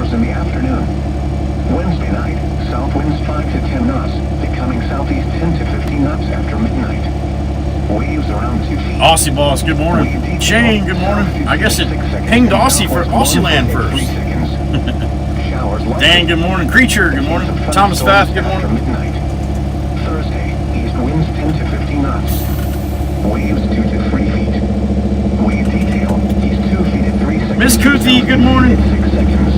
showers in the afternoon. Wednesday night, south winds 5 to 10 knots, becoming southeast 10 to 15 knots after midnight. Waves around 2 feet. Aussie Boss, good morning. Shane, good morning. I guess it pinged Aussie for Aussie Land first. Dan, good morning. Creature, good morning. Thomas Fath, good morning. Thursday, east winds 10 to 15 knots. Waves 2 to 3 feet. Wave detail, east 2 feet at 3 seconds. Miss Kuthi, good morning. 6 seconds.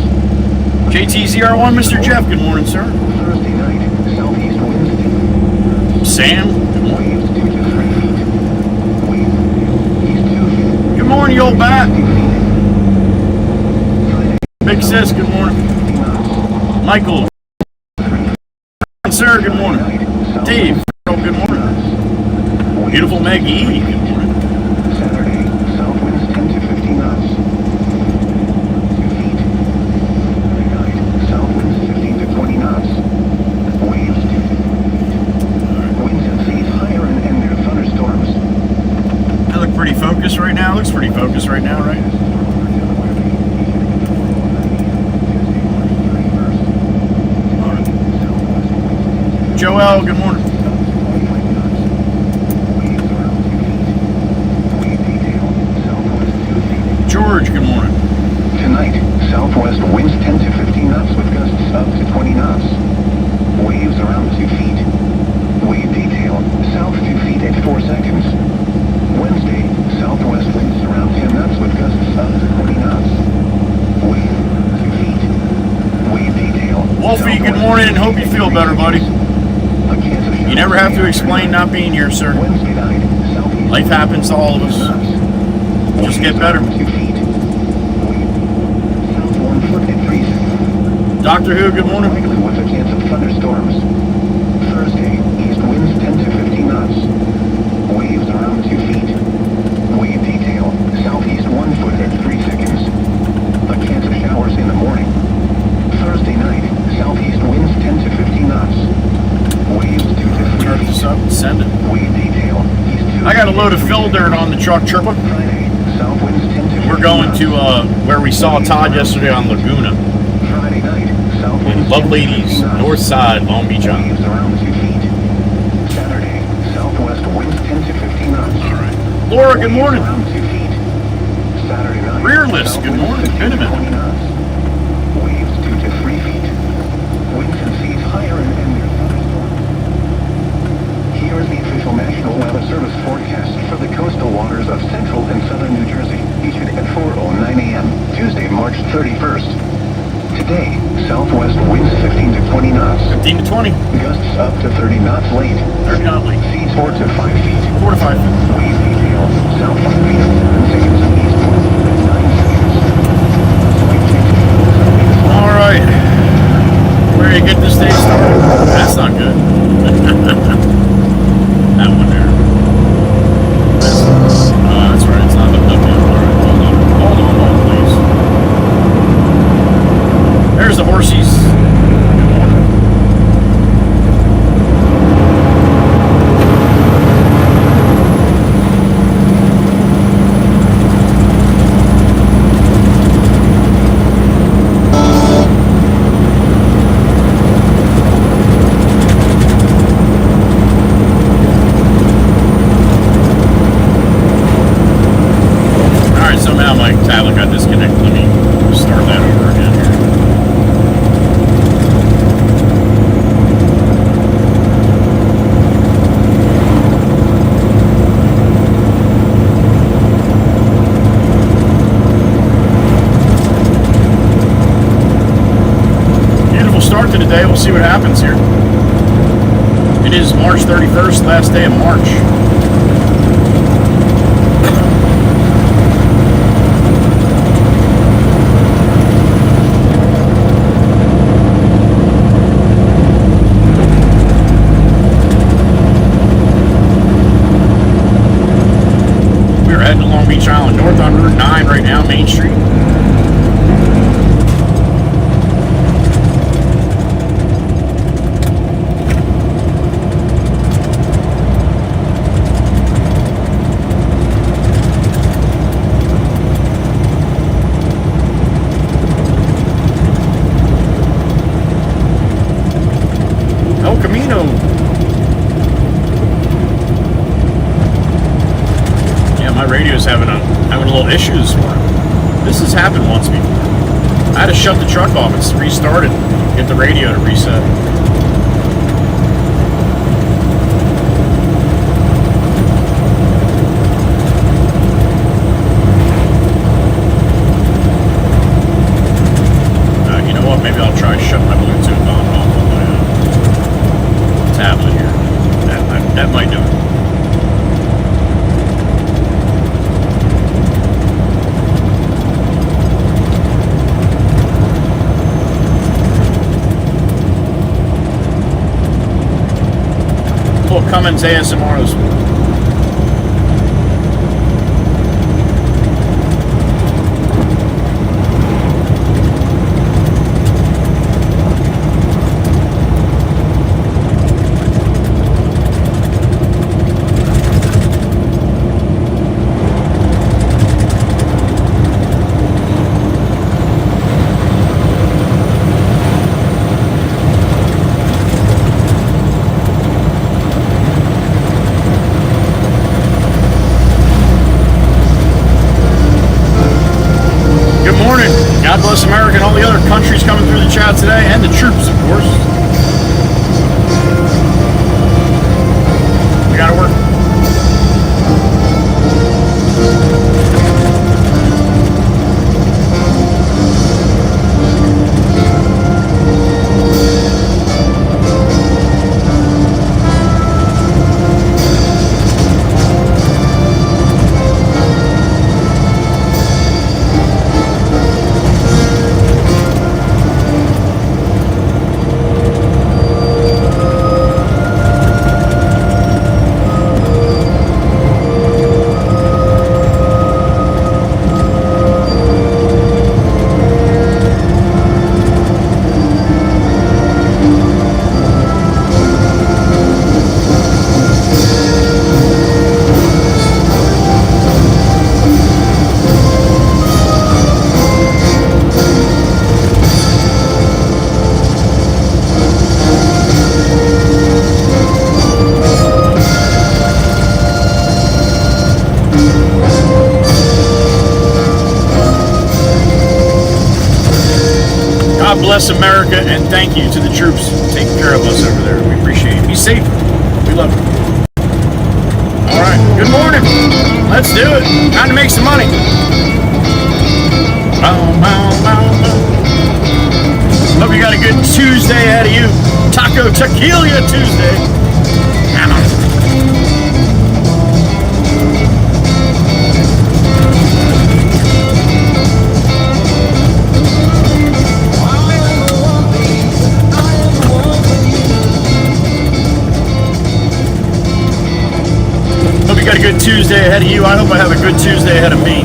JTZR1, Mr. Jeff, good morning, sir. Thursday night, southeast winds. Sam, good morning. Waves 2 to 3 feet. Wave, east 2 feet. Good morning, you old bat. Big Sis, good morning. Michael, sir, good morning. Dave, good morning. Beautiful Maggie, good morning. Saturday, south winds 10 to 15 knots. 2 feet. Saturday night, south winds 15 to 20 knots. Waves 2 to 3 feet. Winds and seas higher and near thunderstorms. I look pretty focused right now. Looks pretty focused right now, right? Joel, good morning. George, good morning. Tonight, southwest winds 10 to 15 knots with gusts up to 20 knots. Waves around 2 feet. Wave detail, south 2 feet at 4 seconds. Wednesday, southwest winds around 10 knots with gusts up to 20 knots. Wave 2 feet. Wave detail. Wolfie, good morning and hope you feel better, buddy. You never have to explain not being here, sir. Life happens to all of us. Just get better. Doctor Who, good morning. With a chance of thunderstorms. Thursday, east winds 10 to 15 knots. Waves around 2 feet. Wave detail, southeast 1 foot at 3 seconds. A chance of showers in the morning. Thursday night, southeast winds 10 to 15 knots. Waves 2 to 3 feet. Start this up and send it. Wave detail, east 2 I got a load of fill dirt on the truck, Chirpa. Friday, south winds 10 to 15 We're going to where we saw Todd yesterday on Laguna. Friday night, south In winds Love 10 to 15 Ladies, knots. north side, Long Beach Island. Waves around 2 feet. Saturday, southwest winds 10 to 15 knots. All right. Laura, good morning. Around 2 feet. Saturday night. Rearless, south good winds morning. 15 Been a to 20 minute. knots. Waves 2 to 3 feet. Winds and seas higher and near thunderstorms. Here is the official National Weather Service forecast for the coastal waters of central and southern New Jersey, issued at 4:09 a.m. Tuesday, March 31st. Today, southwest winds 15 to 20 knots. 15 to 20. Gusts up to 30 knots late. They're not late. Seas 4 to 5 feet. 4 to 5. Wave detail, south 5 feet at 7 seconds, east 1 feet at 9 seconds. Wave detail, All right. Where do you get this day started? That's not good. That one there. That's right. It's not hooked up yet. All right. Hold on, please. There's the horsies. Good morning. Somehow my tablet got disconnected. Let me start that over again here. Beautiful start to the day. We'll see what happens here. It is March 31st, last day of March. Beach Island North on Route 9 right now, Main Street. radio's having a little issue this morning. This has happened once before. I had to shut the truck off and restart it, get the radio to reset. You know what? Maybe I'll try shutting my Bluetooth on and off on my tablet here. That might do it. Cummins ASMR this morning. God bless America and all the other countries coming through the chat today, and the troops, of course. We gotta work. God bless America, and thank you to the troops taking care of us over there. We appreciate it. Be safe. We love you. All right. Good morning. Let's do it. Time to make some money. Hope you got a good Tuesday ahead of you. Taco Tequila Tuesday. Come on. Got a good Tuesday ahead of you. I hope I have a good Tuesday ahead of me.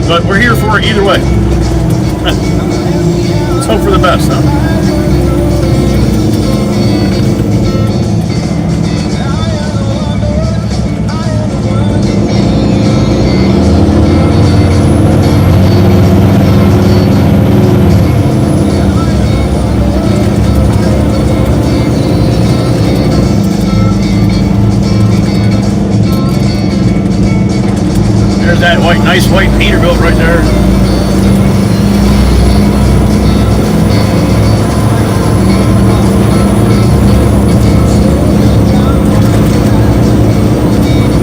But we're here for it either way. Let's hope for the best, huh? That nice white Peterbilt right there.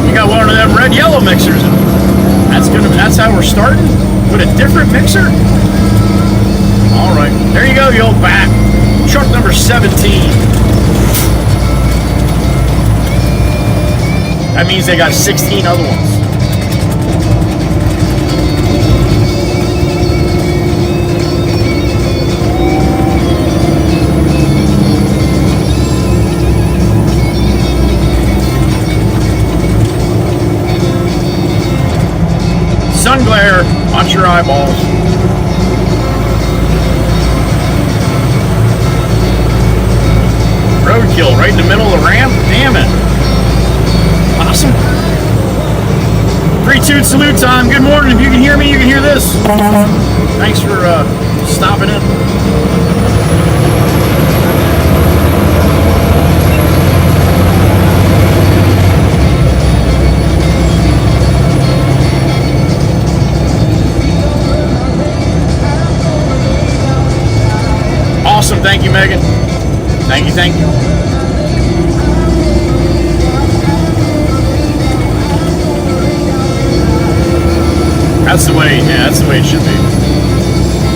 We got one of them red-yellow mixers. That's how we're starting with a different mixer. All right, there you go, you old bat. Truck number 17. That means they got 16 other ones. Sun glare, watch your eyeballs. Roadkill right in the middle of the ramp. Damn it. Awesome. 3-2 salute time. Good morning. If you can hear me, you can hear this. Thanks for stopping in. Thank you, Megan. Thank you, thank you. That's the way, yeah, that's the way it should be.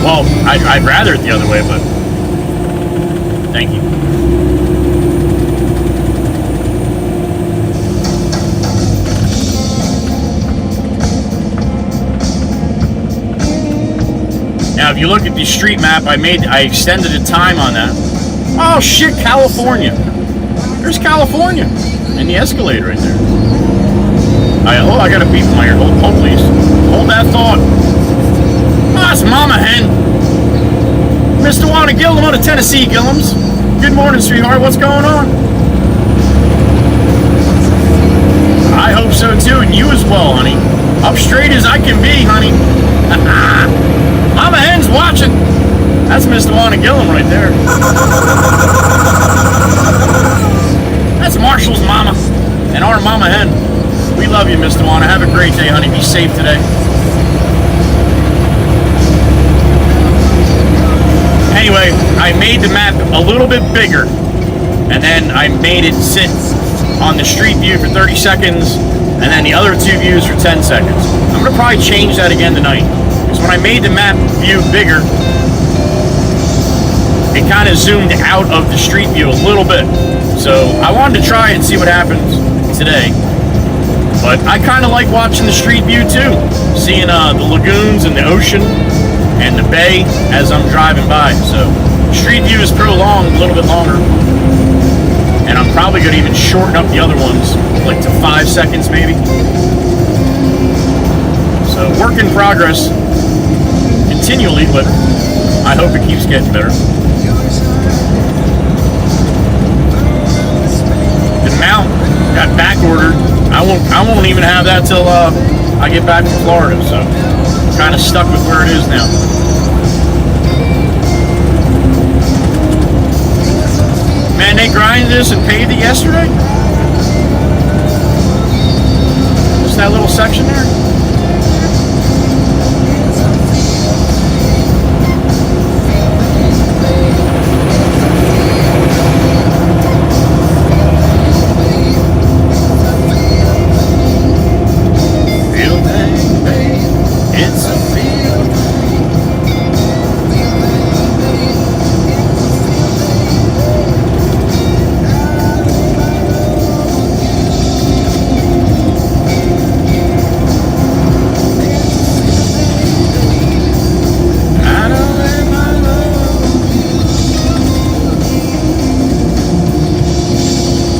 Well, I'd rather it the other way, but thank you. Now, if you look at the street map, I extended the time on that. Oh shit, California. There's California. And the Escalade right there. I got a beep in my ear. Hold please. Hold that thought. Oh, it's Mama Hen. Mr. Wanna Gillum out of Tennessee, Gillums. Good morning, sweetheart. What's going on? I hope so too, and you as well, honey. Up straight as I can be, honey. Mama Hen's watching. That's Mr. Wanna Gillum right there. That's Marshall's mama and our Mama Hen. We love you, Mr. Wanna. Have a great day, honey. Be safe today. Anyway, I made the map a little bit bigger, and then I made it sit on the street view for 30 seconds, and then the other two views for 10 seconds. I'm gonna probably change that again tonight, because when I made the map view bigger, it kind of zoomed out of the street view a little bit. So I wanted to try and see what happens today. But I kind of like watching the street view too, seeing the lagoons and the ocean and the bay as I'm driving by. So street view is prolonged a little bit longer, and I'm probably going to even shorten up the other ones, like to 5 seconds maybe. So work in progress continually, but I hope it keeps getting better. The mount got back ordered. I won't even have that till I get back to Florida, so I'm kind of stuck with where it is now. Man, they grinded this and paved it yesterday? Just that little section there?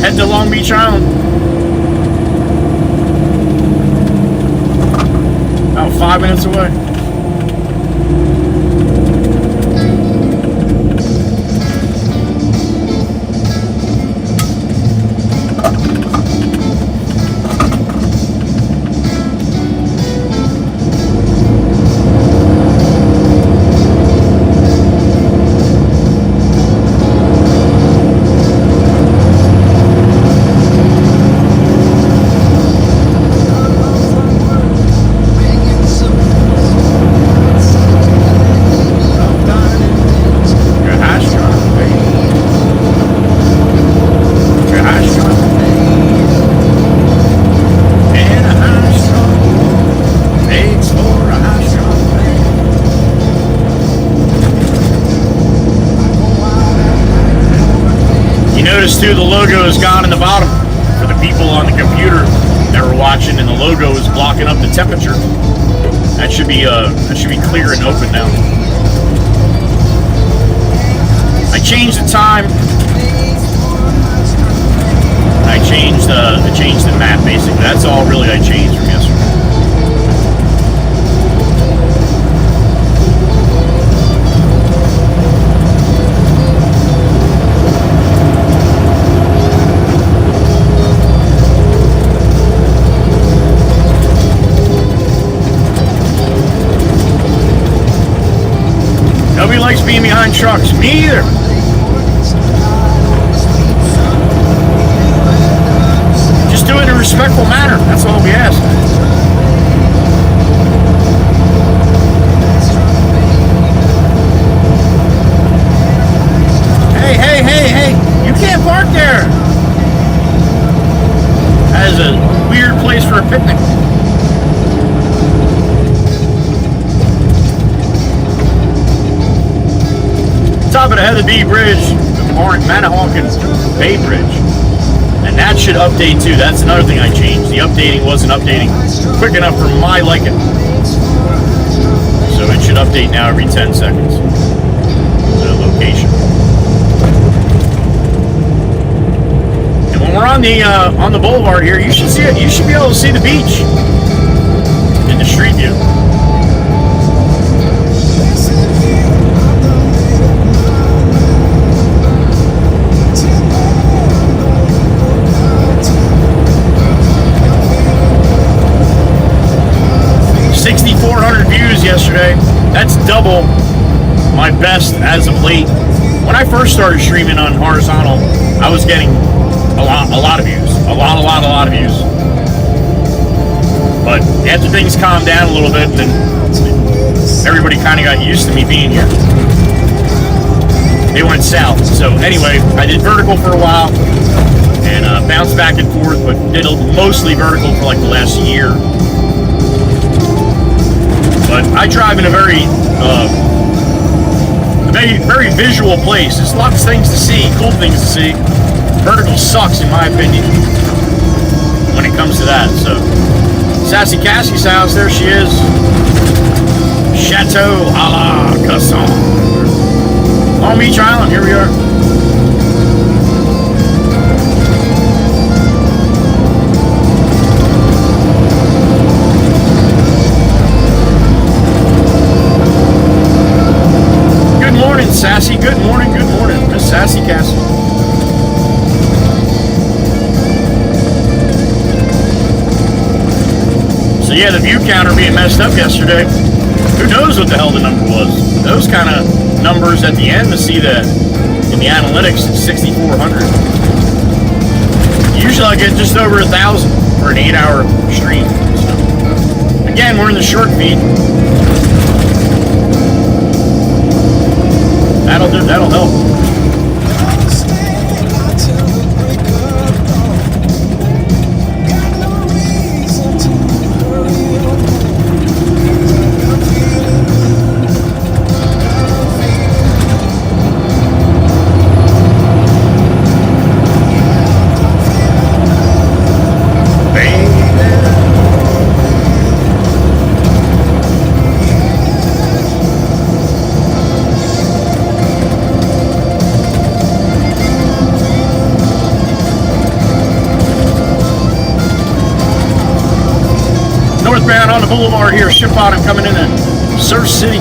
Head to Long Beach Island. About 5 minutes away. Too, the logo is gone in the bottom for the people on the computer that were watching, and the logo is blocking up the temperature. That should be clear and open now. I changed the time. I changed the map basically. That's all really I changed from yesterday. Nobody likes being behind trucks. Me either. Just do it in a respectful manner. That's all we ask. top of the Heather B Bridge, the Manahawkin Bay Bridge. And that should update too. That's another thing I changed. The updating wasn't updating quick enough for my liking. So it should update now every 10 seconds. The location. And when we're on the boulevard here, you should see it. You should be able to see the beach in the street view. Views yesterday. That's double my best as of late. When I first started streaming on horizontal, I was getting a lot of views. A lot of views. But after things calmed down a little bit, and then everybody kind of got used to me being here, they went south. So anyway, I did vertical for a while and bounced back and forth, but did mostly vertical for like the last year. But I drive in a very visual place. There's lots of things to see, cool things to see. Vertical sucks, in my opinion, when it comes to that. So, Sassy Cassie's house, there she is. Chateau a la Casson. Long Beach Island, here we are. Sassy, good morning, Miss Sassy Cassie. So yeah, the view counter being messed up yesterday. Who knows what the hell the number was? Those kind of numbers at the end to see that in the analytics, it's 6,400. Usually I get just over 1,000 for an 8-hour stream. So, again, we're in the short feed. That'll help. Northbound on the boulevard here, Ship Bottom coming in at Surf City.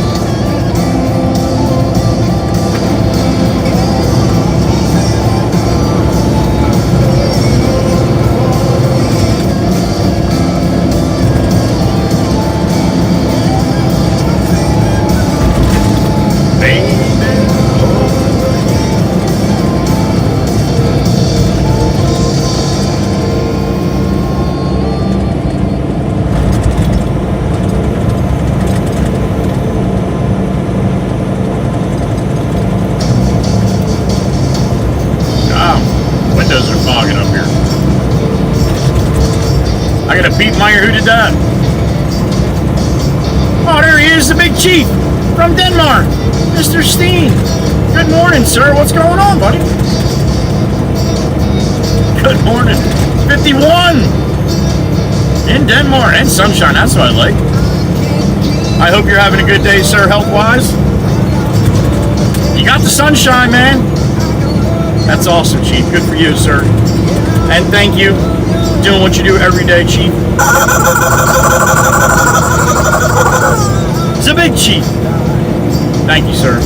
Who did that? Oh, there he is, the big chief from Denmark, Mr. Steen. Good morning, sir. What's going on, buddy? Good morning. 51 in Denmark and sunshine. That's what I like. I hope you're having a good day, sir, health-wise. You got the sunshine, man. That's awesome, Chief. Good for you, sir. And thank you. Doing what you do every day, Chief. The big Chief. Thank you, sir.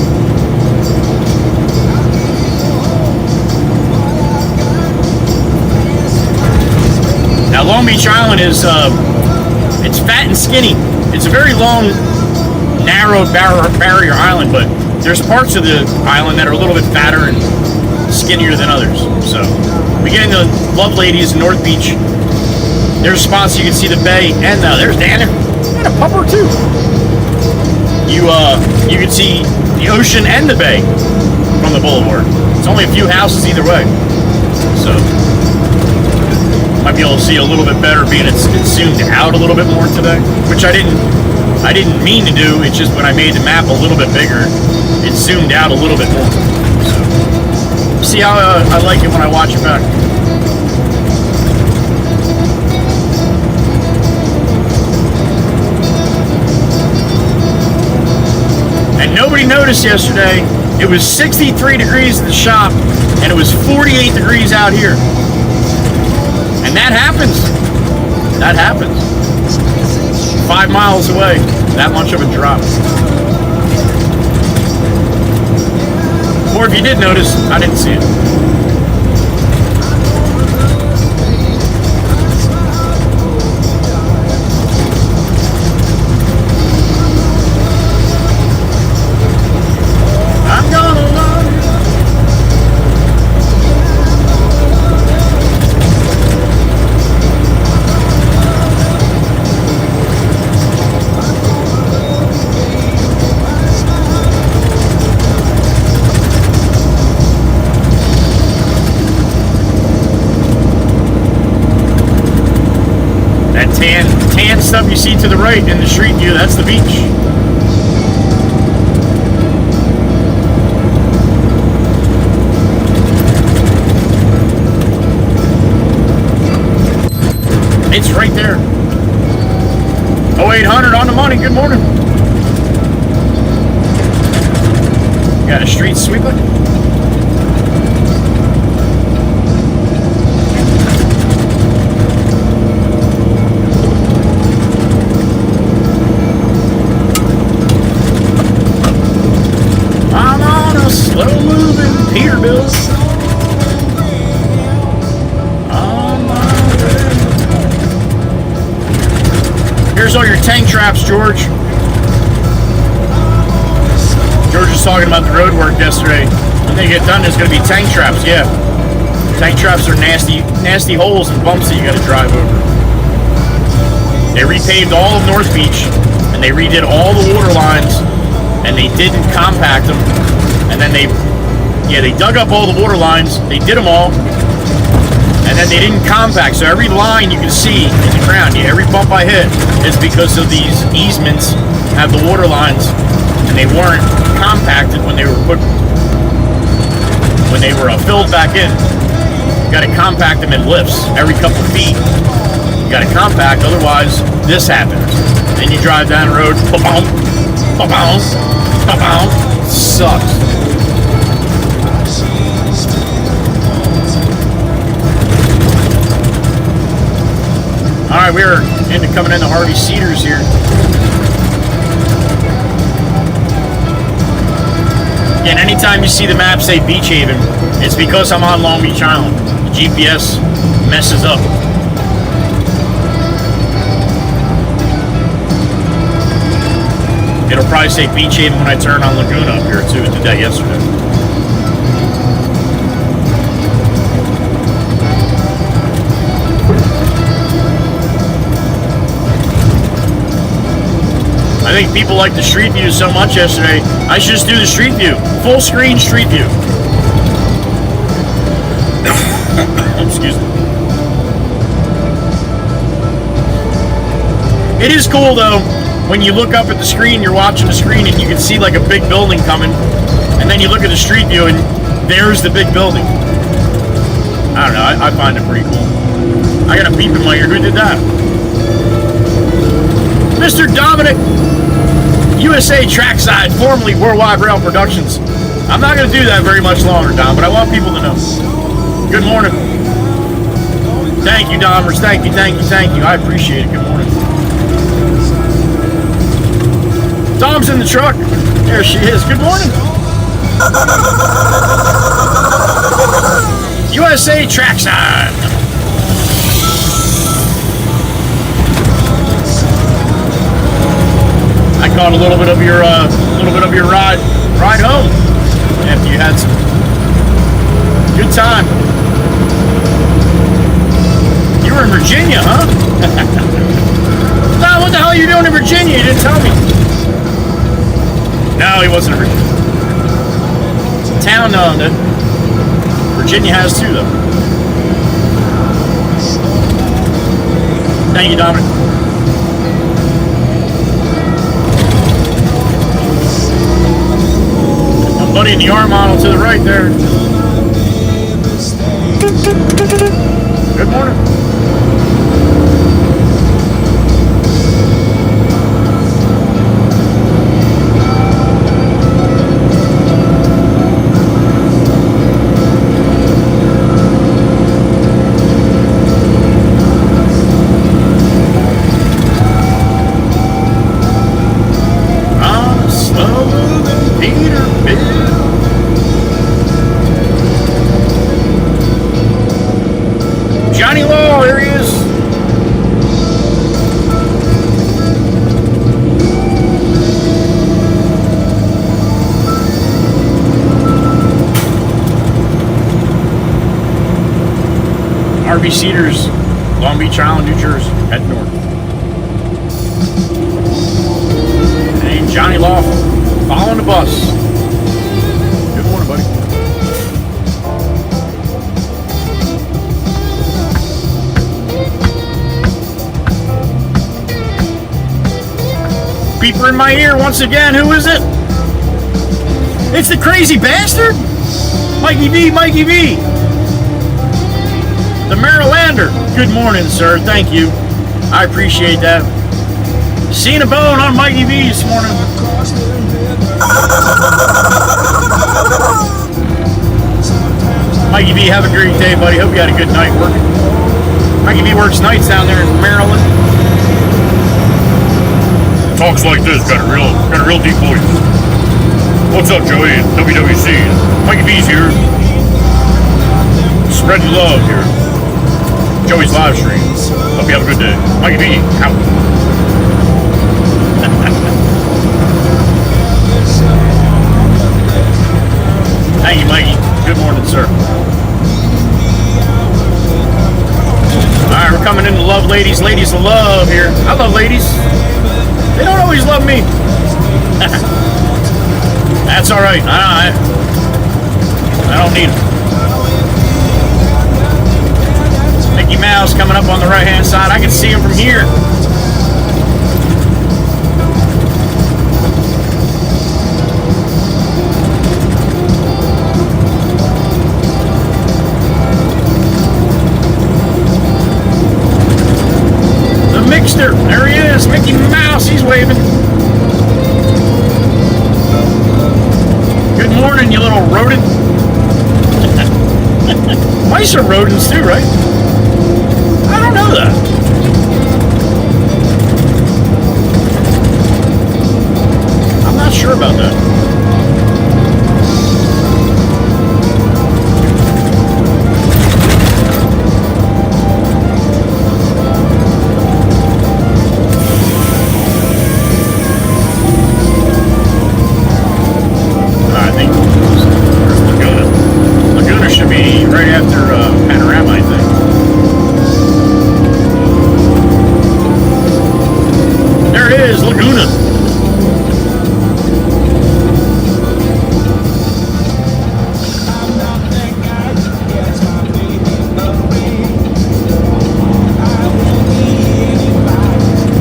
Now, Long Beach Island is, it's fat and skinny. It's a very long, narrow barrier island, but there's parts of the island that are a little bit fatter and skinnier than others. So, we get into Love Ladies in North Beach. There's spots you can see the bay, and there's Dan and a pup or two. You can see the ocean and the bay from the boulevard. It's only a few houses either way, so might be able to see a little bit better, being it's zoomed out a little bit more today, which I didn't mean to do. It's just when I made the map a little bit bigger, it's zoomed out a little bit more. So, see how I like it when I watch it back. And nobody noticed yesterday, it was 63 degrees in the shop, and it was 48 degrees out here. And that happens. That happens. 5 miles away, that much of a drop. Or if you did notice, I didn't see it. Tan stuff you see to the right in the street view, that's the beach. It's right there. 0800 on the money, good morning. Got a street sweeper. Slow-moving Peterbilt. On my way. Here's all your tank traps, George. George was talking about the road work yesterday. When they get done, there's going to be tank traps. Yeah, tank traps are nasty holes and bumps that you got to drive over. They repaved all of North Beach, and they redid all the water lines, and they didn't compact them. And then they dug up all the water lines, they did them all, and then they didn't compact. So every line you can see in the ground, every bump I hit is because of these easements have the water lines, and they weren't compacted when they were filled back in. You got to compact them in lifts every couple feet. You got to compact, otherwise this happens. Then you drive down the road, ba-boom, ba-boom, ba-boom. Sucks. Alright, we're coming into Harvey Cedars here. Again, anytime you see the map say Beach Haven, it's because I'm on Long Beach Island. The GPS messes up. It'll probably say Beach Haven when I turn on Laguna up here too. It did that yesterday. I think people like the street view so much yesterday, I should just do the street view. Full screen street view. Excuse me. It is cool though, when you look up at the screen, you're watching the screen and you can see like a big building coming, and then you look at the street view and there's the big building. I don't know, I find it pretty cool. I got a beep in my ear. Who did that? Mr. Dominic, USA Trackside, formerly Worldwide Rail Productions. I'm not going to do that very much longer, Dom, but I want people to know. Good morning. Thank you, Domers. Thank you, thank you, thank you. I appreciate it. Good morning. Dom's in the truck. There she is. Good morning. USA Trackside. I caught a little bit of your ride home after you had some good time. You were in Virginia, huh? No, what the hell are you doing in Virginia? You didn't tell me. No, he wasn't in Virginia. Town owned it. Virginia has too, though. Thank you, Dominic. Jody and the R model to the right there. Good morning. Johnny Law, there he is. RV Cedars, Long Beach Island, New Jersey. Head north. And Johnny Law following the bus. Good morning, buddy. Beeper in my ear once again. Who is it? It's the crazy bastard. Mikey V, Mikey V. The Marylander. Good morning, sir. Thank you. I appreciate that. Seen a bone on Mikey V this morning. Mikey V, have a great day, buddy. Hope you had a good night working. Mikey V works nights down there in Maryland. Talks like this, got a real deep voice. What's up, Joey? WWC. Mikey V's here. Spread the love here. Joey's live stream. Hope you have a good day. Mikey V, out. Thank you, Mikey. Good morning, sir. Alright, we're coming into love, ladies. Ladies of love here. I love ladies. They don't always love me. That's alright. I don't need them. Mickey Mouse coming up on the right hand side. I can see him from here. The Mixter. There he is. Mickey Mouse. He's waving. Good morning, you little rodent. Mice are rodents too, right? I don't know that. I'm not sure about that. I think there's Laguna. Laguna should be right after Panorama, I think. There it is, Laguna.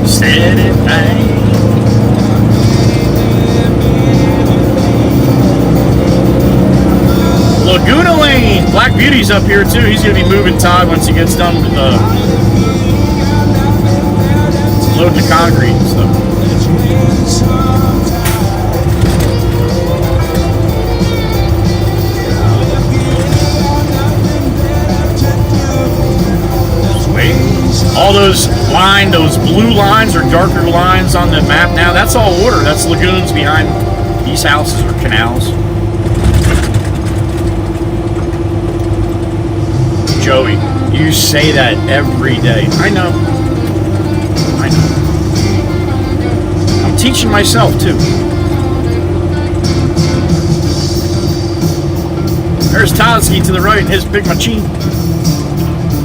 Steady thing. Laguna Lane. Black Beauty's up here too. He's going to be moving Todd once he gets done with loading the concrete and stuff. Sweet. All those blue lines or darker lines on the map now, that's all water. That's lagoons behind these houses or canals. Joey, you say that every day. I know. I'm teaching myself too. There's Todsky to the right, his big machine.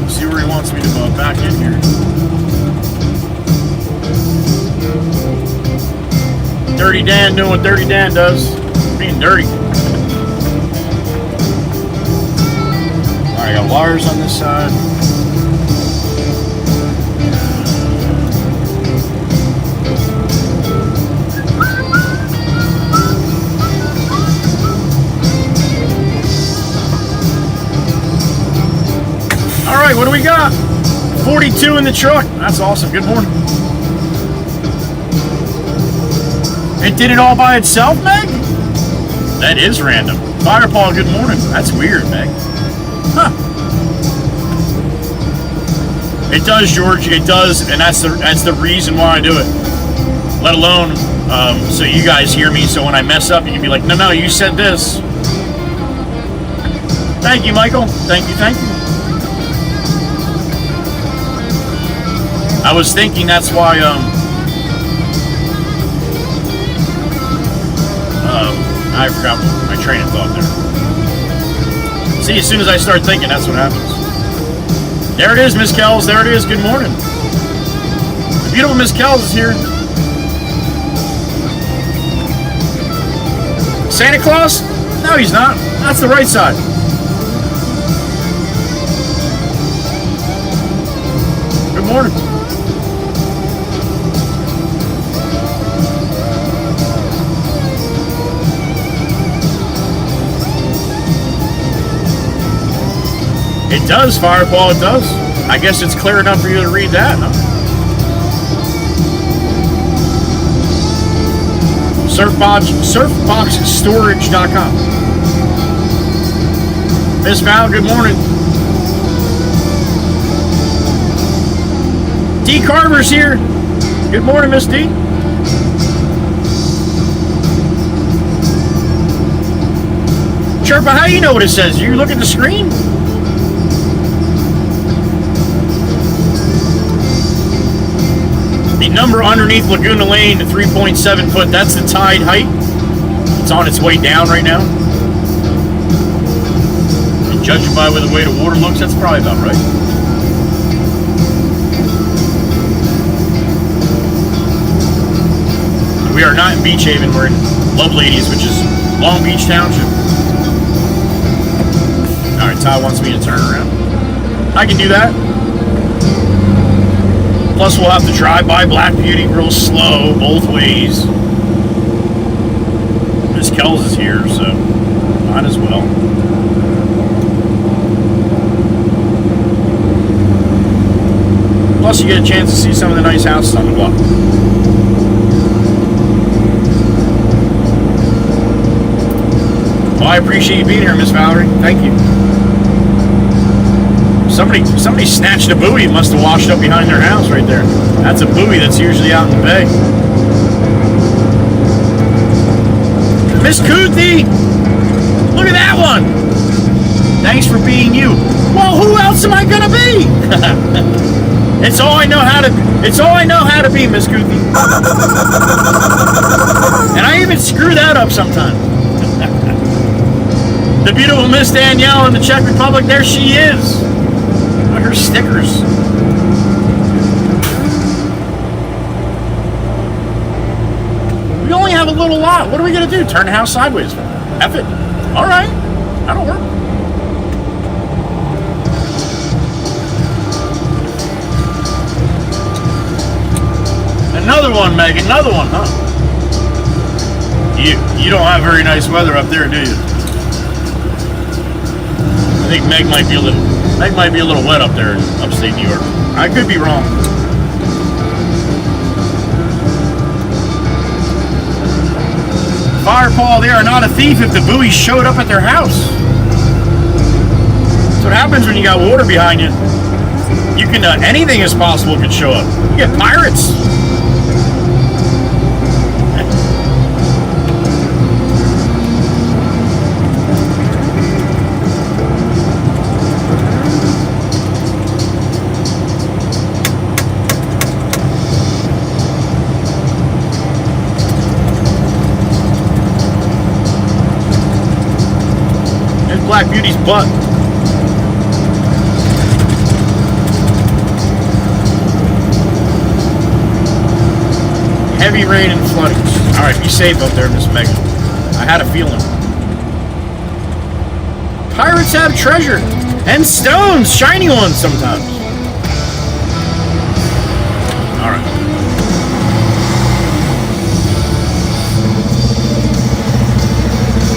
See where he wants me to back in here. Dirty Dan doing what Dirty Dan does. Being dirty. I got Lars on this side. right, what do we got? 42 in the truck. That's awesome. Good morning. It did it all by itself, Meg? That is random. Firepaw, good morning. That's weird, Meg. Huh. It does, George. It does, and that's the reason why I do it. Let alone, so you guys hear me, so when I mess up, you can be like, no, you said this. Thank you, Michael. Thank you. I was thinking that's why, I forgot my train of thought there. See, as soon as I start thinking, that's what happens. There it is, Miss Kells. There it is. Good morning. The beautiful Miss Kells is here. Santa Claus? No, he's not. That's the right side. Good morning. It does, Fireball, it does. I guess it's clear enough for you to read that, huh? Surfboxstorage.com. Miss Val, good morning. D. Carver's here. Good morning, Miss D. Chirpa, how do you know what it says? You look at the screen? The number underneath Laguna Lane, the 3.7 foot, that's the tide height. It's on its way down right now. And judging by the way the water looks, that's probably about right. We are not in Beach Haven, we're in Love Ladies, which is Long Beach Township. Alright, Ty wants me to turn around. I can do that. Plus, we'll have to drive by Black Beauty real slow, both ways. Miss Kells is here, so might as well. Plus, you get a chance to see some of the nice houses on the block. Well, I appreciate you being here, Miss Valerie. Thank you. Somebody snatched a buoy. It must have washed up behind their house right there. That's a buoy that's usually out in the bay. Miss Kuthi! Look at that one! Thanks for being you. Well, who else am I gonna be? It's all I know how to be, Miss Kuthi. And I even screw that up sometimes. The beautiful Miss Danielle in the Czech Republic, there she is. Look at her stickers. We only have a little lot. What are we gonna do? Turn the house sideways? F it. All right, that'll work. Another one, Meg. Another one, huh? You don't have very nice weather up there, do you? I think Meg might be a little wet up there in upstate New York. I could be wrong. Firepaw, they are not a thief if the buoy showed up at their house. That's what happens when you got water behind you. You can, anything is possible could show up. You get pirates. Black Beauty's butt. Heavy rain and flooding. Alright, be safe up there, Miss Megan. I had a feeling. Pirates have treasure. And stones. Shiny ones sometimes. Alright.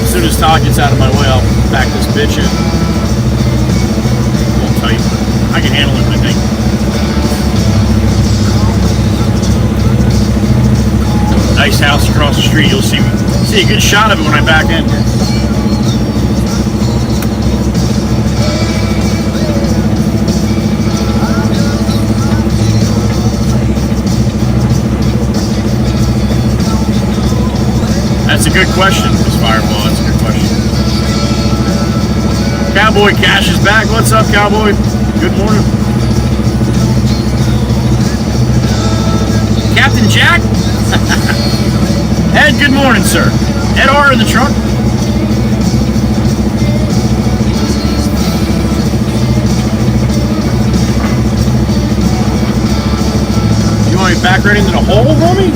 As soon as Todd gets out of my way, I'll back this bitch in. Hold tight. I can handle it, I think. Nice house across the street. You'll see a good shot of it when I back in. That's a good question, Miss Fireball. That's a good question. Cowboy Cash is back. What's up, Cowboy? Good morning. Captain Jack? Ed, good morning, sir. Ed R in the truck. You want me back right into the hole, homie?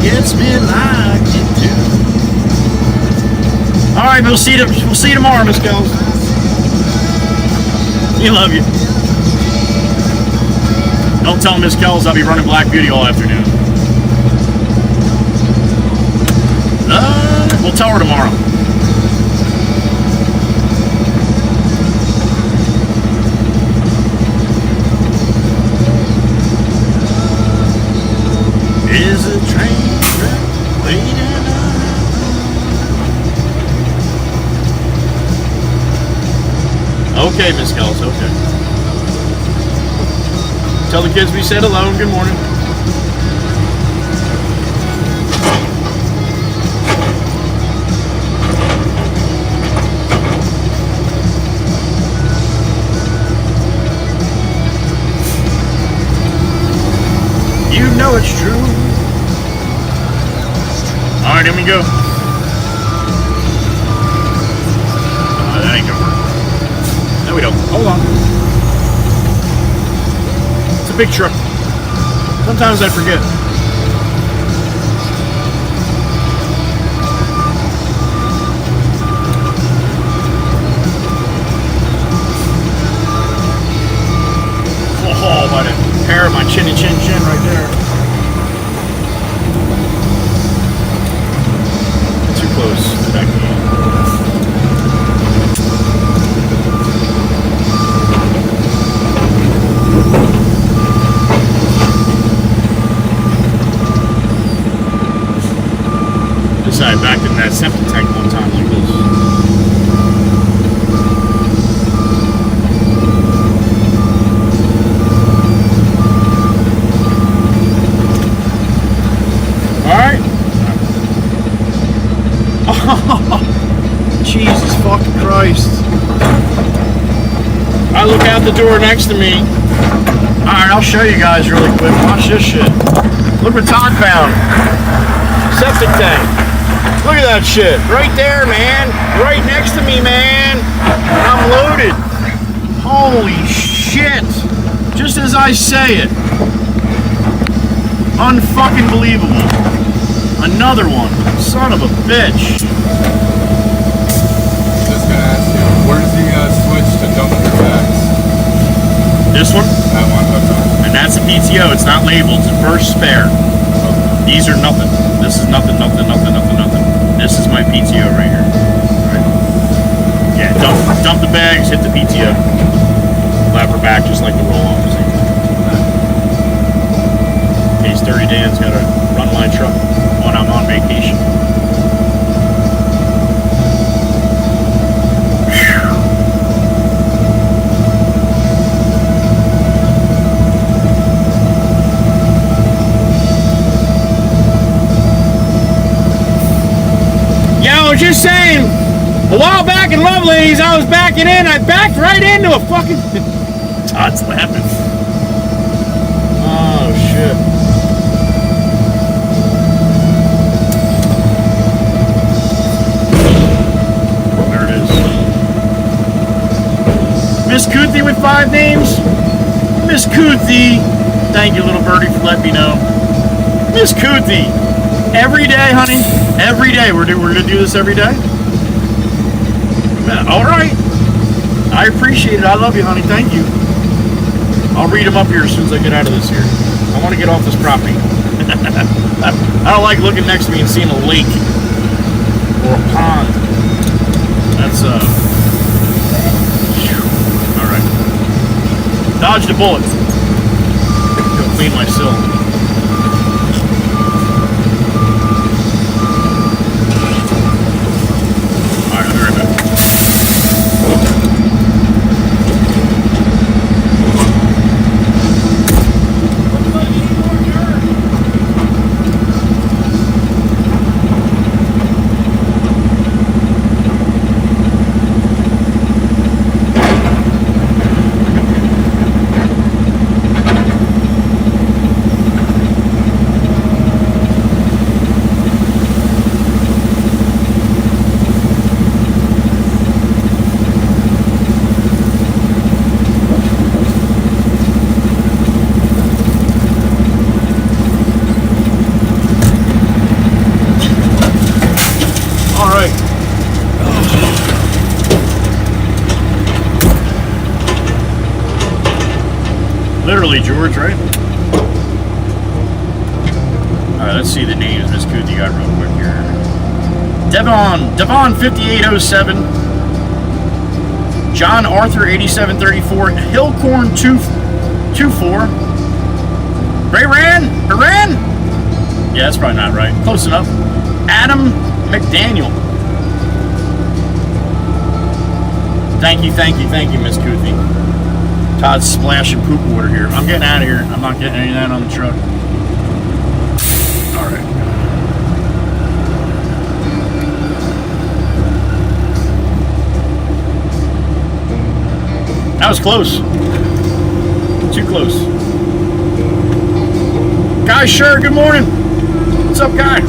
Gets me like it do. All right, we'll see you tomorrow, Miss Kells. We love you. Don't tell Miss Kells I'll be running Black Beauty all afternoon. We'll tell her tomorrow. Is a train waiting on. Okay, Miss Kells, okay. Tell the kids we said hello and good morning. You know it's true. All right, here we go. That ain't gonna work. No, we don't. Hold on. It's a big truck. Sometimes I forget. Oh, by the hair of my chin right there. Close to that gate. This I backed in that septic tank one time like this. Alright. Jesus fucking Christ. I look out the door next to me. Alright, I'll show you guys really quick. Watch this shit. Look what Todd found. Septic tank. Look at that shit. Right there, man. Right next to me, man. I'm loaded. Holy shit. Just as I say it. Unfucking believable. Another one. Son of a bitch. Just gonna ask you, where's the switch to dump your bags? This one? That one, okay. And that's a PTO. It's not labeled. It's a first spare. Okay. These are nothing. This is nothing. This is my PTO right here. Right. Yeah, dump the bags, hit the PTO. Lever back just like the roll-off. In case Dirty Dan's got to run my truck when I'm on vacation. I was just saying, a while back in Lovelace, I was backing in. I backed right into a fucking... Todd's laughing. Oh, shit. There it is. Miss Kuthi with 5 names. Miss Kuthi. Thank you, little birdie, for letting me know. Miss Kuthi. Every day, honey. Every day. We're going to do this every day? All right. I appreciate it. I love you, honey. Thank you. I'll read them up here as soon as I get out of this here. I want to get off this property. I don't like looking next to me and seeing a lake or a pond. That's all right. Dodged a bullet. Go clean my sill. All right, I'll be right back. Literally, George, right? Alright, let's see the names Miss Kuthi got real quick here. Devon 5807. John Arthur 8734. Hillcorn 224. Iran? Yeah, that's probably not right. Close enough. Adam McDaniel. Thank you, Miss Kuthi. Todd's splashing poop water here. I'm getting out of here. I'm not getting any of that on the truck. All right. That was close. Too close. Guy, sure. Good morning. What's up, Guy?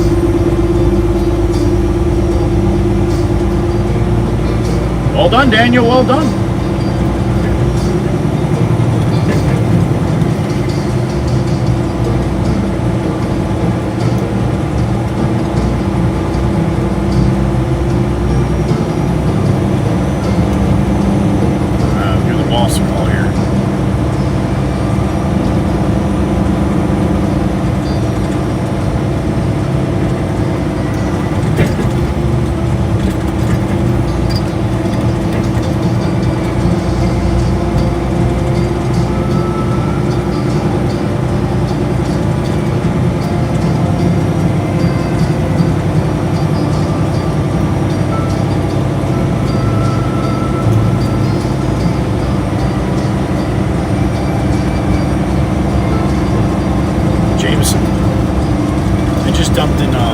Well done, Daniel. Well done.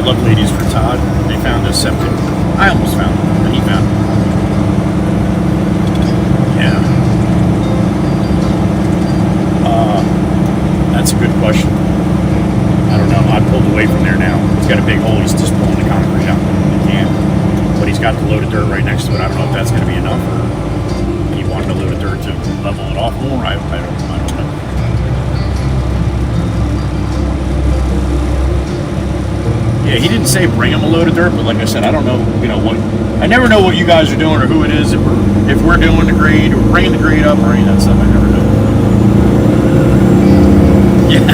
Love ladies for Todd. They found a septic. I almost found it, but he found it. Yeah. That's a good question. I don't know. I pulled away from there now. He's got a big hole. He's just pulling the concrete out of the can. But he's got the load of dirt right next to it. I don't know if that's going to be enough or he wanted a load of dirt to level it off more. I don't know. Yeah, he didn't say bring him a load of dirt, but like I said, I don't know, what. I never know what you guys are doing or who it is. If we're doing the grade or bringing the grade up or any of that stuff, I never know. Yeah,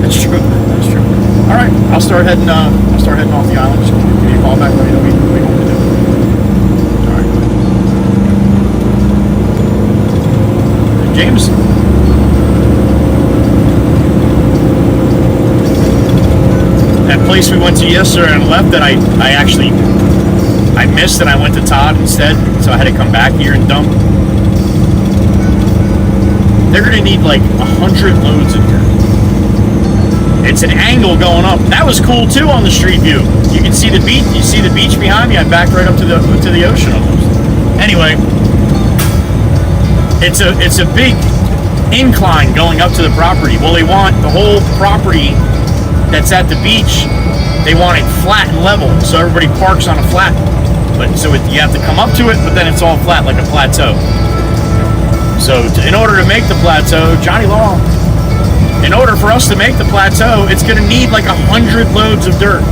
that's true. That's true. All right, I'll start heading off the island. Just give me a call back. Let me know what you want to do. All right, James. That place we went to yesterday and left that I missed and I went to Todd instead, so I had to come back here and dump. They're gonna need like 100 loads in here. It's an angle going up. That was cool too on the street view. You can see the beach. You see the beach behind me. I backed right up to the ocean almost. Anyway, it's a big incline going up to the property. Well, they want the whole property that's at the beach, they want it flat and level, so everybody parks on a flat. But you have to come up to it, but then it's all flat like a plateau. So in order to make the plateau, Johnny Law, in order for us to make the plateau, it's going to need like 100 loads of dirt.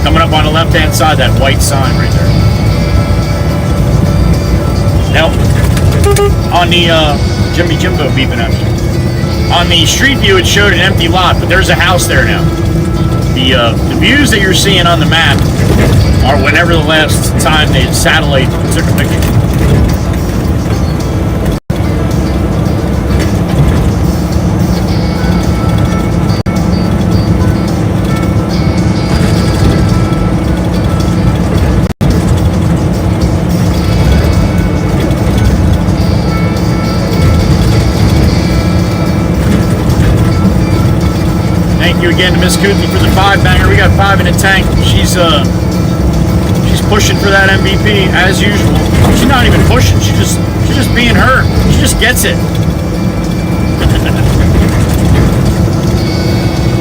Coming up on the left-hand side, that white sign right there. Now, on the Jimmy Jimbo beeping at me. On the street view, it showed an empty lot, but there's a house there now. The views that you're seeing on the map are whenever the last time the satellite took a picture. Thank you again to Miss Kuthi for the 5-banger. We got 5 in the tank. She's pushing for that MVP as usual. She's not even pushing. She's just being her. She just gets it.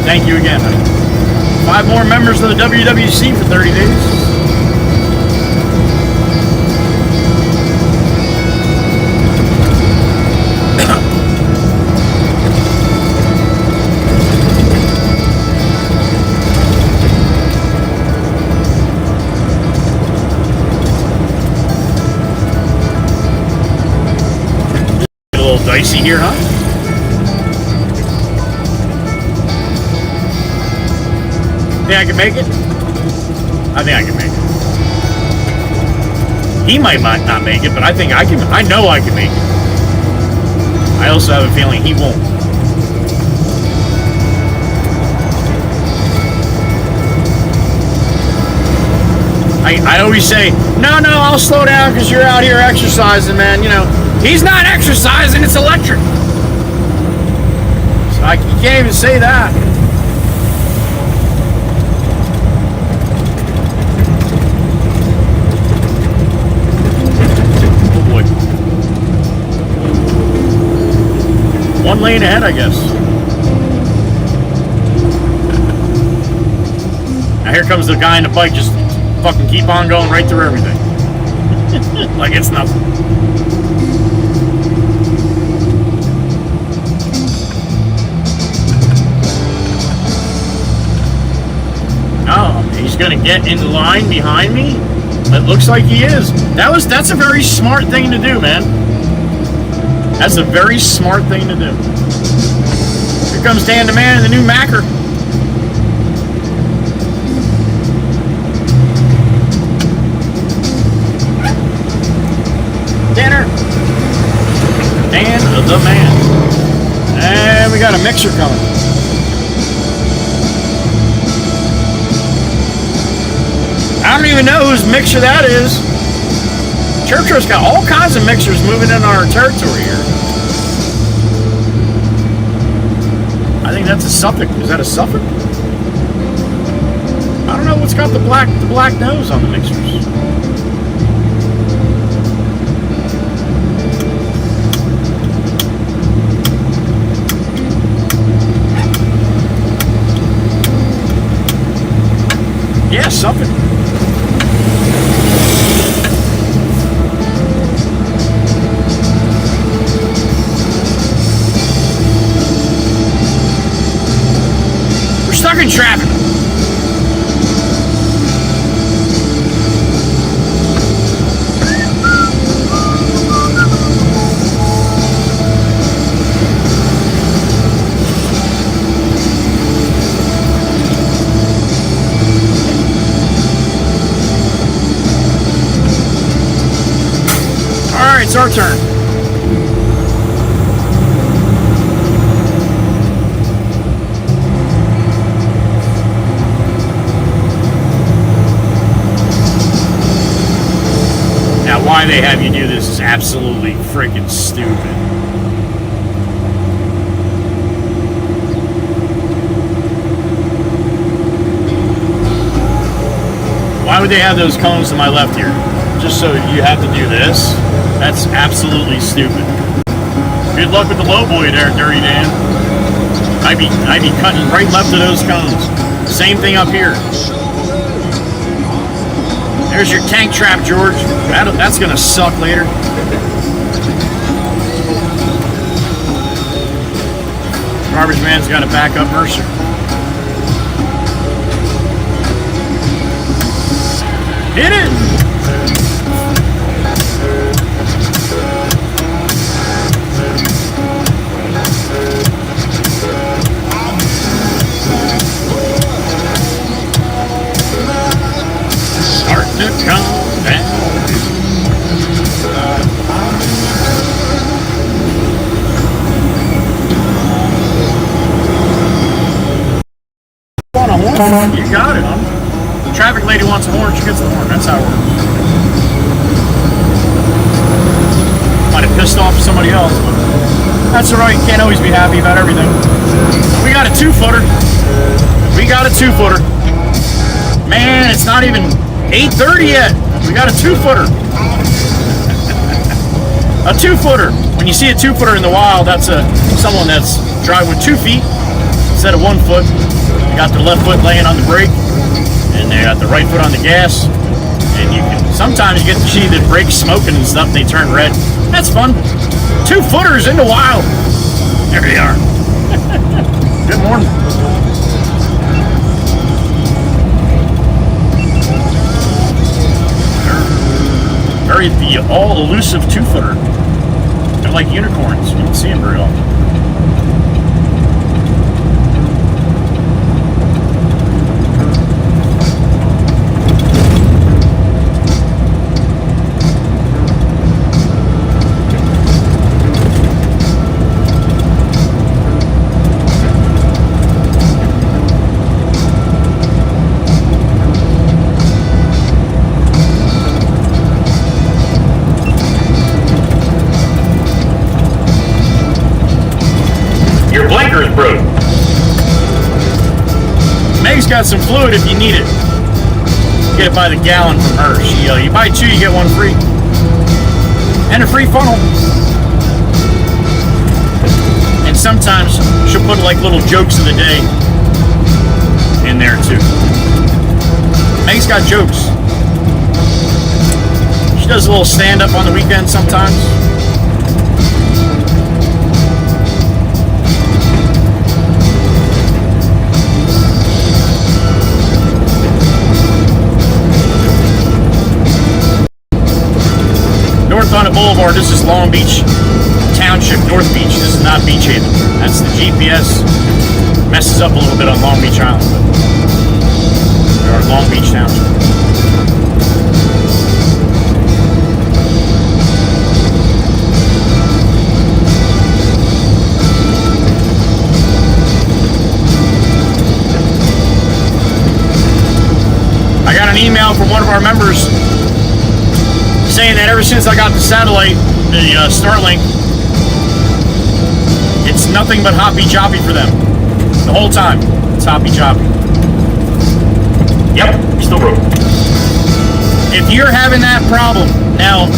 Thank you again. 5 more members of the WWC for 30 days. Dicey here, huh? Think I can make it? I think I can make it. He might not make it, but I think I can. I know I can make it. I also have a feeling he won't. I always say, no, I'll slow down because you're out here exercising, man. You know, he's not exercising, it's electric. So you can't even say that. Oh boy. 1 lane ahead, I guess. Now here comes the guy in the bike, just fucking keep on going right through everything. Like it's nothing. Oh, he's gonna get in line behind me? It looks like he is. That's a very smart thing to do, man. That's a very smart thing to do. Here comes Dan the Man in the new Macker. Danner. Dan the Man. And we got a mixer coming. I don't even know whose mixer that is. Churchill's got all kinds of mixers moving in our territory here. I think that's a Suffolk. Is that a Suffolk? I don't know what's got the black nose on the mixers. Yeah, Suffolk. Stuck in traffic. All right, it's our turn. Why they have you do this is absolutely freaking stupid. Why would they have those cones to my left here? Just so you have to do this? That's absolutely stupid. Good luck with the low boy there, Dirty Dan. I'd be cutting right left of those cones. Same thing up here. There's your tank trap, George. That's gonna suck later. Garbage man's got to back up Mercer. Hit it! Want a horn? You got it. The traffic lady wants a horn, she gets the horn. That's how it works. Might have pissed off somebody else, but that's alright. Can't always be happy about everything. We got a 2-footer. We got a 2-footer. Man, it's not even 8:30 yet. We got a 2-footer. A 2-footer. When you see a 2-footer in the wild, that's someone that's driving with 2 feet instead of 1 foot. They got their left foot laying on the brake, and they got the right foot on the gas. And you can sometimes you get to see the brakes smoking and stuff. And they turn red. That's fun. 2-footers in the wild. There they are. Good morning. Very the all elusive 2-footer. They're like unicorns. You don't see them very often. Broke. Meg's got some fluid if you need it. Get it by the gallon from her. You buy 2, you get 1 free. And a free funnel. And sometimes she'll put like little jokes of the day in there too. Meg's got jokes. She does a little stand-up on the weekend sometimes. On a boulevard, this is Long Beach Township, North Beach. This is not Beach Haven. That's the GPS. Messes up a little bit on Long Beach Island, but or Long Beach Township. I got an email from one of our members saying that ever since I got the satellite, the Starlink, it's nothing but hoppy-choppy for them. The whole time, it's hoppy-choppy. Yep, still broke. If you're having that problem, now,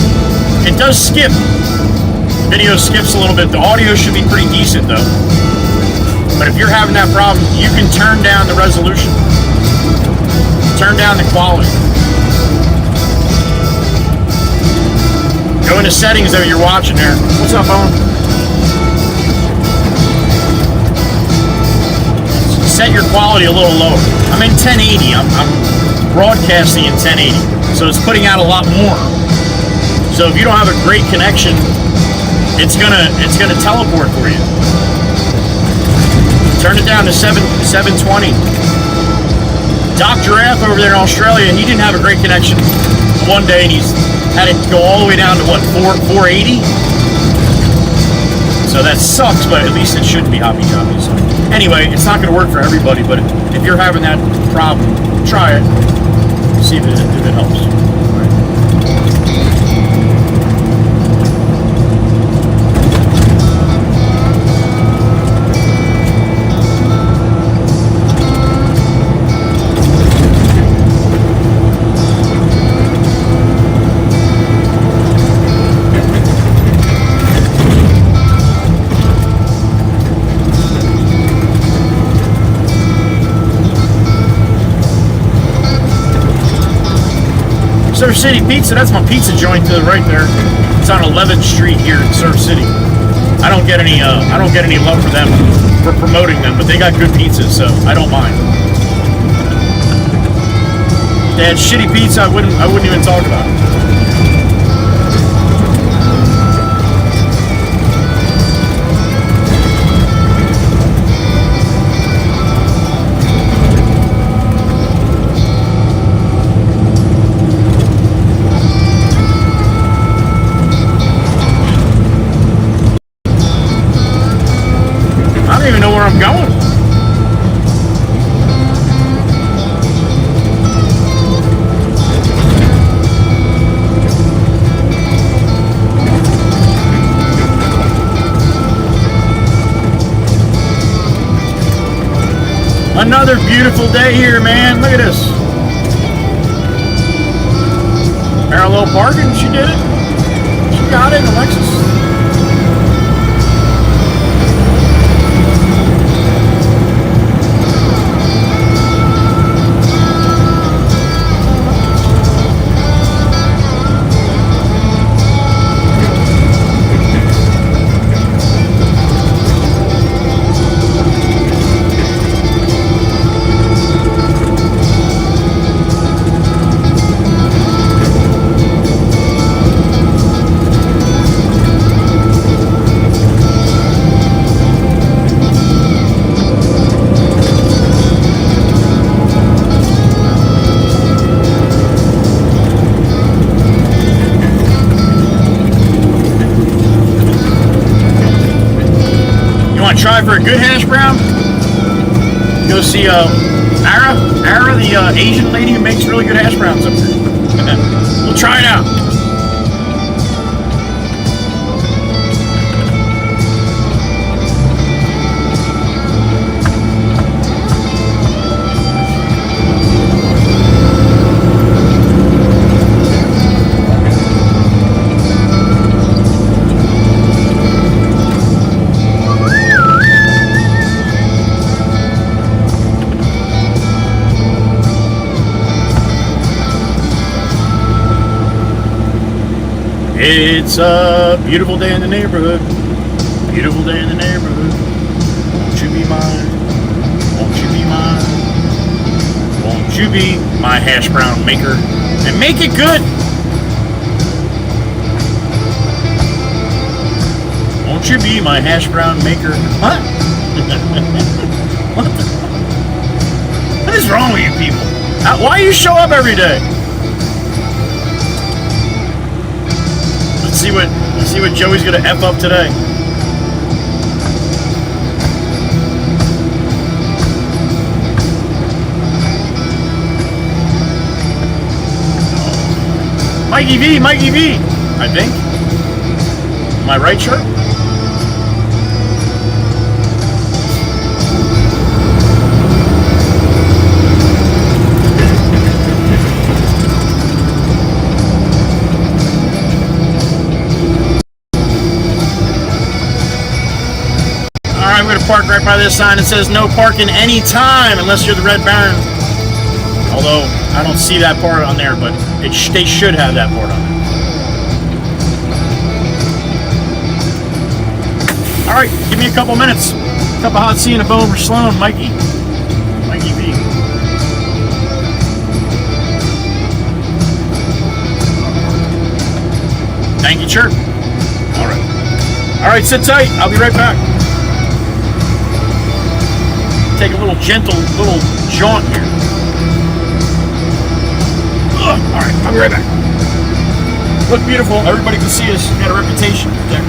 it does skip. The video skips a little bit. The audio should be pretty decent, though. But if you're having that problem, you can turn down the resolution. Turn down the quality. Go into settings that you're watching there. What's up, Owen? Set your quality a little lower. I'm in 1080. I'm broadcasting in 1080, so it's putting out a lot more. So if you don't have a great connection, it's gonna teleport for you. Turn it down to 720. Doc Giraffe over there in Australia, and he didn't have a great connection one day, and he's had it go all the way down to what, 480? So that sucks, but at least it shouldn't be hoppy-choppy. So anyway, it's not going to work for everybody, but if you're having that problem, try it. See if it helps. Surf City Pizza, that's my pizza joint to the right there. It's on 11th Street here in Surf City. I don't get any love for them for promoting them, but they got good pizzas, so I don't mind. If they had shitty pizza, I wouldn't even talk about it. Another beautiful day here, man. Look at this. Parallel parking, she did it. She got it, Alexis. Try for a good hash brown. Go see Ara, the Asian lady who makes really good hash browns up there. We'll try it out. It's a beautiful day in the neighborhood. Beautiful day in the neighborhood. Won't you be mine? Won't you be mine? Won't you be my hash brown maker? And make it good. Won't you be my hash brown maker? What? What is wrong with you people? Why you show up every day? Let's see what Joey's gonna F up today. Mikey V, I think. Am I right, sure? I'm going to park right by this sign that says no parking anytime unless you're the Red Baron. Although I don't see that part on there, but they should have that part on there. All right, give me a couple minutes. A cup of hot tea and a bone for Sloan, Mikey V. Thank you, Chirp. All right, sit tight. I'll be right back. Take a gentle little jaunt here. All right, I'll be right back. Look beautiful. Everybody can see us. Got a reputation there.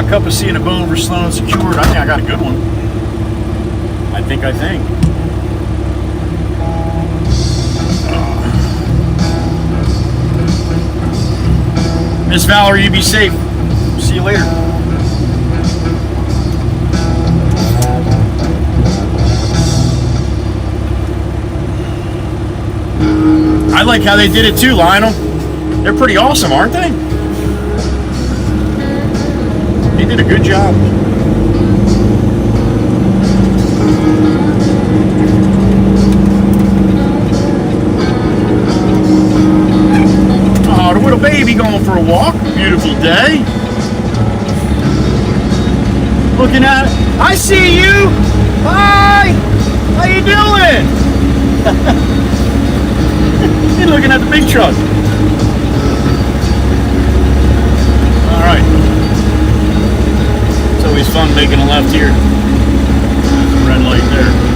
cup of tea and a bone over slow and secured. I think I got a good one. I think. Miss Valerie, you be safe. See you later. I like how they did it too, Lionel. They're pretty awesome, aren't they? They did a good job. Oh, the little baby going for a walk. Beautiful day. Looking at it. I see you. Hi. How you doing? You're looking at the big truck. All right. It's always fun making a left here. Red light there.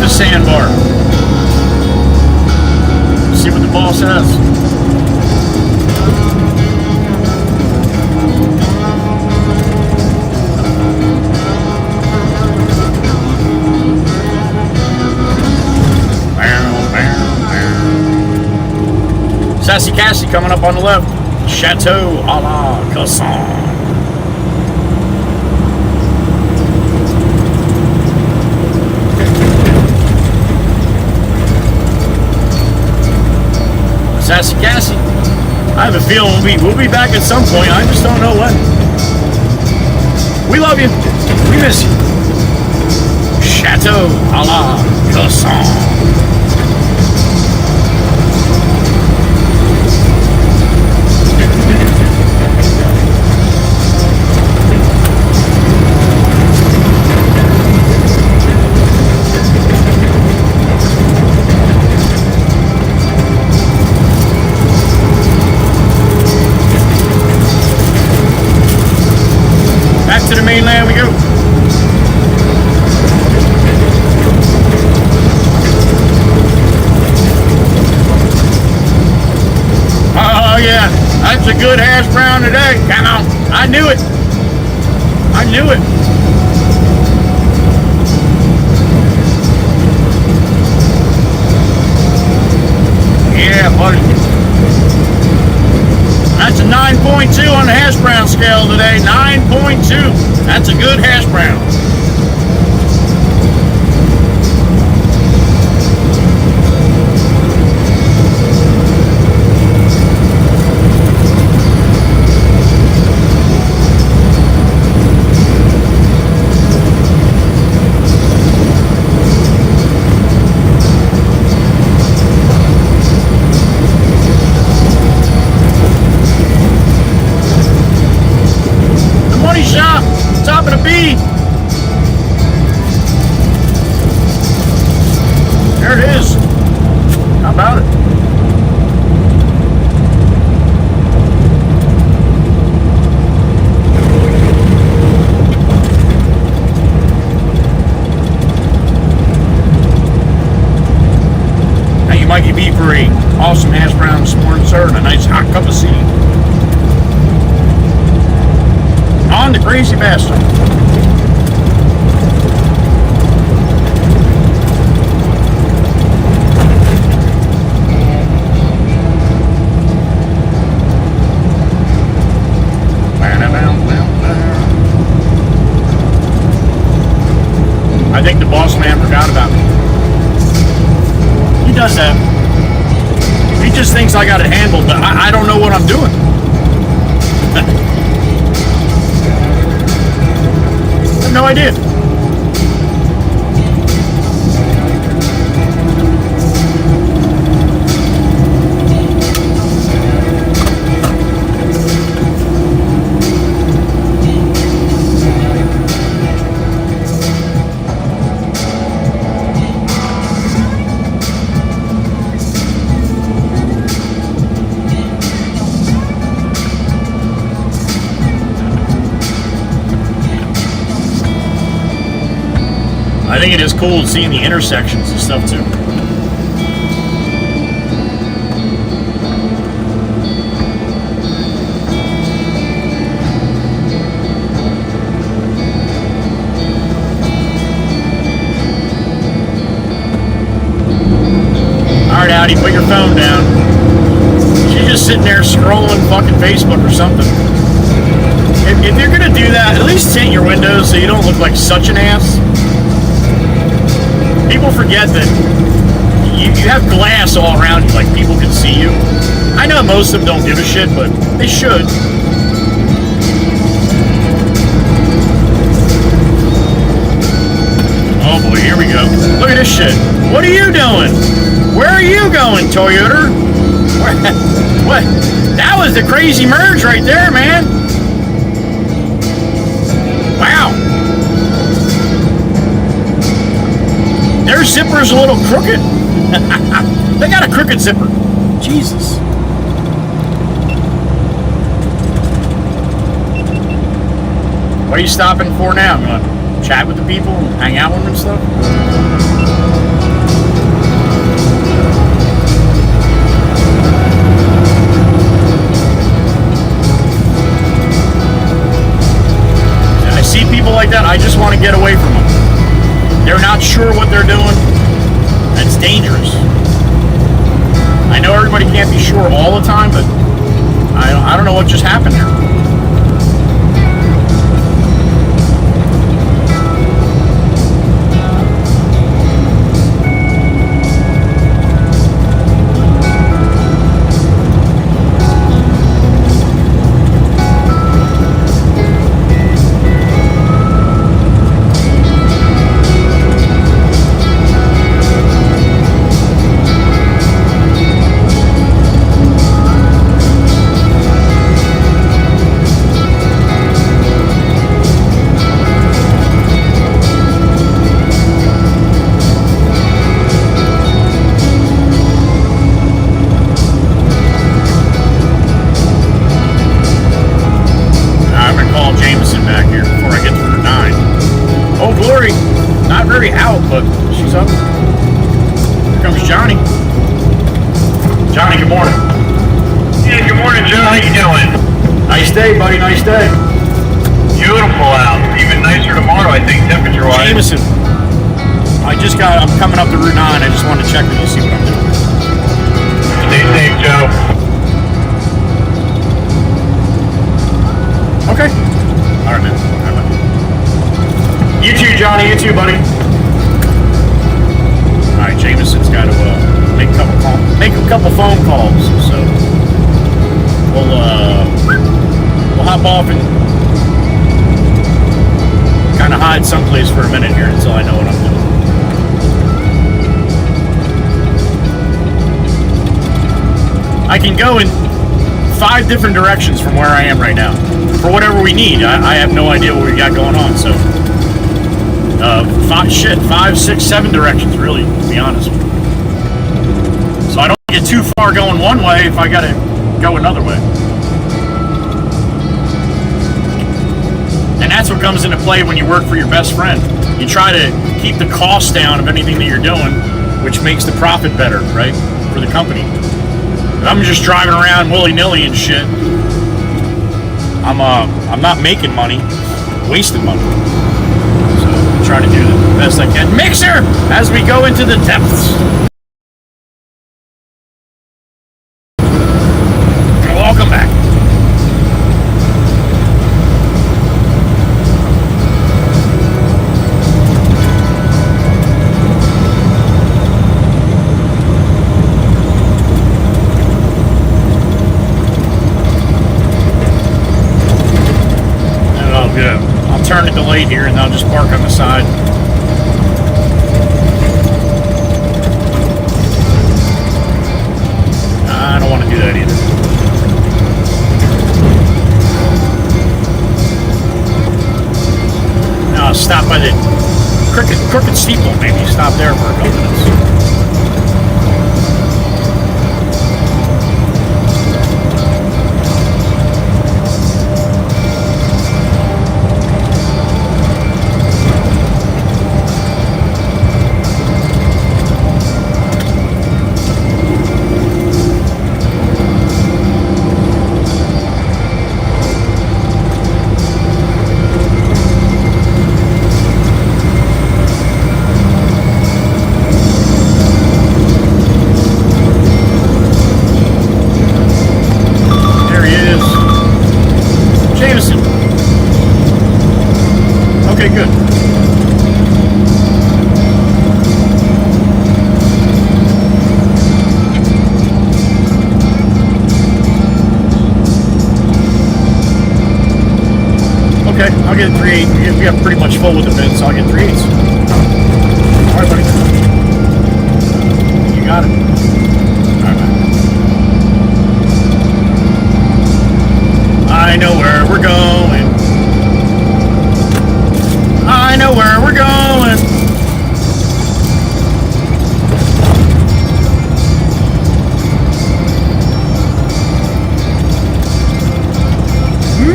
Sandbar. See what the ball says. Sassy Cassie coming up on the left. Chateau a la Casson. Sassy Cassie. I have a feeling we'll be back at some point. I just don't know when. We love you. We miss you. Chateau a la Casson. To the mainland we go. Oh yeah, that's a good hash brown today. Come on, I knew it. I knew it. Yeah, buddy. That's a 9.2 on the hash brown scale today. 9.2. That's a good hash brown. Shop, top of the B. There it is. How about it? Thank you, Mikey B, for a awesome hash brown this morning, sir, and a nice hot cup of tea. On the crazy bastard. I think the boss man forgot about me. He does that. He just thinks I got it handled, but I don't know what I'm doing. No idea. I think it is cool seeing the intersections and stuff too. Alright, Audi, put your phone down. She's just sitting there scrolling fucking Facebook or something. If you're gonna do that, at least tint your windows so you don't look like such an ass. People forget that you have glass all around you, like people can see you. I know most of them don't give a shit, but they should. Oh boy, here we go. Look at this shit. What are you doing? Where are you going, Toyota? What? That was the crazy merge right there, man. Wow. Their zipper's a little crooked. They got a crooked zipper. Jesus. What are you stopping for now? You want to chat with the people and hang out with them and stuff? I see people like that, I just want to get away from them. They're not sure what they're doing. It's dangerous. I know everybody can't be sure all the time, but I don't know what just happened there. But she's up. Here comes Johnny. Johnny, good morning. Yeah, good morning, Joe. How you doing? Nice day, buddy. Nice day. Beautiful out. Even nicer tomorrow, I think, temperature-wise. Jameson. I'm coming up the Route 9. I just wanted to check with you, see what I'm doing. Stay safe, Joe. Okay. All right, man. All right, buddy. You too, Johnny. You too, buddy. All right, Jameson's got to make a couple phone calls, so we'll hop off and kind of hide someplace for a minute here until I know what I'm doing. I can go in 5 different directions from where I am right now for whatever we need. I have no idea what we got going on, so. 5, 6, 7 directions, really, to be honest with you. So I don't get too far going one way if I gotta go another way. And that's what comes into play when you work for your best friend. You try to keep the cost down of anything that you're doing, which makes the profit better, right, for the company. If I'm just driving around willy-nilly and shit, I'm not making money, wasting money. Try to do the best I can. Mixer as we go into the depths. Welcome back. Oh, good. I'll turn it delayed here and I'll just park on the side. I don't want to do that either. Now I'll stop by the crooked steeple, maybe stop there for a couple minutes. get 3/8. We got pretty much full with the bin, so I'll get 3/8. All right, buddy. You got it. All right, I know where we're going. I know where we're going.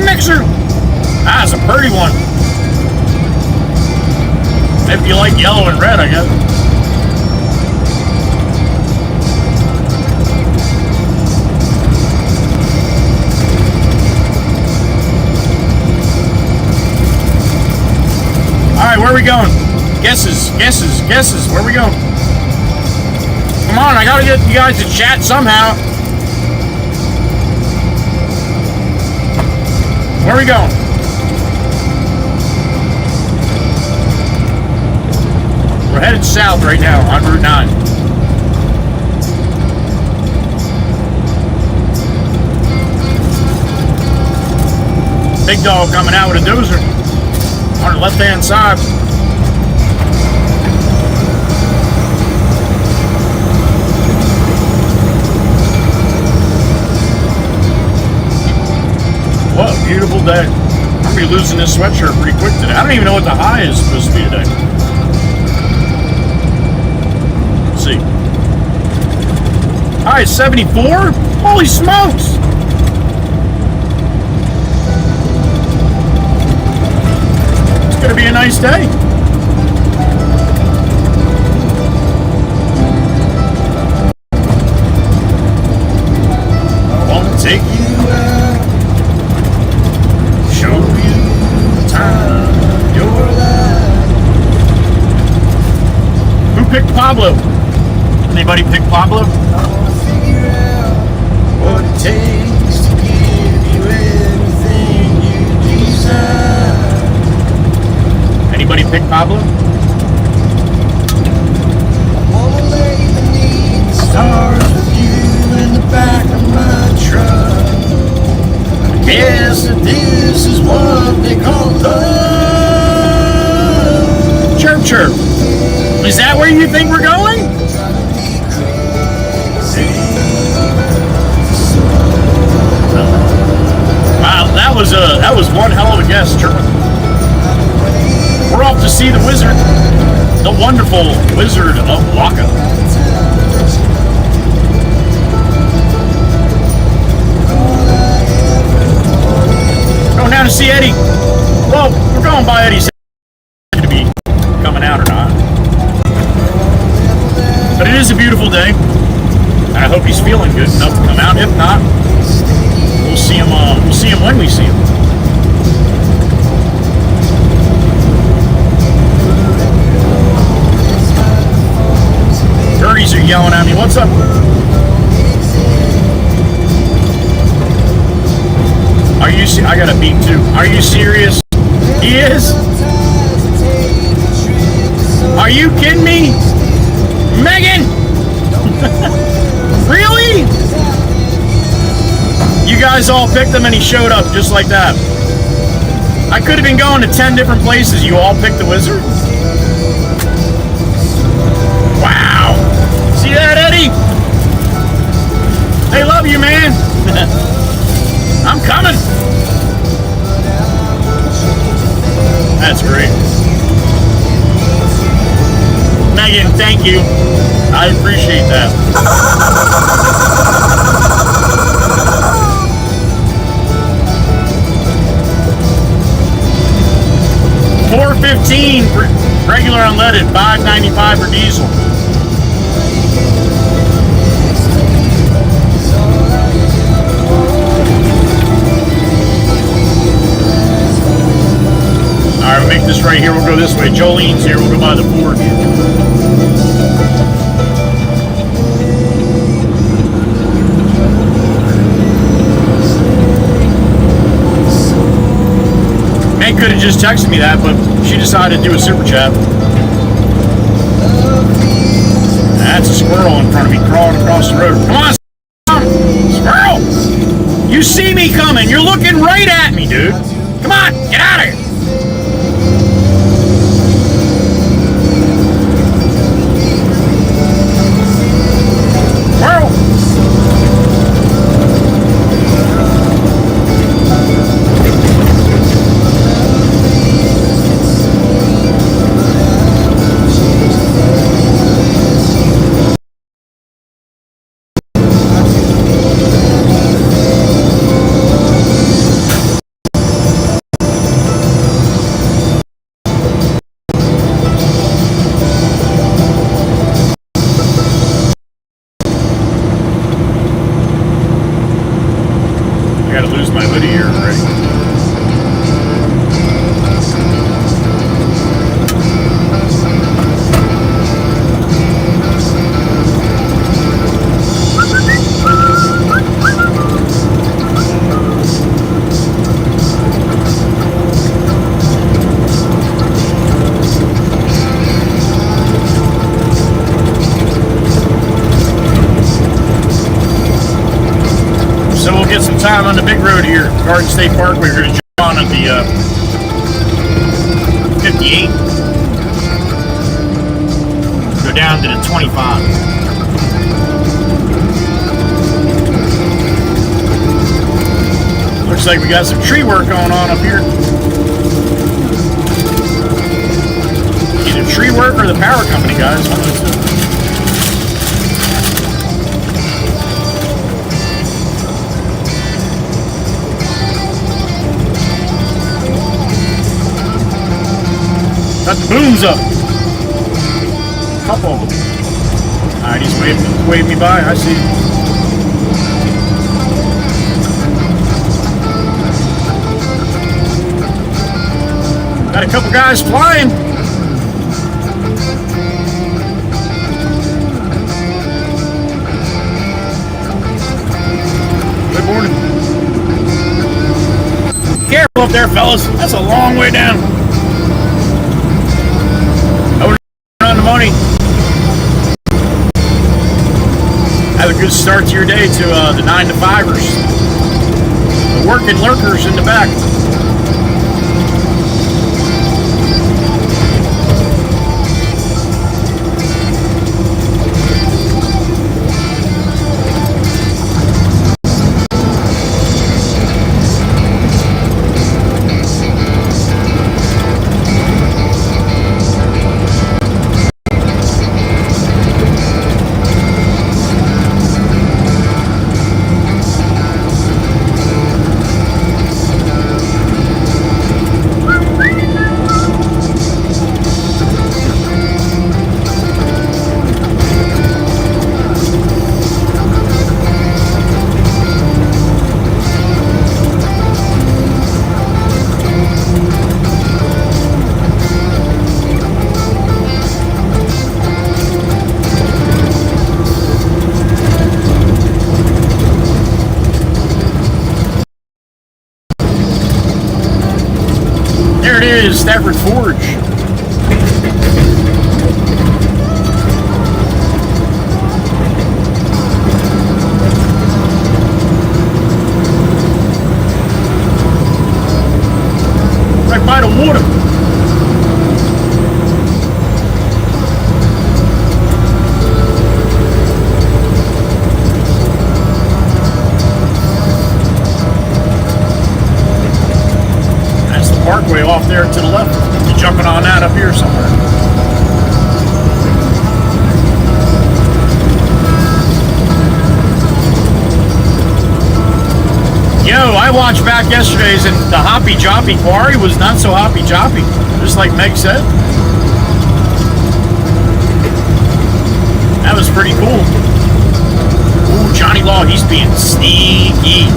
Mixer. That's a pretty one. If you like yellow and red, I guess. All right, where are we going? Guesses. Where are we going? Come on, I gotta get you guys to chat somehow. Where are we going? We're headed south right now on Route 9. Big dog coming out with a dozer on the left-hand side. What a beautiful day. I'm going to be losing this sweatshirt pretty quick today. I don't even know what the high is supposed to be today. Let's see. High is 74? Holy smokes! It's going to be a nice day. I want to take you out. Who picked Pablo? Anybody pick Pablo? What it takes to give you everything you desire. Anybody pick Pablo? Stars with you in the back of my truck. I guess that this is what they call love. Chirp chirp. Is that where you think we're going? Wow, that was one hell of a guess, Chirp. We're off to see the wizard, the wonderful Wizard of Waka. Going down to see Eddie. Well, we're going by Eddie's head to be coming out or not. But it is a beautiful day. And I hope he's feeling good enough to come out. If not, we'll see him. We'll see him when we see him. Birdies are yelling at me. What's up? Are you? I got a beep too. Are you serious? He is. Are you kidding me, Megan? Really? You guys all picked him and he showed up just like that. I could have been going to 10 different places. You all picked the wizard? Wow. See that, Eddie? They love you, man. I'm coming. That's great. Megan, thank you. I appreciate that. $4.15 for regular unleaded, $5.95 for diesel. All right, we'll make this right here. We'll go this way. Jolene's here. We'll go by the Ford. Meg could have just texted me that, but she decided to do a super chat. That's a squirrel in front of me crawling across the road. Come on, squirrel! You see me coming. You're looking right at me, dude. Come on, get out of here. drive on the big road here, Garden State Parkway. We're going to jump on at the 58. Go down to the 25. Looks like we got some tree work going on up here. Either tree work or the power company, guys. One of those two. Got the booms up. A couple of them. Alright, he's waving me by. I see. Got a couple guys flying. Good morning. Careful up there, fellas. That's a long way down. On the money. Have a good start to your day to the 9 to 5ers. The working lurkers in the back. There it is, Stafford Forge. Right by the water. Parkway off there to the left. You're jumping on that up here somewhere. Yo, I watched back yesterday's and the Hoppy Joppy quarry was not so hoppy joppy, just like Meg said. That was pretty cool. Ooh, Johnny Law, he's being sneaky.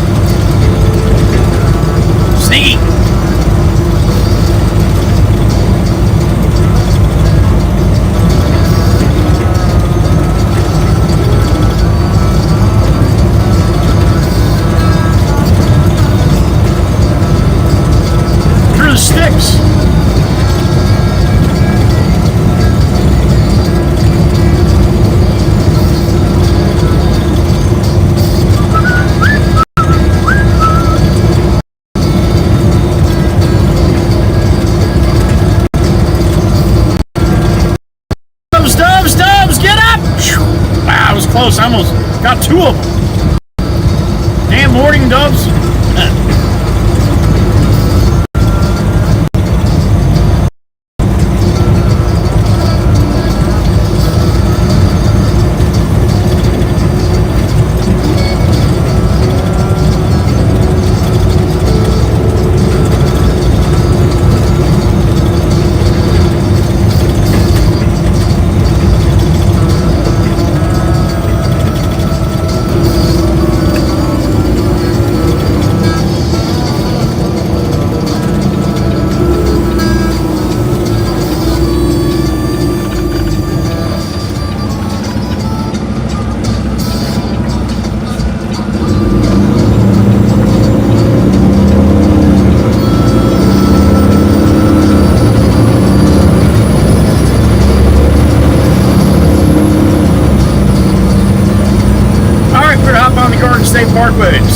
Sneaky. Sticks. Dubs, get up! Wow, I was close. I almost got two of them. Damn morning dubs.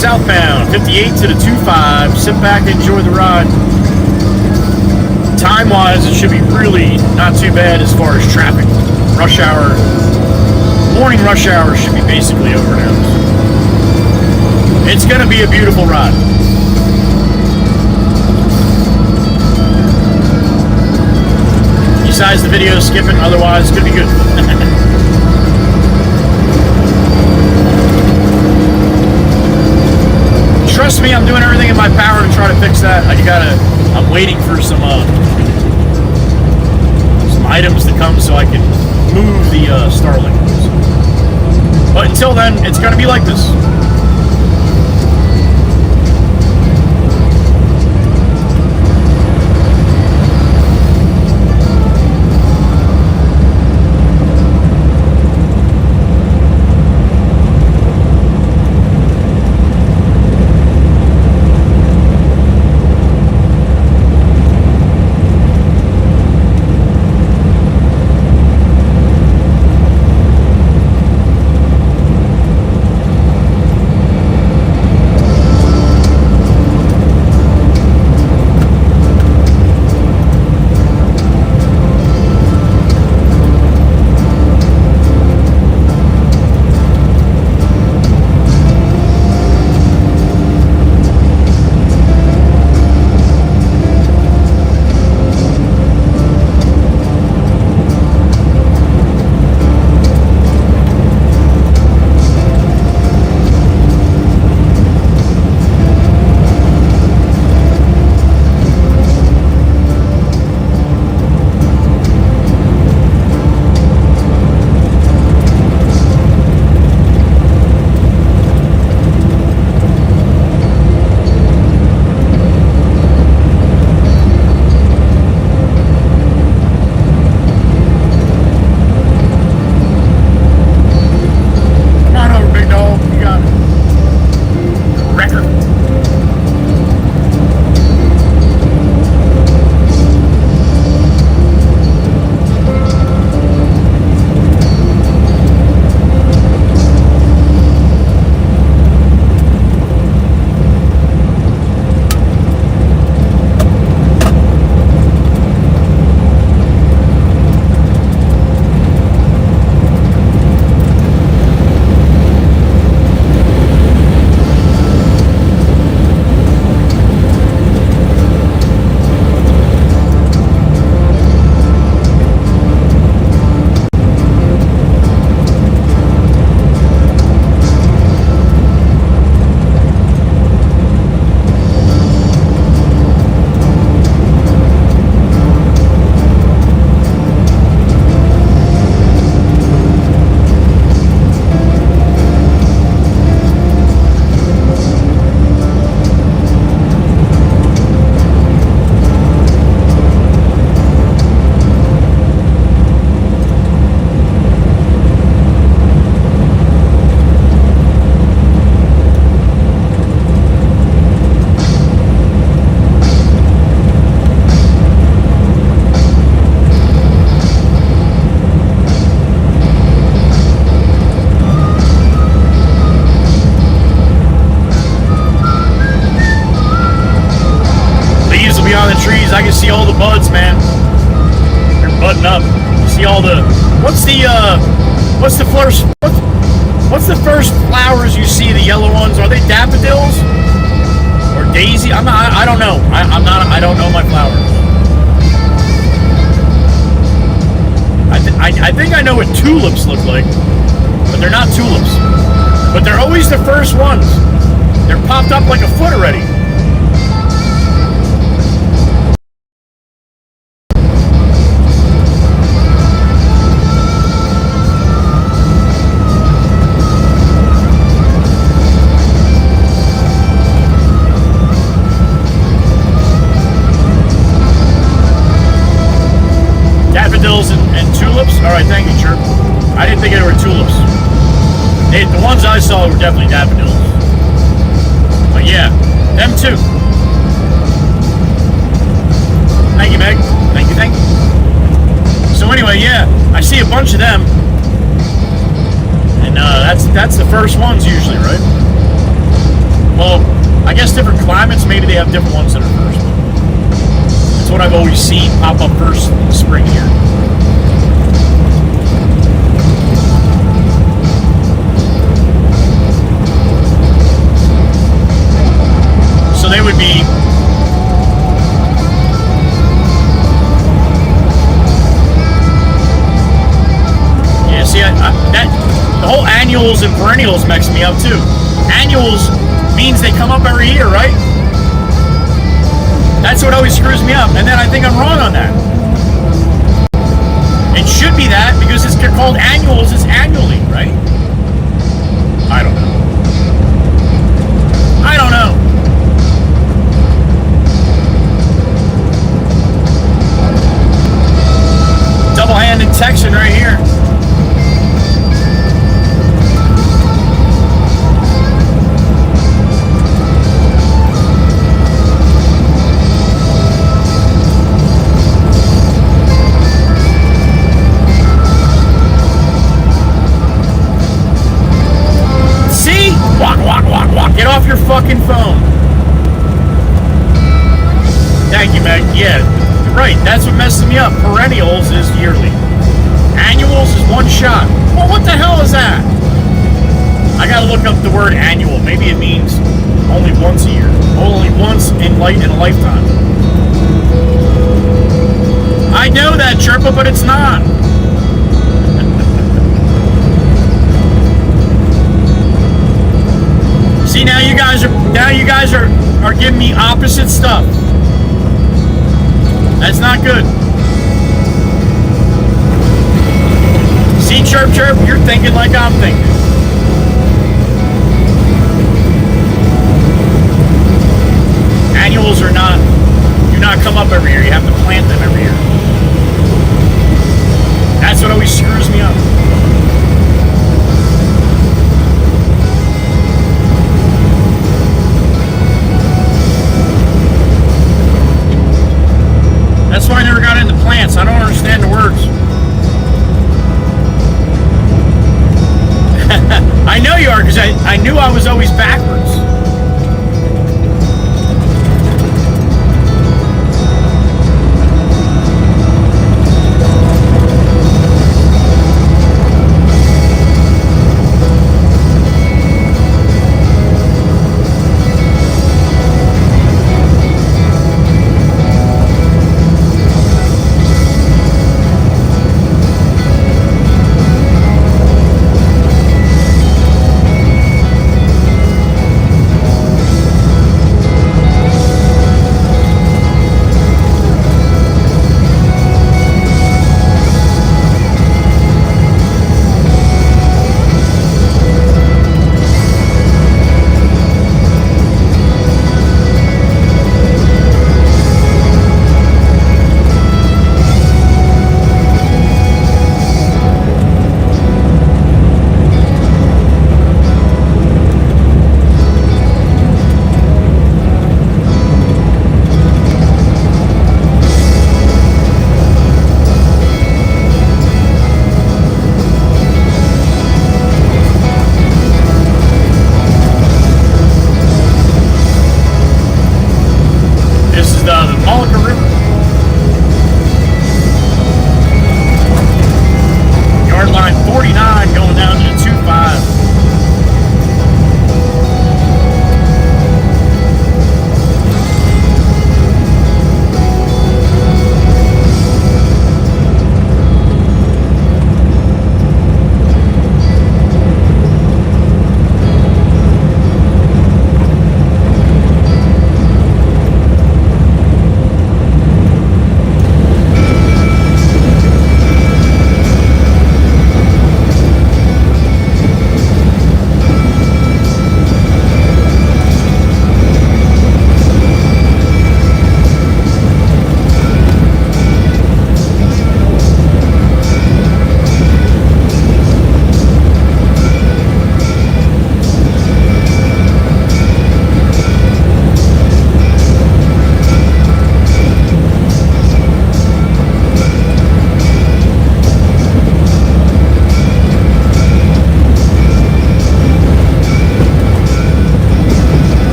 southbound, 58 to the 25. Sit back and enjoy the ride. Time-wise, it should be really not too bad as far as traffic. Rush hour, morning rush hour should be basically over now. It's going to be a beautiful ride. Besides the video skipping, otherwise it's going to be good. Trust me, I'm doing everything in my power to try to fix that. I'm waiting for some items to come so I can move the Starlink. But until then, it's going to be like this. I can see all the buds, man. They're budding up. You see all the what's the first flowers you see? The yellow ones, are they daffodils or daisy? I don't know. I don't know my flowers. I think I know what tulips look like, but they're not tulips. But they're always the first ones. They're popped up like a foot already. Daffodils and tulips? Alright, thank you, Chirp. I didn't think they were tulips. The ones I saw were definitely daffodils. But yeah, them too. Thank you, Meg. Thank you, thank you. So anyway, yeah, I see a bunch of them. And that's the first ones usually, right? Well, I guess different climates, maybe they have different ones that are first. That's what I've always seen pop up first in the spring here. So they would be... Yeah, see, the whole annuals and perennials mix me up too. Annuals means they come up every year, right? That's what always screws me up. And then I think I'm wrong on that. It should be that because it's called annuals, it's annually, right? I don't know. I don't know. Double-handed texting right here. Get off your fucking phone. Thank you, Meg. Yeah, right. That's what messes me up. Perennials is yearly. Annuals is one shot. Well, what the hell is that? I gotta look up the word annual. Maybe it means only once a year. Only once in a lifetime. I know that, Chirpa, but it's not. See, now you guys are giving me opposite stuff. That's not good. See, Chirp Chirp, you're thinking like I'm thinking. Annuals are not, do not come up every year. You have to plant them every year. That's what always screws me up. That's why I never got into plants. I don't understand the words. I know you are, because I knew I was always backwards.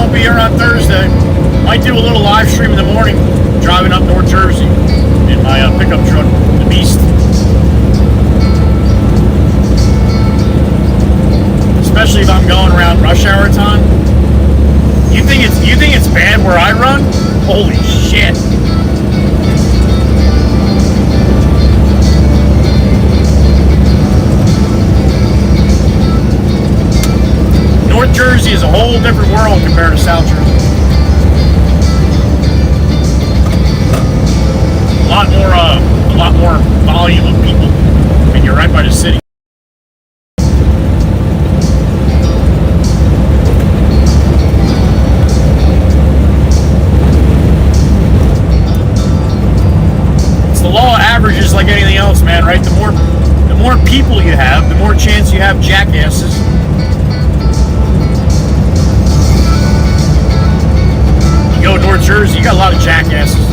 won't be here on Thursday. Might do a little live stream in the morning, driving up North Jersey in my pickup truck, the Beast. Especially if I'm going around rush hour time. You think it's bad where I run? Holy shit! North Jersey is a whole different world compared to South Jersey. A lot more volume of people. I mean, you're right by the city. It's the law of averages, like anything else, man. Right? The more people you have, the more chance you have jackasses. You go to North Jersey, you got a lot of jackasses.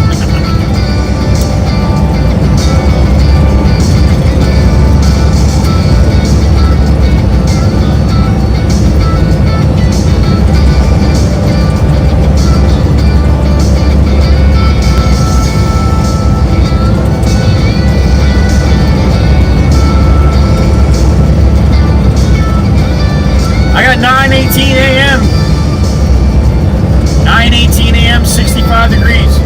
I got 9:18 a.m. 9:18 a.m. 65 degrees.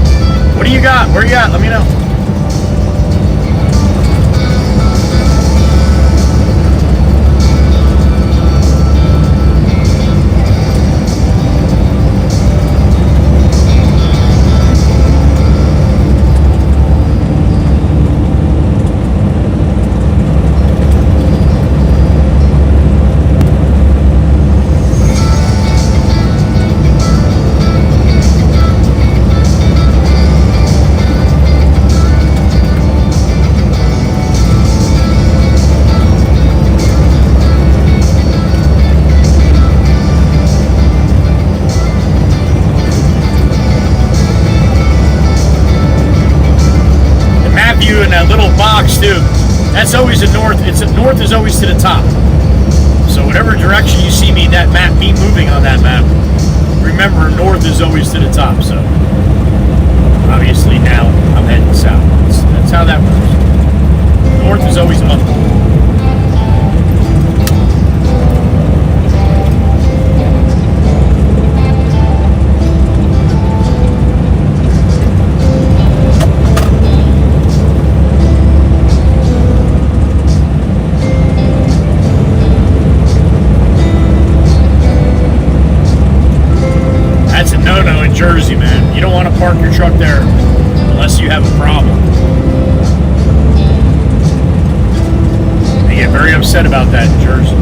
What do you got? Where you at? Let me know. In that little box too, that's always the north. North is always to the top. So whatever direction you see me in that map, me moving on that map, remember north is always to the top. So obviously now I'm heading south. That's how that works. North is always up. Jersey, man. You don't want to park your truck there unless you have a problem. They get very upset about that in Jersey.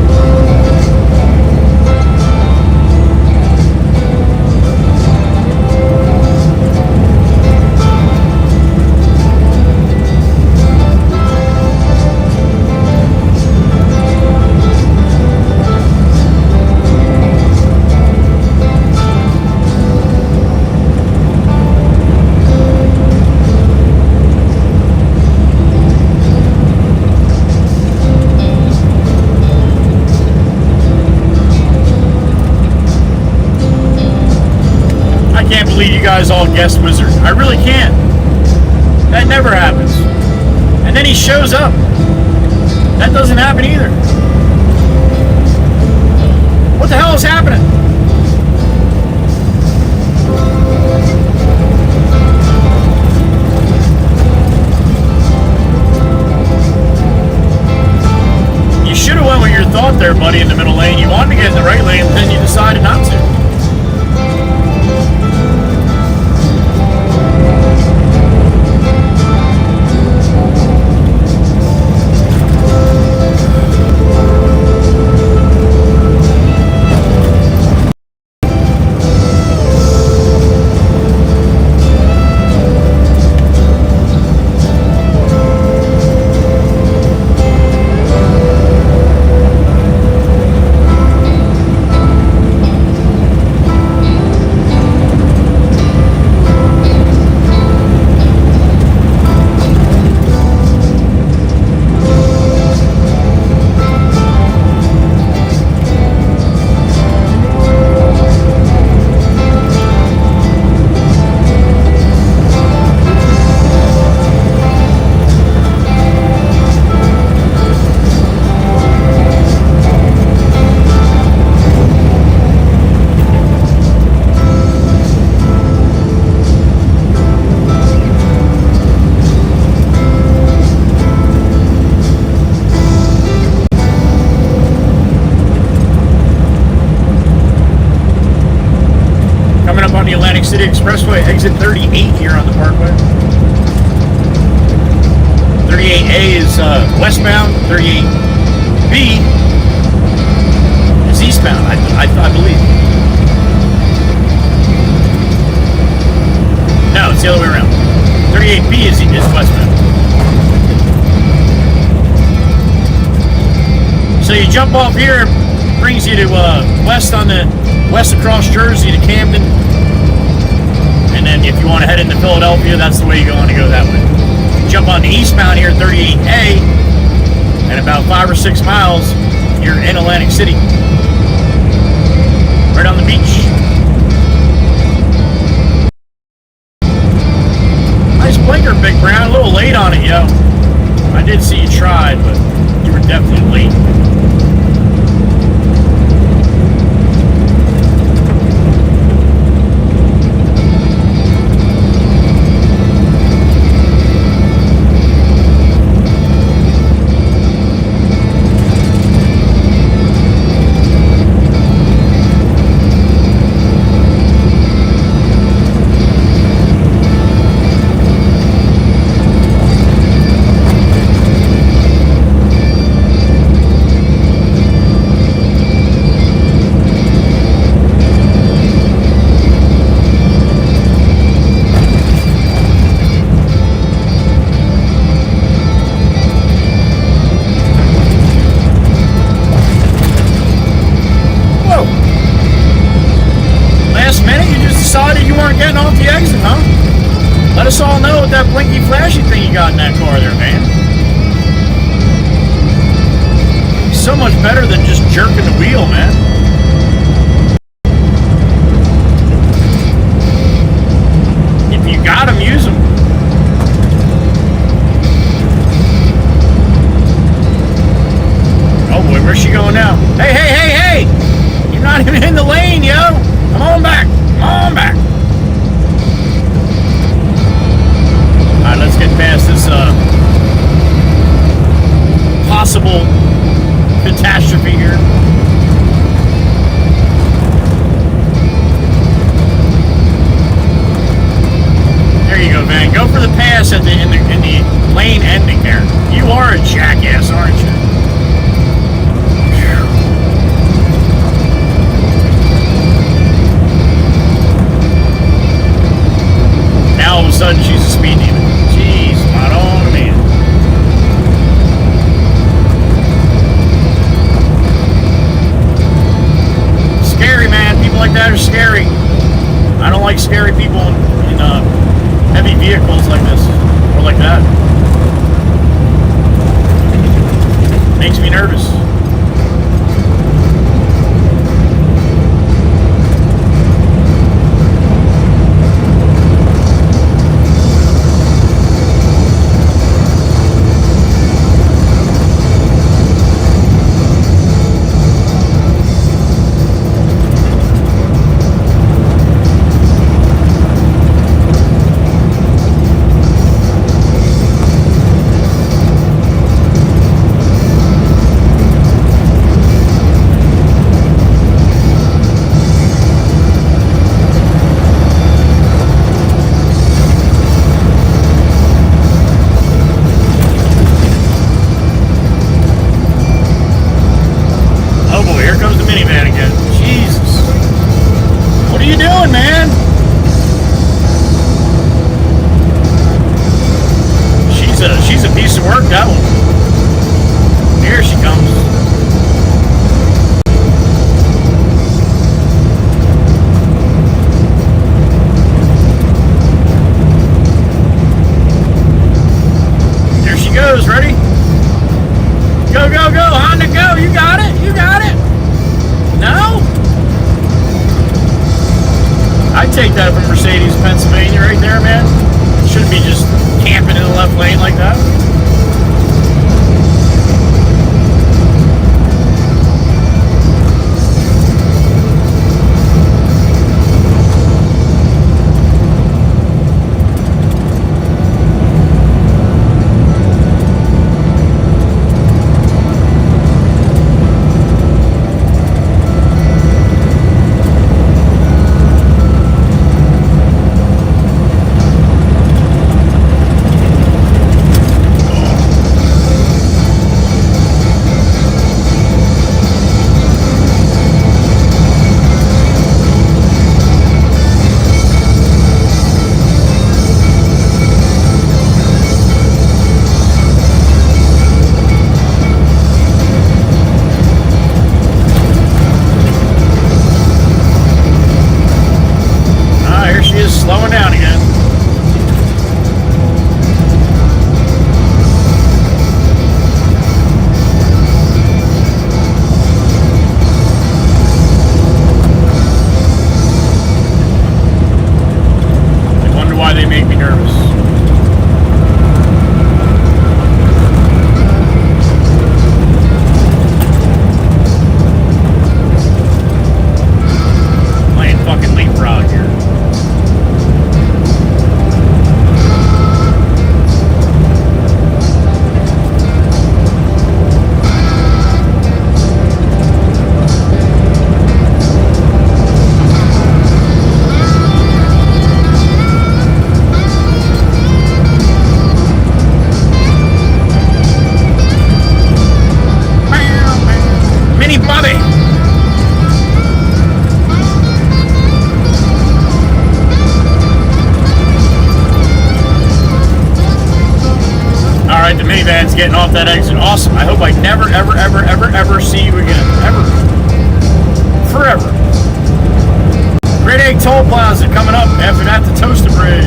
You guys all guessed Wizard. I really can't. That never happens. And then he shows up. That doesn't happen either. What the hell is happening? You should have went with your thought there, buddy, in the middle lane. You wanted to get in the right lane, and then you decided not to. on the Atlantic City Expressway, exit 38 here on the Parkway. 38A is westbound, 38B is eastbound, I believe. No, it's the other way around. 38B is westbound. So you jump off here, brings you to west across Jersey to Camden, and then if you want to head into Philadelphia, that's the way you want to go that way. Jump on the eastbound here, 38A, and about 5 or 6 miles, you're in Atlantic City, right on the beach. Nice blinker, Big Brown. A little late on it, yo. I did see you tried, but you were definitely late. Getting off the exit, huh? Let us all know what that blinky flashy thing you got in that car there, man. So much better than just jerking the wheel, man. If you got them, use them. Oh boy, where's she going now? Hey, hey, hey, hey! You're not even in the lane, yo! Come on back! Come on back! Alright, let's get past this possible catastrophe here. There you go, man. Go for the pass in the lane ending there. You are a jackass, aren't you? Now all of a sudden she's a speed demon. Jeez, not on me. Scary, man. People like that are scary. I don't like scary people in heavy vehicles like this or like that. Makes me nervous. Take that from Mercedes, Pennsylvania right there, man. Shouldn't be just camping in the left lane like that. minivans getting off that exit. Awesome. I hope I never, ever, ever, ever, ever see you again. Ever. Forever. Great Egg Toll Plaza coming up after that, the Toaster Bridge.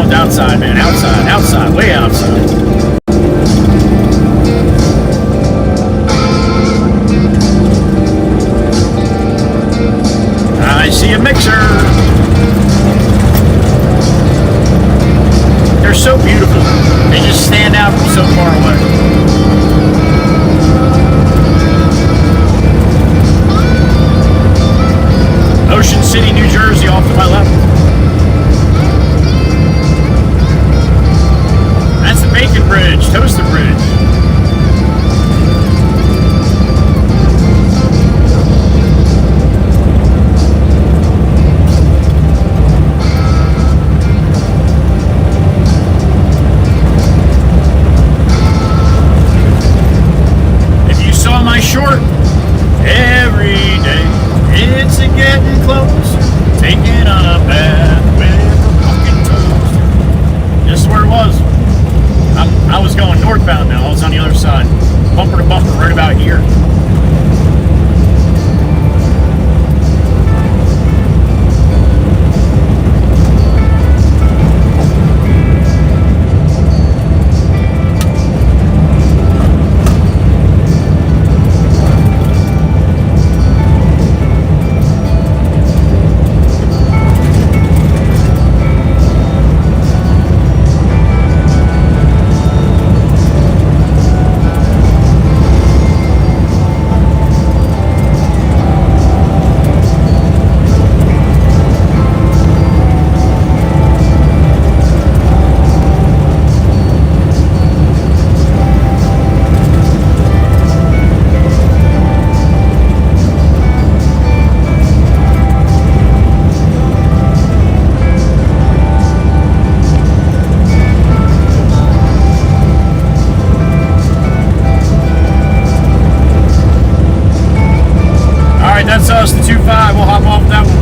Outside, man. Outside. Outside. Way outside. I see a mixer. They're so beautiful. They just stand out from so far away. Ocean City, New Jersey, off to my left. That's the Bacon Bridge, Toaster Bridge. If you saw my short, every day it's a getting closer, taking a bath with a fucking toaster. This is where it was. I was going northbound now. I was on the other side. Bumper to bumper right about here. That's us, the 2.5. We'll hop off that one.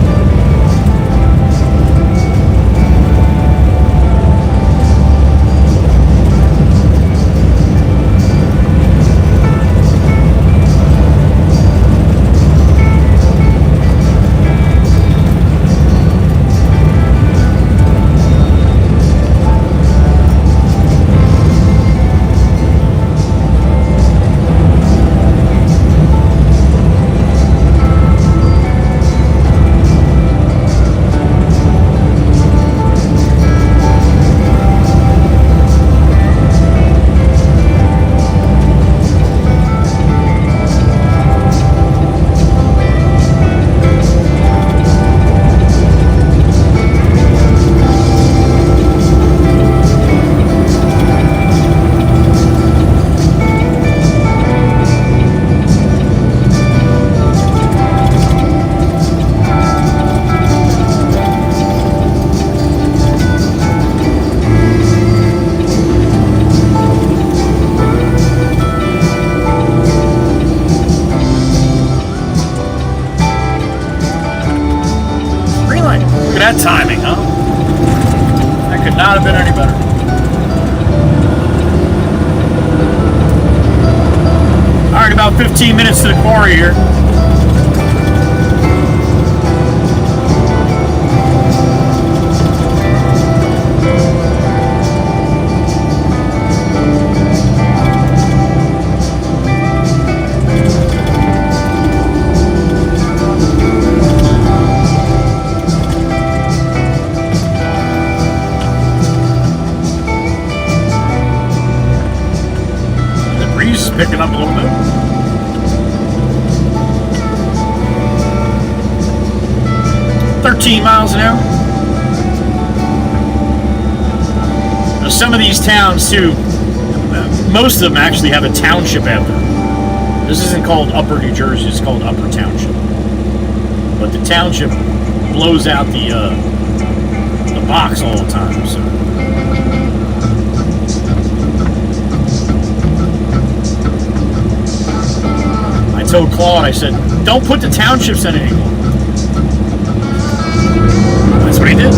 That timing, huh? That could not have been any better. All right, about 15 minutes to the quarry here. picking up a little bit. $13 miles an hour. Now, some of these towns too, most of them actually have a township after them. This isn't called Upper New Jersey, it's called Upper Township. But the township blows out the box all the time. So. I told Claude, I said, don't put the townships in it anymore. That's what he did.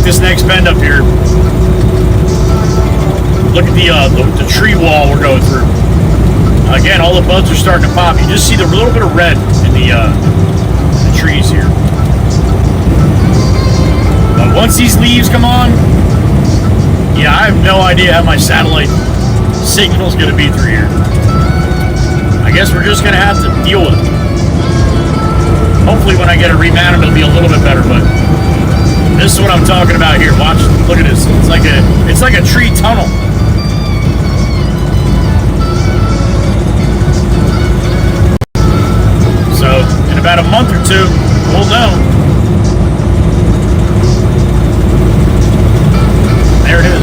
This next bend up here, look at the tree wall we're going through. Again, all the buds are starting to pop. You just see the little bit of red in the trees here. But once these leaves come on, yeah, I have no idea how my satellite signal is going to be through here. I guess we're just going to have to deal with it. Hopefully when I get it remounted, it'll be a little bit better, but this is what I'm talking about here. Watch, look at this. It's like a tree tunnel. So in about a month or two, we'll know. There it is.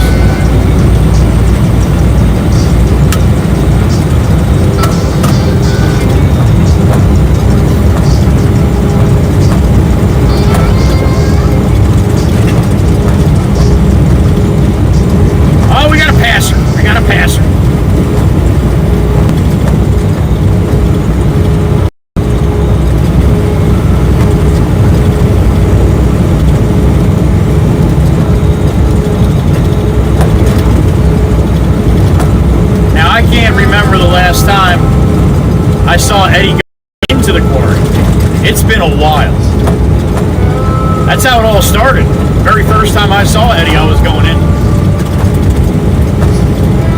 Time I saw Eddie go into the quarry. It's been a while. That's how it all started. Very first time I saw Eddie, I was going in.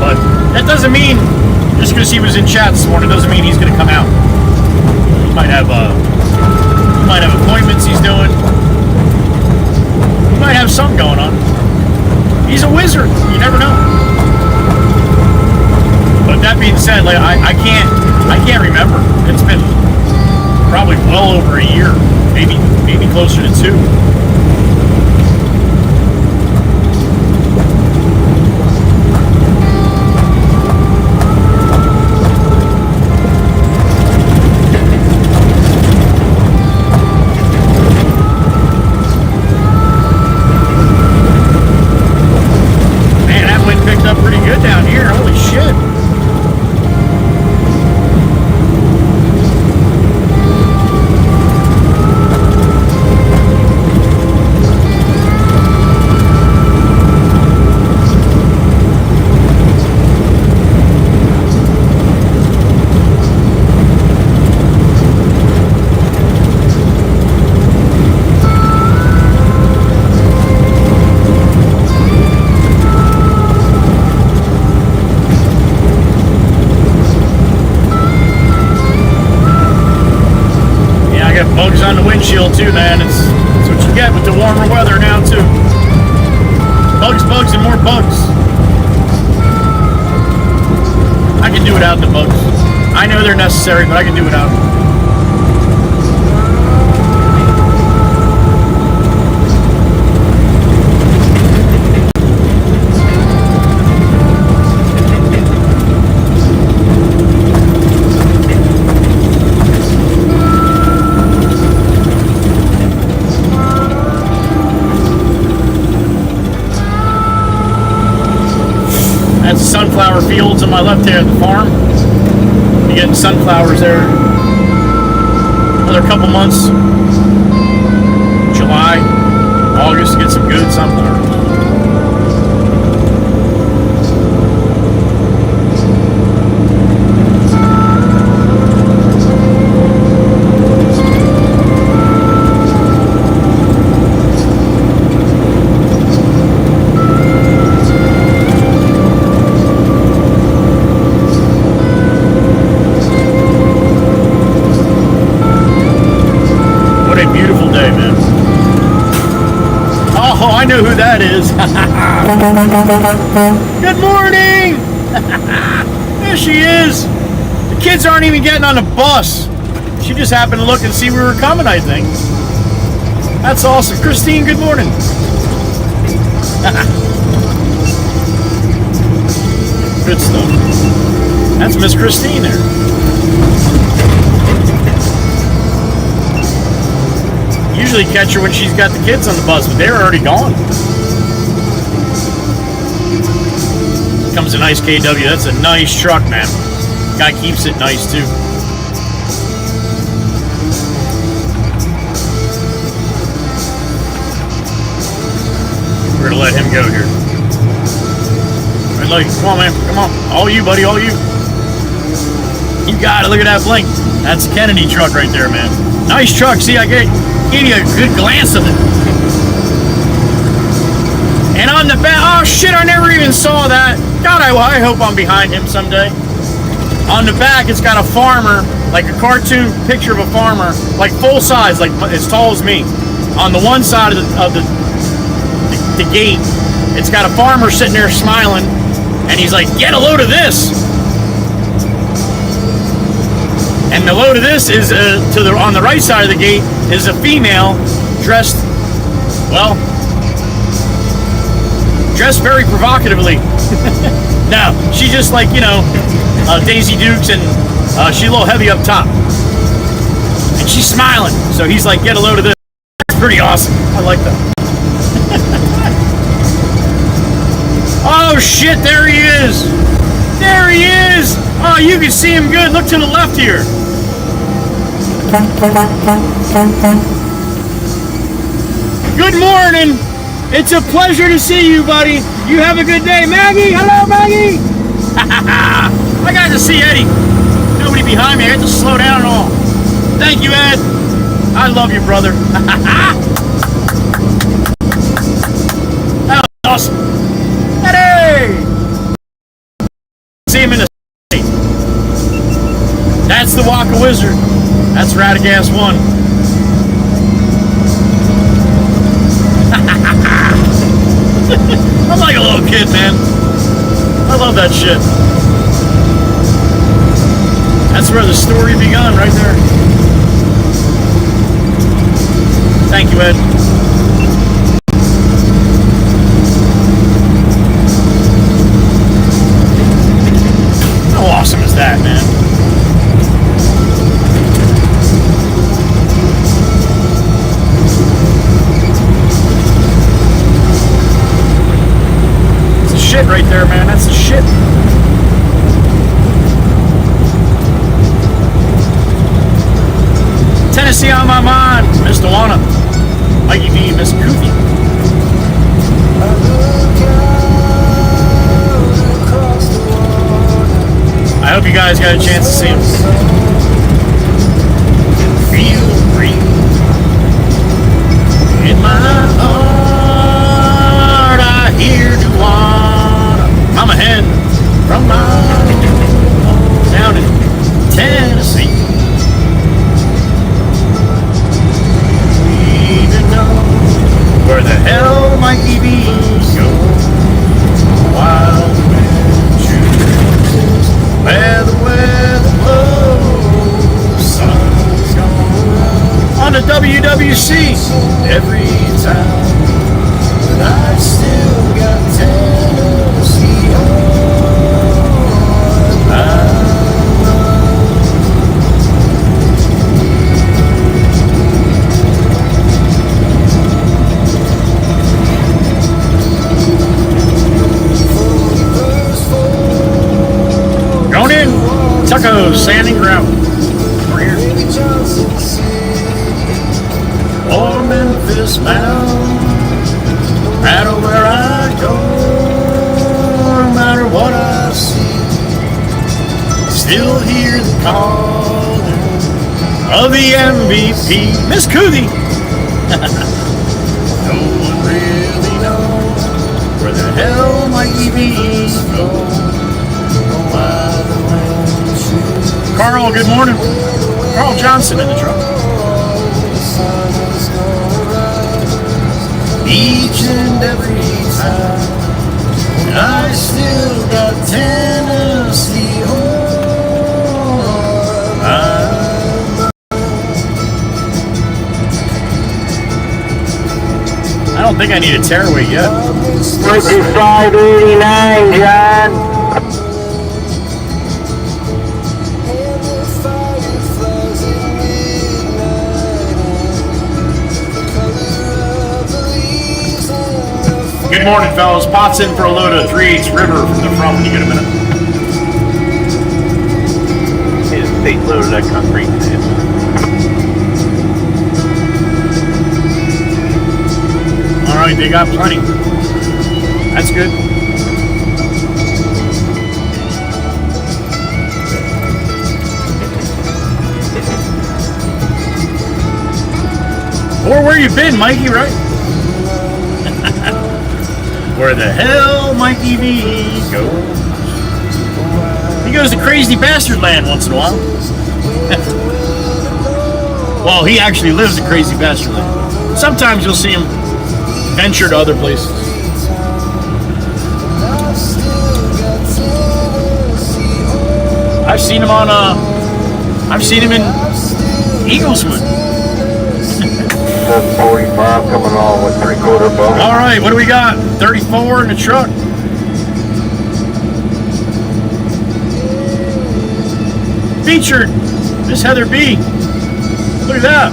But that doesn't mean just because he was in chat this morning doesn't mean he's going to come out. He might have appointments he's doing. He might have something going on. He's a wizard. You never know. But that being said, like I can't remember. It's been probably well over a year, maybe closer to 2. too, man. It's what you get with the warmer weather now, too. Bugs, bugs, and more bugs. I can do without the bugs. I know they're necessary, but I can do without them. That's sunflower fields on my left here at the farm. You're getting sunflowers there. Another couple months. July, August, get some good sunflowers. I know who that is. Good morning! There she is. The kids aren't even getting on the bus. She just happened to look and see we were coming, I think. That's awesome. Christine, good morning. Good stuff. That's Miss Christine there. Usually catch her when she's got the kids on the bus, but they're already gone. Comes a nice KW. That's a nice truck, man. Guy keeps it nice too. We're gonna let him go here. Red light, come on, man. Come on. All you, buddy. All you. You got it. Look at that blink. That's a Kennedy truck right there, man. Nice truck. See, I gave you a good glance of it. And on the back, oh shit, I never even saw that. God, I hope I'm behind him someday. On the back, it's got a farmer, like a cartoon picture of a farmer, like full size, like as tall as me. On the one side of the gate, it's got a farmer sitting there smiling, and he's like, "Get a load of this." And the load of this is on the right side of the gate is a female dressed, well, dressed very provocatively. No, she's just like, you know, Daisy Dukes, and she's a little heavy up top. And she's smiling. So he's like, "Get a load of this." It's pretty awesome. I like that. Oh shit, there he is. There he is. Oh, you can see him good. Look to the left here. Good morning. It's a pleasure to see you, buddy. You have a good day. Maggie, hello, Maggie. I got to see Eddie. Nobody behind me. I had to slow down and all. Thank you, Ed. I love you, brother. That was awesome. Eddie. See him in the city. That's the Waka Wizard. That's Radagast 1. I'm like a little kid, man. I love that shit. That's where the story begun, right there. Thank you, Ed. How awesome is that, man? Right there, man. That's the shit. Tennessee on my mind. Miss Dewana. Mikey B. Miss Koofy. I hope you guys got a chance to see him. Feel free in my heart. I hear Dewana. I'm a hen from my down in Tennessee. town. But I still got Tennessee on. Going in, Tucko, sand and gravel. We're here. Or Memphis bound. No matter where I go, no matter what I see, still hear the calling of the MVP. Miss Cootie. No one really knows where the hell my EVs go. Carl, good morning. Carl Johnson in the truck. Each and every time, and I still got Tennessee on. I don't think I need a tearaway yet. 2589, John. Good morning, fellas. Pot's in for a load of 3/8 River from the front when you get a minute. His state loaded that concrete. All right, they got plenty. That's good. Or where you been, Mikey, right? Where the hell might EV go? He goes to crazy bastard land once in a while. Well, he actually lives in crazy bastard land. Sometimes you'll see him venture to other places. I've seen him on I've seen him in Eagleswood. 45 coming on with 3/4 boat. All right, what do we got? 34 in the truck. Featured, Miss Heather B. Look at that.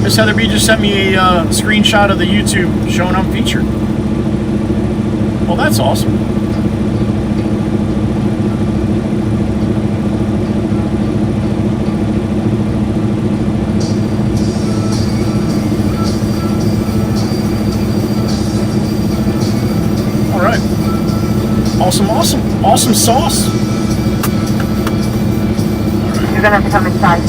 Miss Heather B just sent me a screenshot of the YouTube showing I'm featured. Well, that's awesome. Awesome sauce. You're gonna have to come inside.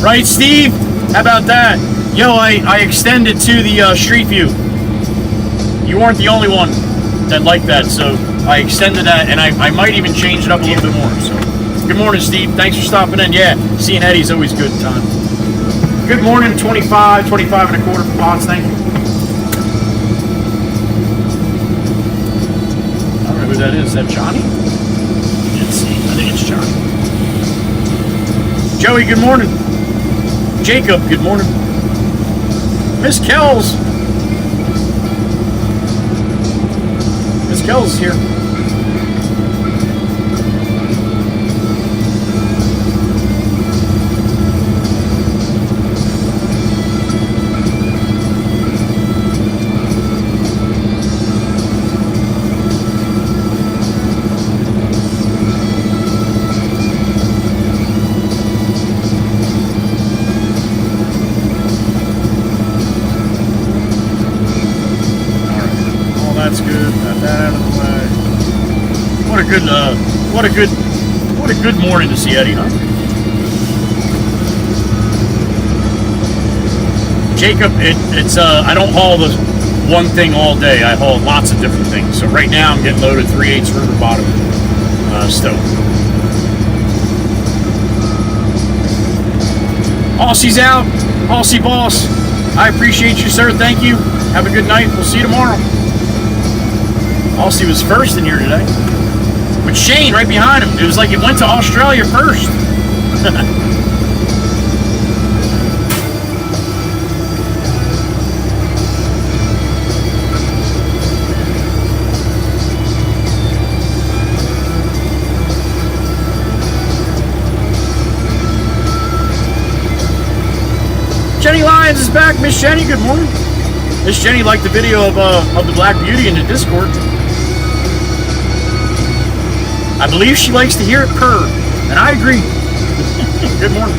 Right, Steve? How about that? Yo, I extended to the Street View. You weren't the only one that liked that, so I extended that, and I might even change it up a little bit more. So, good morning, Steve. Thanks for stopping in. Yeah, seeing Eddie's always good time. Good morning, 25 1/4 for Pots. Thank you. Who that is that Johnny? Let's see. I think it's Johnny. Joey, good morning. Jacob, good morning. Miss Kells. Miss Kells is here. What a good morning to see Eddie, huh? Jacob, it's I don't haul the one thing all day. I haul lots of different things. So right now I'm getting loaded 3/8 River Bottom stone. Aussie's out. Aussie boss. I appreciate you, sir. Thank you. Have a good night. We'll see you tomorrow. Aussie was first in here today. With Shane right behind him. It was like it went to Australia first. Jenny Lyons is back. Miss Jenny, good morning. Miss Jenny liked the video of the Black Beauty in the Discord. I believe she likes to hear it purr, and I agree. Good morning.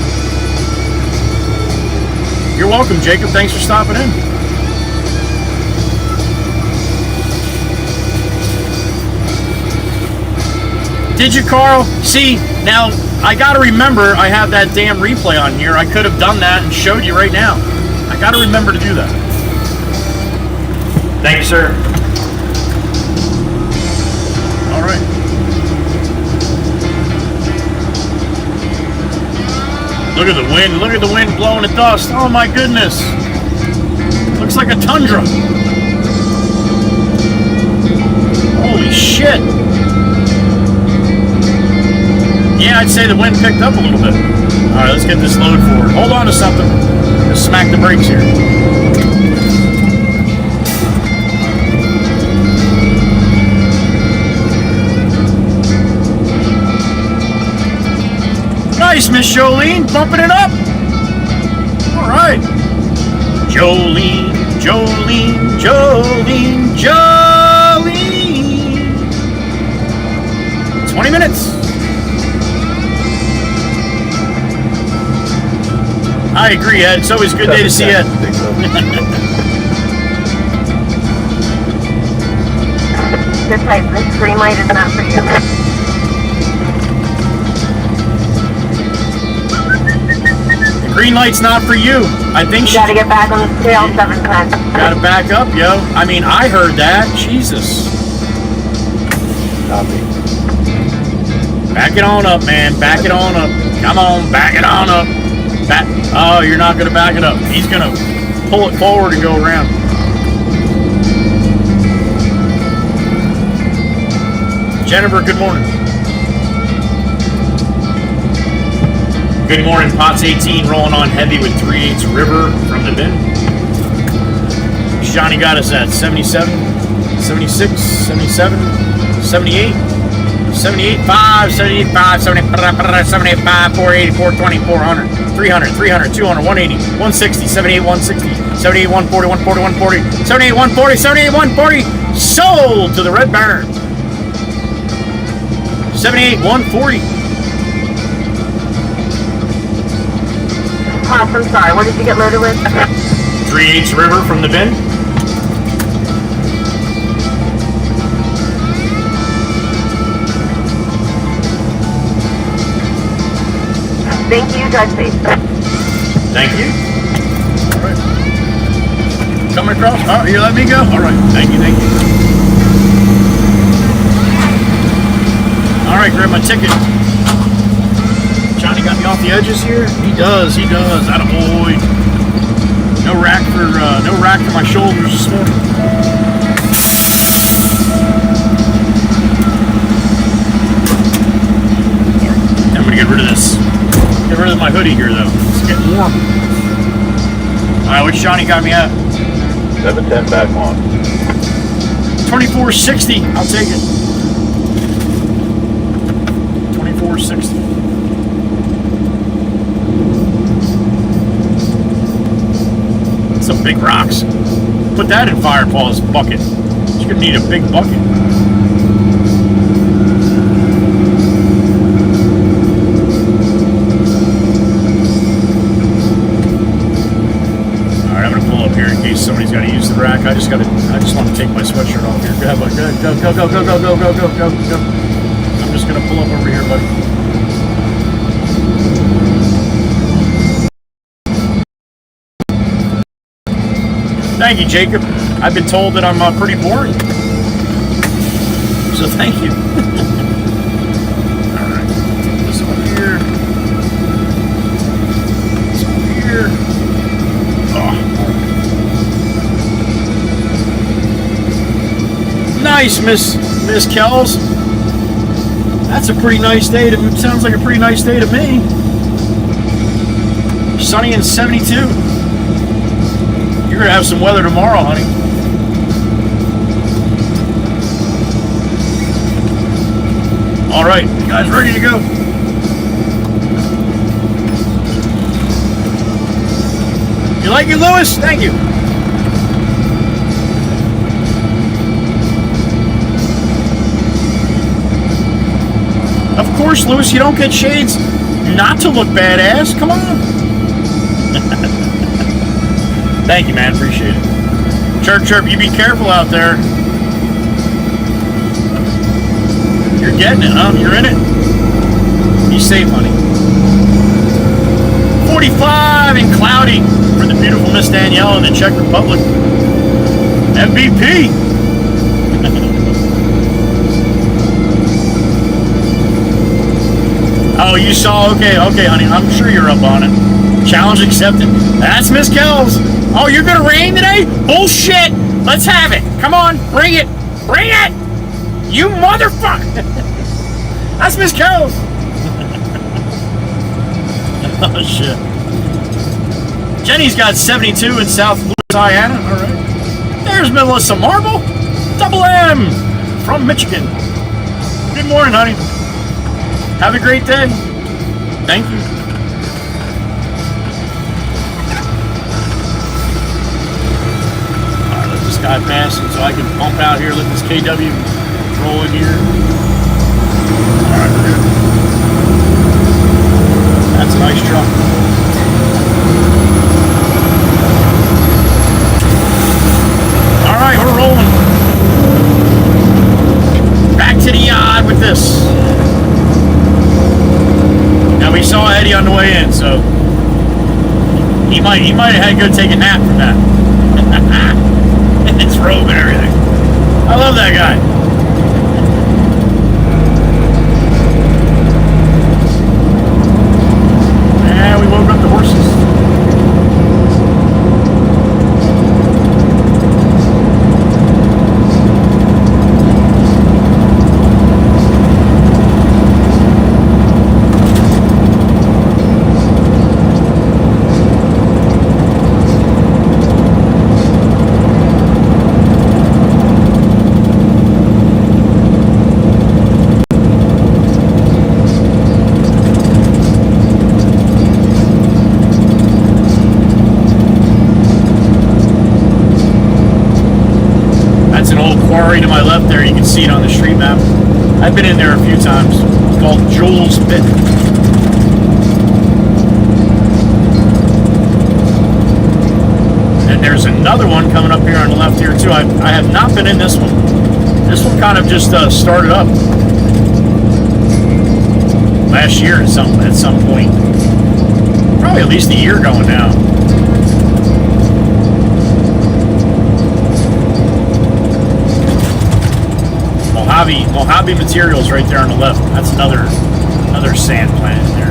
You're welcome, Jacob. Thanks for stopping in. Did you, Carl? See, now, I gotta remember I have that damn replay on here. I could have done that and showed you right now. I gotta remember to do that. Thank you, sir. All right. Look at the wind. Look at the wind blowing the dust. Oh, my goodness. Looks like a tundra. Holy shit. Yeah, I'd say the wind picked up a little bit. All right, let's get this load forward. Hold on to something. Just smack the brakes here. Nice, Miss Jolene, bumping it up. All right. Jolene, Jolene, Jolene, Jolene. 20 minutes. I agree, Ed. It's always a good day to see Ed. Good type. This green light is not for you. The green light's not for you. I think You gotta get back on the trail 7 times. Gotta back up, yo. I mean, I heard that. Jesus. Copy. Back it on up, man. Back it on up. Come on, back it on up. Back. Oh, you're not gonna back it up. He's gonna pull it forward and go around. Jennifer, good morning. Good morning, Pots 18, rolling on heavy with 3/8 River from the bin. Johnny got us at 77, 76, 77, 78, 78, 5, 78, 5, 78, 78, 5, 480, 420, 400, 300, 300, 200, 180, 160, 78, 160, 78, 140, 140, 140, 78, 140, 78, 140, sold to the Red Baron. 78, 140. Pops, I'm sorry. What did you get loaded with? 3/8 River from the bin. Thank you. Drive safe. Thank you. All right. Coming across. Oh, you let me go? All right. Thank you. Thank you. All right, grab my ticket. Johnny got me off the edges here. He does. He does. Attaboy. No rack for my shoulders this morning. I'm gonna get rid of this. Get rid of my hoodie here, though. It's getting warm. All right, which Johnny got me at? 710 back on. 2460. I'll take it. 2460. Some big rocks. Put that in Firepaw's bucket. You're gonna need a big bucket. Somebody's got to use the rack. I just want to take my sweatshirt off here. Go ahead, buddy. Go. I'm just going to pull up over here, buddy. Thank you, Jacob. I've been told that I'm pretty boring. So thank you. All right. This one here. This one here. Oh. Nice, Miss Kells. That's a pretty nice day. Sounds like a pretty nice day to me. Sunny and 72. You're gonna have some weather tomorrow, honey. All right, you guys ready to go? You like it, Lewis? Thank you. Of course, Lewis, you don't get shades not to look badass. Come on. Thank you, man. Appreciate it. Chirp, chirp. You be careful out there. You're getting it, huh? You're in it. Be safe, honey. 45 and cloudy for the beautiful Miss Danielle in the Czech Republic. MVP. Oh, you saw? Okay, honey. I'm sure you're up on it. Challenge accepted. That's Miss Kells. Oh, you're gonna rain today? Bullshit. Let's have it. Come on, bring it. Bring it. You motherfucker. That's Miss Kells. Oh, shit. Jenny's got 72 in South Louisiana. All right. There's Melissa Marble. Double M from Michigan. Good morning, honey. Have a great day. Thank you. All right, let this guy pass so I can pump out here. Let this KW roll in here. All right, we're good. That's a nice truck. All right, we're rolling. Back to the yard with this. Now we saw Eddie on the way in, so he might have had to go take a nap from that. It's robe and everything. I love that guy. We woke up the horses. Quarry to my left there, you can see it on the street map. I've been in there a few times. It's called Joel's Pit. And there's another one coming up here on the left here too. I have not been in this one. This one kind of just started up last year at some point. Probably at least a year ago now. Mojave Materials right there on the left. That's another sand plant in there.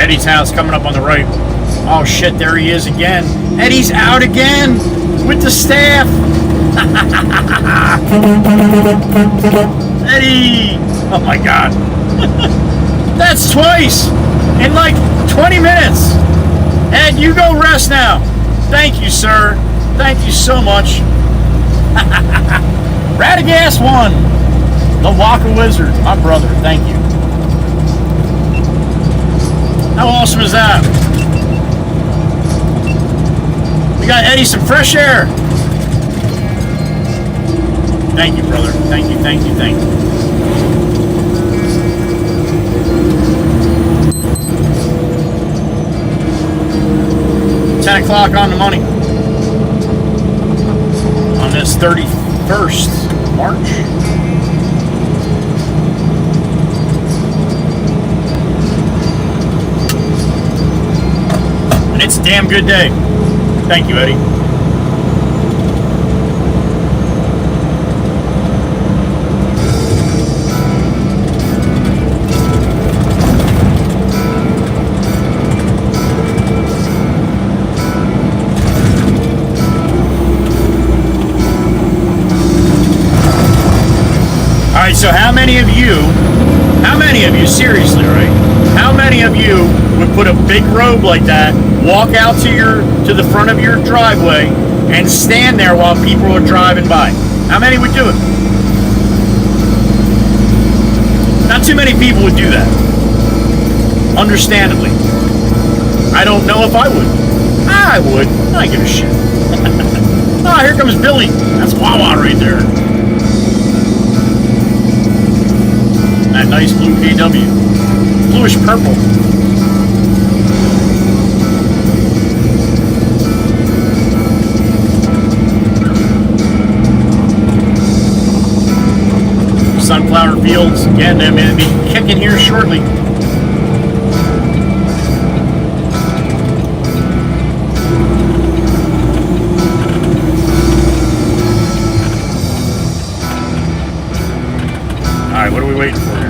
Eddie's house coming up on the right. Oh shit, there he is again. Eddie's out again with the staff. Eddie! Oh my god. That's twice in like 20 minutes. Ed, you go rest now. Thank you, sir. Thank you so much. Radagast won. The Waka Wizard, my brother. Thank you. How awesome is that? We got Eddie some fresh air. Thank you, brother. Thank you, thank you, thank you. $10 on the money. On this 31st March. It's a damn good day. Thank you, Eddie. so how many of you, seriously, right? How many of you would put a big robe like that, walk out to the front of your driveway, and stand there while people are driving by? How many would do it? Not too many people would do that. Understandably. I don't know if I would. I would. I don't give a shit. Ah, here comes Billy. That's Wawa right there. That nice blue PW. Bluish purple. Sunflower fields. Again, they're going to be kicking here shortly. Alright, what are we waiting for here?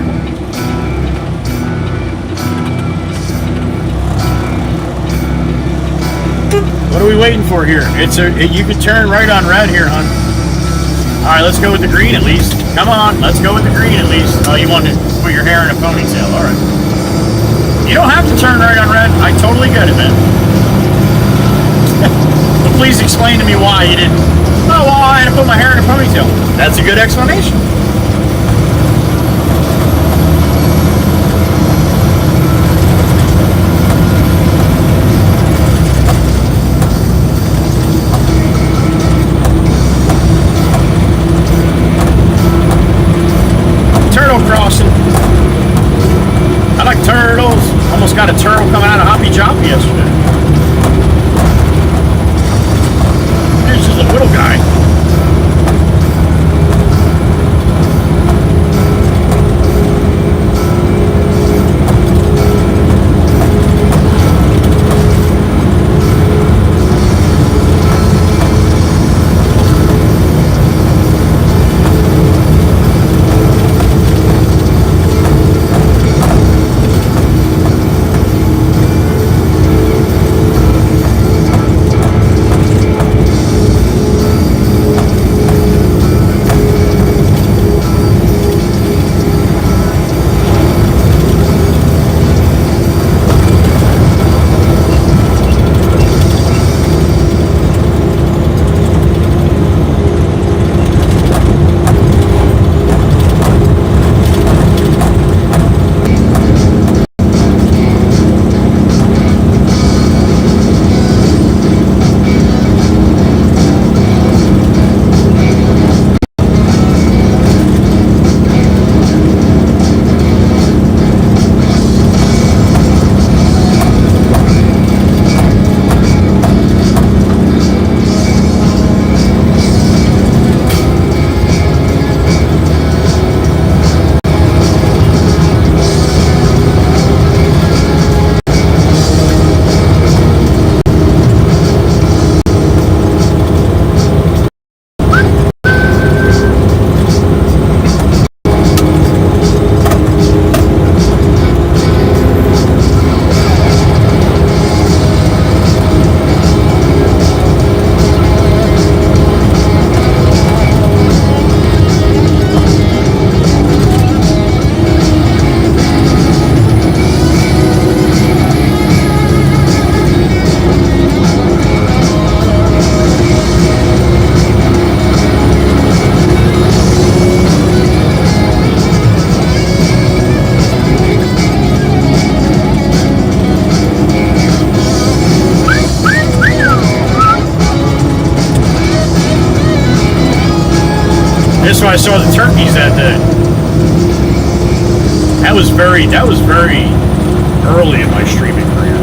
What are we waiting for here? You can turn right on red here, hon. Alright, let's go with the green at least. Come on, let's go with the green at least. Oh, you want to put your hair in a ponytail. Alright. You don't have to turn right on red. I totally get it, man. But please explain to me why you didn't. Oh, well, I had to put my hair in a ponytail. That's a good explanation. I like turtles. Almost got a turtle coming out of Hoppy Joppy yesterday. Here's just a little guy. That's why I saw the turkeys that day. That was very early in my streaming career.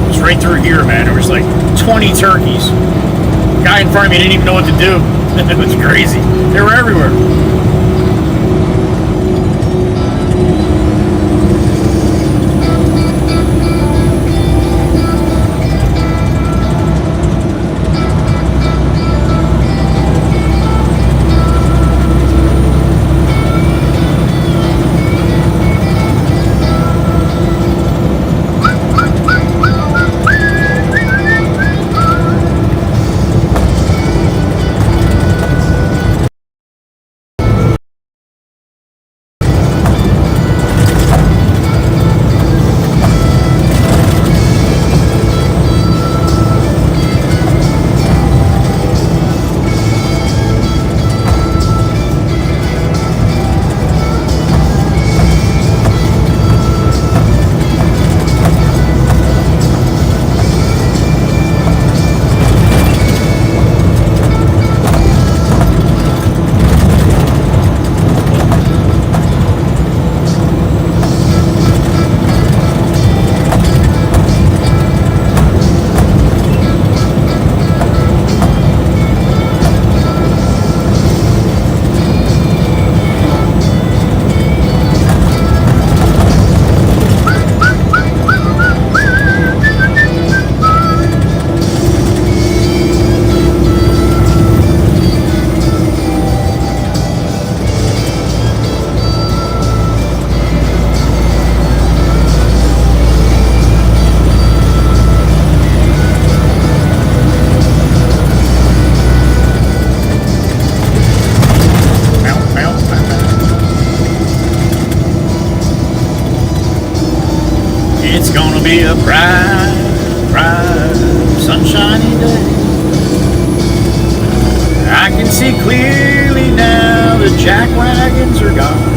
It was right through here, man. There was like 20 turkeys. The guy in front of me didn't even know what to do. It was crazy. They were everywhere. It's gonna be a bright, bright, sunshiny day. I can see clearly now the jack wagons are gone.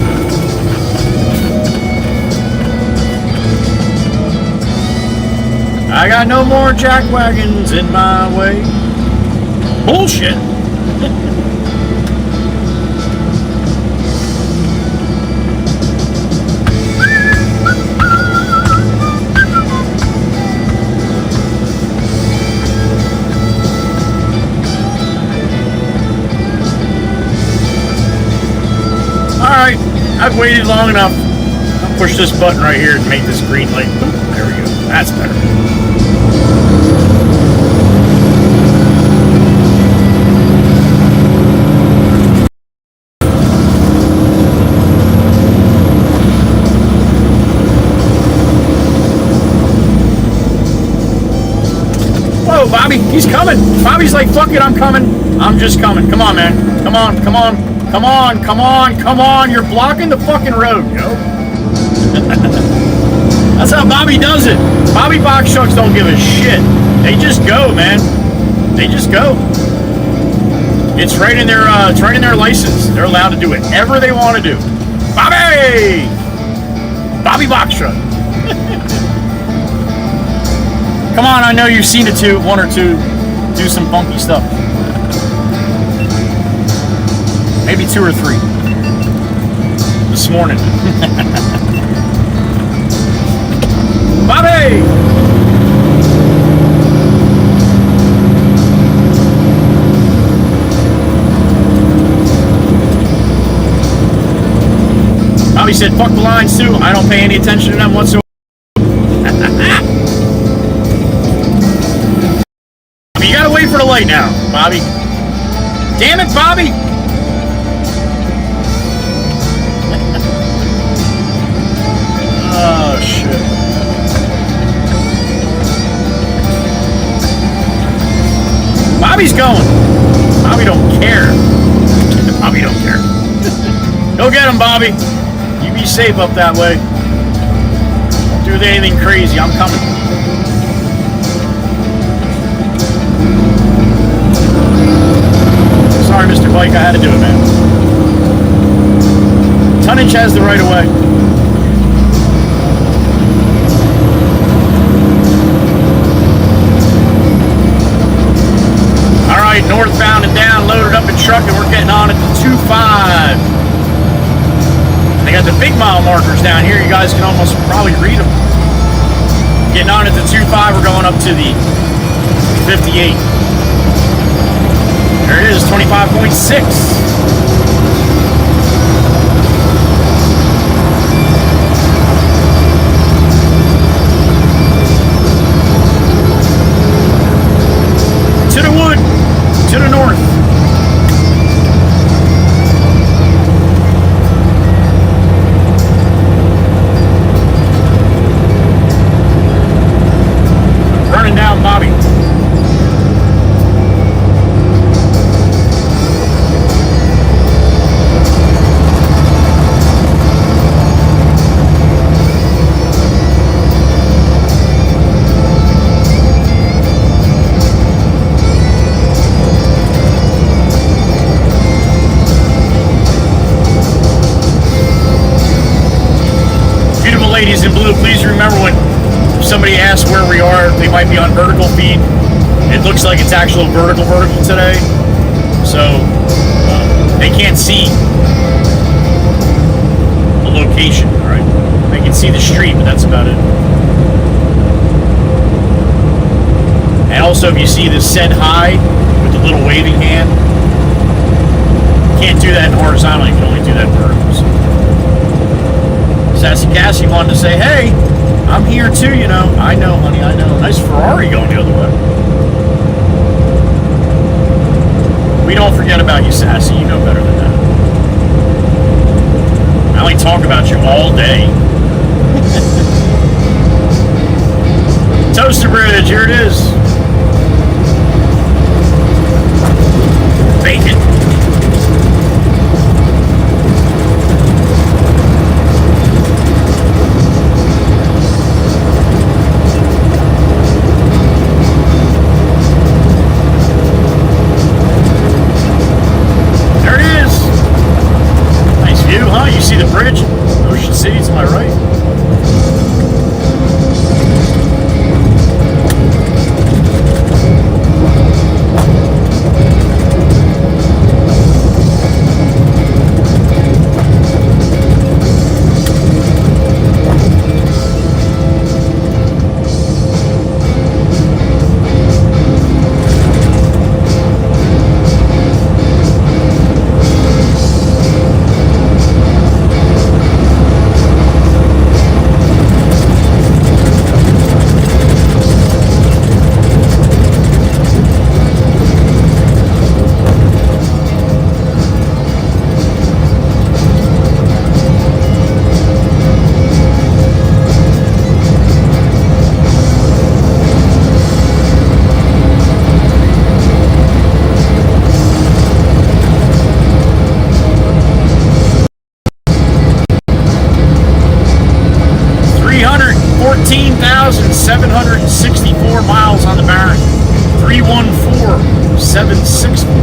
I got no more jack wagons in my way. Bullshit. Alright, I've waited long enough. I'll push this button right here and make this green light. There we go. That's better. Whoa, Bobby, he's coming. Bobby's like, fuck it, I'm coming. I'm just coming. Come on, man. Come on, come on. Come on, come on, come on. You're blocking the fucking road, yo. That's how Bobby does it. Bobby box trucks don't give a shit. They just go, man. They just go. It's right in their license. They're allowed to do whatever they want to do. Bobby! Bobby box truck. Come on, I know you've seen it too, one or two do some funky stuff. Maybe 2 or 3 this morning. Bobby! Bobby said, fuck the lines too. I don't pay any attention to them whatsoever. You gotta wait for the light now, Bobby. Damn it, Bobby! Oh, shit. Bobby's going. Bobby don't care. Bobby don't care. Go get him, Bobby. You be safe up that way. Don't do anything crazy. I'm coming. Sorry, Mr. Bike. I had to do it, man. Tonnage has the right of way. Alright, northbound and down, loaded up in truck, and we're getting on at the 2.5. They got the big mile markers down here. You guys can almost probably read them. Getting on at the 2.5, we're going up to the 58. There it is, 25.6. To the wood, to the north. Running down Bobby. Ladies in blue, please remember when somebody asks where we are, they might be on vertical feed. It looks like it's actual vertical today, so they can't see the location. All right, they can see the street, but that's about it. And also, if you see the send high with the little waving hand, can't do that in horizontal. You can only do that in vertical. Sassy Cassie wanted to say, hey, I'm here too, you know. I know, honey, I know. Nice Ferrari going the other way. We don't forget about you, Sassy. You know better than that. I only talk about you all day. Toaster Bridge, here it is. Bacon. 15,764 miles on the Baron. 314,764.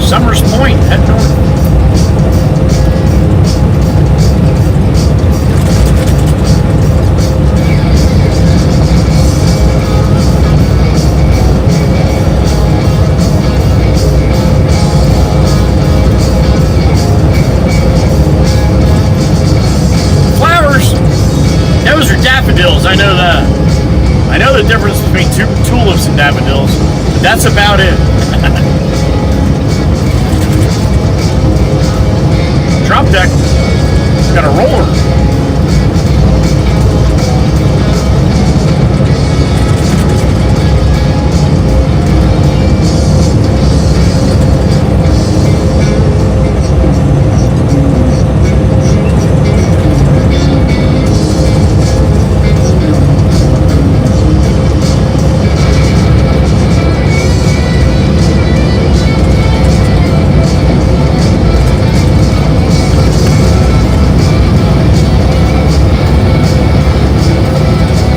Summers Point, head north. Flowers. Those are daffodils, I know that. I know the difference between tulips and daffodils, but that's about it. Drop deck. Got a roller.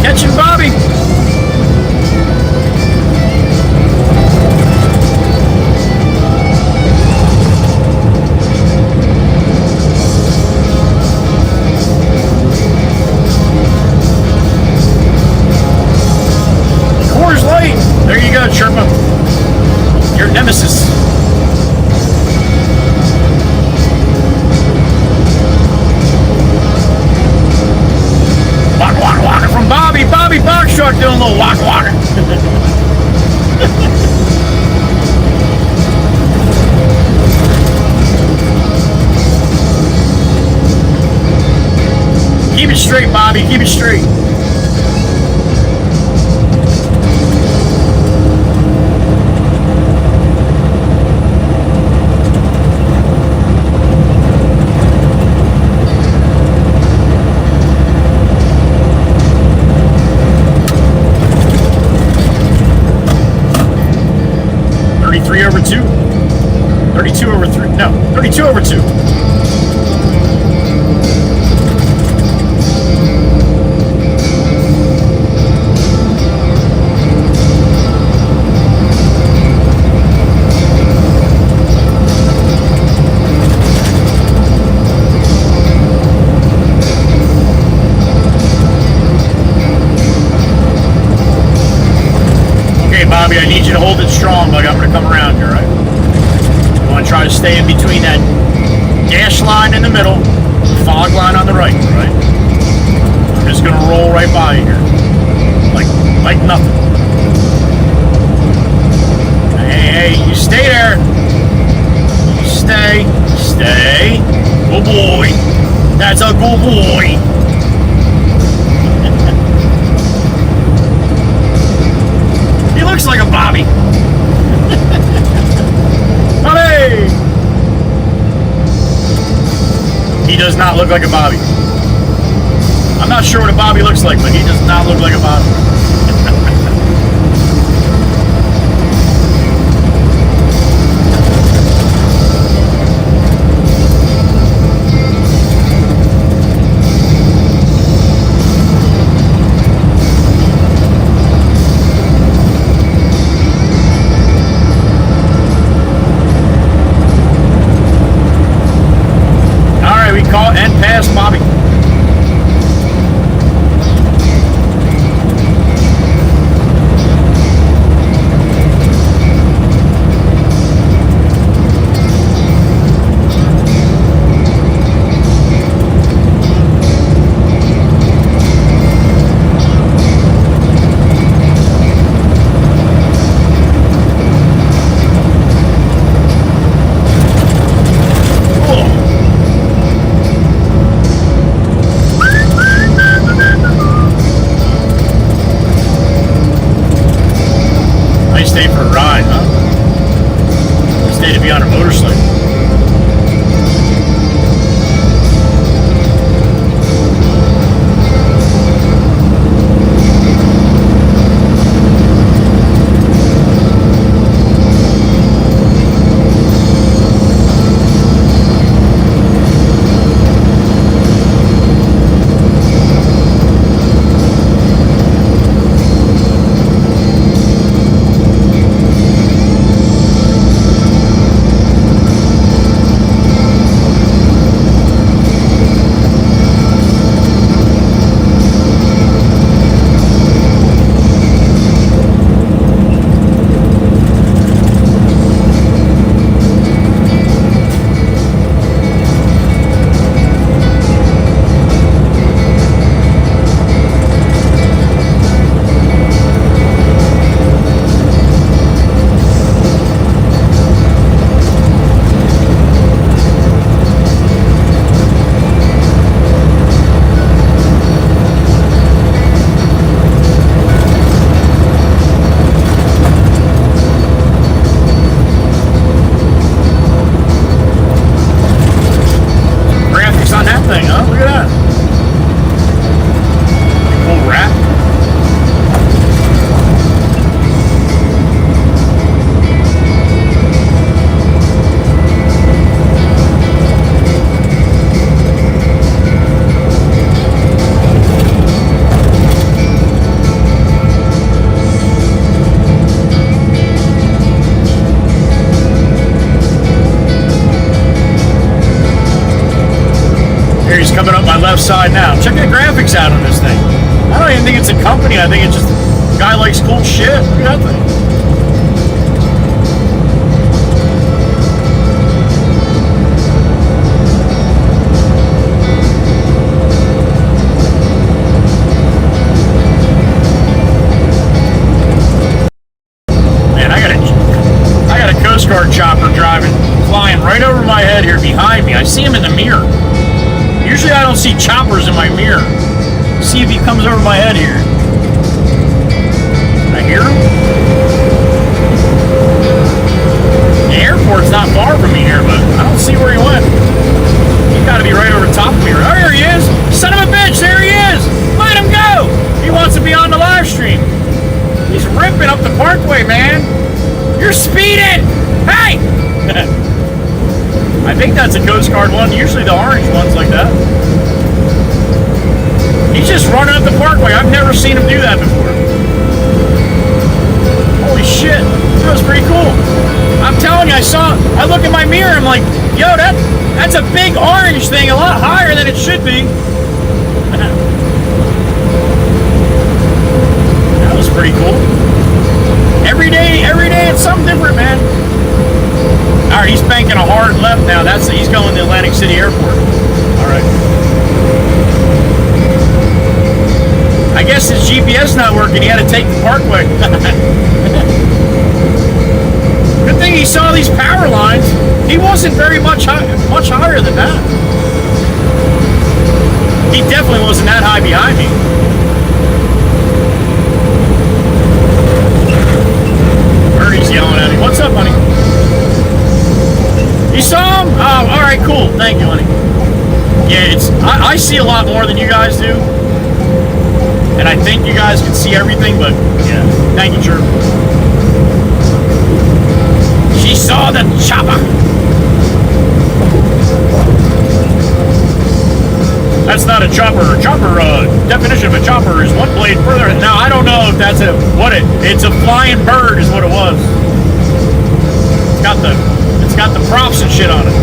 Catching Bobby. Coors Light. There you go, Sherpa. Your nemesis. Waka waka waka from Bobby. Bobby Box Truck doing a little waka waka. Keep it straight, Bobby. Keep it straight. Over 2. 32 over 3. No, 32 over 2. Bobby, I need you to hold it strong, buddy. I'm going to come around here, right? You want to try to stay in between that dash line in the middle, fog line on the right, right? I'm just going to roll right by you here. Like nothing. Hey, you stay there. You stay. Stay. Good boy. That's a good boy. He looks like a Bobby. Bobby! He does not look like a Bobby. I'm not sure what a Bobby looks like, but he does not look like a Bobby. Call and pass Bobby. be on a motorcycle. Side now. Check the graphics out on this thing. I don't even think it's a company. I think it's just a guy likes cool shit. Look at that thing. Man, I got a Coast Guard chopper driving, flying right over my head here behind me. I see him in the mirror. Usually I don't see choppers in my mirror. See if he comes over my head here. I hear him. The airport's not far from me here, but I don't see where he went. He's got to be right over top of me. Oh, there he is. Son of a bitch, there he is. Let him go. He wants to be on the live stream. He's ripping up the Parkway, man. You're speeding. Hey. I think that's a Coast Guard one. Usually the orange one's like that. He's just running up the Parkway. I've never seen him do that before. Holy shit. That was pretty cool. I'm telling you, I look in my mirror, I'm like, yo, that's a big orange thing, a lot higher than it should be. That was pretty cool. Every day it's something different, man. All right, he's banking a hard left now. He's going to Atlantic City Airport. All right. I guess his GPS not working. He had to take the Parkway. Good thing he saw these power lines. He wasn't very much higher than that. He definitely wasn't that high behind me. Birdie's yelling at me. What's up, honey? You saw him? Oh, all right, cool. Thank you, honey. Yeah, I see a lot more than you guys do, and I think you guys can see everything. But yeah, thank you, Drew. She saw the chopper. That's not a chopper. Definition of a chopper is one blade further. Now I don't know if that's it's a flying bird is what it was. It's got the props and shit on it.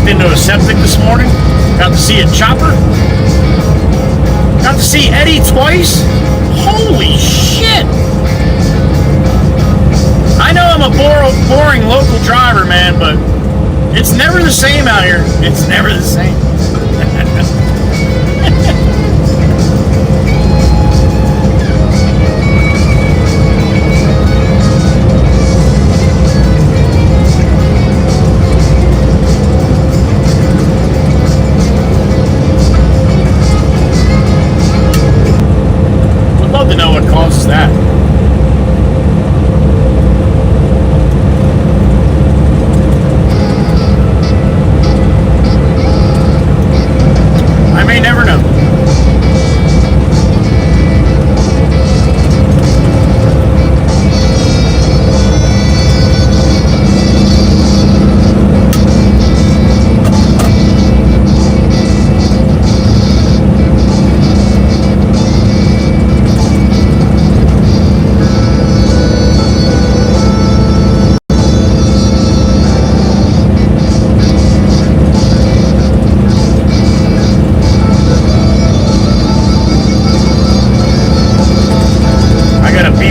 Walked into a septic this morning. Got to see a chopper. Got to see Eddie twice. Holy shit! I know I'm a boring local driver, man, but it's never the same out here. It's never the same. Would love to know what causes that. I may never know.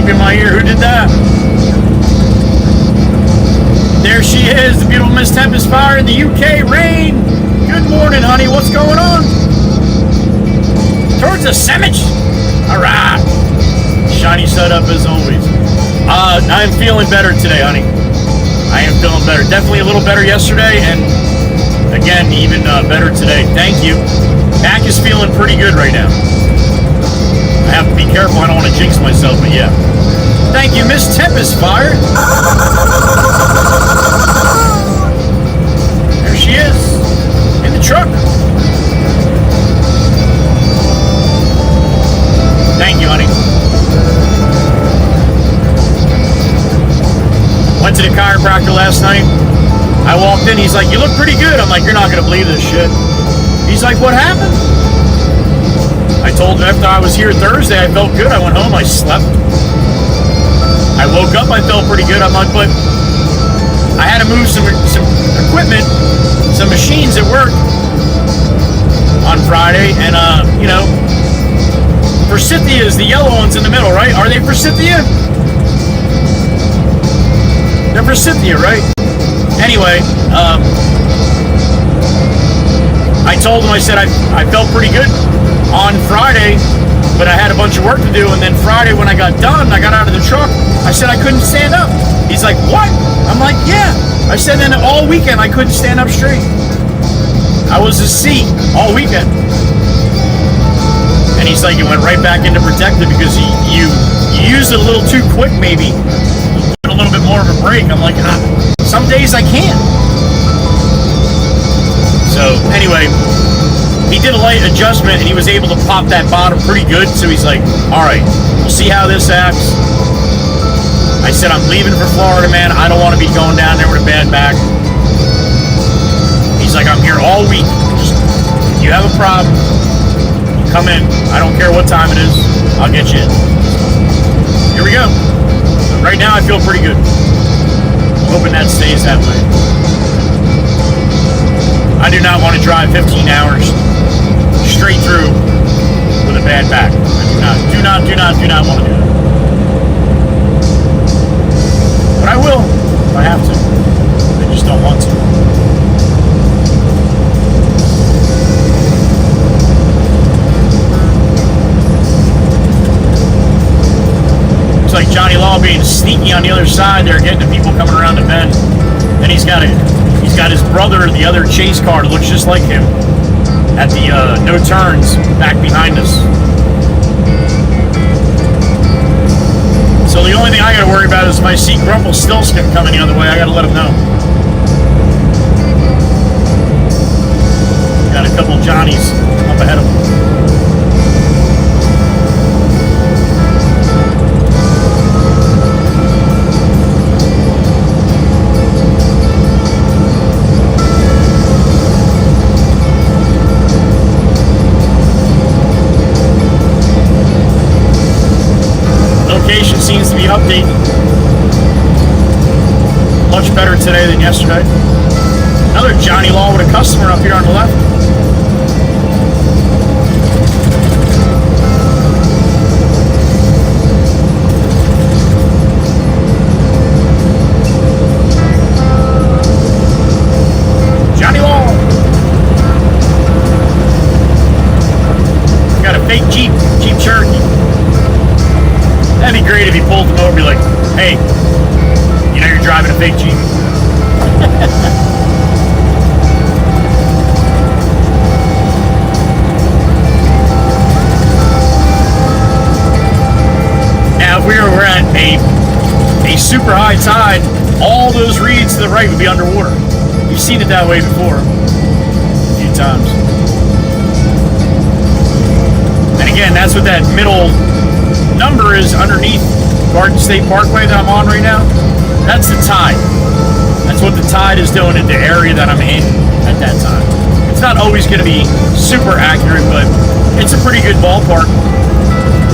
In my ear. Who did that? There she is, the beautiful Miss Tempest Fire in the UK. Rain. Good morning, honey. What's going on? Towards the sandwich. All right. Shiny setup as always. I'm feeling better today, honey. I am feeling better. Definitely a little better yesterday, and again, even better today. Thank you. Back is feeling pretty good right now. I have to be careful. I don't want to jinx myself, but yeah. Thank you, Miss Tempest Fire. There she is, in the truck. Thank you, honey. Went to the chiropractor last night. I walked in, he's like, you look pretty good. I'm like, you're not going to believe this shit. He's like, what happened? I told him after I was here Thursday, I felt good. I went home, I slept. I woke up, I felt pretty good. I'm like, but I had to move some equipment, some machines at work on Friday, and you know, Forsythia is the yellow ones in the middle, right? Are they Forsythia? They're Forsythia, right? Anyway, I told him, I said I felt pretty good on Friday, but I had a bunch of work to do, and then Friday when I got done, I got out of the truck, I said I couldn't stand up. He's like, what? I'm like, yeah. I said then all weekend I couldn't stand up straight. I was a C all weekend. And he's like, it went right back into protective because you used it a little too quick maybe. Get a little bit more of a break. I'm like, some days I can't. So anyway, he did a light adjustment and he was able to pop that bottom pretty good. So he's like, all right, we'll see how this acts. I said, I'm leaving for Florida, man. I don't want to be going down there with a bad back. He's like, I'm here all week. Just, if you have a problem, you come in. I don't care what time it is. I'll get you in. Here we go. Right now, I feel pretty good. Hoping that stays that way. I do not want to drive 15 hours straight through with a bad back. I do not want to do that. But I will if I have to. I just don't want to. Looks like Johnny Law being sneaky on the other side there, getting the people coming around the bend. Then he's got his brother, the other chase car that looks just like him, at the no turns back behind us. So the only thing I gotta worry about is if I see Grumple Stillskin coming the other way, I gotta let him know. Got a couple Johnnies up ahead of him. Location seems to be updated. Much better today than yesterday. Another Johnny Law with a customer up here on the left. Johnny Law! Got a fake Jeep Cherokee. That'd be great if he pulled him over and be like, hey, you know you're driving a fake Jeep. Now, if we were at a super high tide, all those reeds to the right would be underwater. You've seen it that way before a few times. And again, that's what that middle number is underneath Garden State Parkway that I'm on right now. That's the tide. That's what the tide is doing in the area that I'm in at that time. It's not always going to be super accurate, but it's a pretty good ballpark.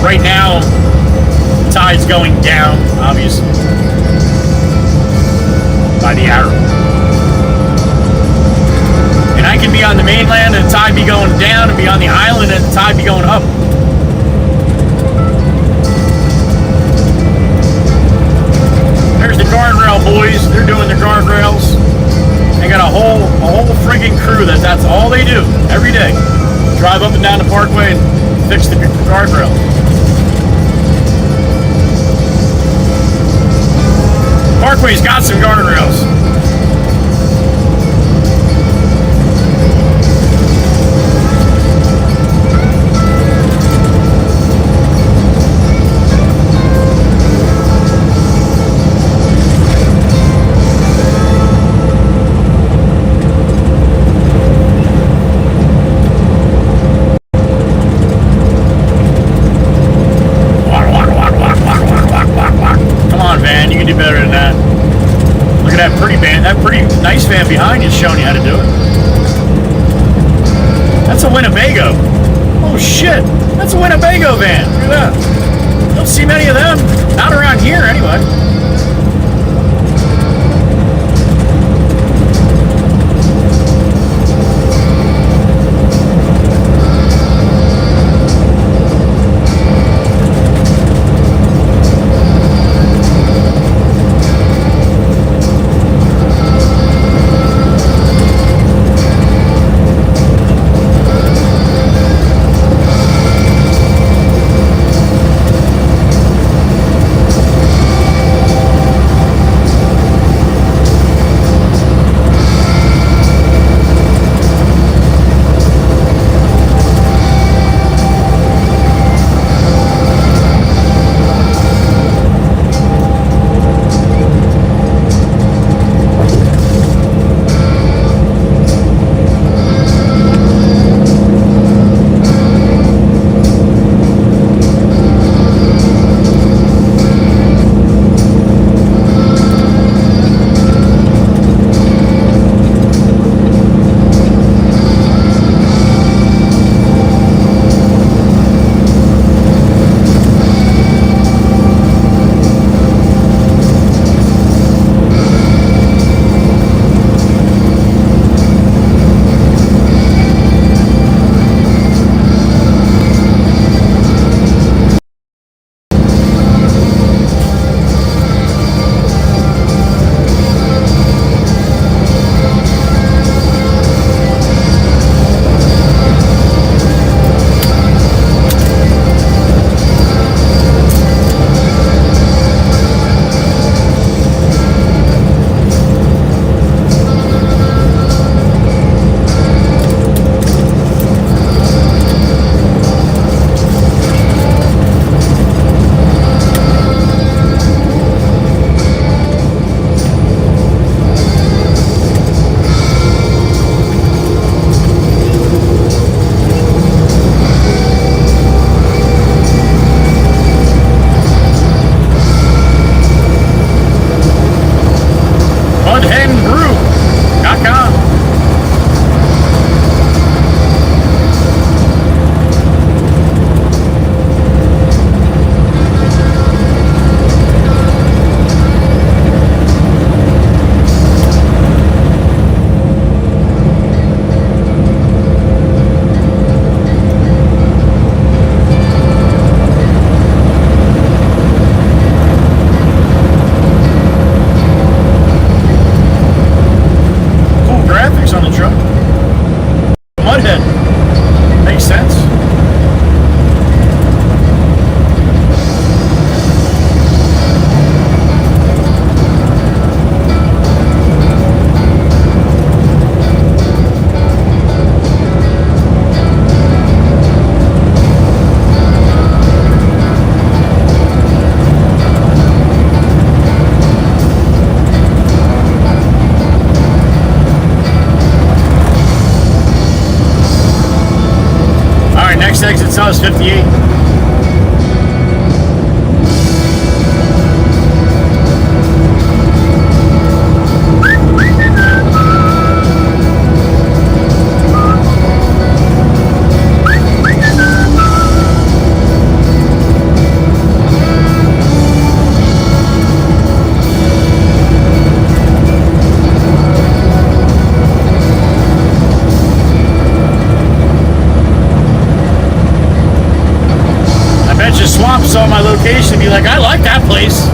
Right now, the tide's going down, obviously, by the arrow. And I can be on the mainland and the tide be going down, and be on the island and the tide be going up. There's the guardrail boys. They're doing the guardrails. They got a whole friggin' crew that's all they do every day. Drive up and down the parkway and fix the guardrail. Parkway's got some guardrails. Nice van behind you showing you how to do it. That's a Winnebago. Oh shit, that's a Winnebago van. Look at that. Don't see many of them. Not around here anyway. us, 58. Swamp saw my location and be like, I like that place.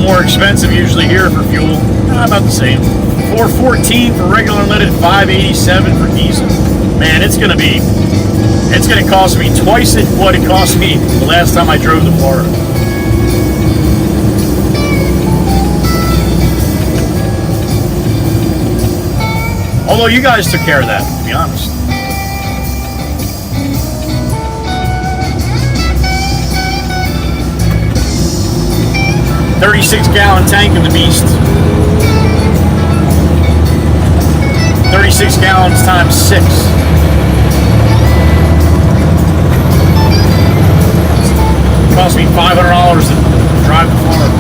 More expensive usually here for fuel. About the same. $4.14 for regular unleaded, $5.87 for diesel. Man, it's gonna cost me twice what it cost me the last time I drove to Florida. Although you guys took care of that, to be honest. $36-gallon tank in the beast. 36 gallons times 6. It cost me $500 to drive to Florida.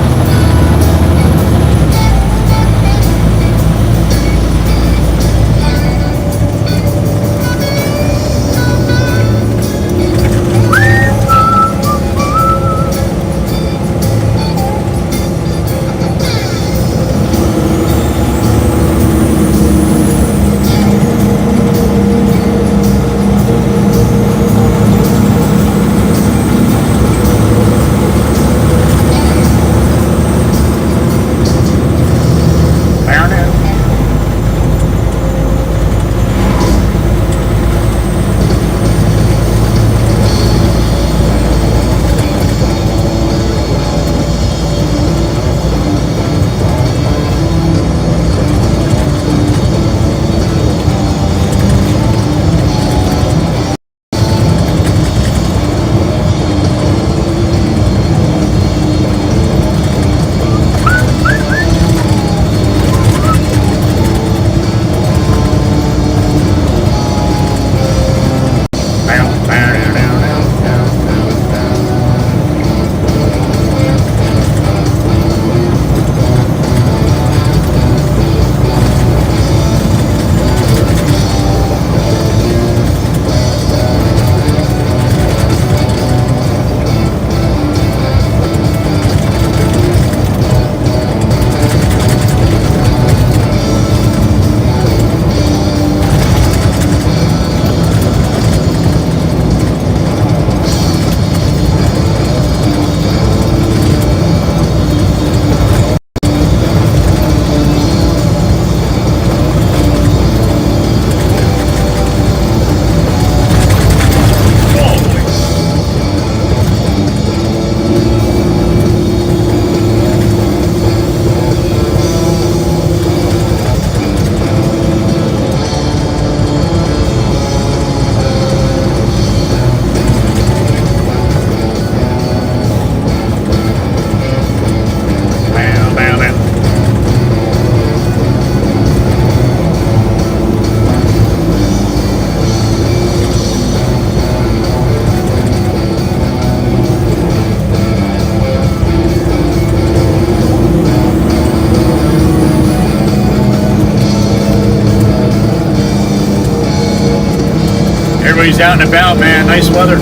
everybody's out and about, man. Nice weather.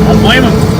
Don't blame them.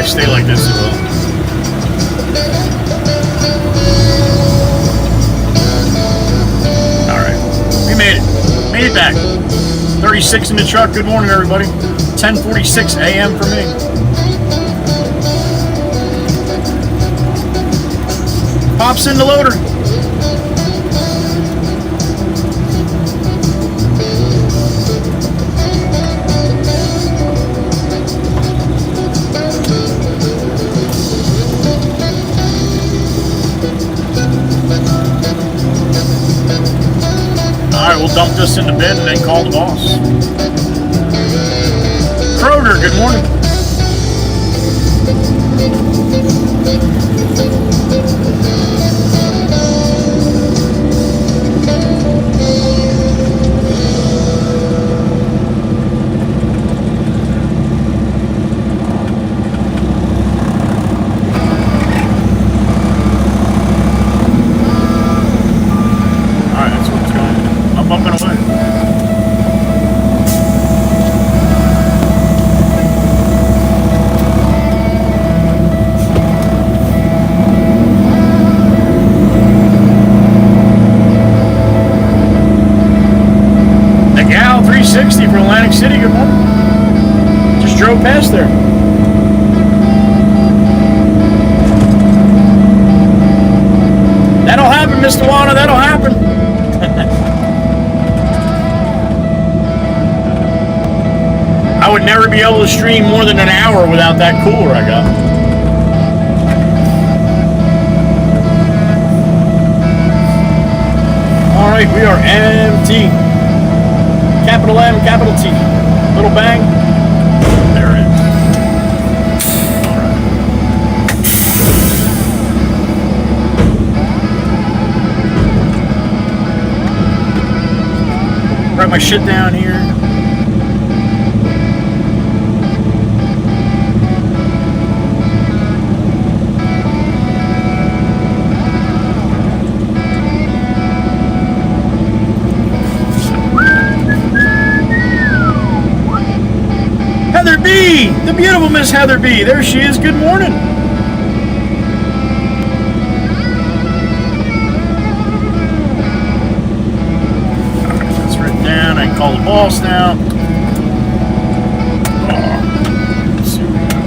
Stay like this, it will. Alright. We made it. Made it back. 36 in the truck. Good morning, everybody. 10:46 a.m. for me. Pops in the loader. We'll dump this in the bin and then call the boss. Kroger, good morning. For Atlantic City, good morning. Just drove past there. That'll happen, Mr. Wana, that'll happen. I would never be able to stream more than an hour without that cooler I got. Alright, we are empty. Capital M, capital T. Little bang. There it is. my shit down here. Heather B! The beautiful Miss Heather B. There she is. Good morning. That's written down. I can call the boss now. Let's see what we got.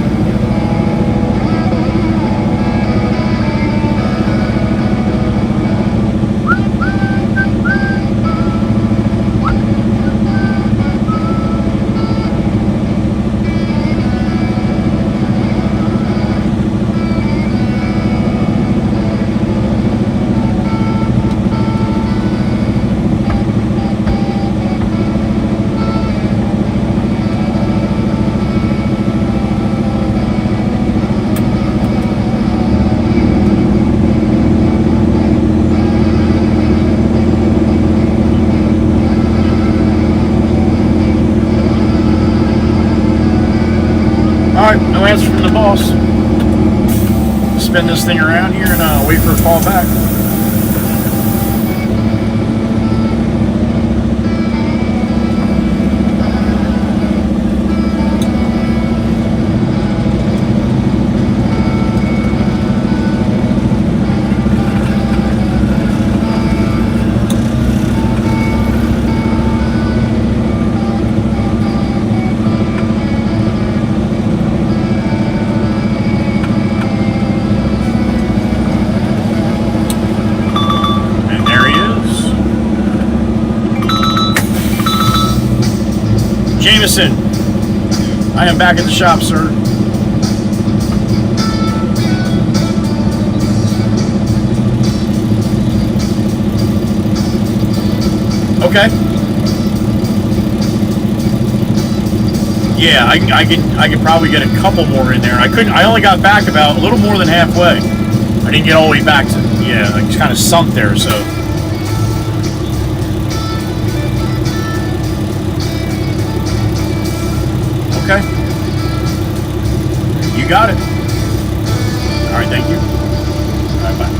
Alright, no answer from the boss. Spin this thing around here and wait for a call back. Jameson, I am back at the shop, sir. Okay. Yeah, I could probably get a couple more in there. I only got back about a little more than halfway. I didn't get all the way back to, yeah, I just kind of sunk there, so. Okay. You got it. All right, thank you. All right, bye.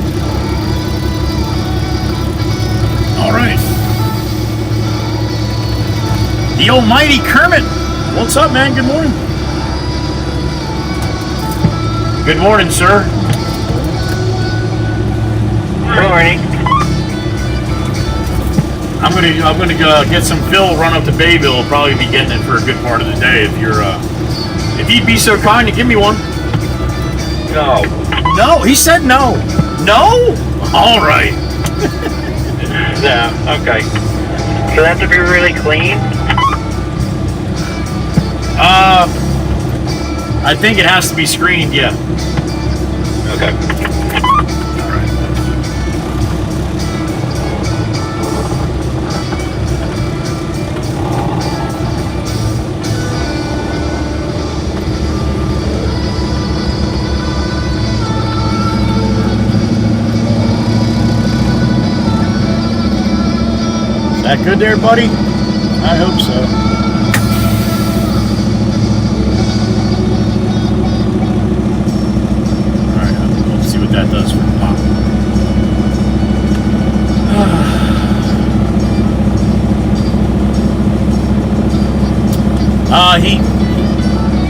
All right. The almighty Kermit. What's up, man? Good morning. Good morning, sir. Good morning. I'm gonna get some fill, run up to Bayville. I'll probably be getting it for a good part of the day. If you'd be so kind to give me one. No. No, he said no. No? All right. Yeah, okay. So that's to be really clean? I think it has to be screened, yeah. Okay. Is that good there, buddy? I hope so. That does for the pop.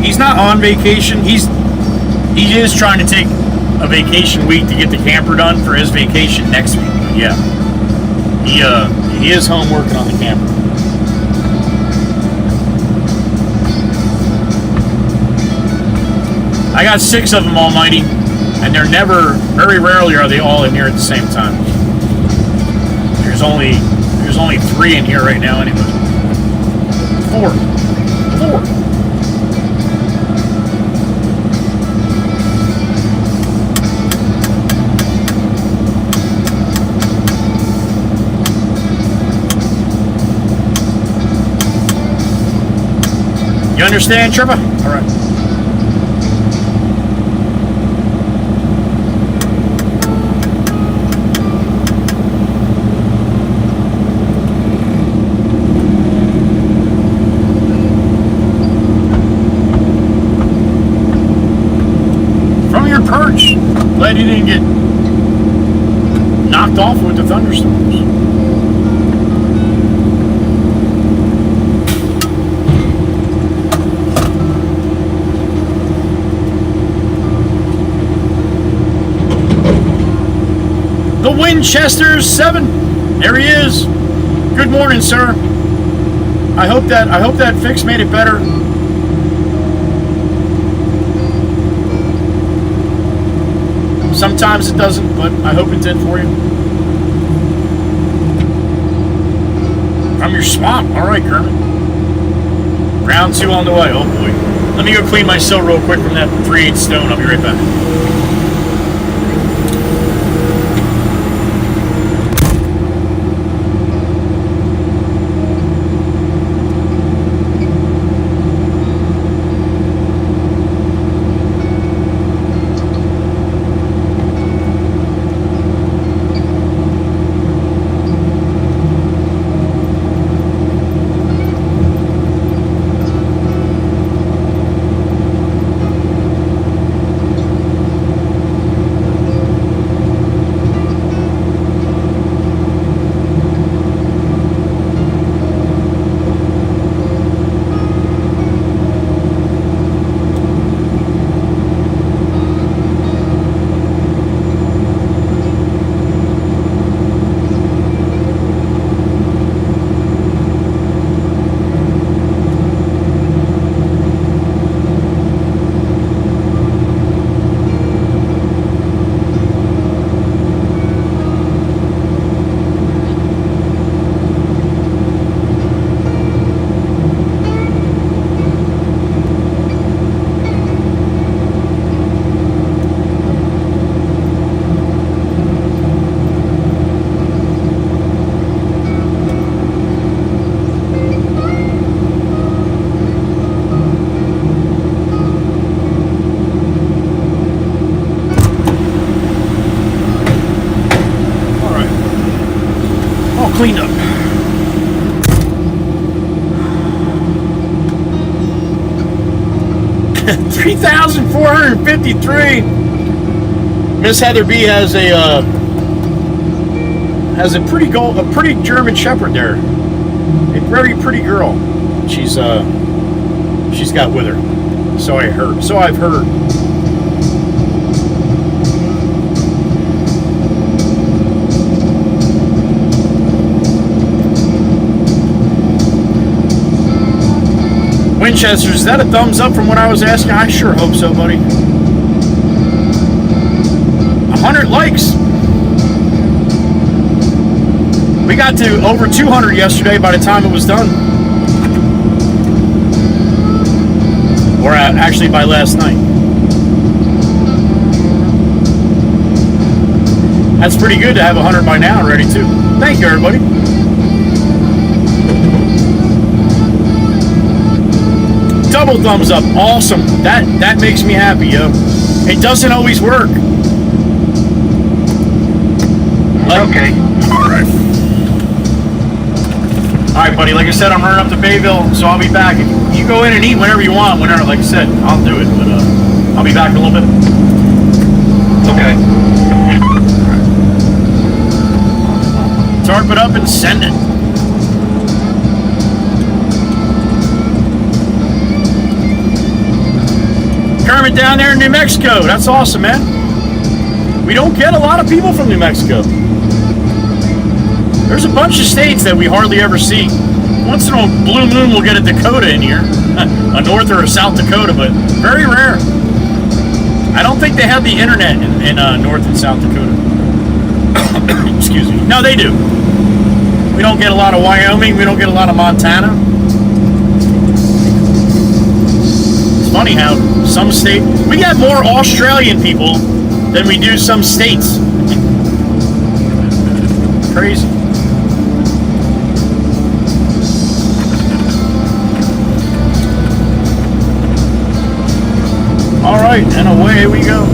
He's not on vacation. He is trying to take a vacation week to get the camper done for his vacation next week. But yeah, he is home working on the camper. I got 6 of them, almighty. And they're never, very rarely are they all in here at the same time. There's only 3 in here right now anyway. 4. You understand, Trippa? All right. glad you didn't get knocked off with the thunderstorms. The Winchester's 7. There he is. Good morning, sir. I hope that fix made it better. Sometimes it doesn't, but I hope it did for you. From your swamp. All right, Kermit. Round 2 on the way. Oh boy. Let me go clean my sill real quick from that 3/8 stone. I'll be right back. Cleaned up. $3,453. Miss Heather B has a pretty German Shepherd there, a very pretty girl. She's got with her. So I've heard. Winchester, is that a thumbs up from what I was asking? I sure hope so, buddy. 100 likes. We got to over 200 yesterday by the time it was done. Or actually by last night. That's pretty good to have 100 by now already, too. Thank you, everybody. Double thumbs up. Awesome. That makes me happy, yo. It doesn't always work. Okay. Alright. Alright, buddy. Like I said, I'm running up to Bayville, so I'll be back. You go in and eat whenever you want. Whenever, like I said, I'll do it. But I'll be back in a little bit. Okay. Tarp it up and send it. Kermit down there in New Mexico. That's awesome, man. We don't get a lot of people from New Mexico. There's a bunch of states that we hardly ever see. Once in a blue moon, we'll get a Dakota in here. A North or a South Dakota, but very rare. I don't think they have the internet in North and South Dakota. Excuse me. No, they do. We don't get a lot of Wyoming. We don't get a lot of Montana. It's funny how some state... We got more Australian people than we do some states. Crazy. Alright, and away we go.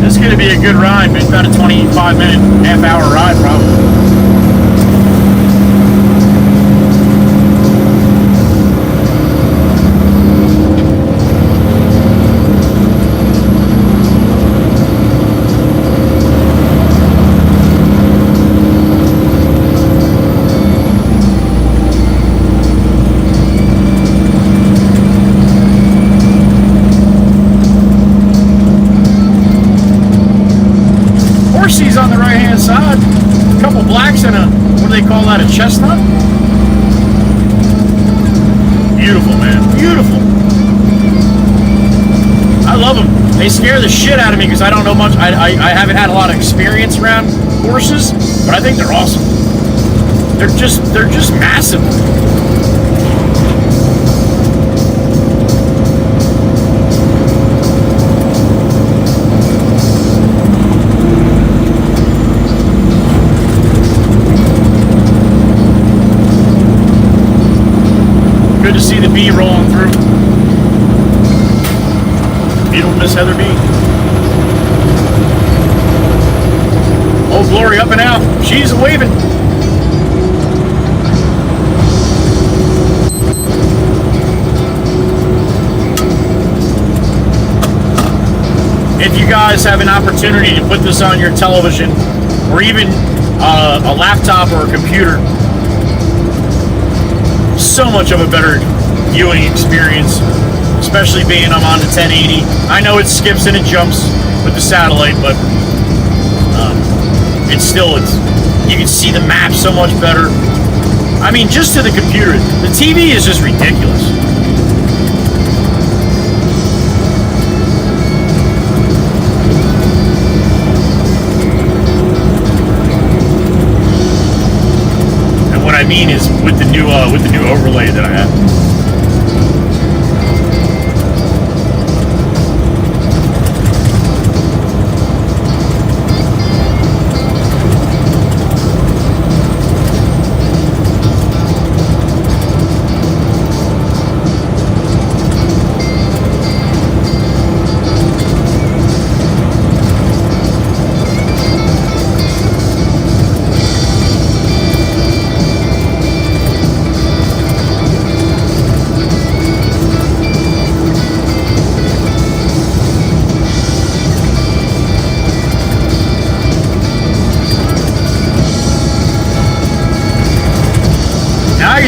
This is going to be a good ride, man. About a 25-minute, half-hour ride, probably. that a chestnut? Beautiful, man. Beautiful. I love them. They scare the shit out of me because I don't know much. I haven't had a lot of experience around horses, but I think they're awesome. They're just massive. Good to see the bee rolling through. Beautiful Miss Heather Bee. Oh, Glory up and out. She's waving. If you guys have an opportunity to put this on your television or even a laptop or a computer, so much of a better viewing experience, especially being I'm on the 1080. I know it skips and it jumps with the satellite, but it's you can see the map so much better. I mean, just to the computer, the TV is just ridiculous. And what I mean is with the new overlay that I have.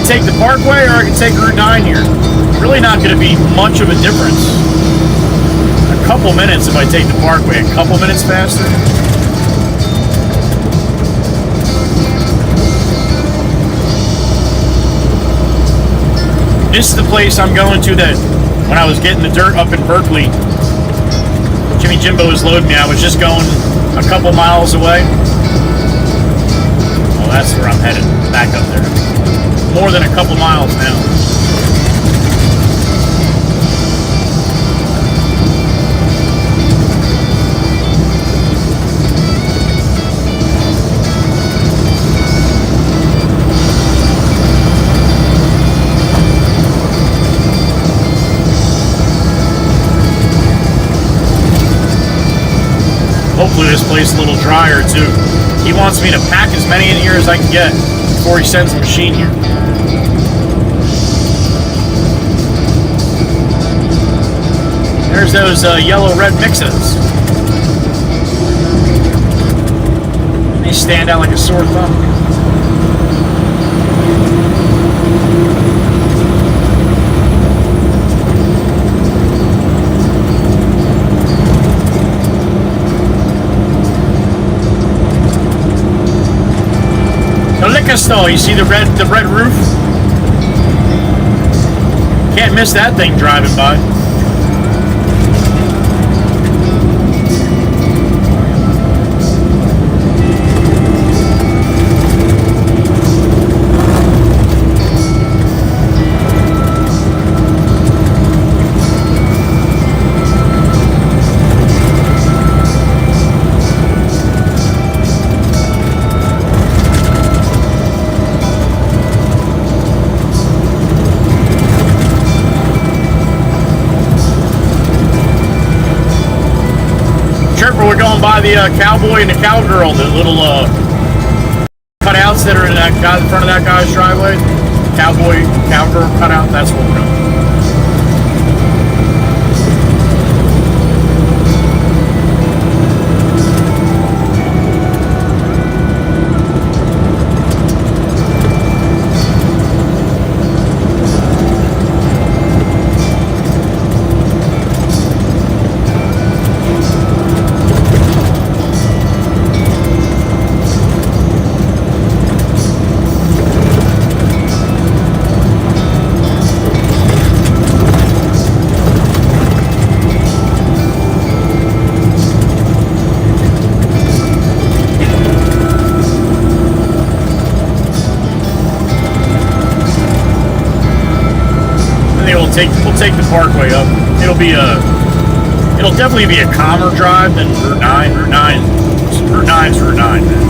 Take the Parkway, or I can take Route 9 here. Really not going to be much of a difference. A couple minutes if I take the Parkway, a couple minutes faster. This is the place I'm going to that when I was getting the dirt up in Berkeley, Jimmy Jimbo was loading me. I was just going a couple miles away. Oh, that's where I'm headed. Back up there. More than a couple miles now. Hopefully this place is a little drier too. He wants me to pack as many in here as I can get before he sends the machine here. There's those yellow-red mixes. They stand out like a sore thumb. The liquor store, you see the red roof? Can't miss that thing driving by. We're going by the cowboy and the cowgirl, the little cutouts that are in that guy, in front of that guy's driveway. Cowboy, cowgirl cutout. That's where we're going. day we'll take the Parkway up. It'll definitely be a calmer drive than Route 9. Route 9's Route 9, man.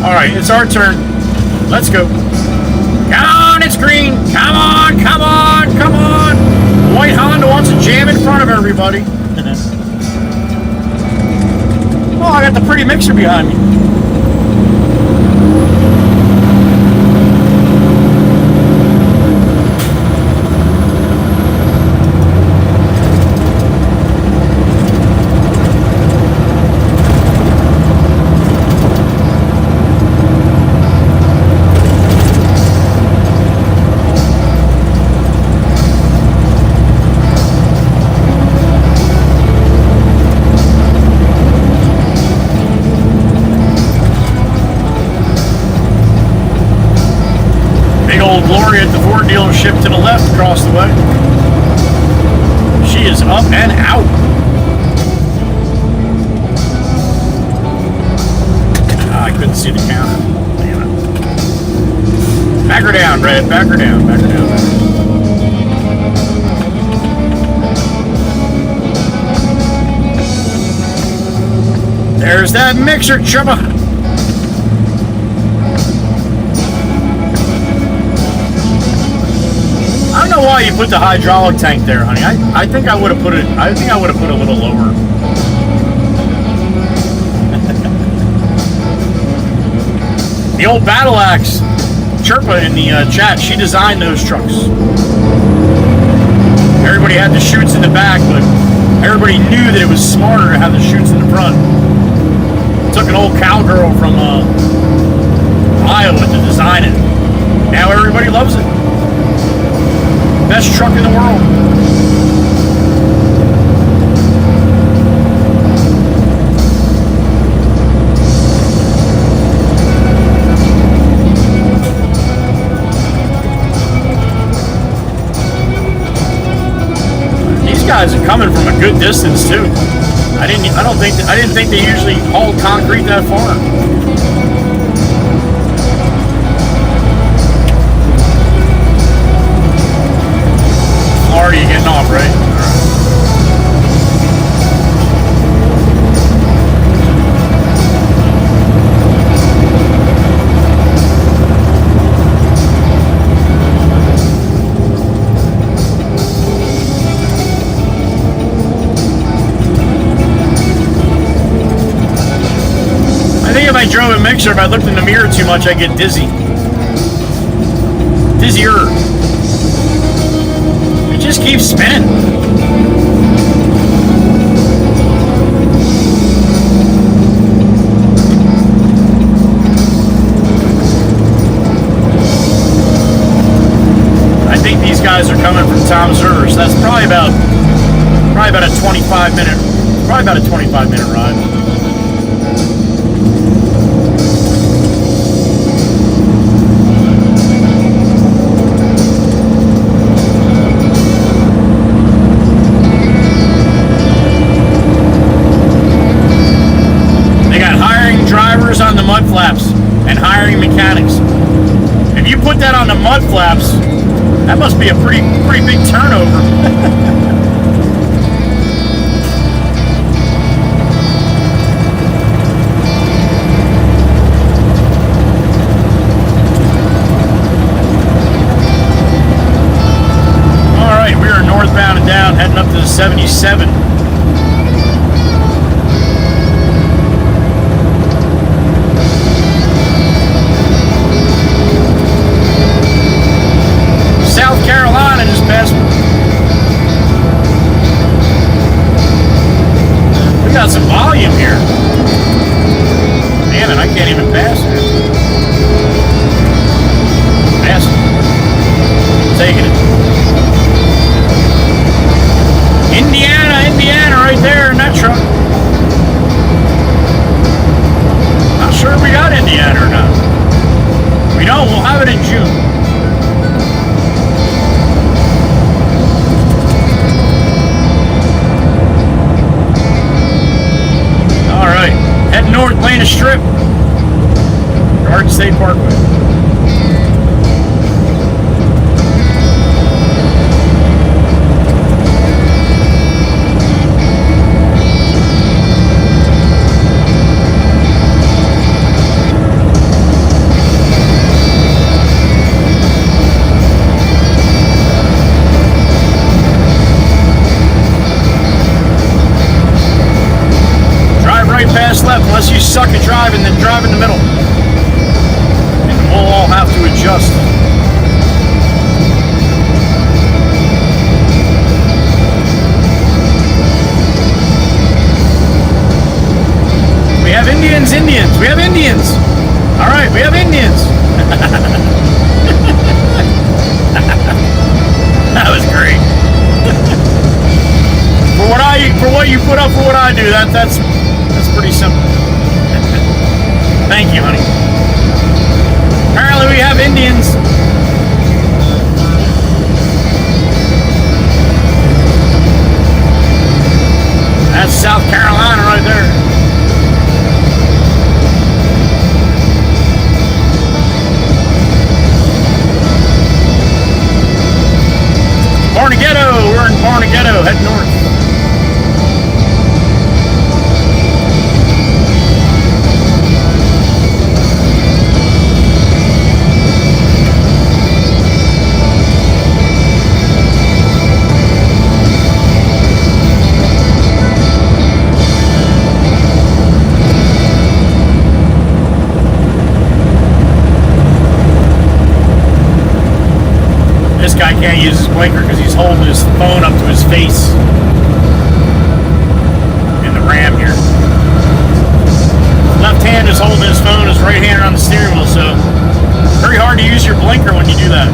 Alright, it's our turn. Let's go. Come on, it's green. Come on, come on, come on. White Honda wants to jam in front of everybody. Oh, I got the pretty mixer behind me. Glory at the Ford dealership to the left across the way. She is up and out. I couldn't see the counter. Damn it. Back her down, Red. Back her down. Back her down. Back her down. There's that mixer, Chubba. I don't know why you put the hydraulic tank there, honey. I think I would have put it. I think I would have put it a little lower. The old Battle Axe, Chirpa in the chat. She designed those trucks. Everybody had the chutes in the back, but everybody knew that it was smarter to have the chutes in the front. Took an old cowgirl from Iowa to design it. Now everybody loves it. Best truck in the world. These guys are coming from a good distance too. I didn't think they usually haul concrete that far. Florida, you getting off, right? I think if I drove a mixer, if I looked in the mirror too much, I'd get dizzy. Dizzier. Just keep spinning. I think these guys are coming from Tom's River, so that's probably about a 25-minute ride. On the mud flaps and hiring mechanics. If you put that on the mud flaps, that must be a pretty big turnover. 7. South Carolina just passed me. We got some volume here. Damn it, I can't even pass here. Pass it. Taking it. Indiana right there in that truck. Not sure if we got Indiana or not. We don't, we'll have it in June. Alright, head north, lane a strip. Guard State Parkway. Pass left unless you suck at driving, then drive in the middle. And we'll all have to adjust. We have Indians. We have Indians. All right, we have Indians. That was great. For what you put up for what I do, that's pretty simple. Thank you, honey. Apparently we have Indians. That's South Carolina right there. Botanical, we're in Botanical, head north. This guy can't use his blinker because he's holding his phone up to his face in the Ram here. Left hand is holding his phone, his right hand on the steering wheel, so very hard to use your blinker when you do that.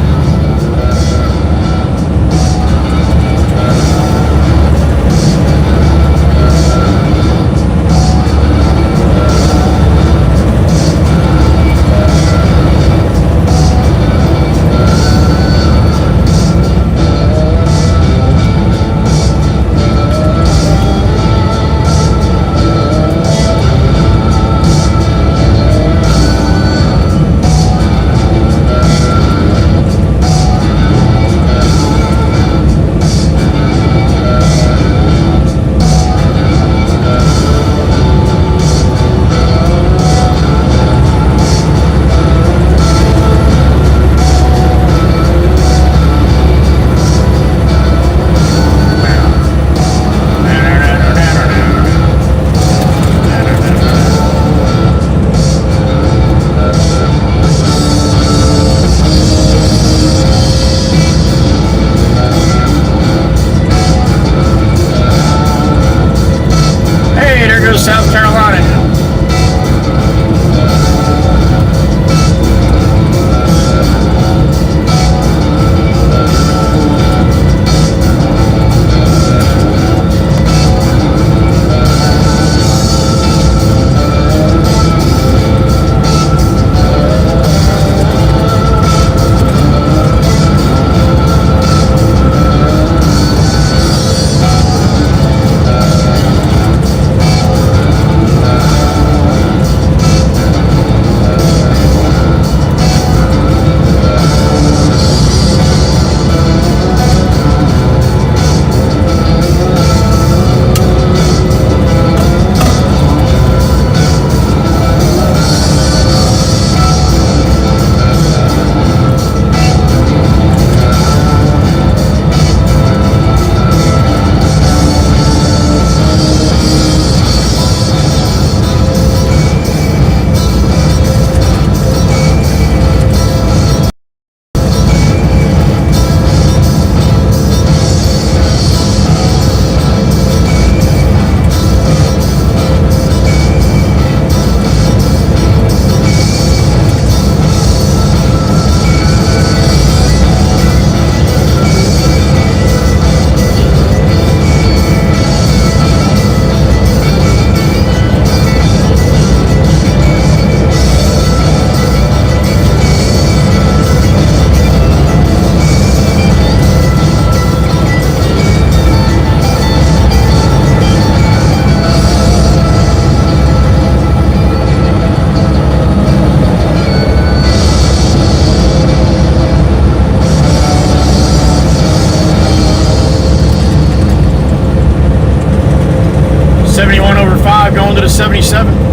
77.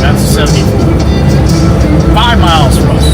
That's a 70. 5 miles from us.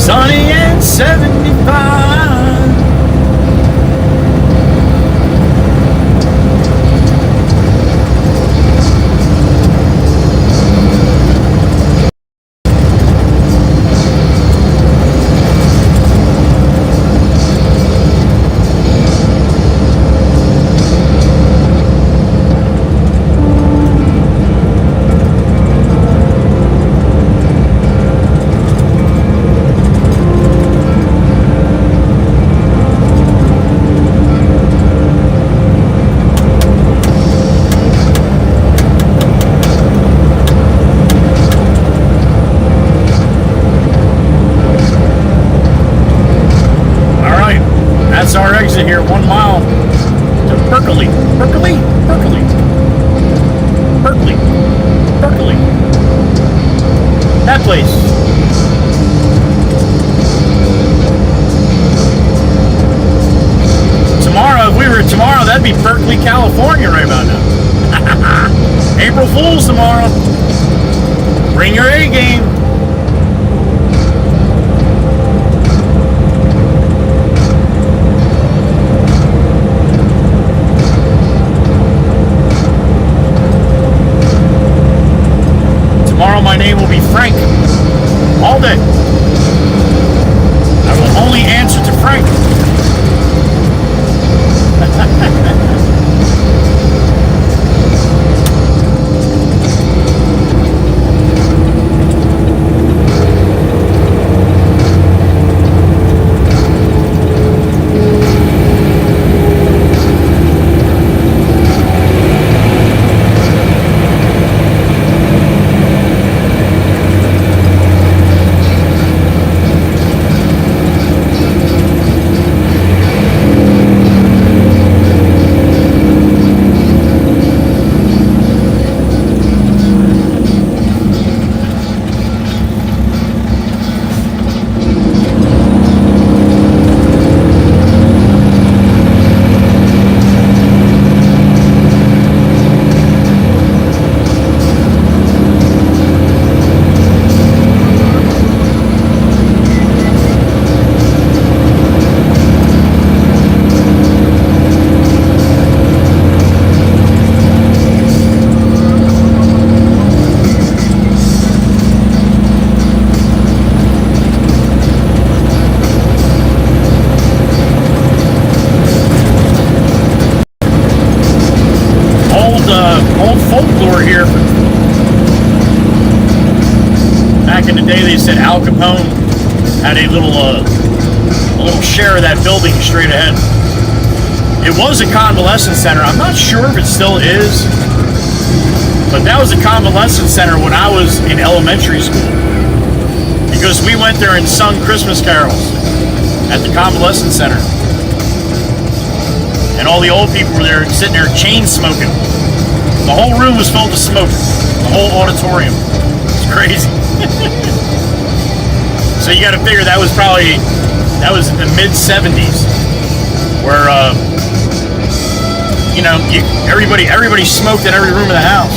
Sunny and 75. That's our exit here, 1 mile to Berkeley. Berkeley? Berkeley. Berkeley. Berkeley. That place. Tomorrow, if we were tomorrow, that'd be Berkeley, California right about now. April Fool's tomorrow. Bring your A game. Tomorrow my name will be Frank. All day. I will only answer to Frank. old folklore here. Back in the day, they said Al Capone had a little share of that building straight ahead. It was a convalescent center. I'm not sure if it still is, but that was a convalescent center when I was in elementary school, because we went there and sung Christmas carols at the convalescent center. And all the old people were there sitting there chain smoking. The whole room was filled with smoke. The whole auditorium. It's crazy. So you got to figure that was in the mid-70s, where you know, everybody smoked in every room of the house.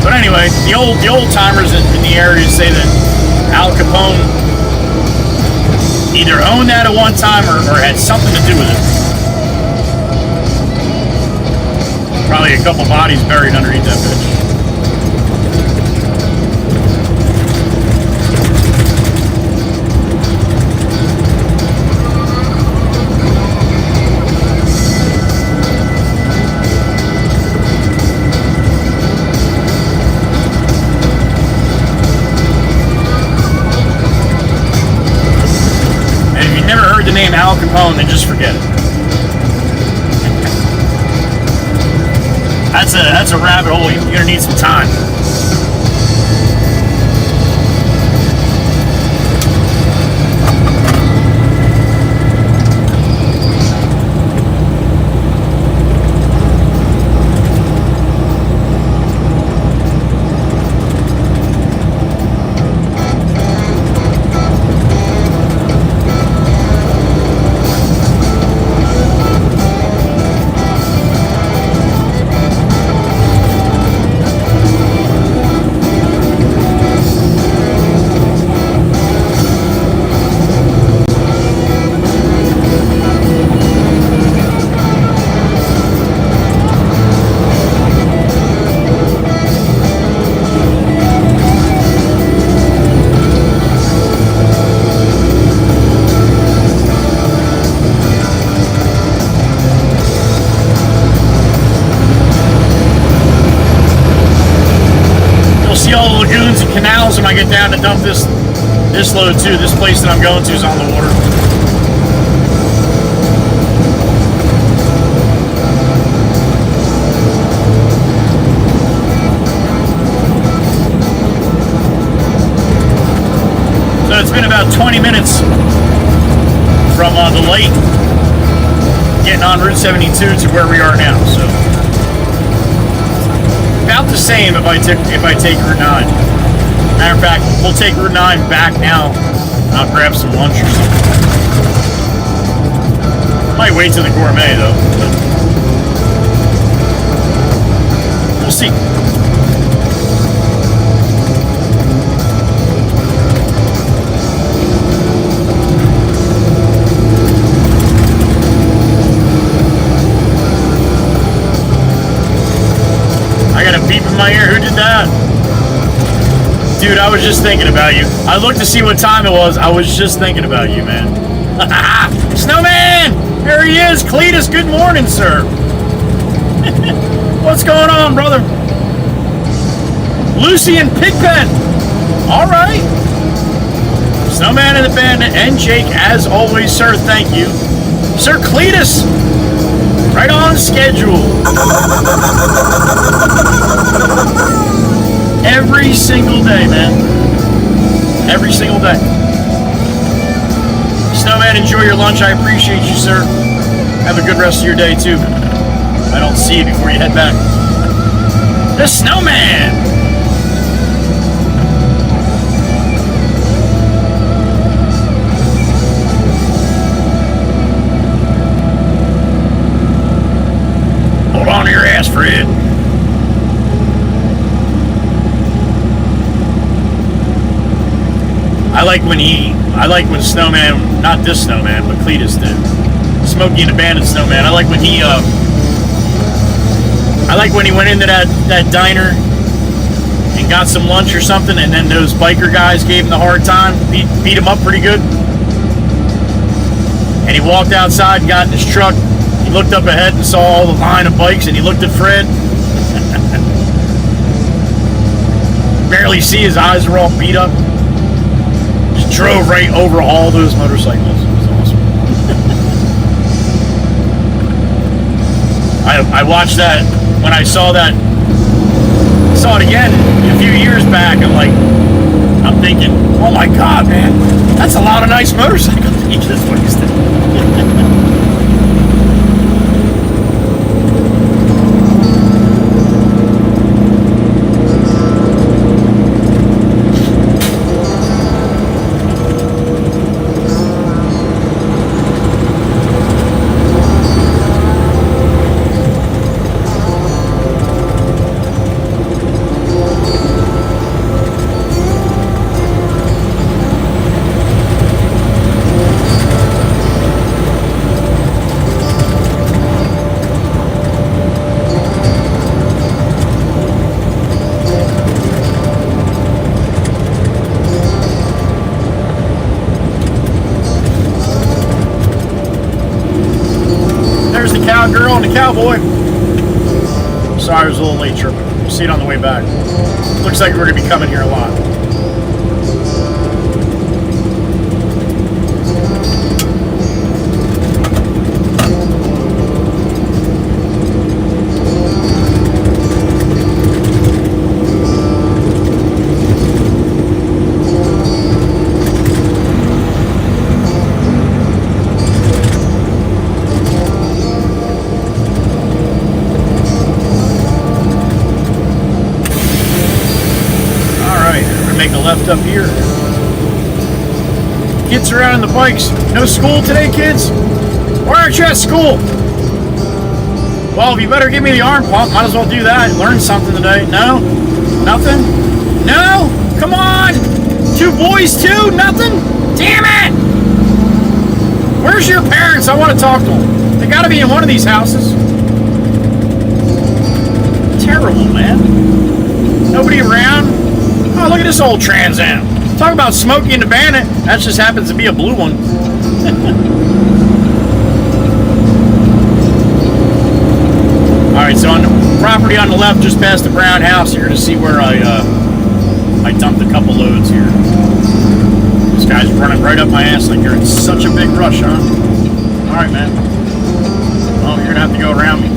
But anyway, the old timers in the area say that Al Capone either owned that at one time or had something to do with it. Probably a couple bodies buried underneath that bitch. The name Al Capone, then just forget it. That's a rabbit hole. You're gonna need some time. When I get down to dump this load too. This place that I'm going to is on the water. So it's been about 20 minutes from the lake getting on Route 72 to where we are now. So about the same if I take Route 9. Matter of fact, we'll take Route 9 back now. I'll grab some lunch or something. Might wait till the gourmet though. We'll see. I got a beep in my ear. Who did that? Dude, I was just thinking about you. I looked to see what time it was. I was just thinking about you, man. Snowman! There he is. Cletus, good morning, sir. What's going on, brother? Lucy and Pigpen. All right. Snowman and the Bandit and Jake, as always, sir. Thank you. Sir Cletus. Right on schedule. Every single day, man. Every single day. Snowman, enjoy your lunch. I appreciate you, sir. Have a good rest of your day, too. I don't see you before you head back. The Snowman! Hold on to your ass, Fred. I like when Snowman, not this Snowman, but Cletus did. Smokey and the Bandit Snowman. I like when he went into that diner and got some lunch or something, and then those biker guys gave him the hard time, beat him up pretty good. And he walked outside, got in his truck. He looked up ahead and saw all the line of bikes, and he looked at Fred. Barely see, his eyes were all beat up. Just drove right over all those motorcycles. It was awesome. I watched that when I saw that. Saw it again a few years back. I'm thinking, oh my God, man, that's a lot of nice motorcycles he just wasted. Cowgirl and the cowboy. Sorry, I was a little late tripping. We'll see it on the way back. Looks like we're going to be coming here a lot. Left up here. Kids are out on the bikes. No school today, kids? Why aren't you at school? Well, you better give me the arm pump. Might as well do that. Learn something today. No? Nothing? No? Come on! 2 boys too? Nothing? Damn it! Where's your parents? I want to talk to them. They gotta be in one of these houses. Terrible, man. Nobody around. Oh, look at this old Trans Am. Talk about Smokey and the Bandit. That just happens to be a blue one. Alright, so on the property on the left, just past the brown house, you're going to see where I dumped a couple loads here. This guy's running right up my ass like you're in such a big rush, huh? Alright, man. Well, you're going to have to go around me.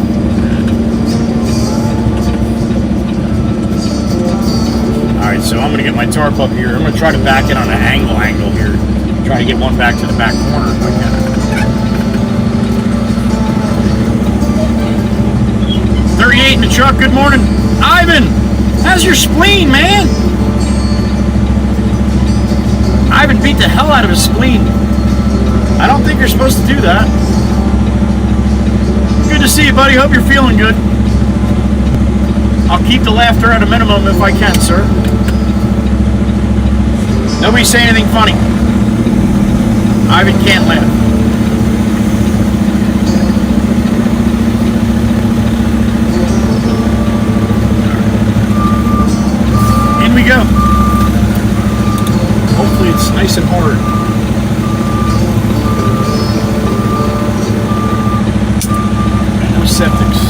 Alright, so I'm going to get my tarp up here. I'm going to try to back it on an angle here. Try to get one back to the back corner if I can. 38 in the truck, good morning. Ivan, how's your spleen, man? Ivan beat the hell out of his spleen. I don't think you're supposed to do that. Good to see you, buddy. Hope you're feeling good. I'll keep the laughter at a minimum if I can, sir. Nobody say anything funny. Ivan can't laugh. In we go. Hopefully it's nice and hard. And no septics.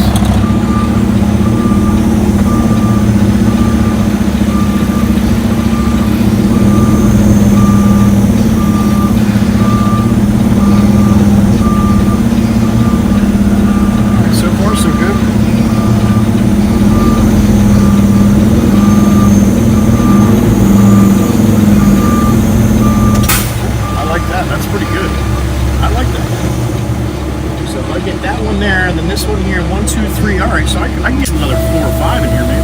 This one here, 1, 2, 3. All right, so I can get another 4 or 5 in here, maybe.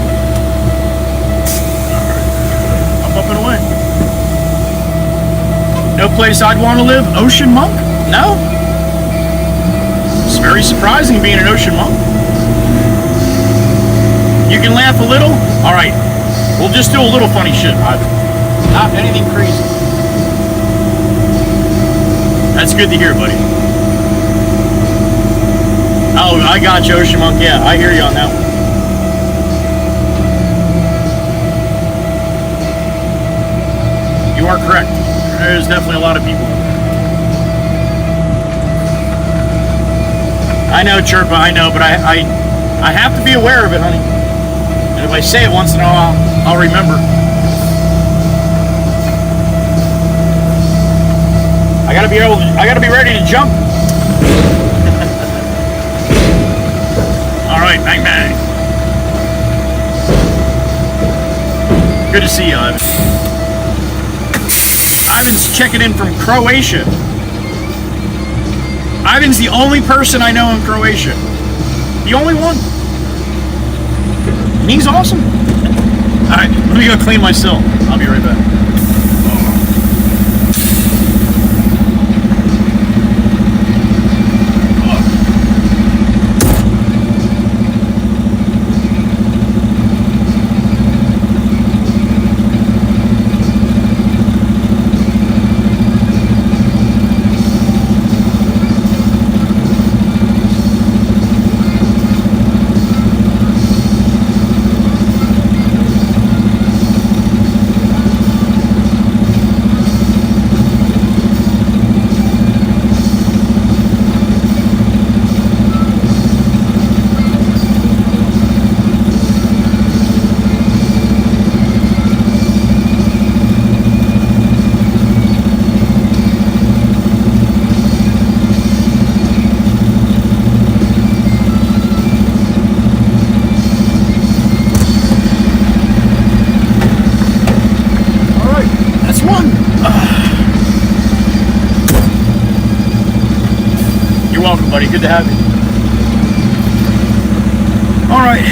All right, up and away. No place I'd want to live. Ocean Monk? No. It's very surprising being an ocean monk. You can laugh a little. All right, we'll just do a little funny shit. Not anything crazy. That's good to hear, buddy. Oh, I got you, Ocean Monk. Yeah, I hear you on that one. You are correct. There's definitely a lot of people. I know, Chirpa, I know, but I have to be aware of it, honey. And if I say it once in a while, I'll remember. I gotta be ready to jump. All right, bang bang. Good to see you, Ivan. Ivan's checking in from Croatia. Ivan's the only person I know in Croatia. The only one. And he's awesome. Alright, let me go clean myself. I'll be right back. Buddy, good to have you. All right.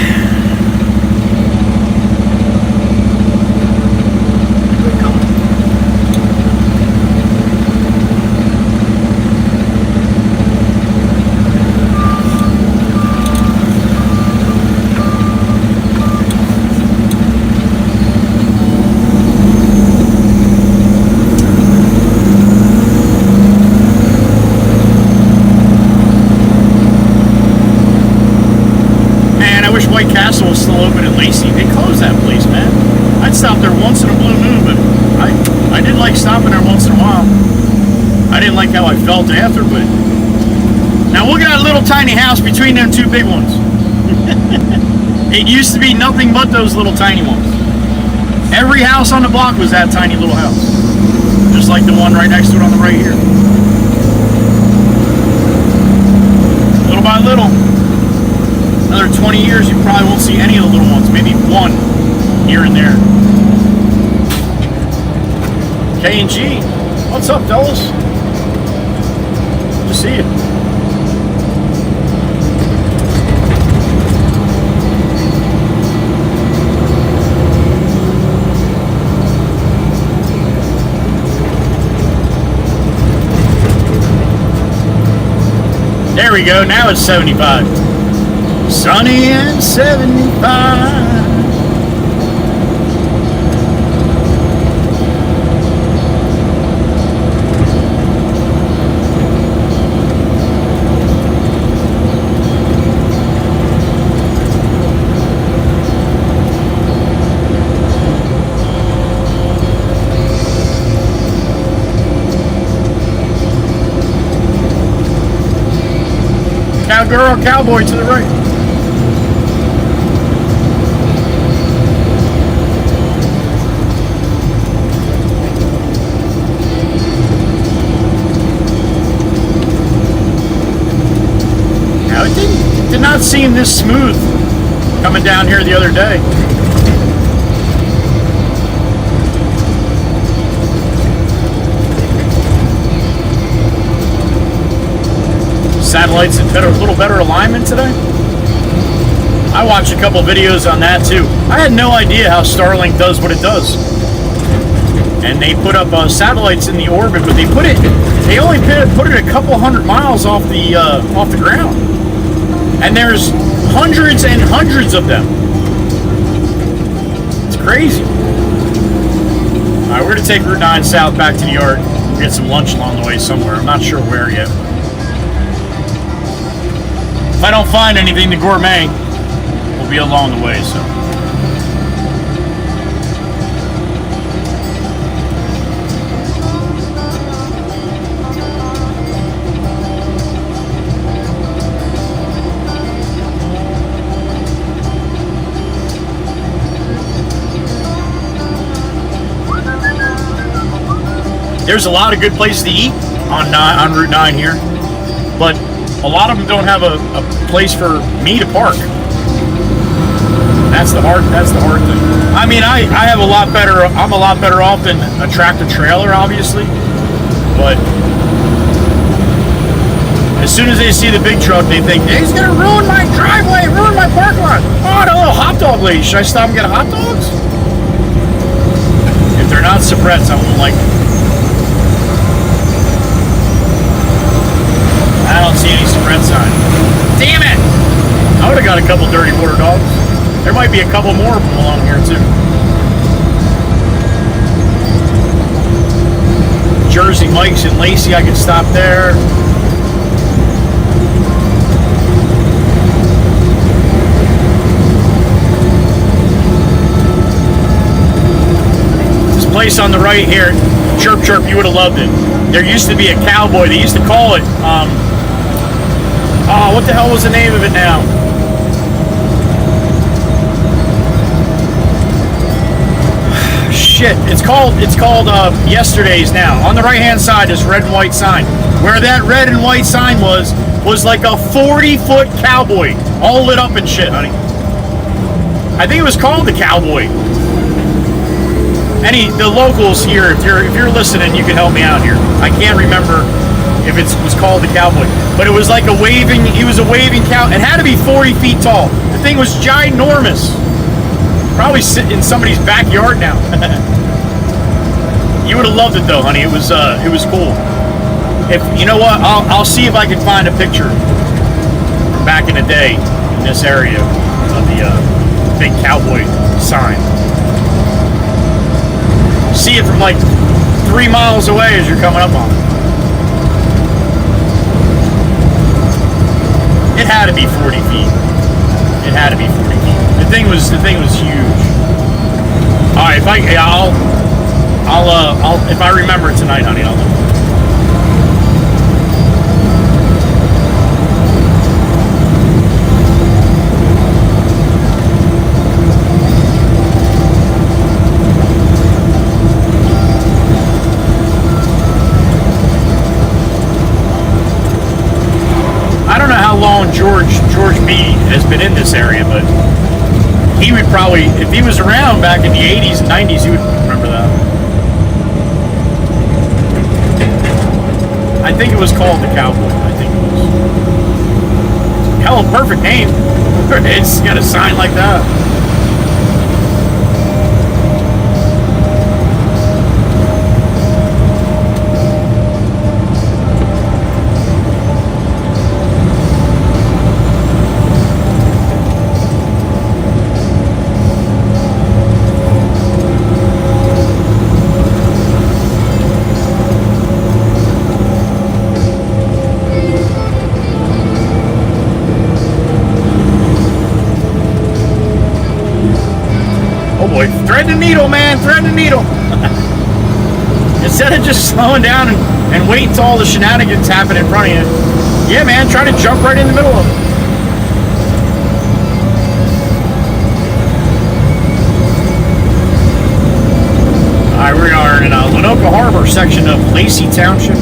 Castle was still open in Lacey. They closed that place, man. I'd stop there once in a blue moon, but I did like stopping there once in a while. I didn't like how I felt after, but now look at that little tiny house between them two big ones. It used to be nothing but those little tiny ones. Every house on the block was that tiny little house, just like the one right next to it on the right here. Little by little. Another 20 years, you probably won't see any of the little ones. Maybe one here and there. K&G. What's up, fellas? Good to see you. There we go. Now it's 75. Sunny and 75. Cowgirl, cowboy to the right. Did not seem this smooth coming down here the other day. Satellites in a little better alignment today. I watched a couple videos on that too. I had no idea how Starlink does what it does. And they put up satellites in the orbit, but they only put it a couple hundred miles off the ground. And there's hundreds and hundreds of them. It's crazy. All right, we're going to take Route 9 south back to the yard. We'll get some lunch along the way somewhere. I'm not sure where yet. If I don't find anything to gourmet, we'll be along the way, so. There's a lot of good places to eat on Route 9 here, but a lot of them don't have a place for me to park. That's the hard thing. I mean, I'm a lot better off than a tractor trailer, obviously, but as soon as they see the big truck, they think, hey, he's gonna ruin my driveway, ruin my parking lot. Oh, the little hot dog lady, should I stop and get hot dogs? If they're not Sabrettes, I won't like them. I don't see any Sabrett sign. Damn it! I would have got a couple dirty water dogs. There might be a couple more along here too. Jersey Mike's and Lacey, I could stop there. This place on the right here, Chirp Chirp, you would have loved it. There used to be a cowboy. They used to call it, what the hell was the name of it now? Shit, it's called Yesterday's now. On the right hand side is red and white sign. Where that red and white sign was like a 40-foot cowboy, all lit up and shit, honey. I think it was called the Cowboy. The locals here, if you're listening, you can help me out here. I can't remember if it was called the Cowboy, but it was like he was a waving cow. It had to be 40 feet tall. The thing was ginormous. Probably sitting in somebody's backyard now. You would have loved it though, honey. It was cool. If you know what, I'll see if I can find a picture from back in the day in this area of the big cowboy sign. See it from like 3 miles away as you're coming up on it. It had to be 40 feet. It had to be 40 feet. The thing was huge. All right, if I remember it tonight, honey, I'll. I don't know how long George B has been in this area, but he would probably, if he was around back in the 80s and 90s, he would remember that. I think it was called the Cowboy. I think it was. Hell, a perfect name. It's got a sign like that. Thread the needle, man. Thread the needle. Instead of just slowing down and waiting until all the shenanigans happen in front of you. Yeah, man. Try to jump right in the middle of it. All right, we are in Lenoka Harbor section of Lacey Township.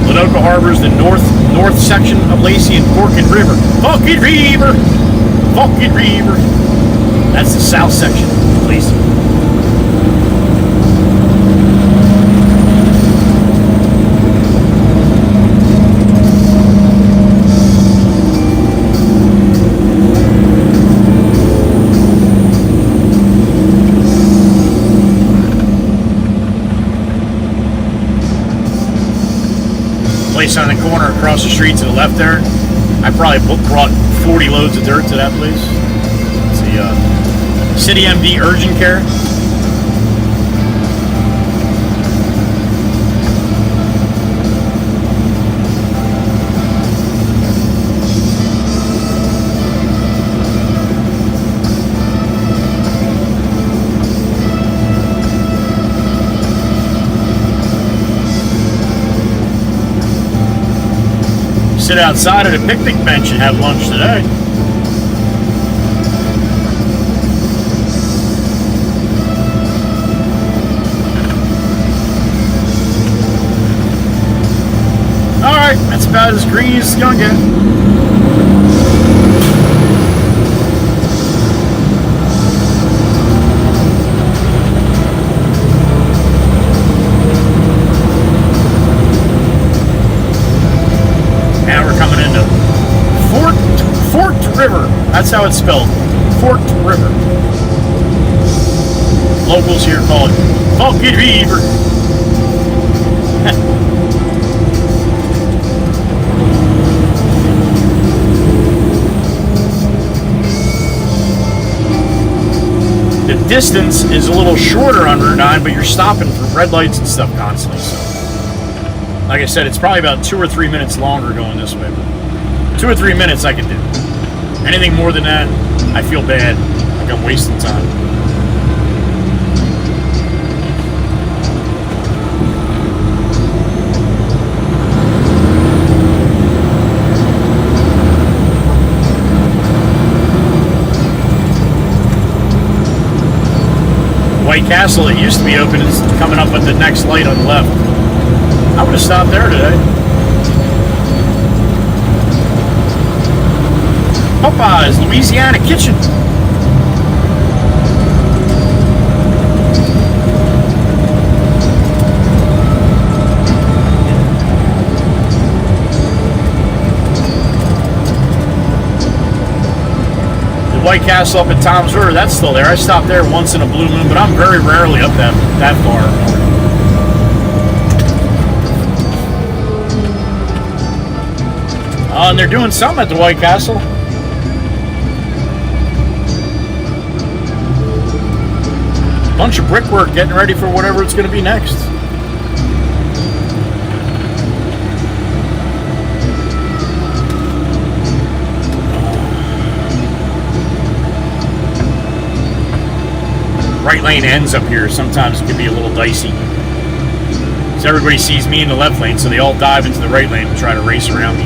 Lenoka Harbor is the north section of Lacey and Forked River. Forked River. Forked River. That's the south section, please. Place on the corner across the street to the left there. I probably brought 40 loads of dirt to that place. It's the City MD Urgent Care. Sit outside at a picnic bench and have lunch today. about as green as it's gonna get. Now we're coming into Forked River. That's how it's spelled. Forked River. Locals here call it Forked River. The distance is a little shorter on Route 9, but you're stopping for red lights and stuff constantly. So, like I said, it's probably about 2 or 3 minutes longer going this way. But 2 or 3 minutes I can do. Anything more than that, I feel bad. Like I'm wasting time. White Castle, it used to be open, is coming up at the next light on the left. I would have stopped there today. Popeye's Louisiana Kitchen. White Castle up at Tom's River, that's still there. I stopped there once in a blue moon, but I'm very rarely up that far. And they're doing something at the White Castle. Bunch of brickwork getting ready for whatever it's going to be next. Right lane ends up here. Sometimes it can be a little dicey. So everybody sees me in the left lane, so they all dive into the right lane and try to race around me.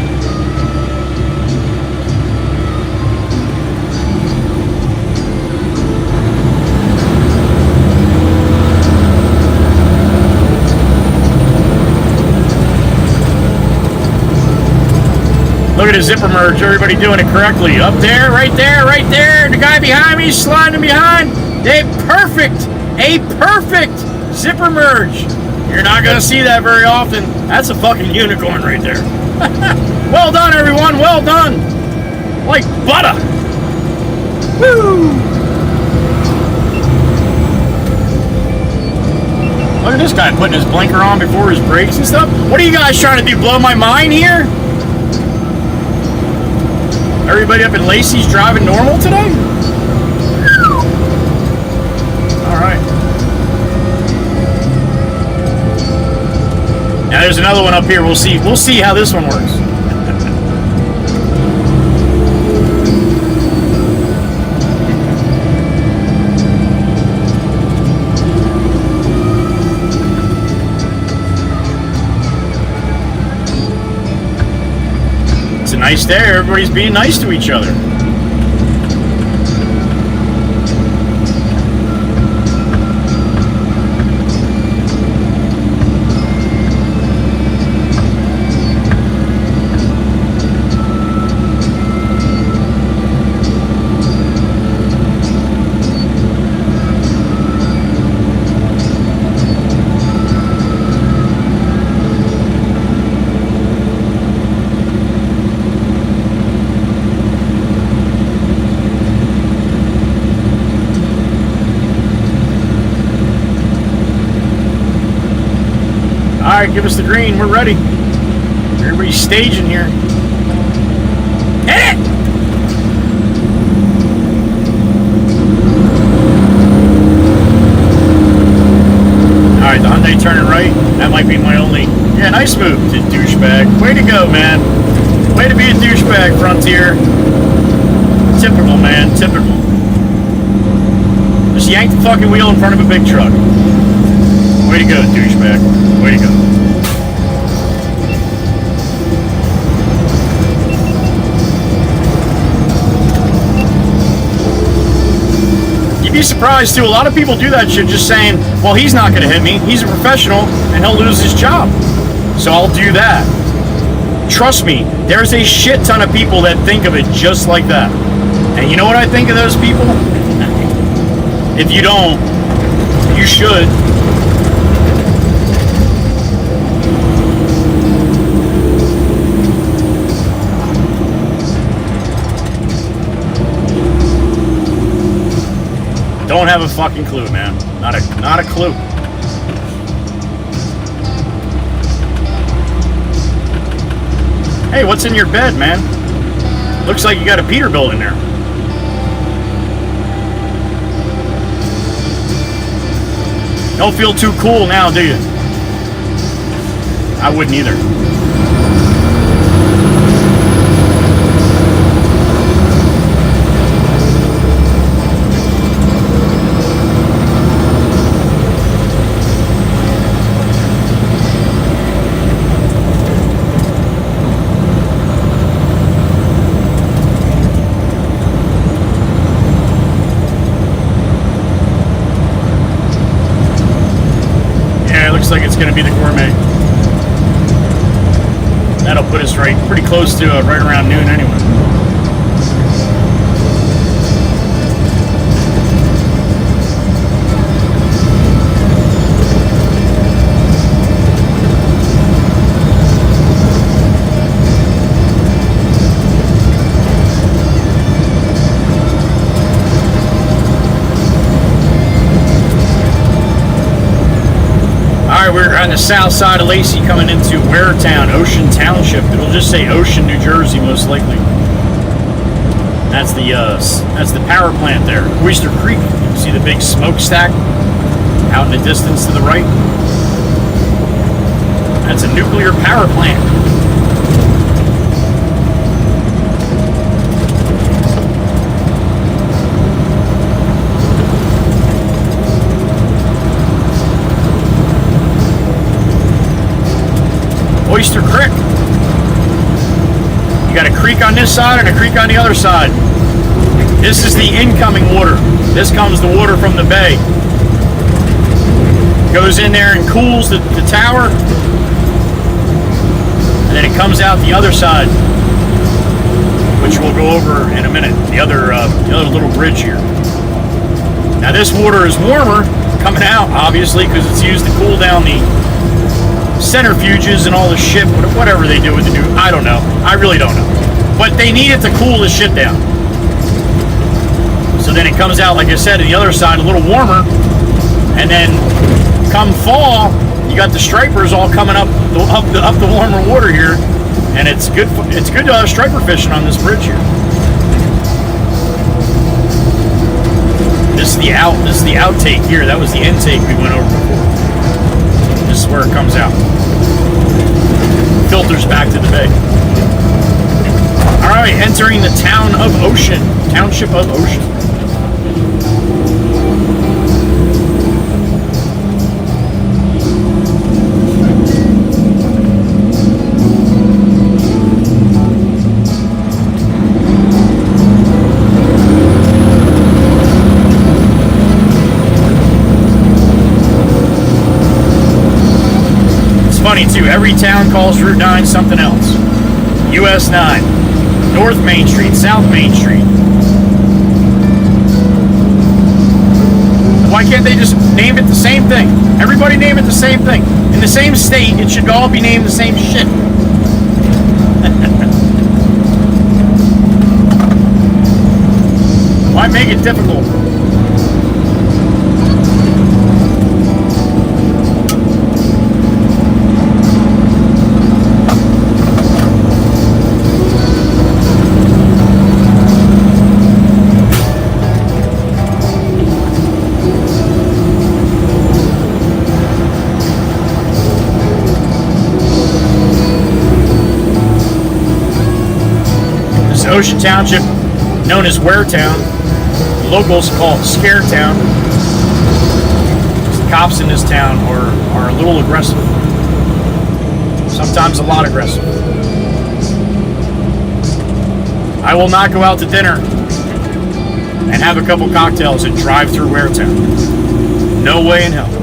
Look at the zipper merge. Everybody doing it correctly. Up there, right there, right there. The guy behind me sliding behind. A perfect zipper merge. You're not going to see that very often. That's a fucking unicorn right there. Well done, everyone. Well done. Like butter. Woo! Look at this guy putting his blinker on before his brakes and stuff. What are you guys trying to do? Blow my mind here? Everybody up in Lacey's driving normal today? Alright. Now there's another one up here. We'll see how this one works. It's a nice day. Everybody's being nice to each other. Alright, give us the green. We're ready. Everybody's staging here. Hit it! Alright, the Hyundai turning right. That might be my only... Yeah, nice move, douchebag. Way to go, man. Way to be a douchebag, Frontier. Typical, man. Typical. Just yank the fucking wheel in front of a big truck. Way to go, douchebag. Way to go. You'd be surprised, too. A lot of people do that shit just saying, well, he's not going to hit me. He's a professional, and he'll lose his job. So I'll do that. trust me, there's a shit ton of people that think of it just like that. And you know what I think of those people? If you don't, you should. Don't have a fucking clue, man. Not a clue. Hey, what's in your bed, man? Looks like you got a Peterbilt in there. Don't feel too cool now, do you? I wouldn't either. Looks like it's going to be the Gourmet. That'll put us pretty close to right around noon anyway. We're on the south side of Lacey coming into Waretown, Ocean Township. It'll just say Ocean, New Jersey, most likely. That's the power plant there. Oyster Creek. You can see the big smokestack out in the distance to the right. That's a nuclear power plant. Oyster Creek. You got a creek on this side and a creek on the other side. This is the incoming water. This comes the water from the bay. Goes in there and cools the tower. And then it comes out the other side, which we'll go over in a minute. The other little bridge here. Now this water is warmer coming out, obviously, because it's used to cool down the centrifuges and all the shit, whatever they do with the new, I don't know. I really don't know. But they need it to cool the shit down. So then it comes out, like I said, to the other side a little warmer. And then come fall, you got the stripers all coming up the warmer water here. And it's good striper fishing on this bridge here. This is the outtake here. That was the intake we went over before. This is where it comes out. Filters back to the bay. All right, entering the town of Ocean, township of Ocean. Funny too, every town calls Route 9 something else. US 9, North Main Street, South Main Street. Why can't they just name it the same thing? Everybody name it the same thing. In the same state, it should all be named the same shit. Why make it difficult? Ocean Township, known as Waretown. The locals call it Scare Town. The cops in this town are a little aggressive. Sometimes a lot aggressive. I will not go out to dinner and have a couple cocktails and drive through Waretown. No way in hell.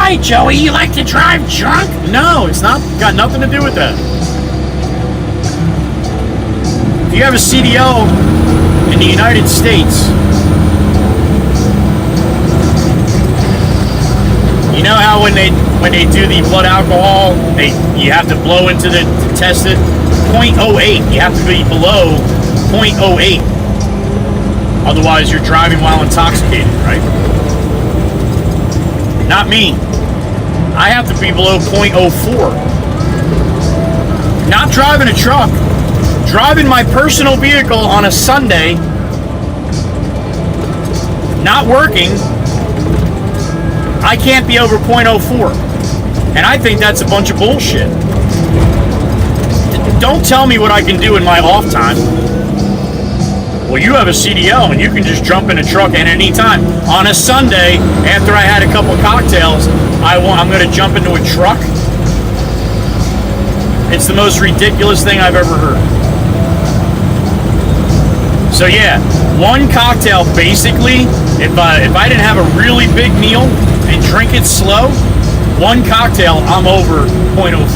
Why, Joey? You like to drive drunk? No, it's not. Got nothing to do with that. If you have a CDL in the United States, you know how when they do the blood alcohol, you have to blow into to test it 0.08. You have to be below 0.08. Otherwise, you're driving while intoxicated, right? Not me. I have to be below 0.04. Not driving a truck. Driving my personal vehicle on a Sunday. Not working. I can't be over 0.04. And I think that's a bunch of bullshit. Don't tell me what I can do in my off time. Well, you have a CDL and you can just jump in a truck at any time. On a Sunday, after I had a couple cocktails, I'm going to jump into a truck. It's the most ridiculous thing I've ever heard. So yeah, one cocktail basically, if I didn't have a really big meal and drink it slow, one cocktail, I'm over 0.04.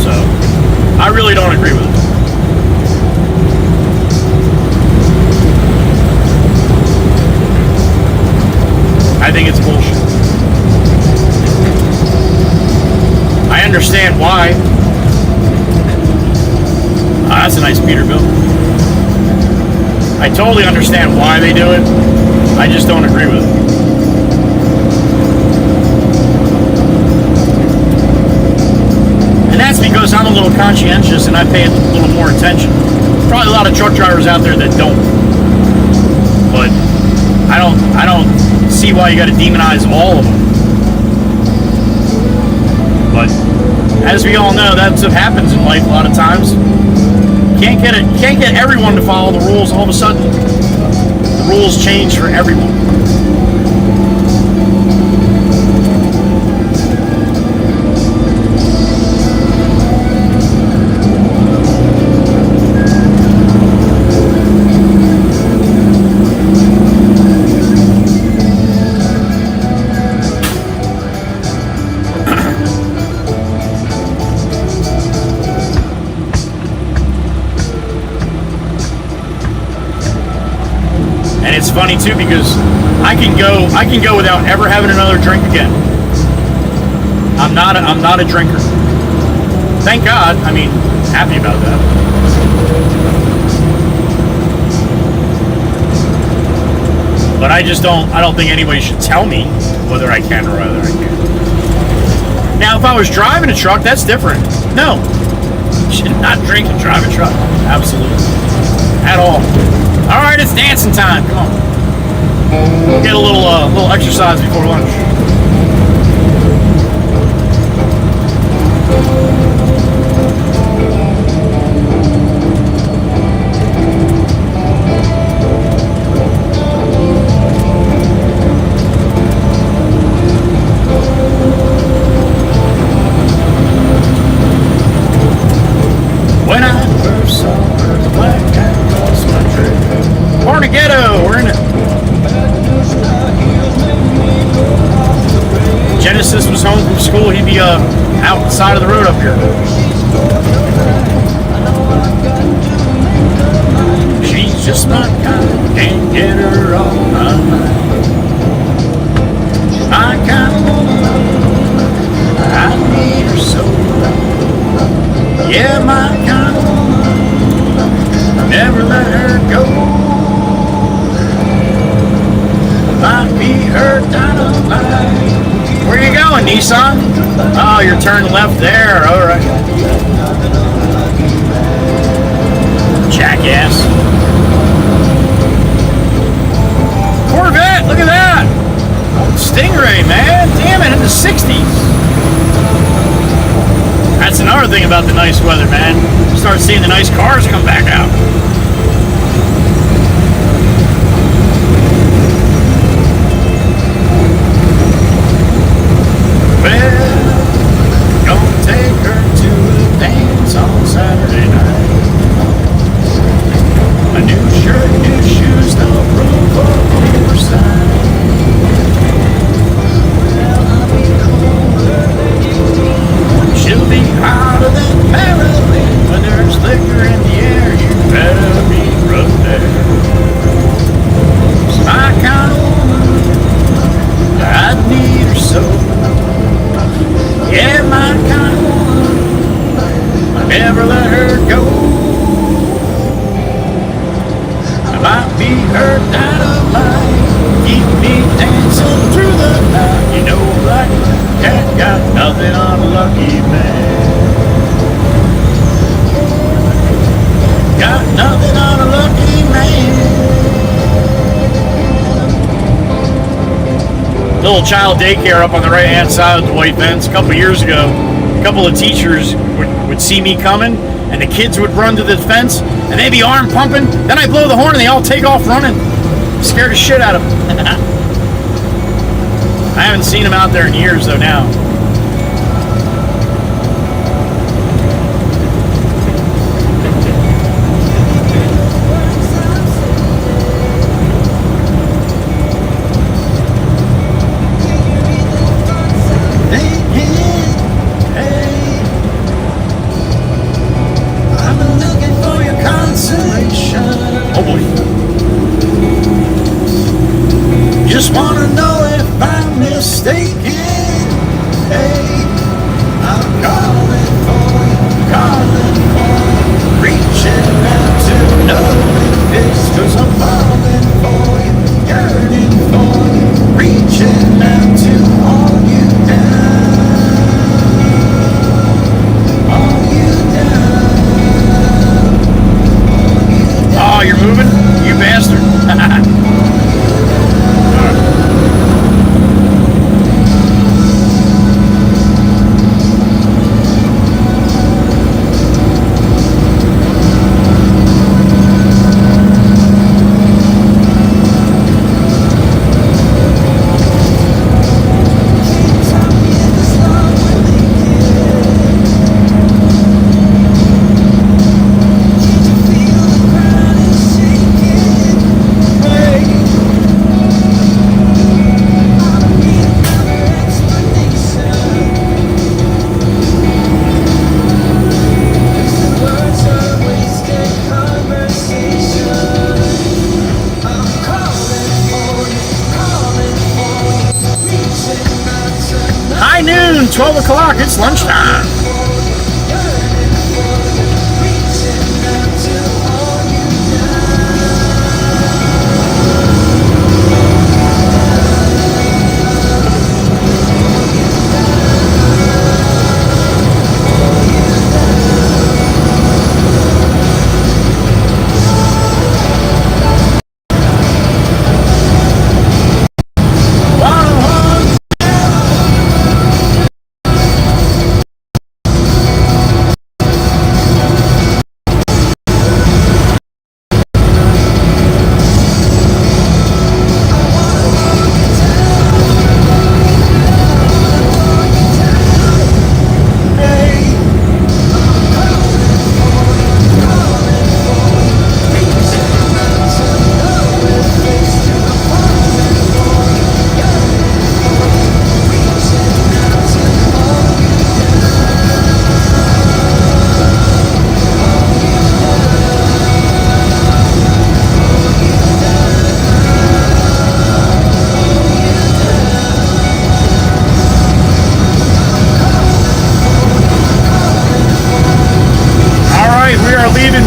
So, I really don't agree with it. I think it's bullshit. I understand why. That's a nice Peterbilt. I totally understand why they do it. I just don't agree with it. And that's because I'm a little conscientious and I pay a little more attention. There's probably a lot of truck drivers out there that don't. But I don't see why you got to demonize all of them. But as we all know, that's what happens in life a lot of times. Can't get everyone to follow the rules. All of a sudden, the rules change for everyone. It's funny too because I can go without ever having another drink again. I'm not a drinker. Thank God. I mean, happy about that. But I don't think anybody should tell me whether I can or whether I can't. Now, if I was driving a truck, that's different. No, you should not drink and drive a truck. Absolutely, at all. All right, it's dancing time. Come on. We'll get a little exercise before lunch. When I first saw her, the black cat crossed my trail. Barnaghetto, we're in it. Genesis was home from school, he'd be out the side of the road up here. She's just my kind, can't get her off my mind. My kind of woman, I need her so. Yeah, my kind of woman, never let her go. Might be her dynamite. Where you going, Nissan? Oh, you're turning left there. All right. Jackass. Corvette, look at that. Stingray, man. Damn it, in the 60s. That's another thing about the nice weather, man. Start seeing the nice cars come back out. Well, gonna take her to a dance on Saturday night. A new shirt, new shoes, no room for oversight. never let her go. I might be her dynamite, keep me dancing through the night. You know, like cat got nothing on a lucky man. Got nothing on a lucky man. Little child daycare up on the right hand side of the white fence. A couple years ago, a couple of teachers would see me coming, and the kids would run to the fence, and they'd be arm pumping. Then I blow the horn, and they all take off running. Scared the shit out of them. I haven't seen them out there in years, though, now. Oh boy. Just wanna know if I'm mistaken. Hey, I'm calling for you, reaching out to know if it's 'cause I'm falling for you, yearning for you, reaching out to hold you down, hold you down. Oh, you're moving? You bastard. High noon, 12 o'clock, it's lunchtime.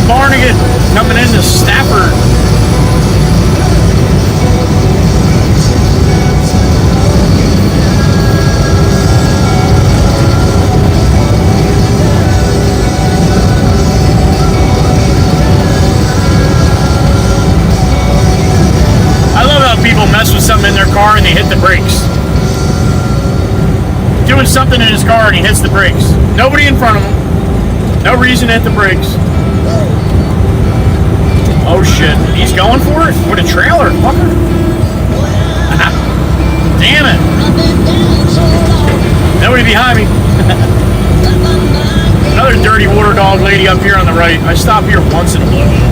Barnegat coming into Stafford. I love how people mess with something in their car and they hit the brakes. Doing something in his car and he hits the brakes. Nobody in front of him. No reason to hit the brakes. Oh shit, he's going for it? What a trailer, fucker. Damn it. Nobody behind me. Another dirty water dog lady up here on the right. I stop here once in a blue moon.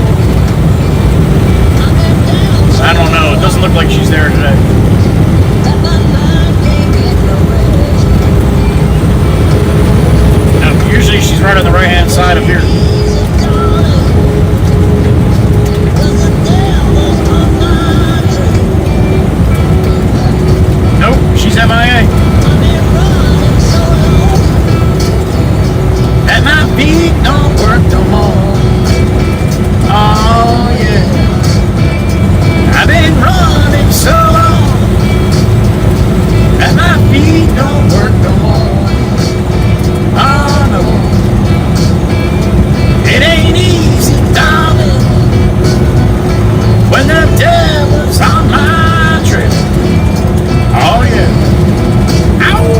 I don't know, it doesn't look like she's there today. No, usually she's right on the right hand side up here. Nope, she's MIA. At my feet don't work no more. Oh yeah, I've been running so long, and my feet don't work no more. Oh no, it ain't easy, darling, when the devil's on my trail. Oh yeah. Ow!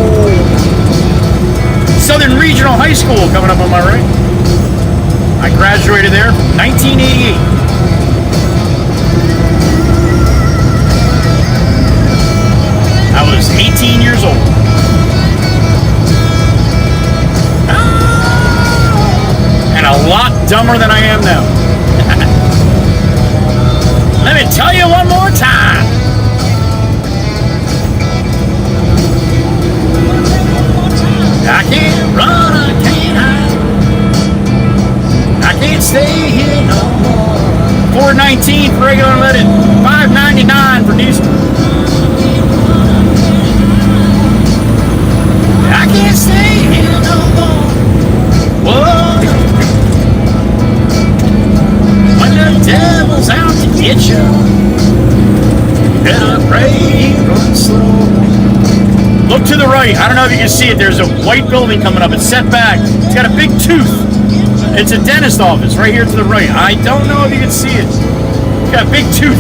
Southern Regional High School coming up on my right. I graduated there in 1988. I was 18 years old. And a lot dumber than I am now. Let me tell you one more time. I can't run, I can't hide. I can't stay here no more. $4.19 for regular unleaded, $5.99 for diesel. I can't stay here no more. Whoa. When the devil's out to get you, better pray he runs slow. Look to the right. I don't know if you can see it. There's a white building coming up. It's set back. It's got a big tooth. It's a dentist office right here to the right. I don't know if you can see it. It's got a big tooth.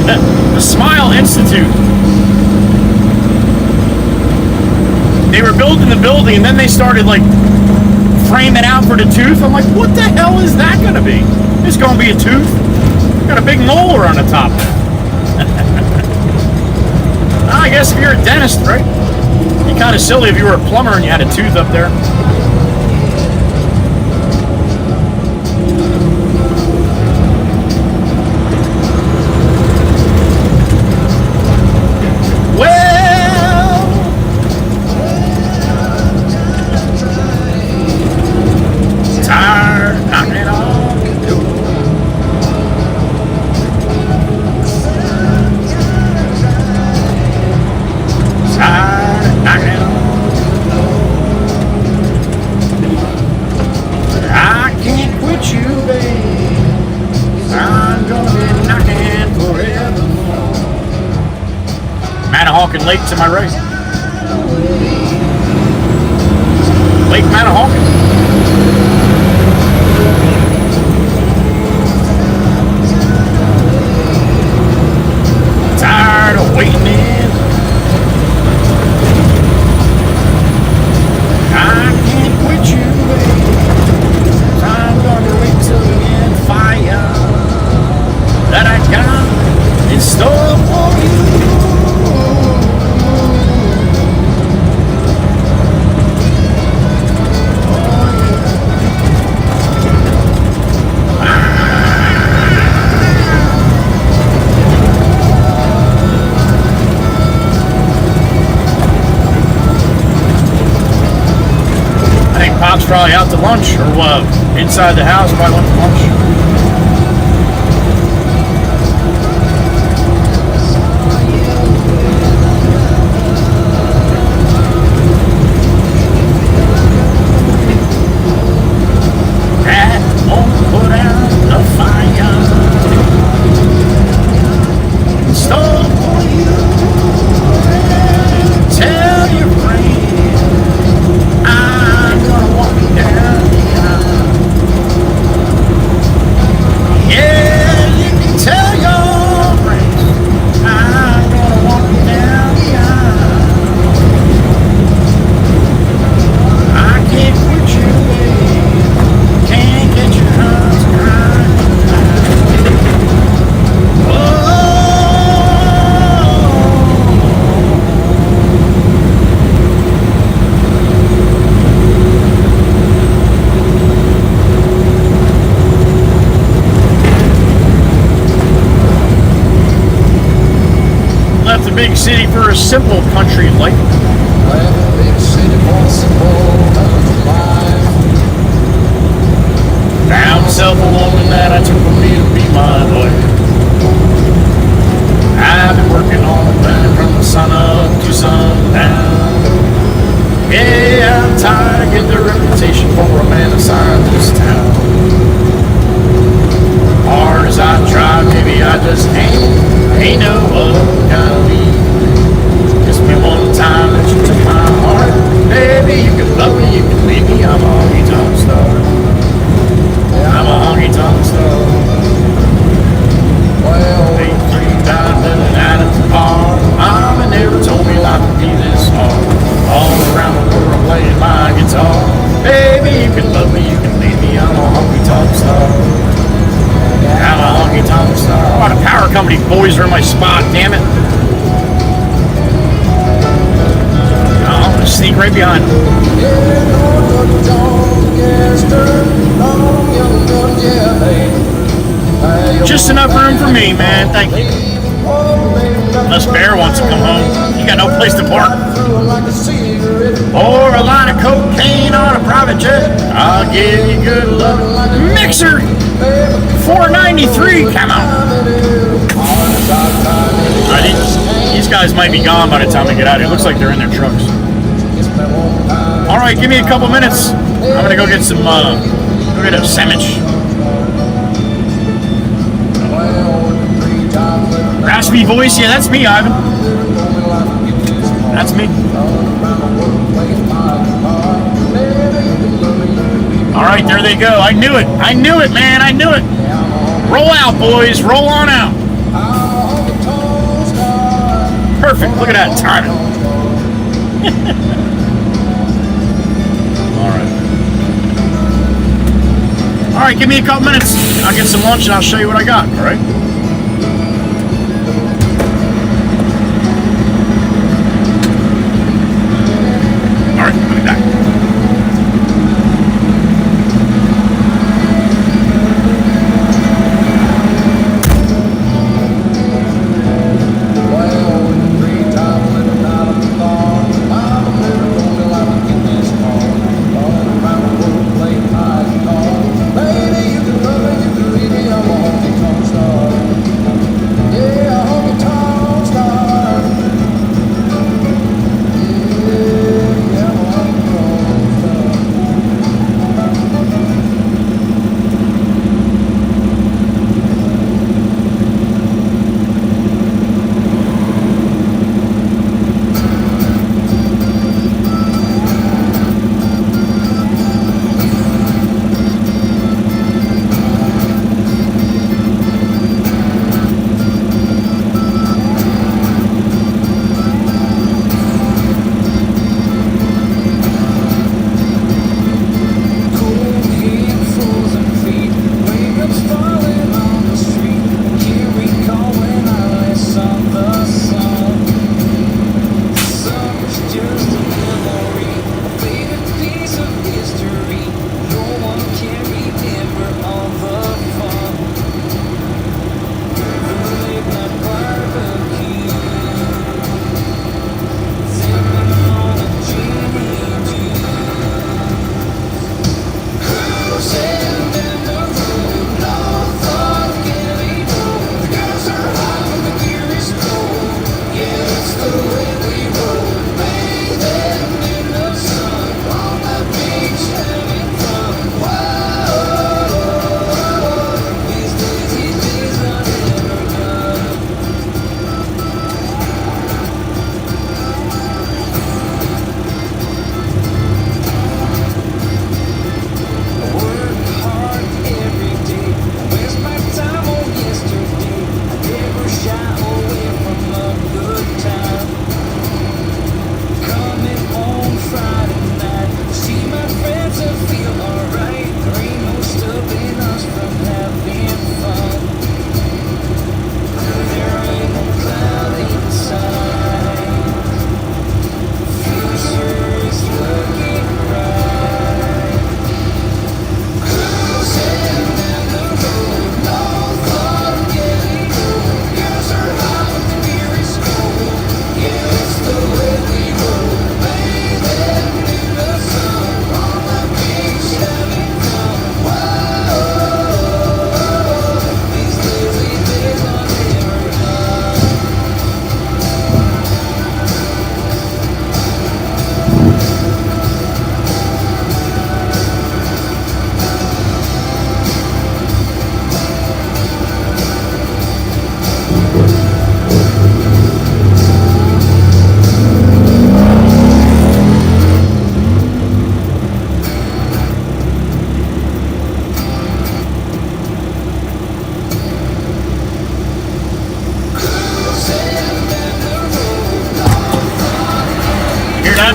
The Smile Institute. They were building the building and then they started like framing out for the tooth. I'm like, what the hell is that going to be? It's going to be a tooth. Got a big molar on the top. I guess if you're a dentist, right? It'd be kind of silly if you were a plumber and you had a tooth up there. Well, tired knocking on the door. I can't quit you, babe. I'm gonna be knocking forevermore. Manahawkin Lake to my right. Lake Manahawkin. Tired of waiting in. I can't quit you, babe. I'm gonna wait till the end fire that I got in store for you. Pop's probably out to lunch or inside the house, probably went to lunch. That won't put out the fire. Stole for you. Tell your friend. Big city for a simple country life. Big city for a simple life. Found myself a woman that I took with me to be my wife. I've been working on the planet from the sun up to sundown. Yeah, I'm tired of getting right behind him. Just enough room for me, man. Thank you. Unless Bear wants to come home. He got no place to park. Or a line of cocaine on a private jet. I'll give you good love. Mixer! 493, come on. These guys might be gone by the time they get out of here. It looks like they're in their trucks. Alright, give me a couple minutes. I'm gonna go get some, go get a sandwich. Raspy voice, yeah, that's me, Ivan. That's me. Alright, there they go. I knew it. I knew it, man. I knew it. Roll out, boys. Roll on out. Perfect. Look at that timing. Alright, give me a couple minutes. I'll get some lunch and I'll show you what I got, alright? Alright, I'll be back.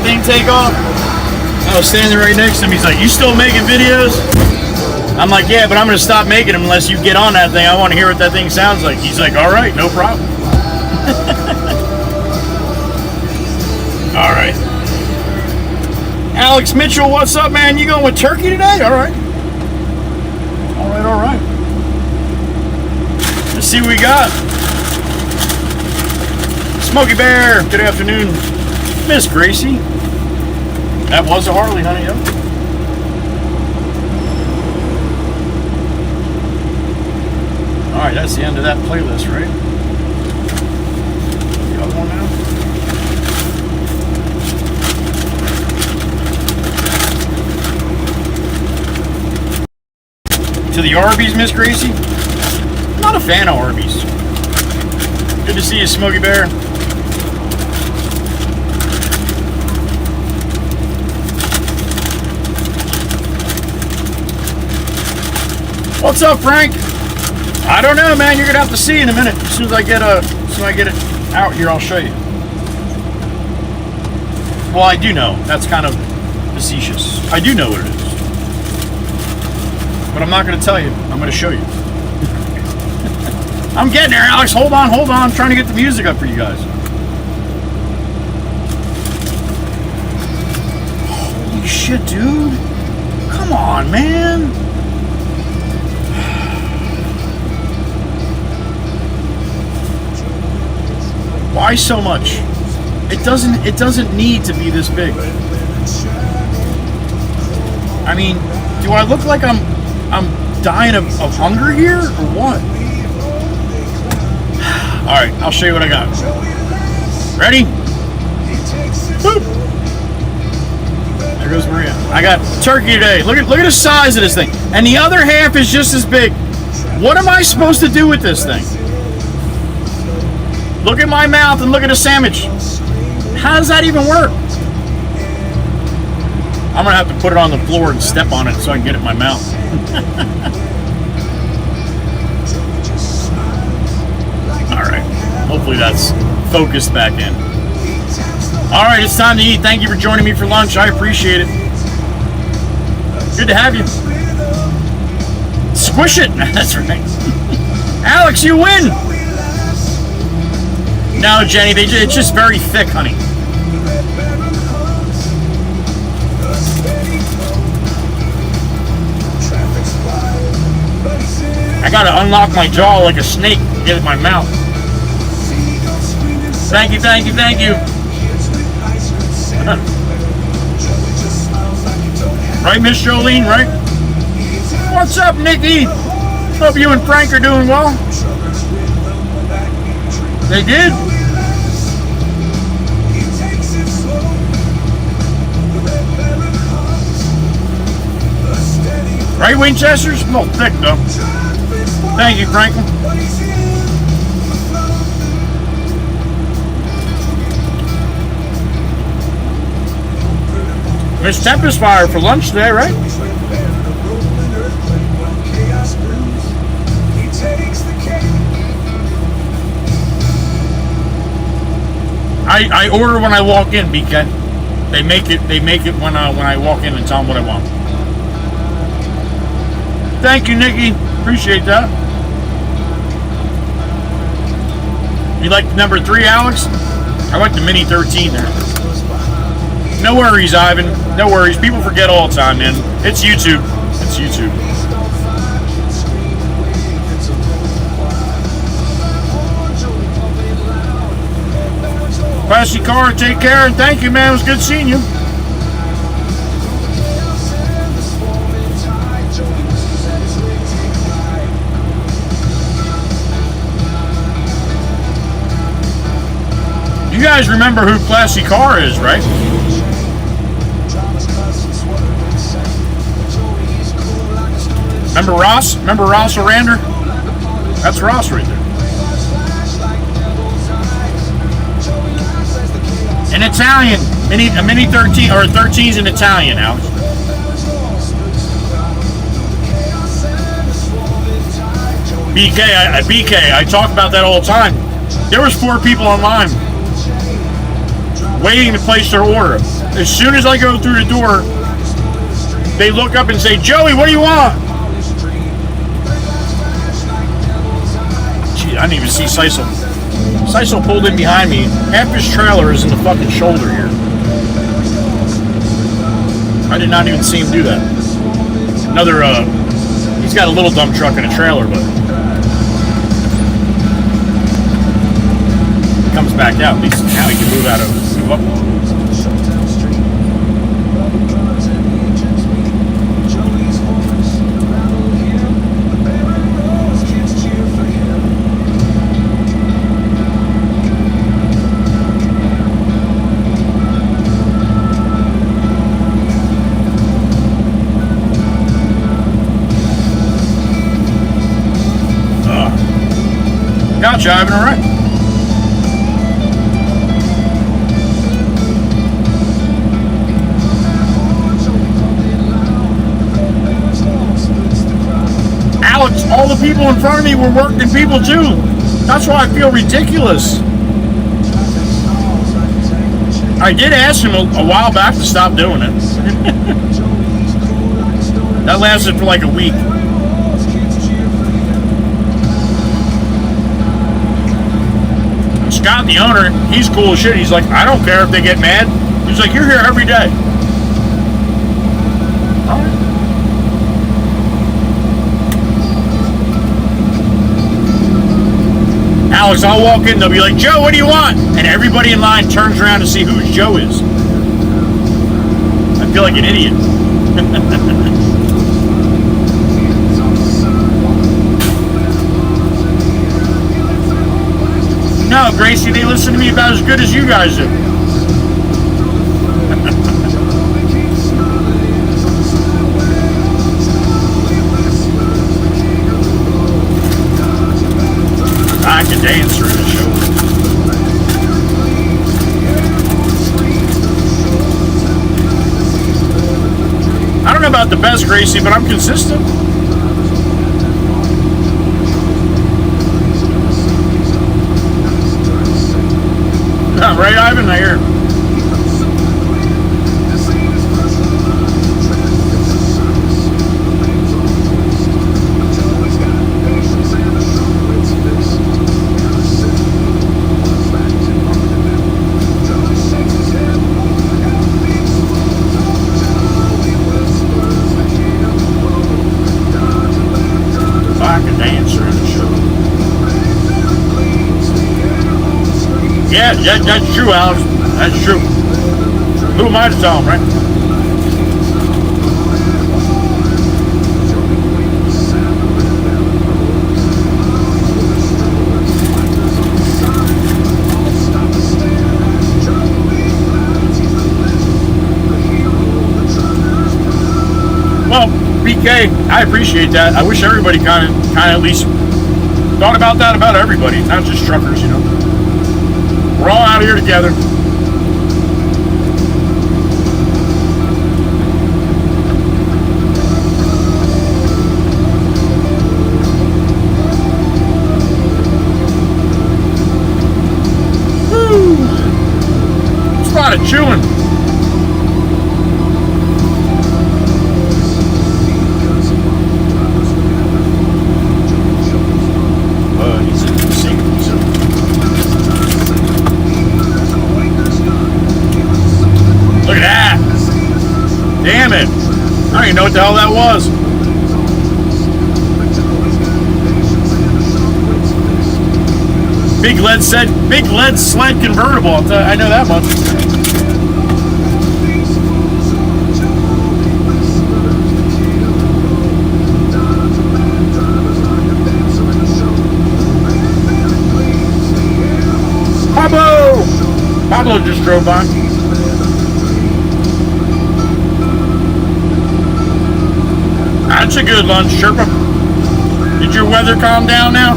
Thing take off. I was standing right next to him. He's like, "You still making videos?" I'm like, "Yeah, but I'm gonna stop making them unless you get on that thing. I want to hear what that thing sounds like." He's like, "All right, no problem." All right. Alex Mitchell, what's up, man? You going with turkey today? All right. All right. Let's see what we got. Smokey Bear, good afternoon. Miss Gracie. That was a Harley, honey. Yep. All right, that's the end of that playlist, right? The other one now? To the Arby's, Miss Gracie? I'm not a fan of Arby's. Good to see you, Smokey Bear. What's up, Frank? I don't know, man. You're gonna have to see in a minute. As soon as I get it out here, I'll show you. Well, I do know. That's kind of facetious. I do know what it is. But I'm not going to tell you. I'm going to show you. I'm getting there, Alex. Hold on. I'm trying to get the music up for you guys. Holy shit, dude. Come on, man. Why so much? It doesn't need to be this big. I mean, do I look like I'm dying of hunger here, or what? Alright, I'll show you what I got. Ready? Boop. There goes Maria. I got turkey today. Look at the size of this thing. And the other half is just as big. What am I supposed to do with this thing? Look at my mouth and look at the sandwich. How does that even work? I'm gonna have to put it on the floor and step on it so I can get it in my mouth. Alright. Hopefully that's focused back in. Alright, it's time to eat. Thank you for joining me for lunch. I appreciate it. Good to have you. Squish it! That's right. Alex, you win! No, Jenny, it's just very thick, honey. I gotta unlock my jaw like a snake to get it in my mouth. Thank you. Right, Miss Jolene, right? What's up, Nikki? Hope you and Frank are doing well. They did? Right, Winchester's? A little thick, though. Thank you, Franklin. Miss Tempest Fire for lunch today, right? I order when I walk in, BK. They make it when I walk in and tell them what I want. Thank you, Nikki. Appreciate that. You like the number 3, Alex? I like the Mini 13 there. No worries, Ivan. No worries. People forget all the time, man. It's YouTube. It's YouTube. Classy car, take care, and thank you, man. It was good seeing you. You guys remember who Classy Car is, right? Remember Ross? Remember Ross Arander? That's Ross right there. In Italian, a Mini 13, or 13's in Italian, Alex. BK, I talk about that all the time. There was 4 people online waiting to place their order. As soon as I go through the door, they look up and say, "Joey, what do you want?" Gee, I didn't even see Sisal. Sisal pulled in behind me. Half his trailer is in the fucking shoulder here. I did not even see him do that. Another, he's got a little dump truck and a trailer, but he comes back out. At least now he can move out of, move up. Gotcha, Ivan, all right. Alex, all the people in front of me were working people too. That's why I feel ridiculous. I did ask him a while back to stop doing it. That lasted for like a week. Scott, the owner, he's cool as shit. He's like, I don't care if they get mad. He's like, you're here every day. All right. Alex, I'll walk in, they'll be like, Joe, what do you want? And everybody in line turns around to see who Joe is. I feel like an idiot. No, Gracie, they listen to me about as good as you guys do. I can dance through the show. I don't know about the best, Gracie, but I'm consistent. Right, Ivan? I hear. Yeah, that's true, Alex. That's true. Who am I to tell him, right? Well, BK, I appreciate that. I wish everybody kind of at least thought about that about everybody, not just truckers, you know. We're all out here together. Woo! It's a lot of chewing. Damn it! I don't even know what the hell that was. Big lead sled convertible. I know that much. Pablo just drove by. That's a good lunch, Sherpa. Did your weather calm down now?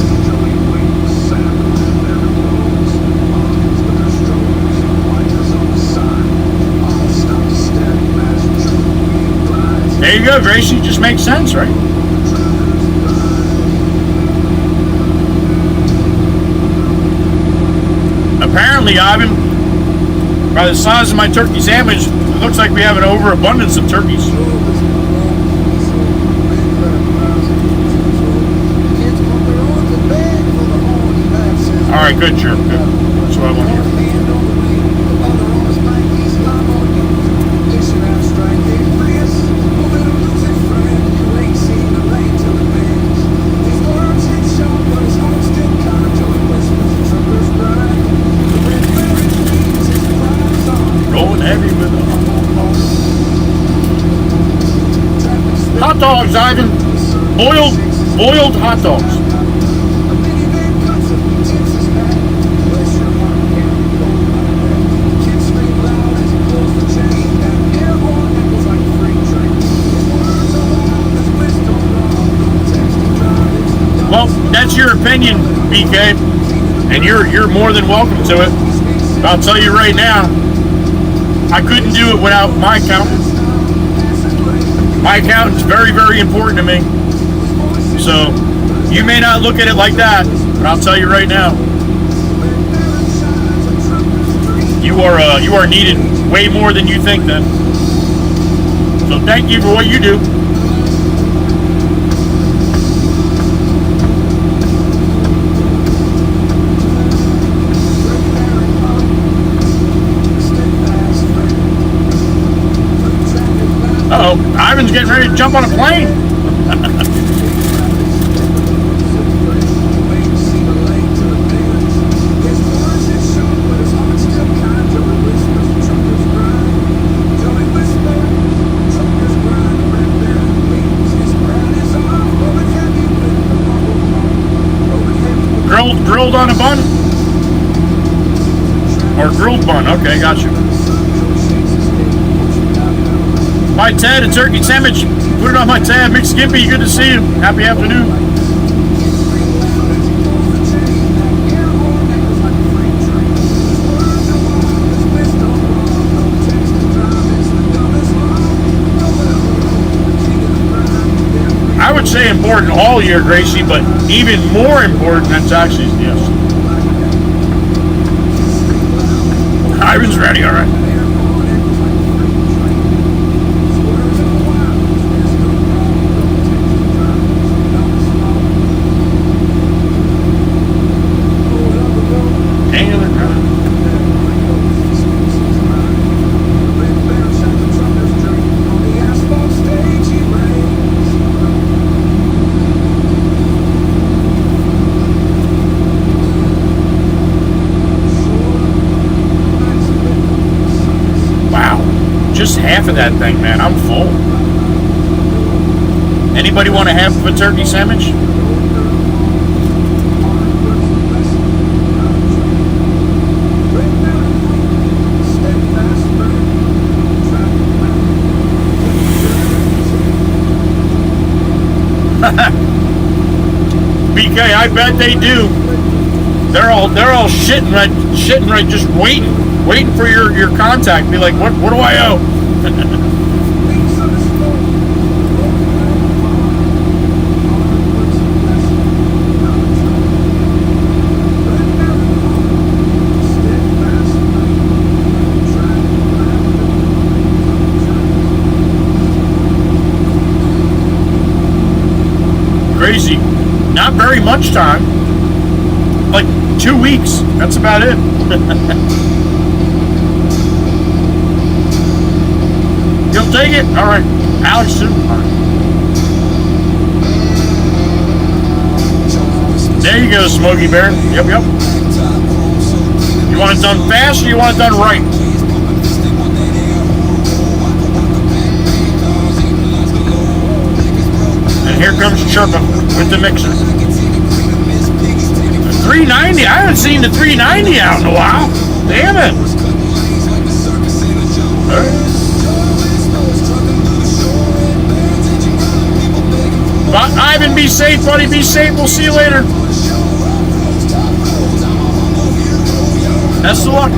There you go, Gracie. Just makes sense, right? Apparently, Ivan, by the size of my turkey sandwich, it looks like we have an overabundance of turkeys. All right, good, sure. Good. That's what I want to hear. Heavy with the hot dogs, Ivan. Boiled hot dogs. Well, that's your opinion, BK, and you're more than welcome to it. I'll tell you right now, I couldn't do it without my accountant. My accountant's very, very important to me. So you may not look at it like that, but I'll tell you right now, you are needed way more than you think. Then, so thank you for what you do. Uh-oh, Ivan's getting ready to jump on a plane. Grilled on a bun? Or grilled bun, okay, got you. Hi Ted, a turkey sandwich. Put it on my tab. Big Skippy, good to see you. Happy afternoon. I would say important all year, Gracie, but even more important, that's actually, yes. Ivan's ready, all right. Just half of that thing, man. I'm full. Anybody want a half of a turkey sandwich? BK, I bet they do. They're all shitting right, just waiting for your contact. Be like, what do I owe? Crazy. Not very much time. Like 2 weeks. That's about it. You'll take it? All right. Alex too. All right. There you go, Smokey Bear. Yep. You want it done fast or you want it done right? And here comes Chirpin with the mixer. 390. I haven't seen the 390 out in a while. Damn it. All right. But Ivan, be safe, buddy. Be safe. We'll see you later. Best of luck.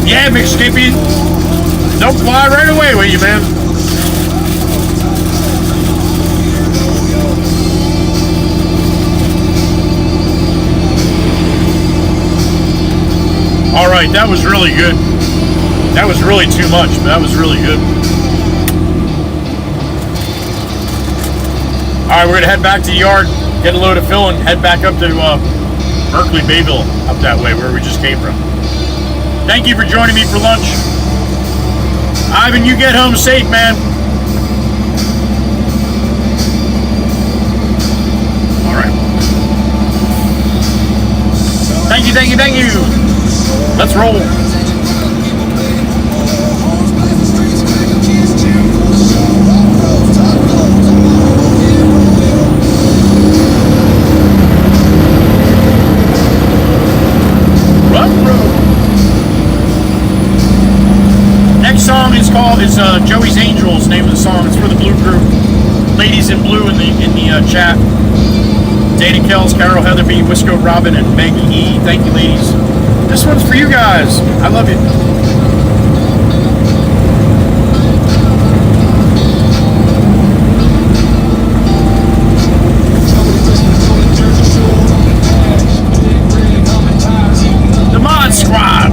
Yeah, Big Skippy. Don't fly right away with you, man. All right, that was really good. That was really too much, but that was really good. All right, we're gonna head back to the yard, get a load of fill, and head back up to Berkeley, Bayville, up that way where we just came from. Thank you for joining me for lunch. Ivan, you get home safe, man. All right. Thank you, thank you, thank you. Let's roll. Next song is called Joey's Angels. Name of the song. It's for the Blue Group. Ladies in blue in the chat. Dana Kells, Carol Heatherby, Wisco Robin, and Maggie E. Thank you, ladies. This one's for you guys. I love you. The Mod Squad.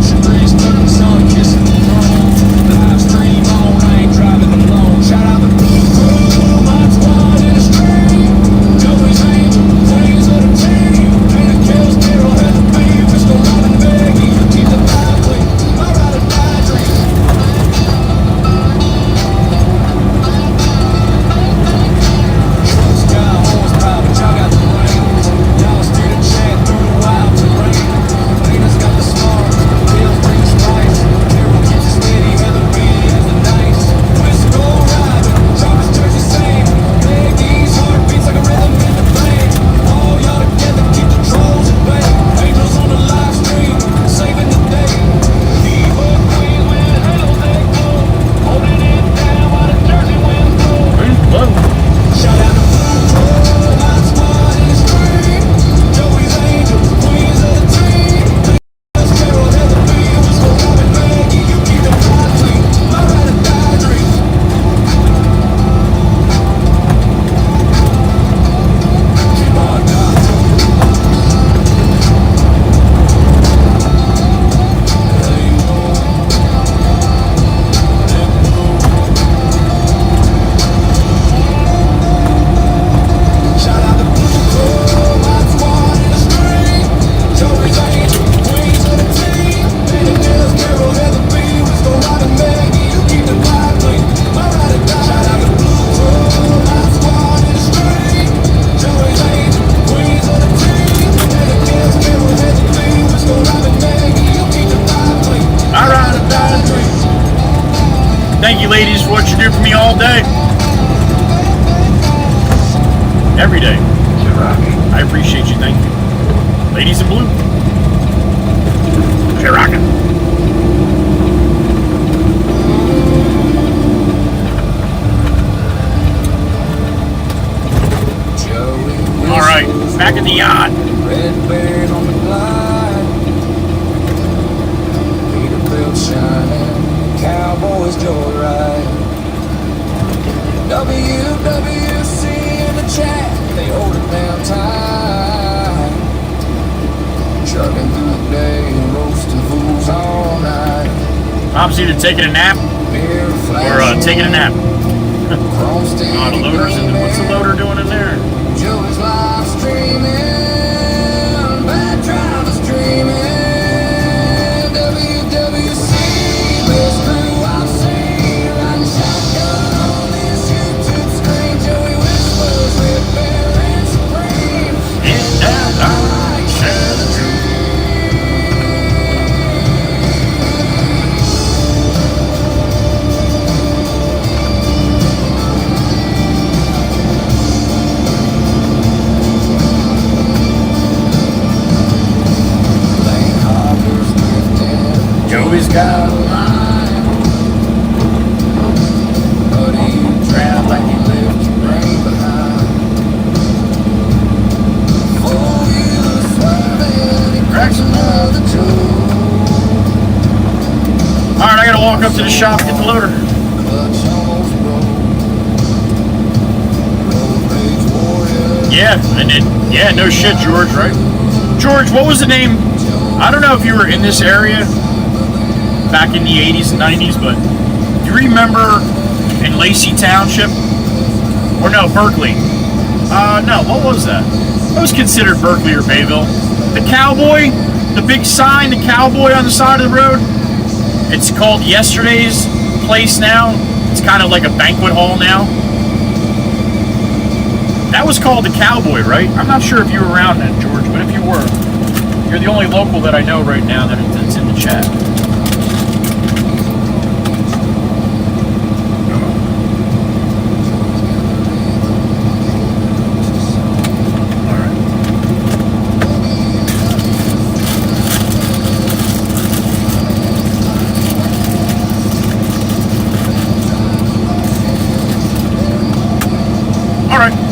Thank you, ladies, for what you do for me all day. Every day. I appreciate you. Thank you. Ladies in blue. You're rocking. All right, back in the yacht. Red bears on the glide, Peterbilt shining, Cowboys joyride. WWC in the chat, they hold it down tight. Chugging through the day, roasting fools all night. Mom's either taking a nap or taking a nap. The loader's in there. What's the loader doing in there? Joey's live streaming, bad drivers dreaming. WWC, best crew I've seen. Riding shotgun on this YouTube screen. Joey whispers with Bear and Supreme. In that I share the truth. Joey's got a line, but he drowned like he left your brain behind. Four-wheeler swerving, he cracks another toe. Alright, I gotta walk up to the shop, get the loader. Clutch almost broke. Road rage warrior. Yeah, and then, yeah, no shit, George, right? George, what was the name? I don't know if you were in this area back in the 80s and 90s, but do you remember in Lacey Township, or no, Berkeley, No, what was that? That was considered Berkeley or Bayville. The Cowboy, the big sign, the Cowboy on the side of the road. It's called Yesterday's Place now. It's kind of like a banquet hall now. That was called the Cowboy, right? I'm not sure if you were around then, George, but if you were, you're the only local that I know right now that's in the chat.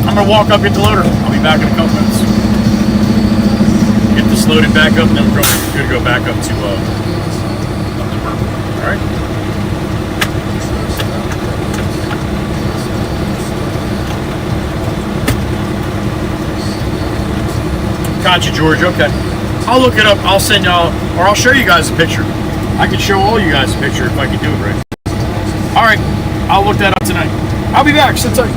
I'm gonna walk up, get the loader. I'll be back in a couple minutes. Get this loaded back up, and then we're gonna go back up to Purple. All right. Gotcha, George. Okay. I'll look it up. I'll send y'all, or I'll show you guys a picture. I can show all you guys a picture if I can do it right. All right. I'll look that up tonight. I'll be back. Sit tight.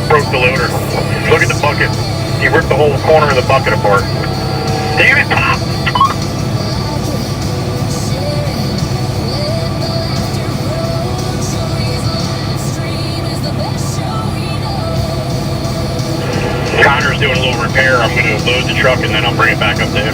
Broke the loader. Look at the bucket. He ripped the whole corner of the bucket apart. Damn it, Pop! Connor's doing a little repair. I'm going to load the truck and then I'll bring it back up to him.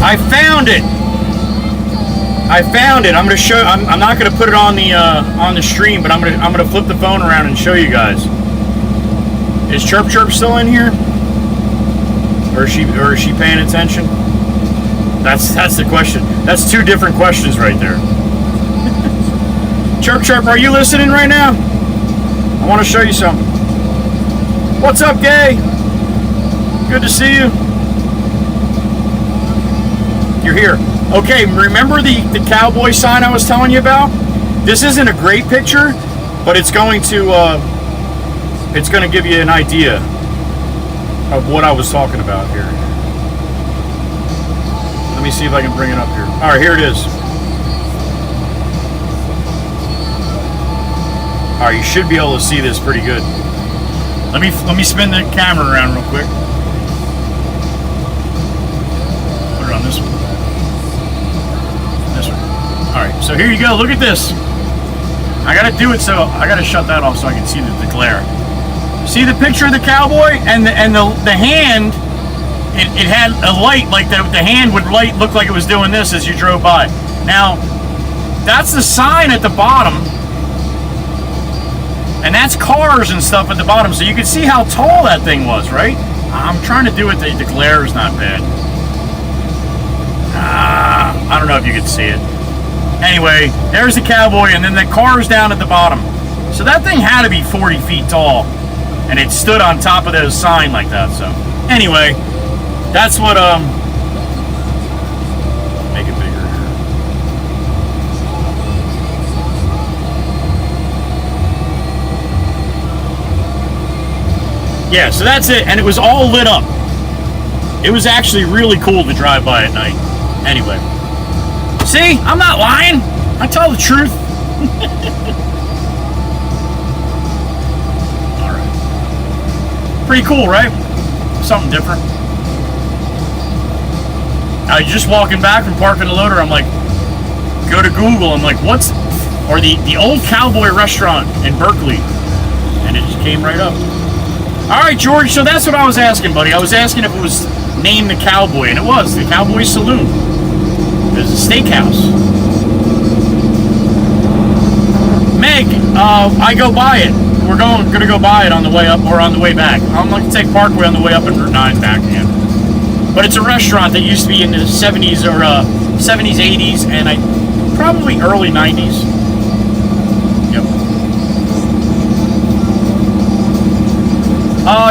I found it. I found it. I'm gonna show. I'm not gonna put it on the stream, but I'm gonna flip the phone around and show you guys. Is Chirp Chirp still in here, or is she paying attention? That's the question. That's two different questions right there. Chirp Chirp, are you listening right now? I want to show you something. What's up, Gay? Good to see you. You're here. Okay, remember the cowboy sign I was telling you about? This isn't a great picture, but it's going to give you an idea of what I was talking about here. Let me see if I can bring it up here. All right, here it is. All right, you should be able to see this pretty good. Let me spin the camera around real quick. Put it on this one. This one. All right, so here you go. Look at this. I gotta do it, so I gotta shut that off so I can see the glare. See the picture of the cowboy and the hand. It had a light, like the hand would look like it was doing this as you drove by. Now, that's the sign at the bottom, and that's cars and stuff at the bottom. So you can see how tall that thing was, right? I'm trying to do it. The glare is not bad. I don't know if you can see it. Anyway, there's the cowboy, and then the car's down at the bottom. So that thing had to be 40 feet tall, and it stood on top of those sign like that. So anyway, that's what make it bigger here. Yeah, so that's it, and it was all lit up. It was actually really cool to drive by at night. Anyway, see, I'm not lying. I tell the truth. All right, pretty cool, right? Something different. I was just walking back from parking the loader. I'm like, go to Google. I'm like, what's, or the old cowboy restaurant in Berkeley, and it just came right up. All right, George. So that's what I was asking, buddy. I was asking if it was named the Cowboy, and it was the Cowboy Saloon. There's a steakhouse. Meg, I go by it. We're gonna go by it on the way up or on the way back. I'm going to take Parkway on the way up and Route 9 back again. But it's a restaurant that used to be in the 70s or 70s, 80s, and probably early 90s. Yep.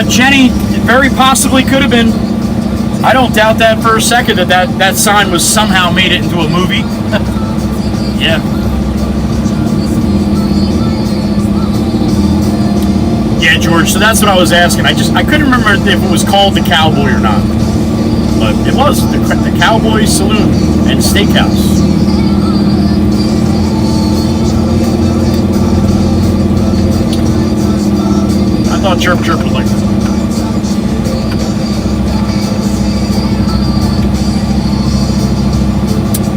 Jenny, it very possibly could have been. I don't doubt that for a second that sign was somehow made it into a movie. Yeah. Yeah, George, so that's what I was asking. I couldn't remember if it was called the Cowboy or not. But it was the Cowboy Saloon and Steakhouse. I thought Chirp Chirp would like that.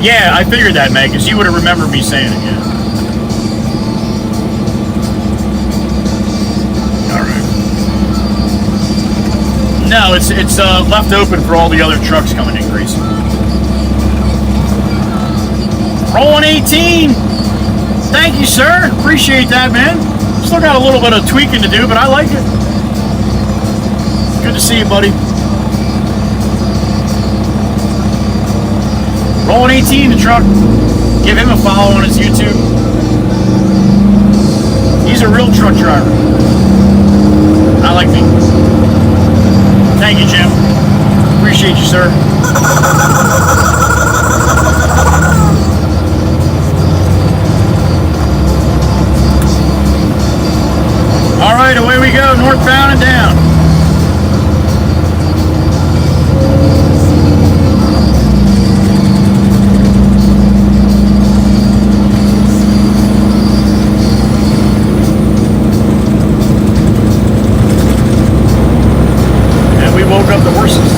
Yeah, I figured that, Meg, because you would have remembered me saying it, yeah. Alright. No, it's left open for all the other trucks coming in, Gracie. Rolling 18! Thank you, sir. Appreciate that, man. Still got a little bit of tweaking to do, but I like it. Good to see you, buddy. Rolling 18, the truck. Give him a follow on his YouTube. He's a real truck driver. I like me. Thank you, Jim. Appreciate you, sir. All right, away we go, northbound and down. And we woke up the horses.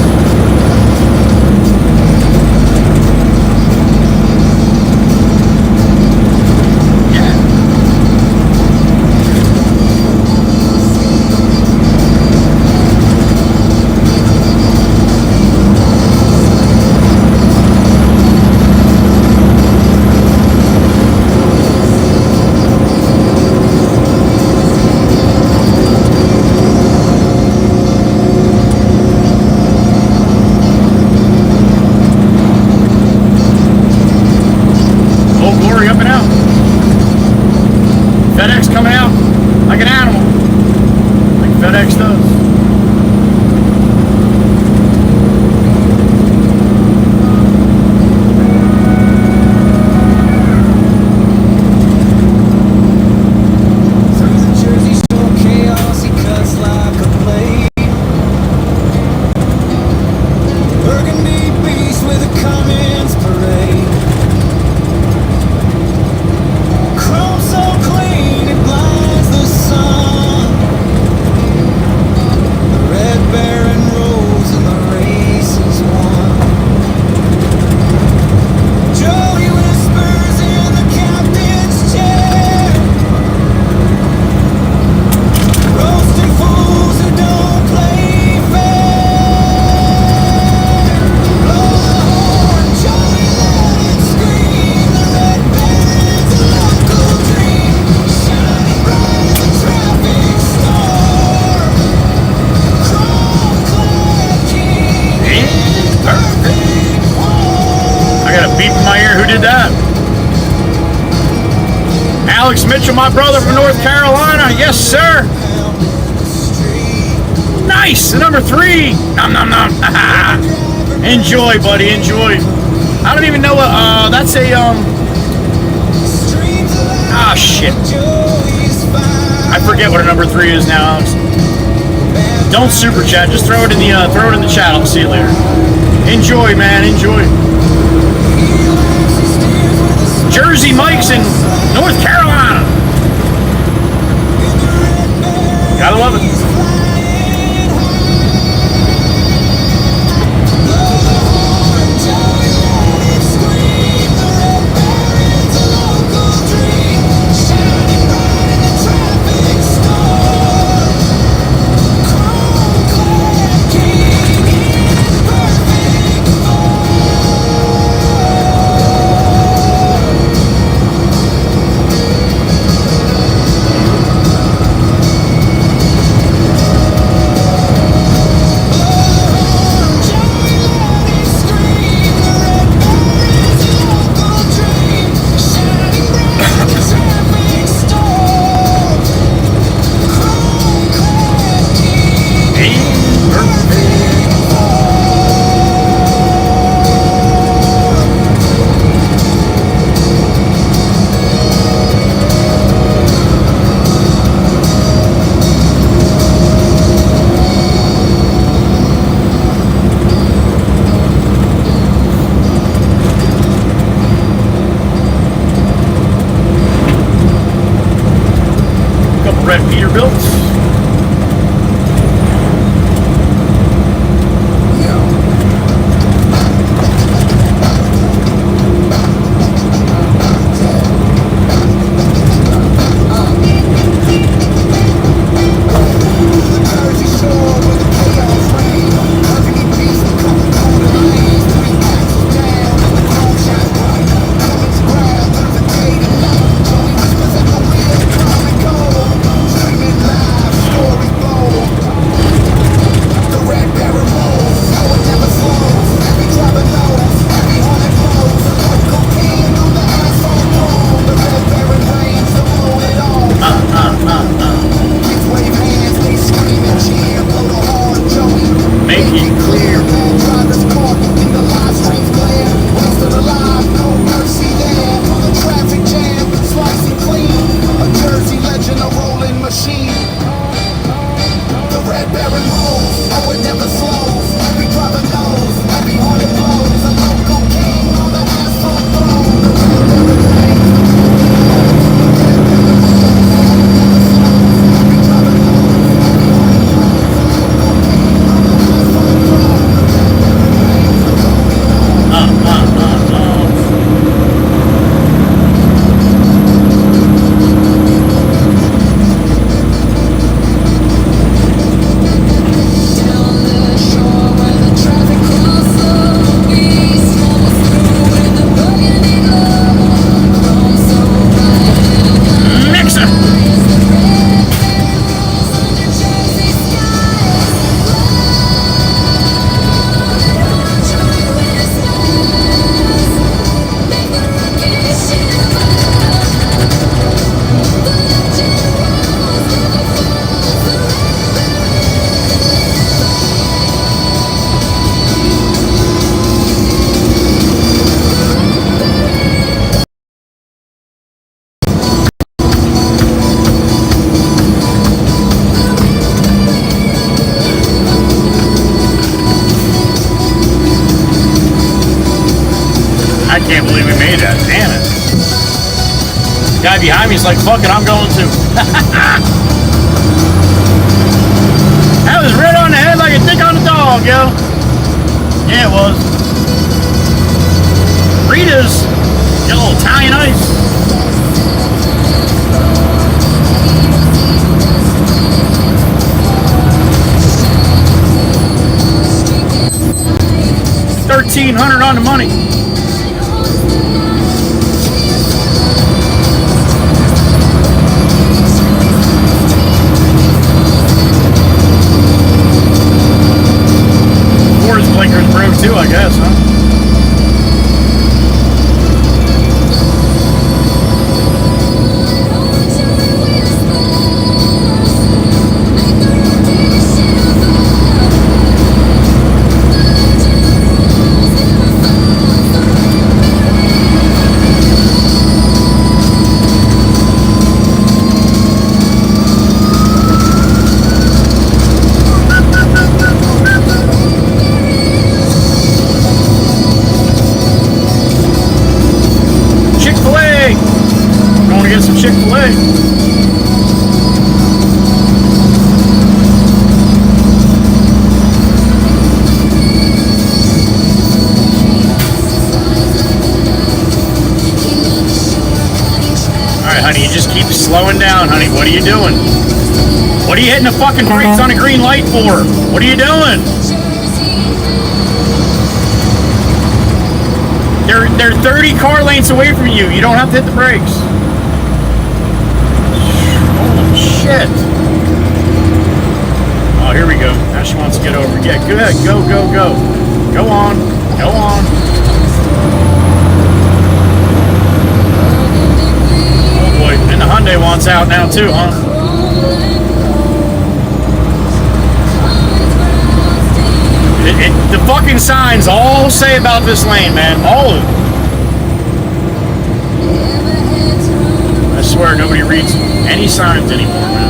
I got a beep in my ear. Who did that? Alex Mitchell, my brother from North Carolina. Yes, sir. Nice. Number 3. Nom, nom, nom. Enjoy, buddy. Enjoy. I don't even know what, that's a, ah, shit. I forget what a number 3 is now, Alex. Don't super chat. Just throw it in the chat. I'll see you later. Enjoy, man. Enjoy. Jersey Mike's in North Carolina. Gotta love it. Red Peterbilt. Guy behind me is like, fuck it, I'm going to. That was right on the head like a dick on a dog, yo. Yeah, it was. Rita's got a little Italian ice. $1,300 on the money. Blinkers broke. too, I guess, huh? Some Chick-fil-A. Alright, honey, you just keep slowing down, honey. What are you doing? What are you hitting the fucking brakes on a green light for? What are you doing? They're 30 car lengths away from you. You don't have to hit the brakes. Shit. Oh, here we go. Now she wants to get over. Yeah, go ahead. Go, go, go. Go on. Go on. Oh, boy. And the Hyundai wants out now, too, huh? The fucking signs all say about this lane, man. All of them. I swear nobody reads any signs anymore, man.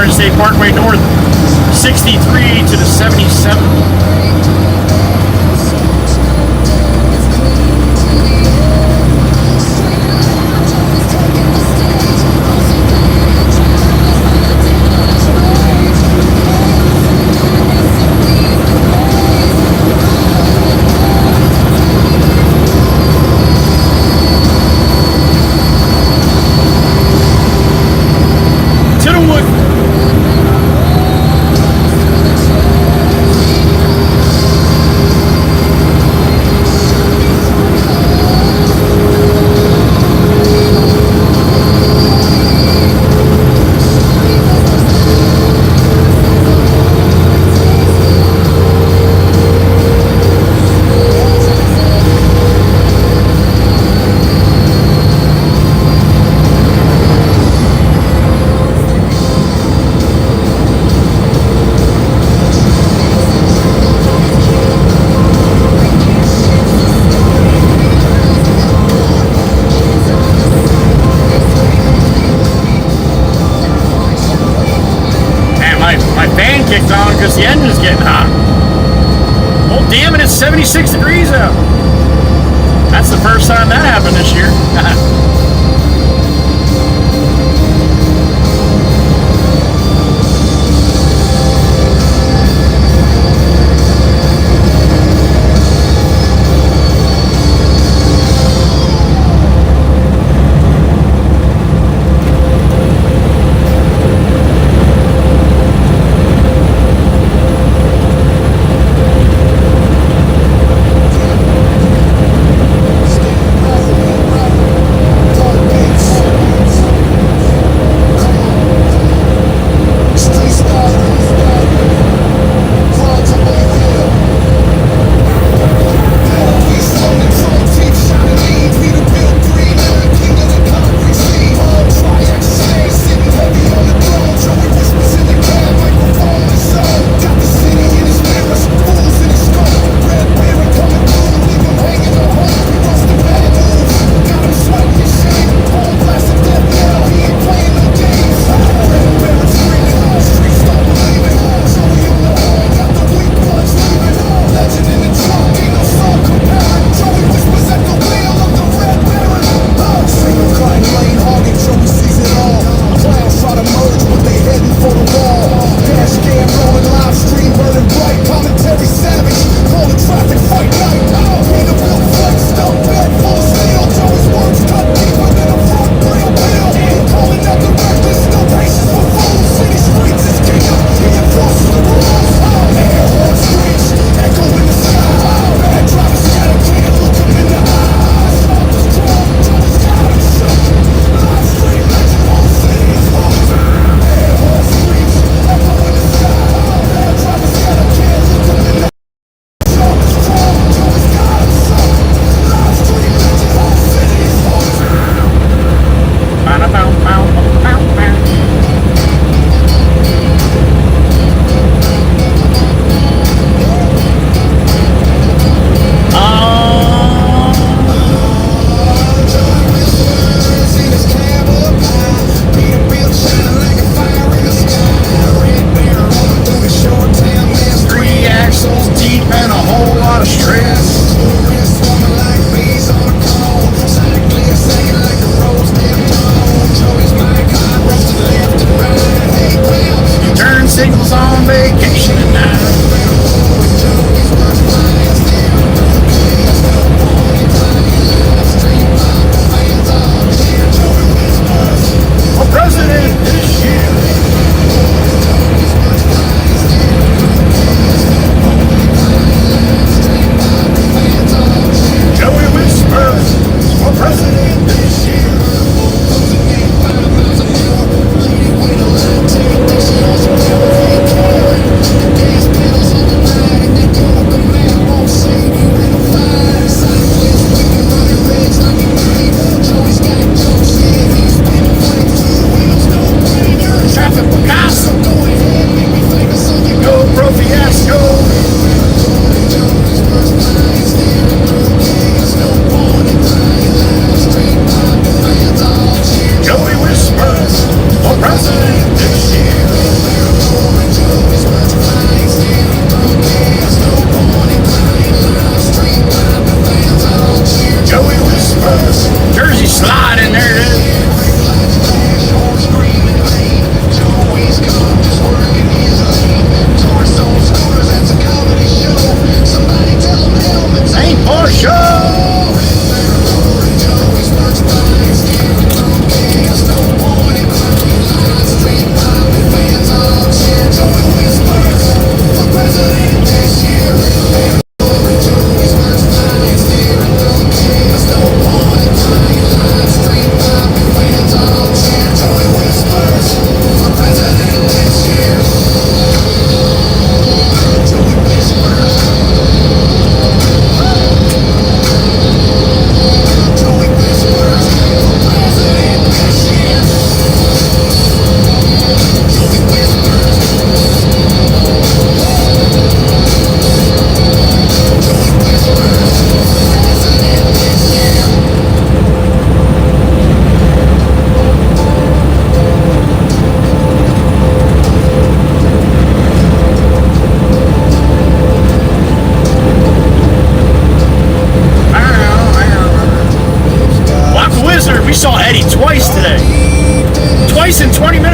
State Parkway north, 63 to the 77. To the wood. Because the engine's getting hot. Well, damn it, it's 76 degrees out. That's the first time that happened this year.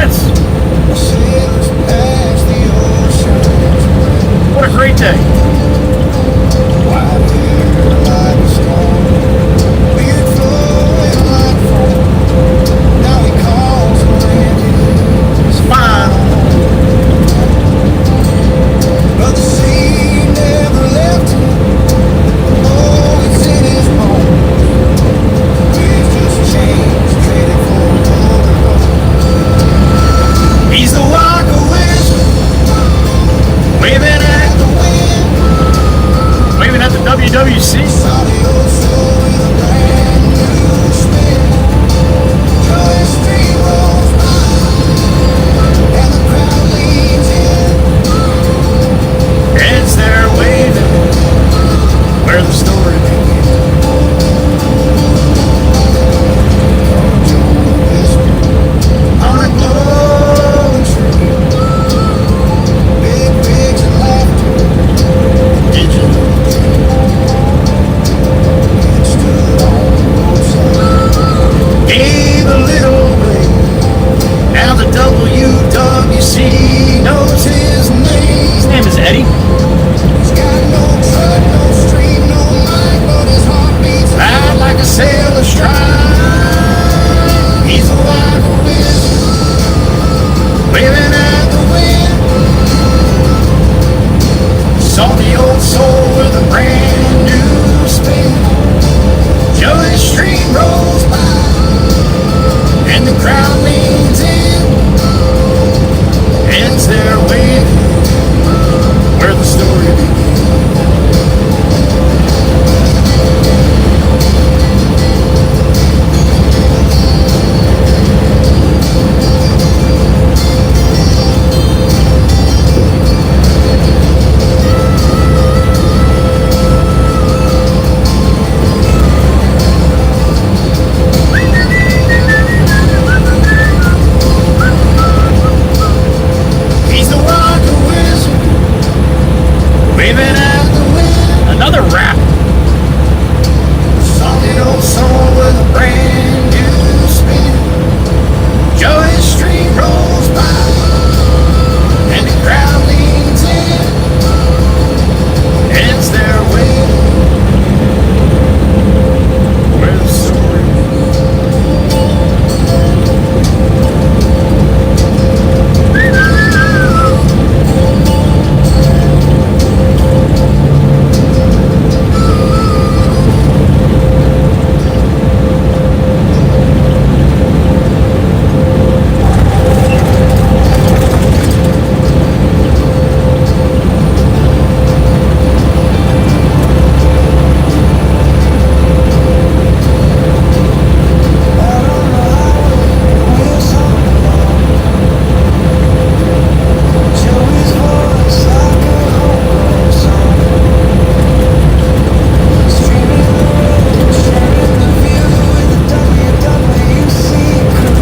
minutes. What a great day. It's fine. But the sea never left him. Oh, it's in his bones. We've just changed, traded for gold. He's the Waka Wizard, waving at the wind. Waving at the WWC. Saw the old soul with a brand new spin. Joy Street rolls by, and the crowd leans in. Heads there waving where the story begins. On a glowing tree, big pigs and laughter. Did you? It stood on the roadside. Gave a little way. Now the WWC knows his name. His name is Eddie. He's got no truck, no street, no mind, but his heart beats Ride like a sailor stride. He's a Waka Wizard, waving at the wind. Saw the old soul with a brand new spin. Joey Street rolls by, and the crowd leans in. Heads there waving where the story begins. He's the Waka Wizard, waving at the wind. Another rap. Solid old soul with a brand new spin. Joey Street rolls by, and the crowd leans in. Heads their way where the story Joey's voice like a homegrown song. Streaming the road, sharing the view with the WWC crew.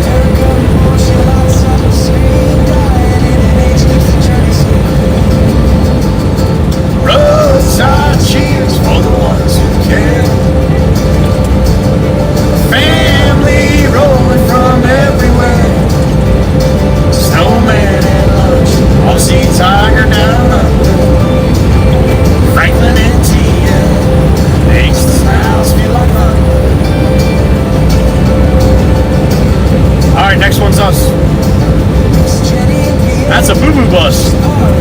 Erica and Porsche lights up the screen, dying in an age keeps the journey so cool. roadside cheers for the ones who care. Family rolling from everywhere. Snowman and lunch, Aussie Tiger down under. Franklin and Tia makes the smiles feel like thunder. Alright, next one's us. It's Jenny and Pete. That's a boo-boo bus.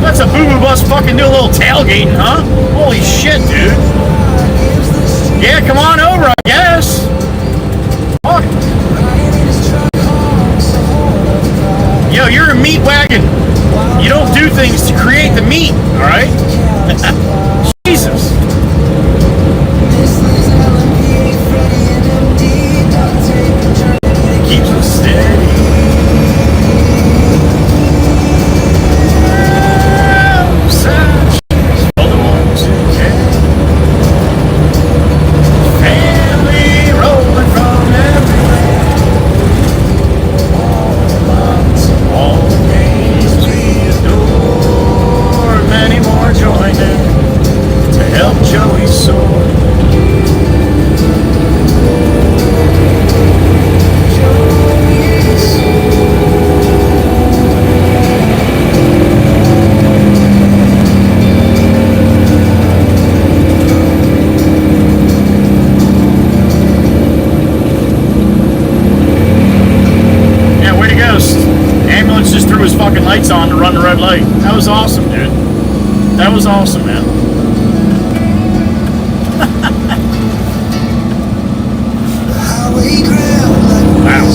That's a boo-boo bus fucking do a little tailgating, huh? Holy shit, dude. Gives the street Yeah, come on over, I guess. Fuck. crying in his truck honks a horn of pride. Yo, you're a meat wagon. You don't do things to create the meat, alright? Jesus. Mrs. Ellen P, Freddie and MD, duct tape and journey. Keeps us steady. Roadside cheers for the ones who care. Family rolling from everywhere. All the games we adore. Many more join in to help Joey soar. Joey threw his fucking lights on to run the red light. That was awesome, dude. That was awesome, man. Wow.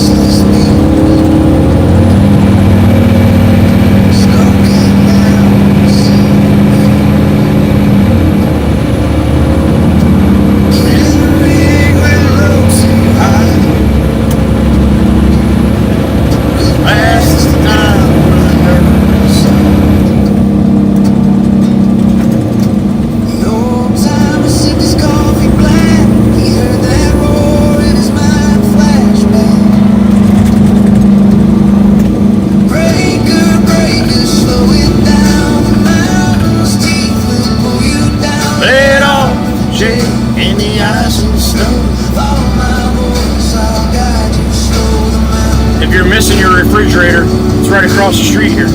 If you're missing your refrigerator, it's right across the street here.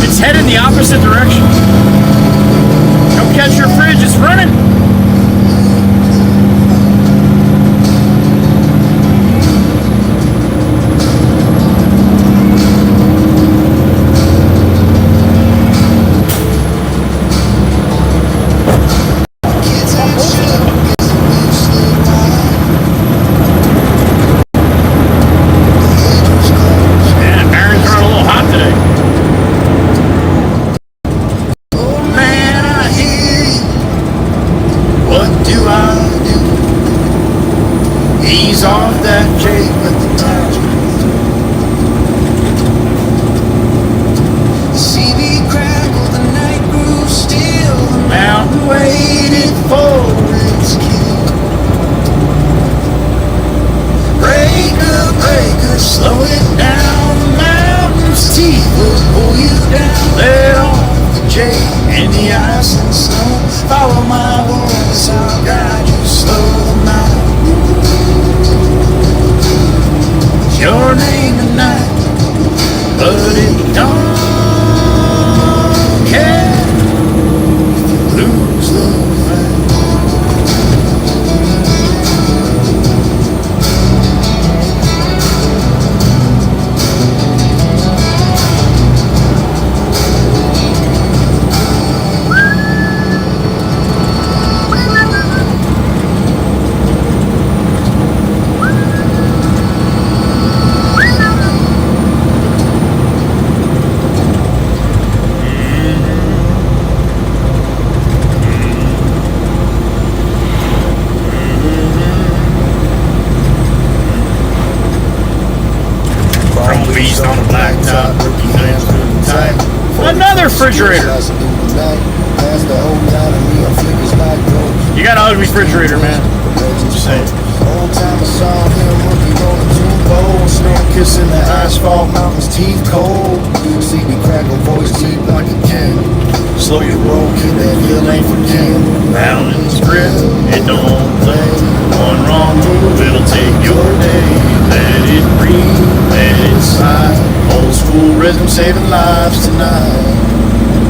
It's headed the opposite direction. Don't catch your fridge, it's running. Another refrigerator. You got an ugly refrigerator, man. Just saying. Old time I saw him looking on the two-bowl, snow kissing the asphalt mountains, teeth cold. See me crackle, voice deep like a king. Slow your roll, kid, that hill ain't for king. Mountains grip, it don't play. One wrong move, it'll take your day. Let it breathe, let it slide. Old school rhythm saving lives tonight.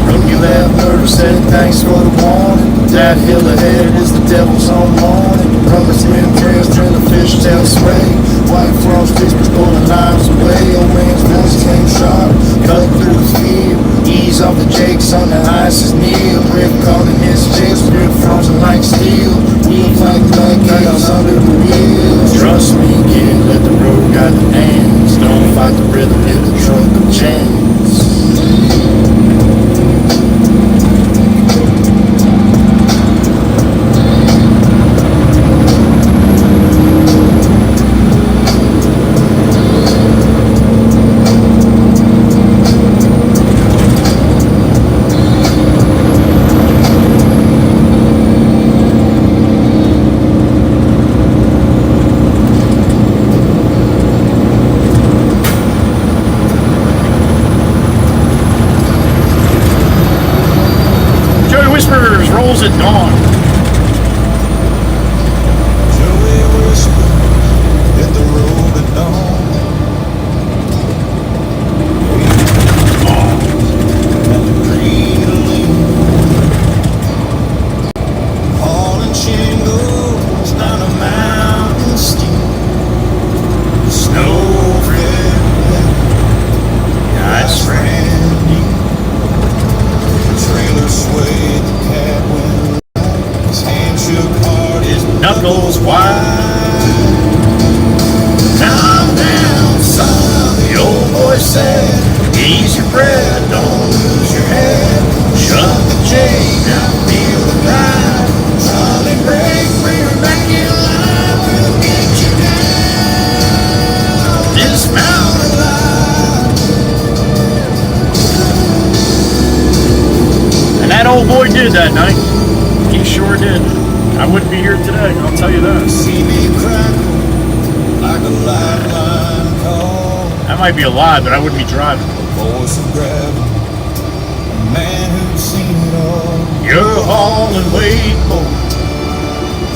Rookie left nervous, said thanks for the warning. That hill ahead is the devil's own morning. Rubbers men prayers turn the fishtail sway. White frost whispers pulling lives away. Old man's voice came sharp, cut through the fear. Ease off the jakes on the ice is near. Brick caught in his fist, grip frozen like steel. Wheels like chaos under the wheels. Trust me, kid, let the road guide the hands. Don't fight the rhythm, hit the truck of chance. said, ease your breath, don't lose your head. Shut the chain, now feel the ride. Solid break, bring her back in line. We'll get you down this mountain line. And that old boy did that night. He sure did. I wouldn't be here today, I'll tell you that. See me crackle like a lifeline call. That might be a lie, but I wouldn't be driving. Voice of gravity, a man who's seen it all. You're hauling weight, boy.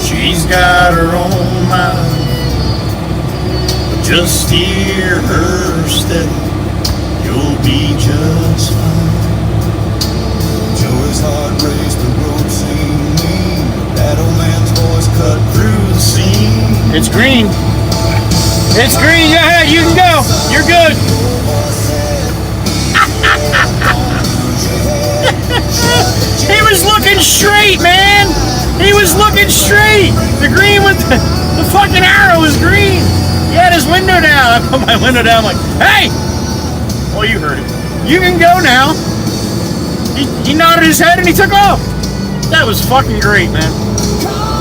She's got her own mind, but just hear her steady, you'll be just fine. Joey's heart raced, the road seemed mean. That old man's voice cut through the scene. It's green. It's green, go ahead, you can go. You're good. He was looking straight, man. He was looking straight. The green with the fucking arrow is green. He had his window down. I put my window down like, hey! Well, you heard it. You can go now. He nodded his head and he took off. That was fucking great, man.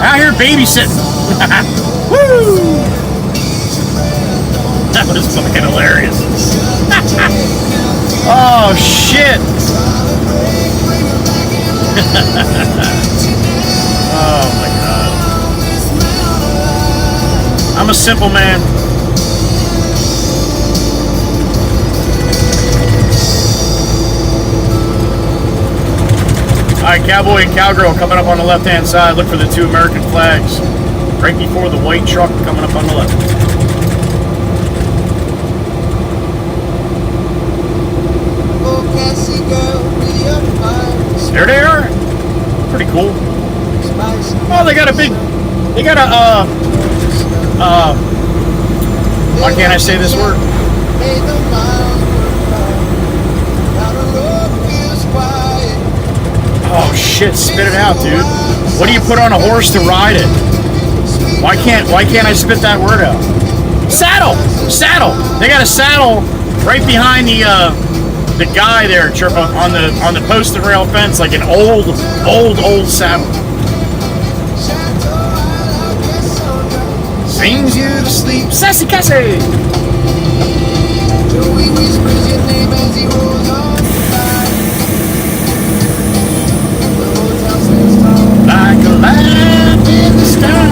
Out here babysitting. Woo! That was fucking hilarious. Oh, shit. Oh, my God. I'm a simple man. Alright, cowboy and cowgirl coming up on the left-hand side. Look for the two American flags right before the white truck coming up on the left. There they are. Pretty cool. Oh, they got a why can't I say this word? Oh shit, spit it out, dude. What do you put on a horse to ride it? Why can't I spit that word out? Saddle! Saddle! They got a saddle right behind the guy there, Chirpa, on the post and rail fence, like an old saddle. Sings you to sleep. Sassy Cassie! Joey whispers your name as he rolls on by. Like a lamp in the sky.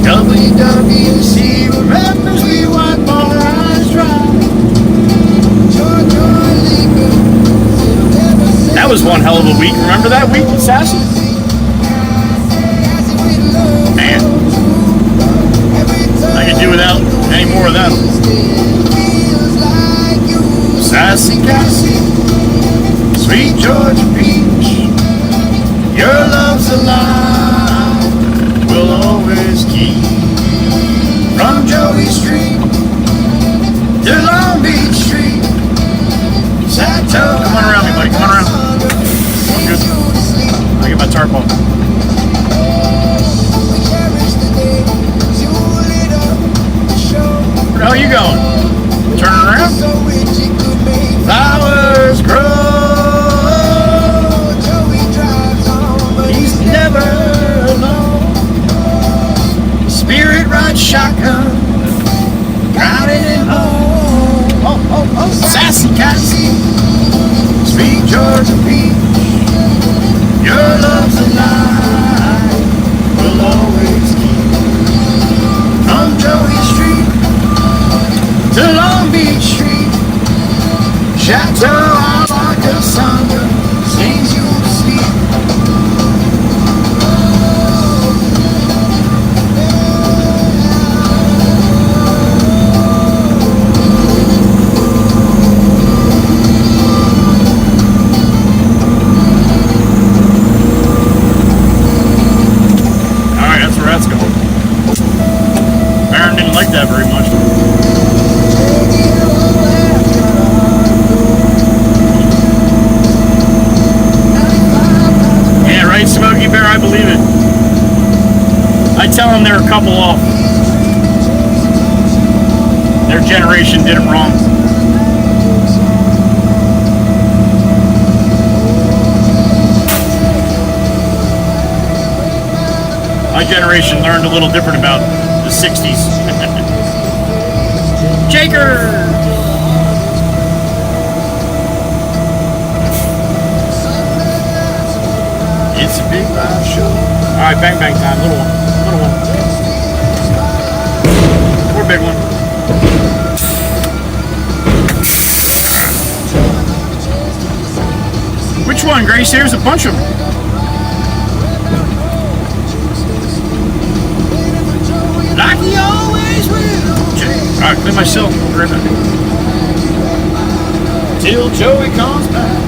WWC remembers we wipe our eyes dry. That was one hell of a week. Remember that week in Sassy? Man. I could do without any more of that. Sassy Cassie, sweet Georgia peach, your love's alive, we'll always keep. From Joey Street to Long Beach Street, Chateau. Come on around me, buddy. Come on around. I'm good. I get my tarp on. Where the hell are you going? Turning around? Flowers grow, he's never alone. Spirit rides shotgun, driving him home. Oh, Sassy Cassie, sweet Georgia peach, your love's alive, we'll always keep. From Joey Street to Long Beach Street, Chateau Alacasandra sings you to sleep. Alright, that's where that's going. Baron didn't like that very much. Right, Smokey Bear, I believe it. I tell them they're a couple off. Their generation did it wrong. My generation learned a little different about the 60s. Jaker! It's a big live show. Alright, bang bang time. Little one. Little one. Or big one. Which one, Grace? There's a bunch of them. Like he always will. Alright, clean myself. I'll be right back. Till Joey comes back.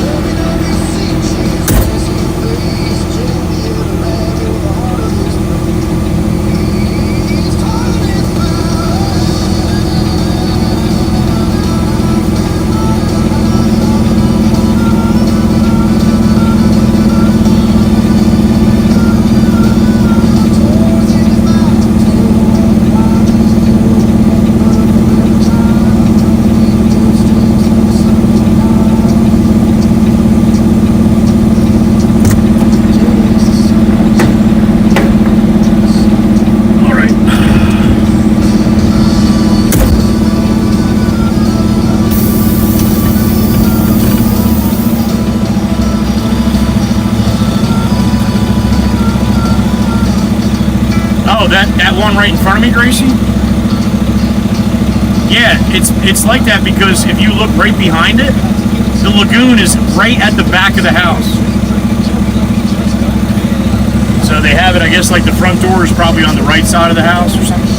That one right in front of me, Gracie? Yeah, it's like that because if you look right behind it, the lagoon is right at the back of the house. So they have it, I guess, like the front door is probably on the right side of the house or something.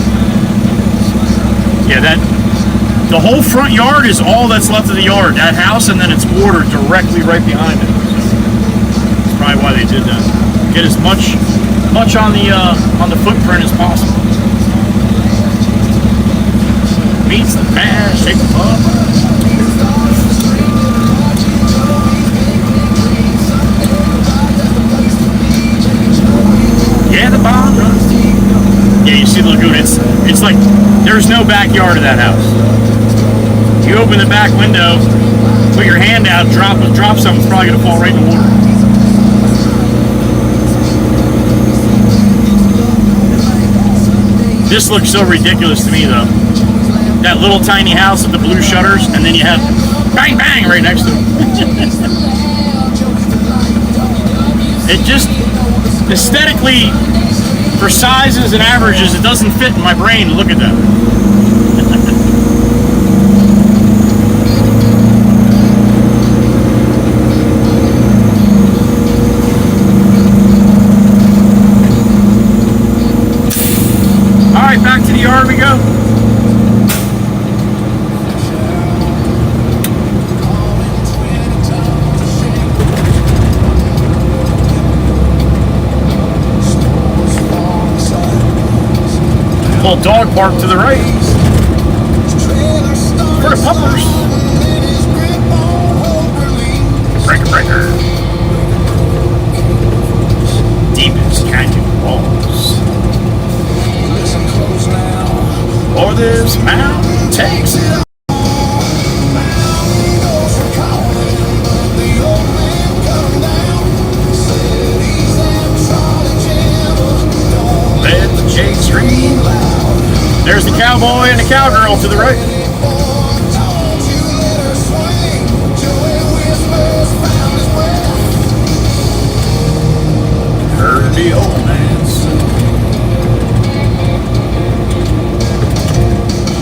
Yeah, the whole front yard is all that's left of the yard. That house, and then it's water directly right behind it. So that's probably why they did that. Get as much on the footprint as possible. Meets the past, shake them up. Yeah, the bomb runs deep. Yeah, you see the lagoon. It's like there's no backyard of that house. You open the back window, put your hand out, drop something, it's probably gonna fall right in the water. This looks so ridiculous to me, though. That little tiny house with the blue shutters, and then you have bang bang right next to it. It just aesthetically, for sizes and averages, it doesn't fit in my brain to look at that. Alright, back to the yard we go. Little dog park to the right. For the puppers. Breaker. Deepest canyon walls. Or this mountain takes it all. Let the Jake scream loud. There's the cowboy and the cowgirl to the right. Heard the old man sing.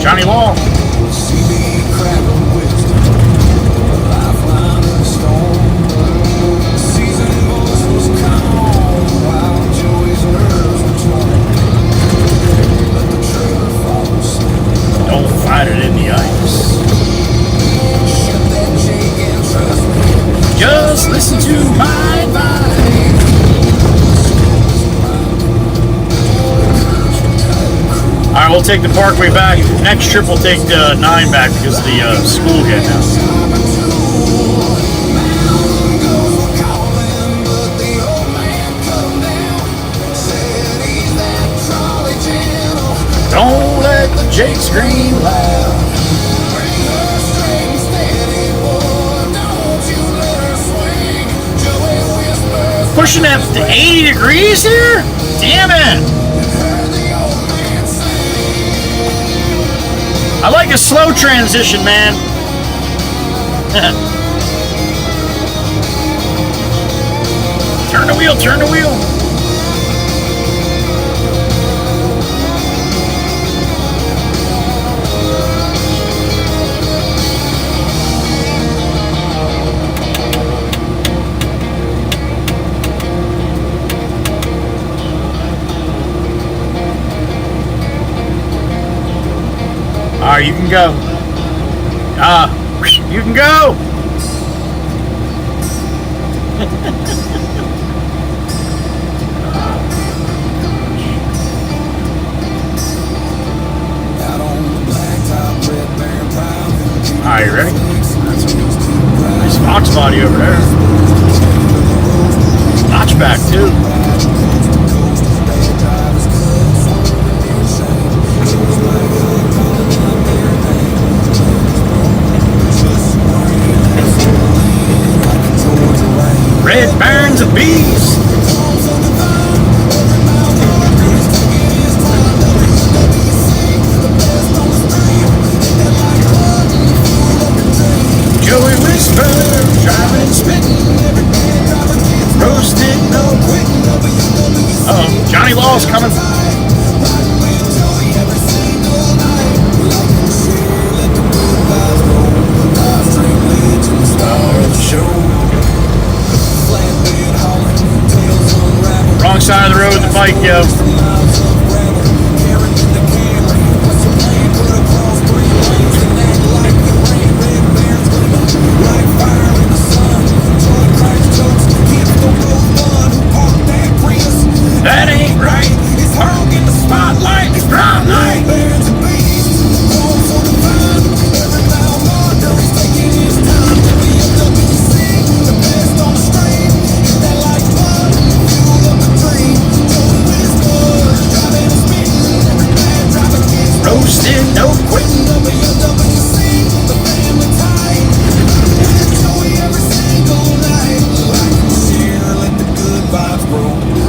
Johnny Law. Don't fight it in the ice. Just listen to my advice. Alright, we'll take the Parkway back. Next trip we'll take the 9 back because of the school getting out. Don't let the Jake scream loud. Pushing that to 80 degrees here? Damn it! I like a slow transition, man. Turn the wheel, turn the wheel. Alright, you can go. You can go! Alright, you ready? Nice box body over there. Notchback, too. Red barns of bees. Joey Whisper, driving, spitting, roasted, no quitting. Uh-oh, Johnny Law's coming. Wrong side of the road with the bike, yo. That ain't right. It's hung in the spotlight. It's brown night. Roasting, no quitting.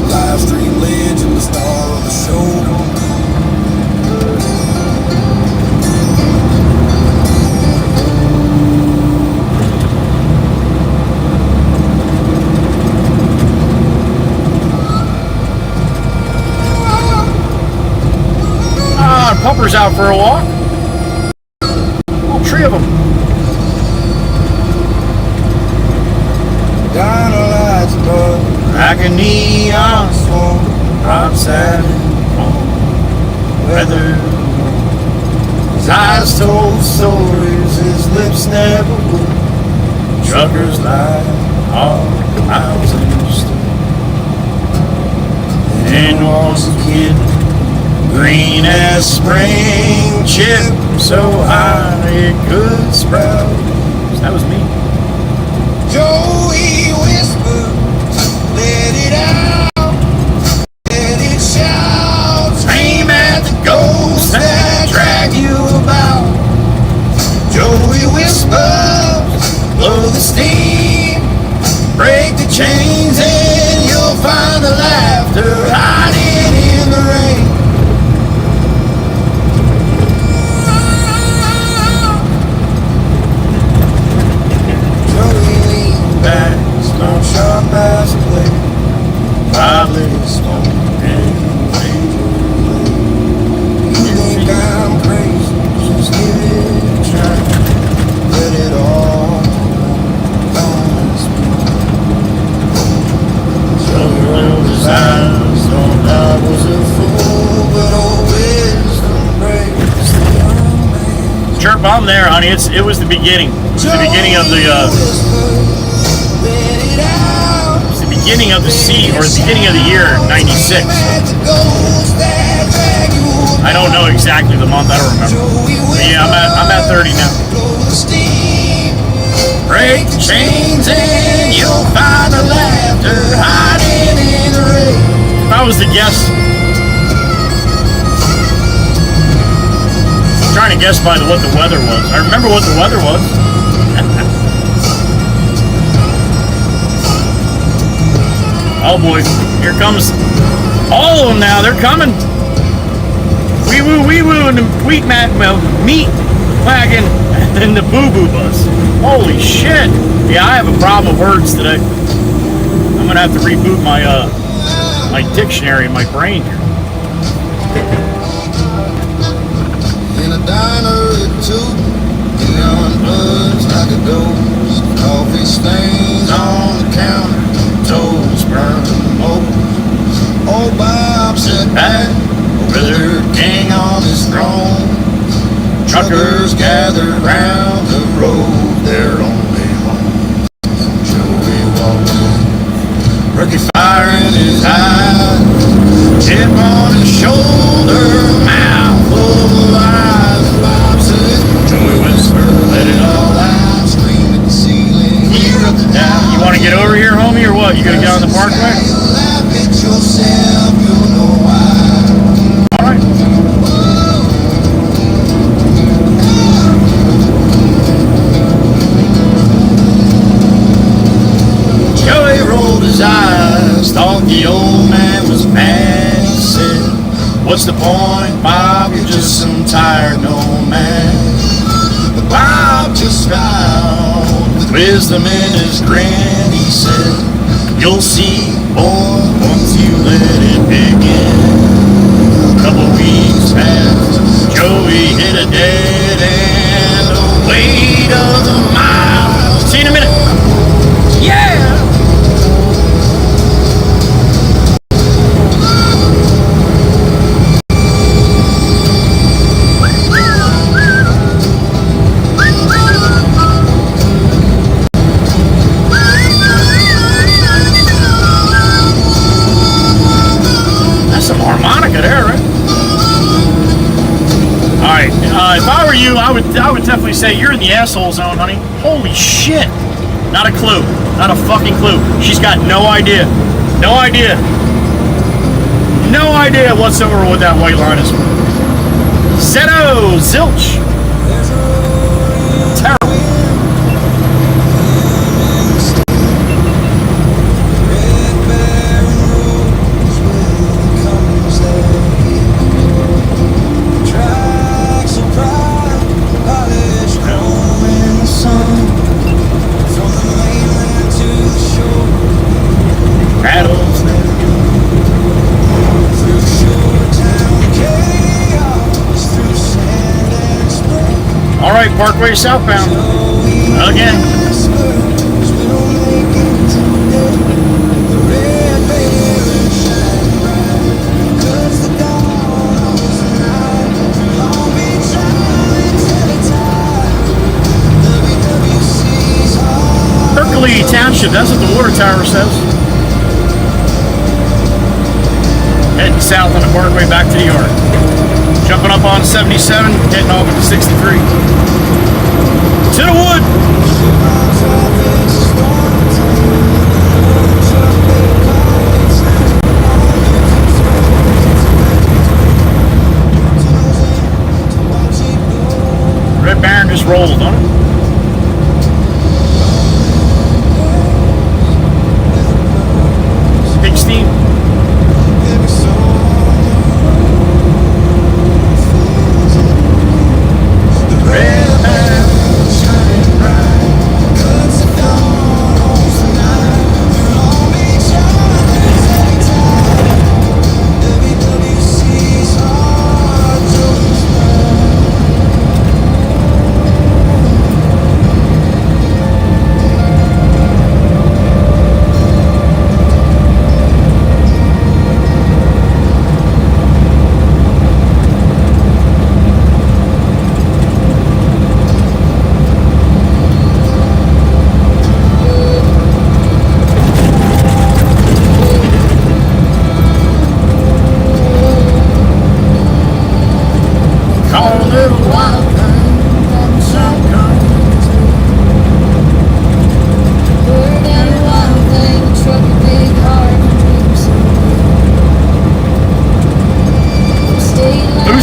Livestream legend, the star of the show. Pupper's out for a walk. All three of them. Down the lights above, Like a neon smoke, outside weather. his eyes told stories his lips never would. Truckers lie all miles understood. And was a kid, green as spring chip, so high it could sprout. That was me. Joey whispered, let it out, let it shout. Aim at the ghosts that drag you about. Joey whispers, Blow the steam, break the chains, and you'll find the laughter hiding in the rain. Joey leaned back, smoke sharp as a blade. Probably smoke and You think I'm crazy, just give it a try. Let it all pass me. Joey rolled his eyes, thought I was a fool, But old wisdom breaks the young man. chirp on there, honey. It was the beginning. It was the beginning of the beginning of the seat, or the beginning of the year '96. I don't know exactly the month. I don't remember. But yeah, I'm at 30 now. Break the chains and you'll find the laughter hiding in the rain. If I was the guest, I'm trying to guess by what the weather was. I remember what the weather was. Oh boy, here comes All of them now, they're coming. Wee woo, and the meat wagon, and the boo boo bus. Holy shit! Yeah, I have a problem with words today. I'm gonna have to reboot my my dictionary in my brain here. In a diner at 2, neon buzz like a ghost. Coffee stains on the counter, toes burning over. Old Bob sat back over their king on his throne. Truckers gathered round the road, their only home. Joey walked in, rookie fire in his eyes, chip on his shoulder, mouth full of lies. Bob said, Joey whispered, let it all out, scream at the ceiling, hear up the down. You want to get over here, homie, or what? You gonna get on the parkway? Laugh at yourself, you'll know why. All right. Joey rolled his eyes, thought the old man was mad. He said, what's the point, Bob? You're just some tired old man. But Bob just smiled with wisdom in his grin. He said, you'll see, boy, once you let it begin. A couple weeks passed, Joey hit a dead end. The weight of the mile. See you in a minute. Yeah. Harmonica there, right? Alright, if I were you, I would definitely say you're in the asshole zone, honey. Holy shit. Not a clue. Not a fucking clue. She's got no idea. No idea. No idea whatsoever what that white line is. Zero! Zilch! Terrible. Alright, Parkway southbound. Again. Berkeley Township, that's what the water tower says. Heading south on the Parkway back to the yard. Jumping up on 77, heading off into 63. To the wood! Red Baron just rolled on it. Big steam.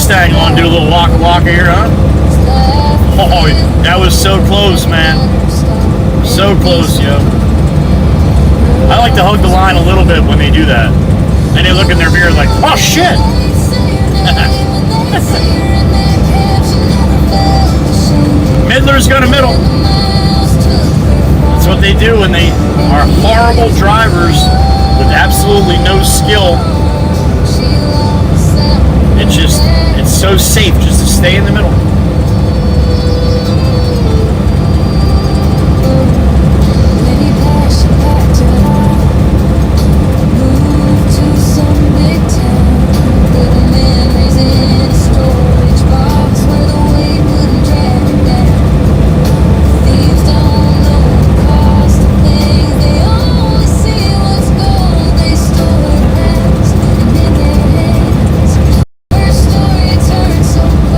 Mustang on, do a little waka here, huh? Oh, that was so close, man. So close, yo. I like to hug the line a little bit when they do that. And they look in their mirror like, oh shit! Middlers go to middle. That's what they do when they are horrible drivers with absolutely no skill. It's so safe just to stay in the middle.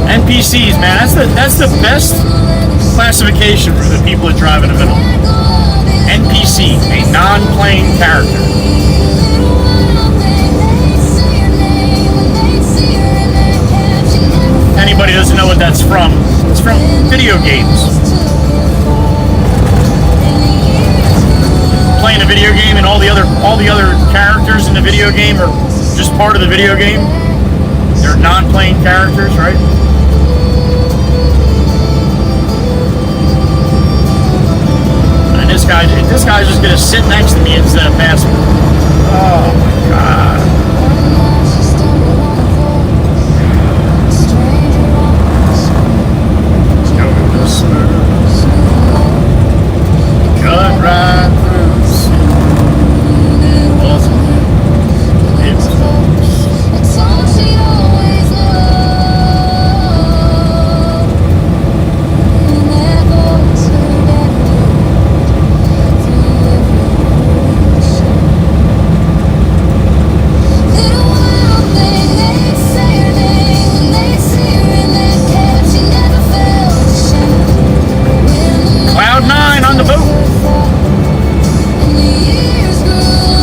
NPCs, man, that's the best classification for the people that drive in the middle. NPC, a non-playing character. Anybody doesn't know what that's from? It's from video games. Playing a video game and all the other characters in the video game are just part of the video game. They're non-playing characters, right? This guy's just gonna sit next to me instead of passing. Oh my god. Cut right through. It wasn't. It was close.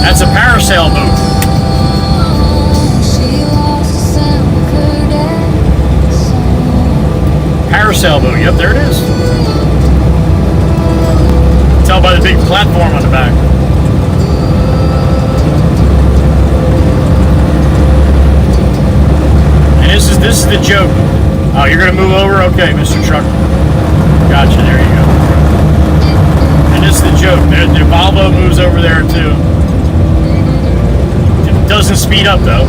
That's a parasail boat. Parasail boat, yep, there it is. Tell by the big platform on the back. And this is the joke. Oh, you're gonna move over? Okay, Mr. Truck. Gotcha, there you go. And this is the joke. The Volvo moves over there too. It doesn't speed up though.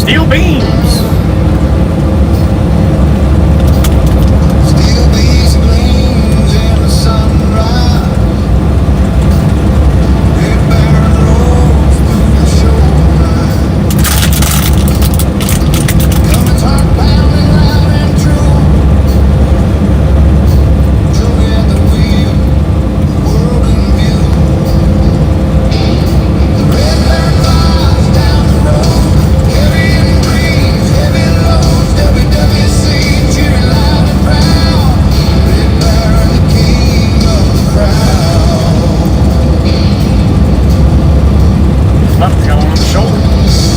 Steel beams. Steel beams gleams in the sunrise. Red barren rolls through the shoreline. Coming hard pounding loud and true. Joy at the wheel, world in view. The red barren flies down the road, carrying dreams, heavy loads. WWC cheering loud and proud. Red barren, the king of the crowd. Left going on the shoulder.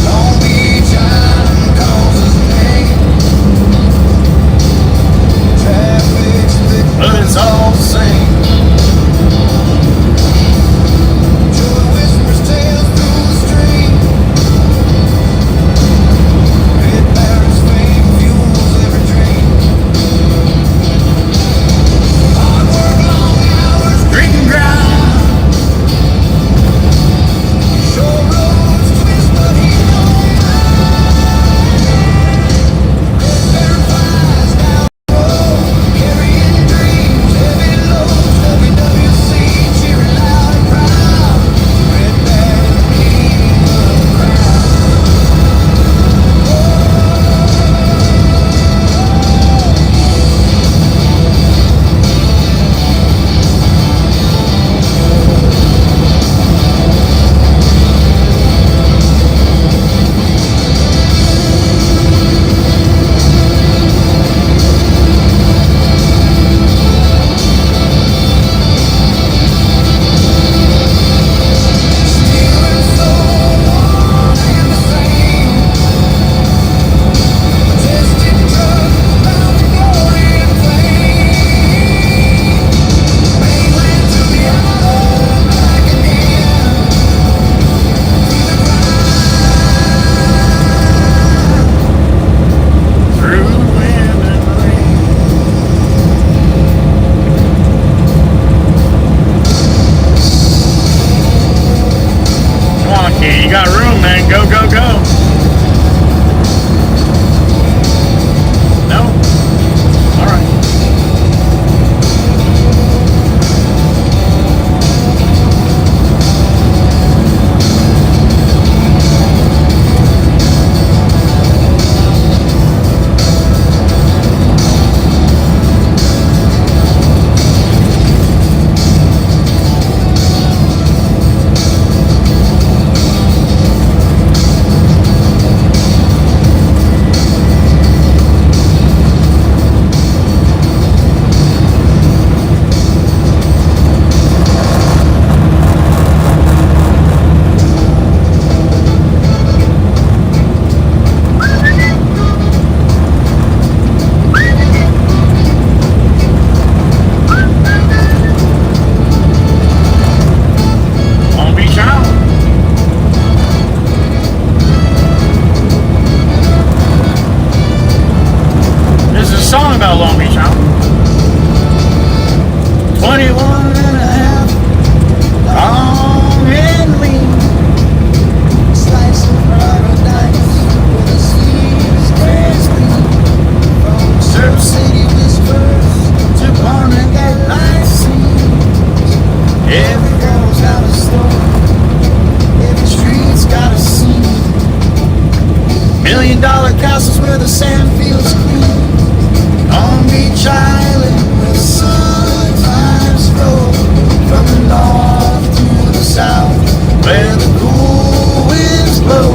Long Beach Island calls his name. Traffic's thick, But it's all the same. joy whispers tales through the stream. Red Barren's fame fuels every dream. Hard work, long hours, Drinking ground. short roads twist, but he don't mind. Red Barren flies down the road, carrying dreams, heavy loads. WWC cheering loud and proud. Red Barren, the king of the crowd. Stealing so warm and the same. Tested drugs bound for glory and fame. Mainland to the island, back again. Through the Through wind and rain. Come on, kid. You got room, man. Go, go, go. No? All right. Long Beach Island. This is a song about Long Beach Island. 21 and a half, long and lean. slice of paradise where the seas dance clean. From Surf City whispers to Barnegat light scenes. Every girl's got a story, every street's got a scene. $1 million castles where the sand feels clean. Long Beach Island where the sun times flow. From the north to the south where the cool winds blow.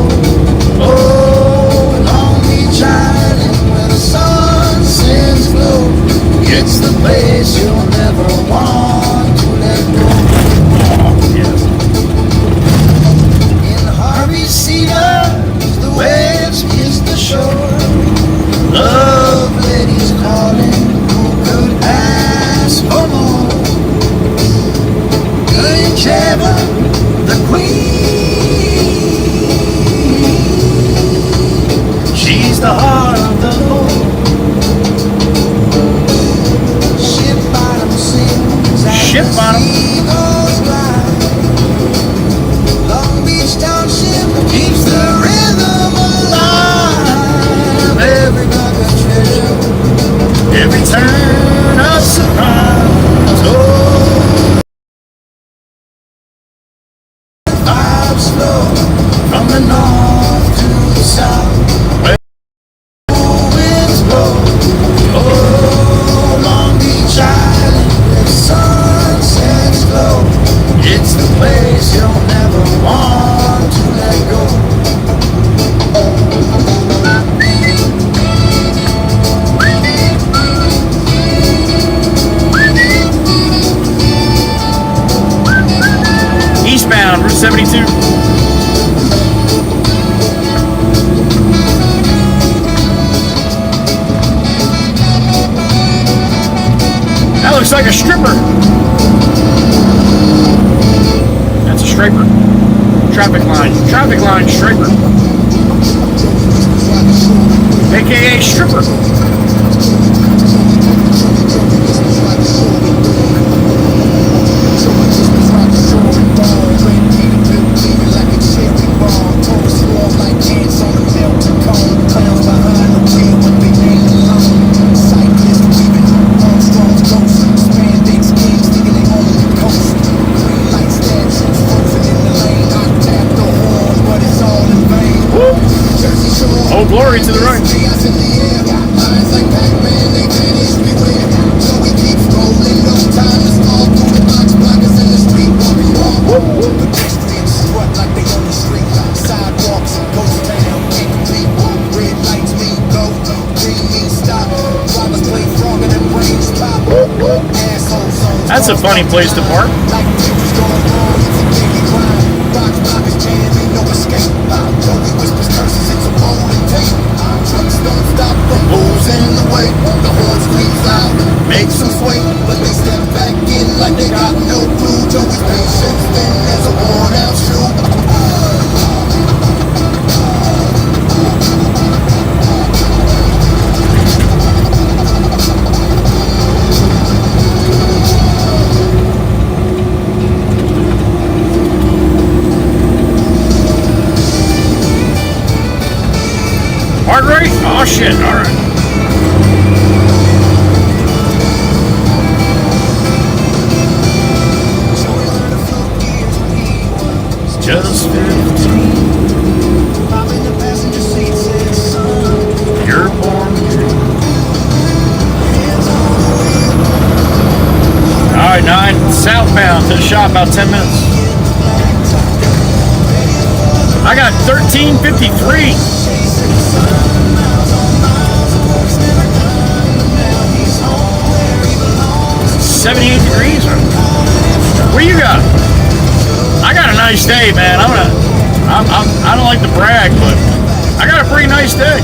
Oh, Long Beach Island where the sun sends glow. It's the place you'll never want to let go. In Harvey Cedars, the waves kiss the shore. Love ladies calling, who could ask for more? Good Heaven, the queen. She's the heart of the Lord. Ship bottom sings as Ship the bottom. sea goes by. Long Beach Township keeps the rhythm alive. turn of surprise. Oh, I'm slow from the north to the south. Winds blow. Oh, Long Beach Island, where the sunsets glow. It's the place you'll never want to let go. Eastbound, Route 72. That looks like a stripper. That's a striper. Traffic line striper. AKA stripper. Oh, glory to the right. That's a funny place to park. Make some sway, but they step back in like they got no clue. Joey's patience thin as a worn out shoe. Heart rate? Oh shit, alright. Just 15. You're born dream. Alright, 9 southbound to the shop, about 10 minutes. I got 1353. 78 degrees. What you got? I got a nice day, man. I don't like to brag, but I got a pretty nice day.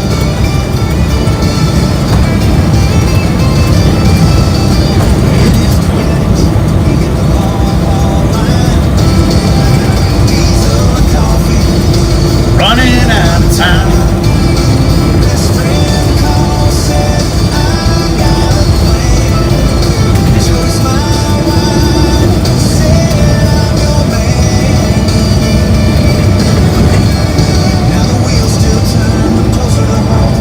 Running out of time. Now the wheels still turn, but closer to home.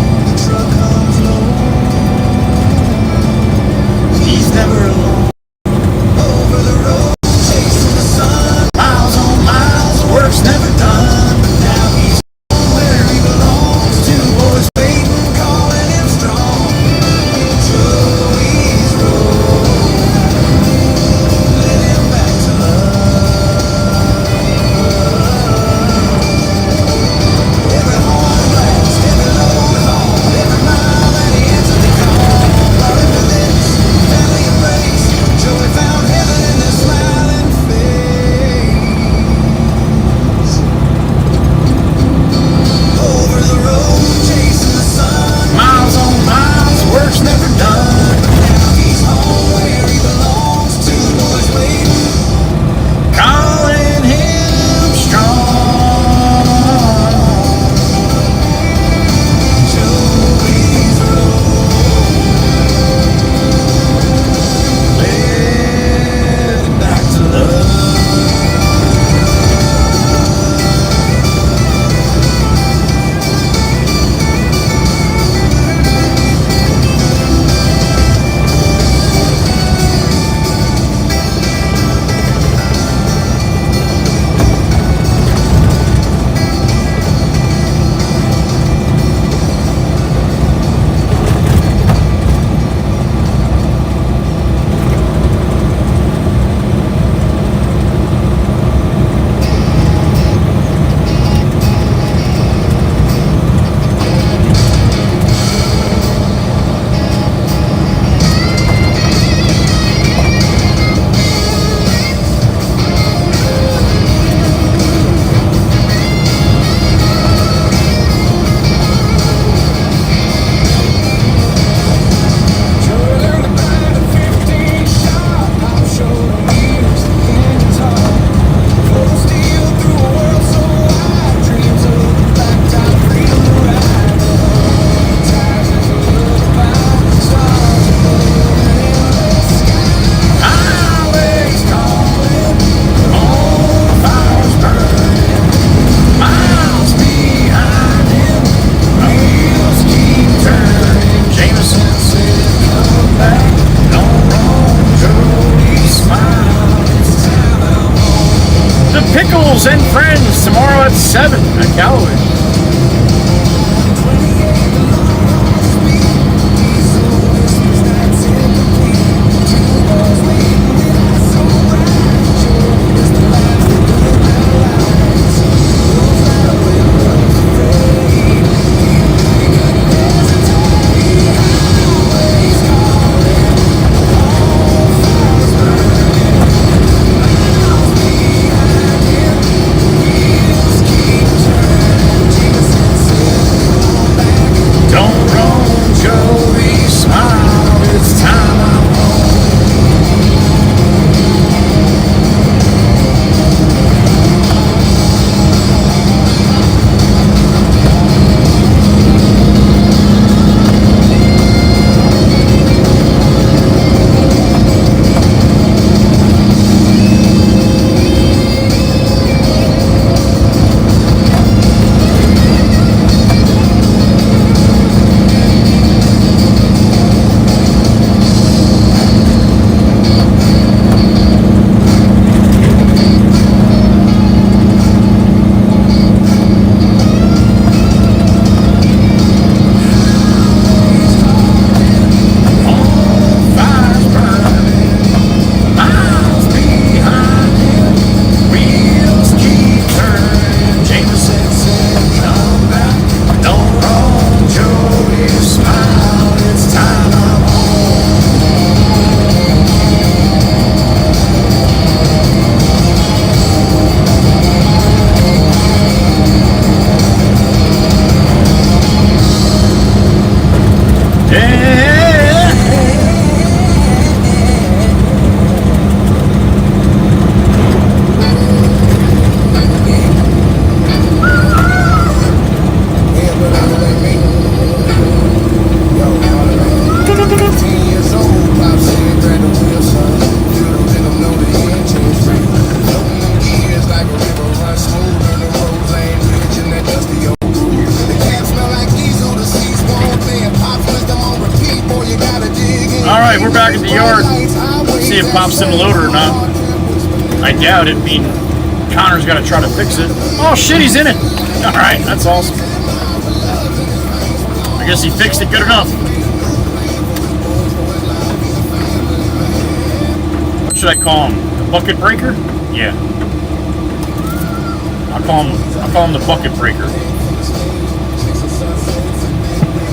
Pickles and Friends tomorrow at 7 at Callaway. Alright, we're back at the yard. See if Pop's in the loader or not. I doubt it, being Connor's got to try to fix it. Oh shit, he's in it! Alright, that's awesome. I guess he fixed it good enough. What should I call him? The bucket breaker? Yeah. I'll call him the bucket breaker.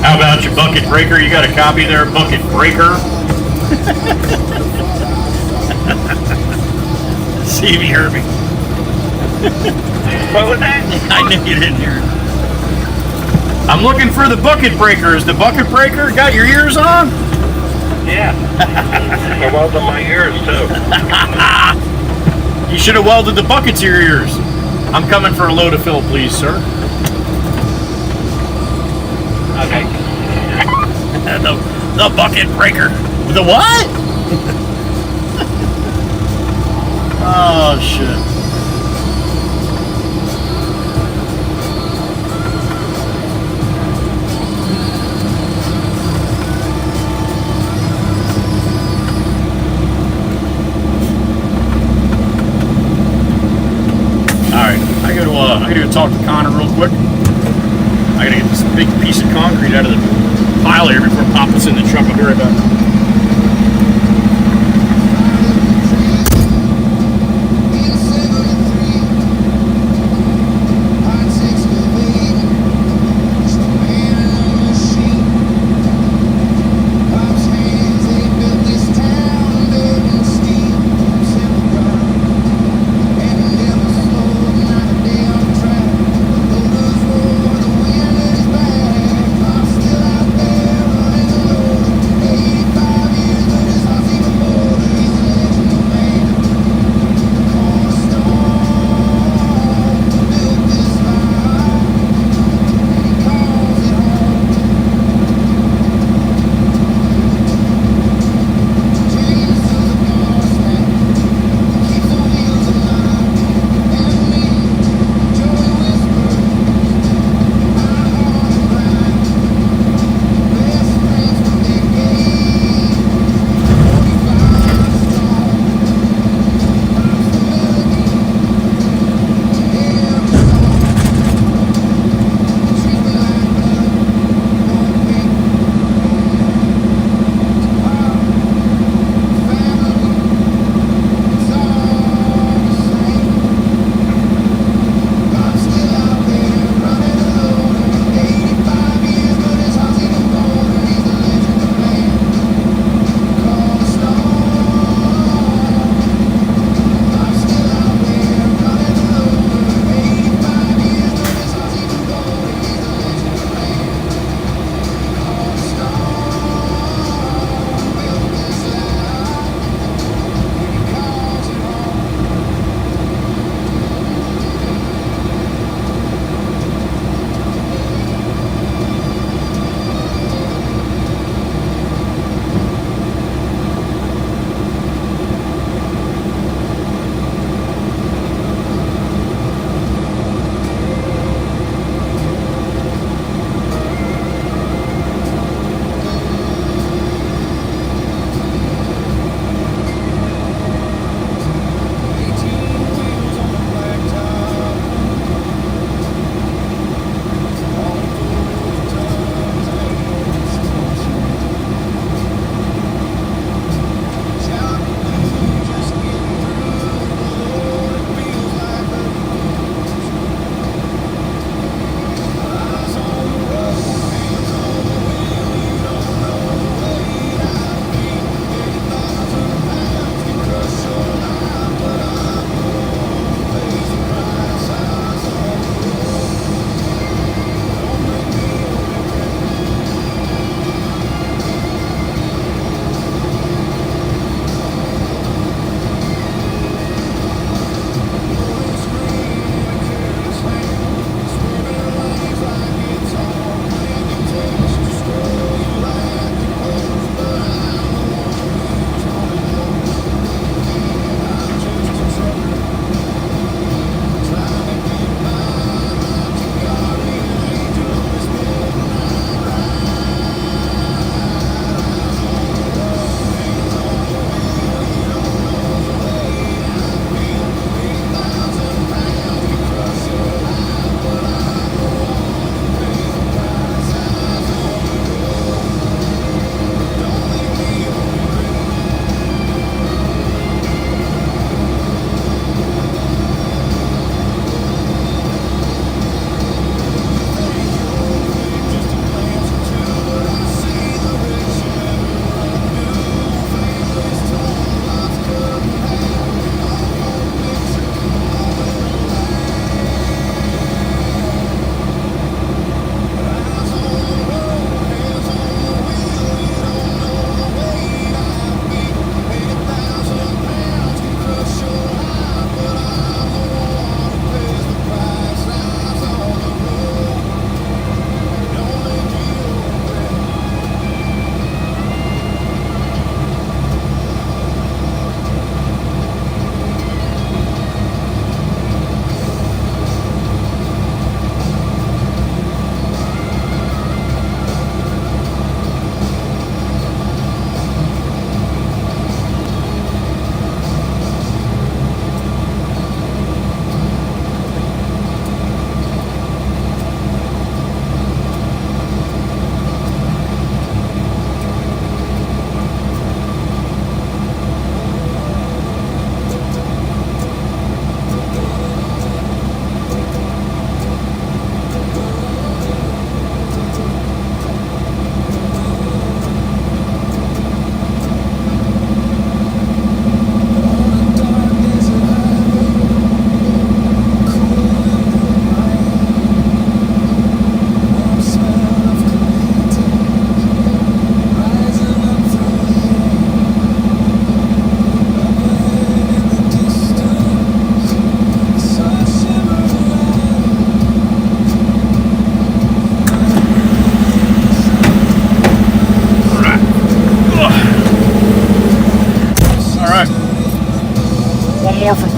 How about your bucket breaker? You got a copy there, bucket breaker? See if you heard me. What was that? I knew you didn't hear it. I'm looking for the bucket breaker. Is the bucket breaker got your ears on? Yeah. I welded my ears too. You should have welded the bucket to your ears. I'm coming for a load of fill, please, sir. Okay. The bucket breaker. The what? Oh, shit. Alright, I gotta go talk to Connor real quick. I gotta get this big piece of concrete out of the pile here before Pop puts in the truck. I'll be right back.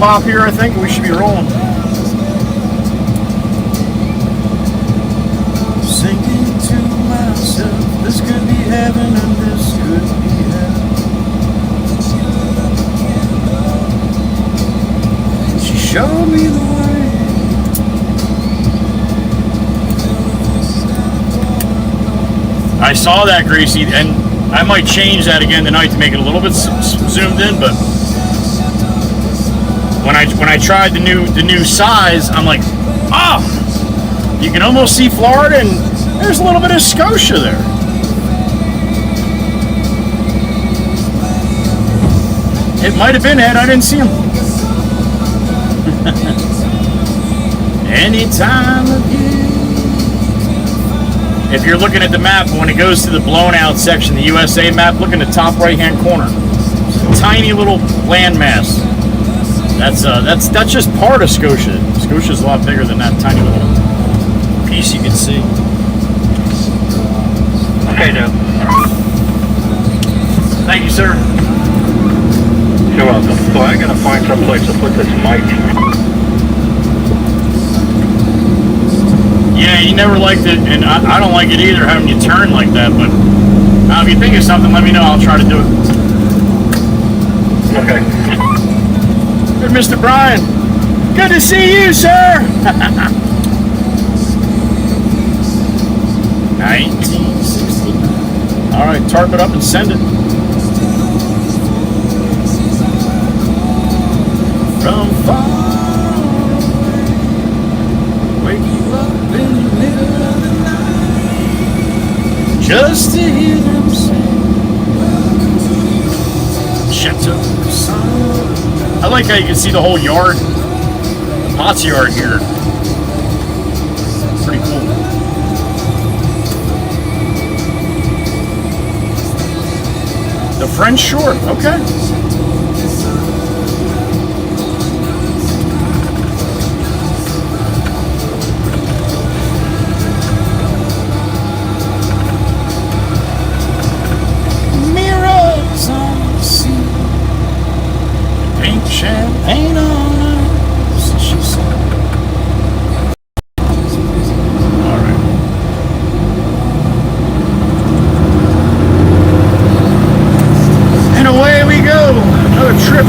pop here, I think. We should be rolling. Singing to myself, this could be heaven and this could be hell. She showed me the way. I saw that, Gracie, and I might change that again tonight to make it a little bit zoomed in, but when I tried the new size, I'm like, oh, you can almost see Florida, and there's a little bit of Scotia there. It might have been Ed, I didn't see him. Any time of year. If you're looking at the map, when it goes to the blown out section, the USA map, look in the top right hand corner. It's a tiny little landmass. That's just part of Scotia. Scotia's a lot bigger than that tiny little piece you can see. Okay, Joe. Thank you, sir. You're welcome. So I gotta find some place to put this mic. Yeah, you never liked it, and I don't like it either, having you turn like that, but if you think of something, let me know. I'll try to do it. Okay. Good, Mr. Brian. Good to see you, sir. 1969. All right, tarp it up and send it. From far away, wake you up in the middle of the night, just to hear them sing. Chateau. I like how you can see the whole yard, the Potts yard here. Pretty cool. The French Shore, okay. Mirrors on the sea, pink champagne on us, she said. All right. And away we go, another trip.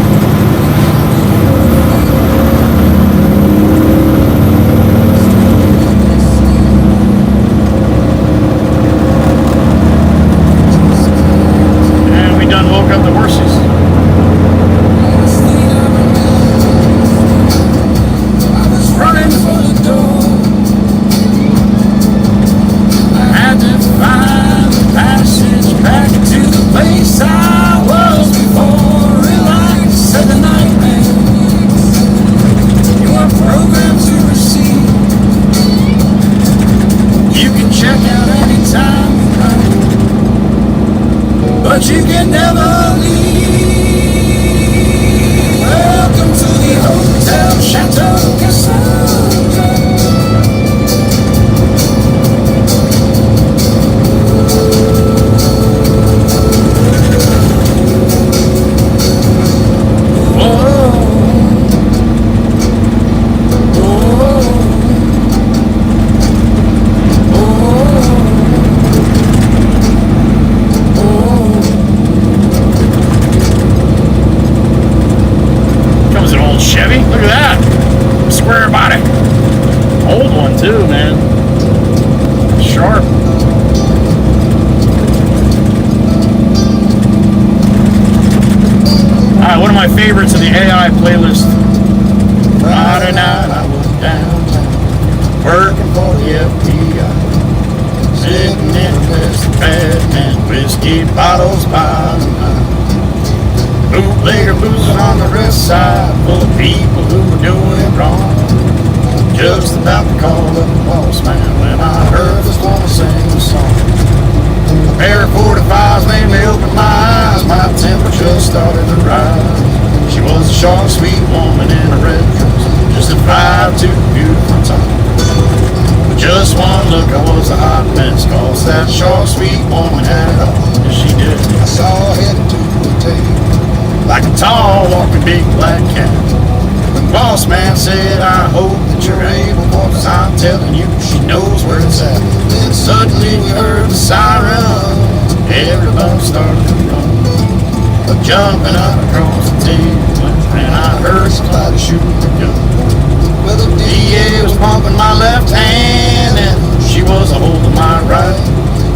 And we done woke up the horses. Running for the door. I had to find the passage back to the place I was before. Relax, said the nightmare. You are programmed to receive. You can check out anytime you like, but you can never leave. Welcome to the Hotel Chateau Casino. Comes an old Chevy. Look at that. Square body. Old one too, man. Sharp. Alright, one of my favorites of the AI playlist. Friday night I was downtown, working for the FBI, sitting in a plastic bed and whiskey bottles by the night. Bootlegger boozing on the west side, full of people who were doing wrong. Just about to call up the boss man when I heard this woman sing a song. A pair of 45s made me open my eyes, my temperature started to rise. She was a short, sweet woman in a red dress, just a 5'2" beautiful top. With just one look, I was a hot mess, cause that short, sweet woman had it all, and she did. I saw her heading to the table, like a tall, walking big black cat. Boss man said, I hope that you're able, cause I'm telling you, she knows where it's at. Then suddenly we heard the sirens, everybody started to run. Jumping up across the table, and I heard somebody shooting a gun. Well, the DA was pumping my left hand, and she was holding my right.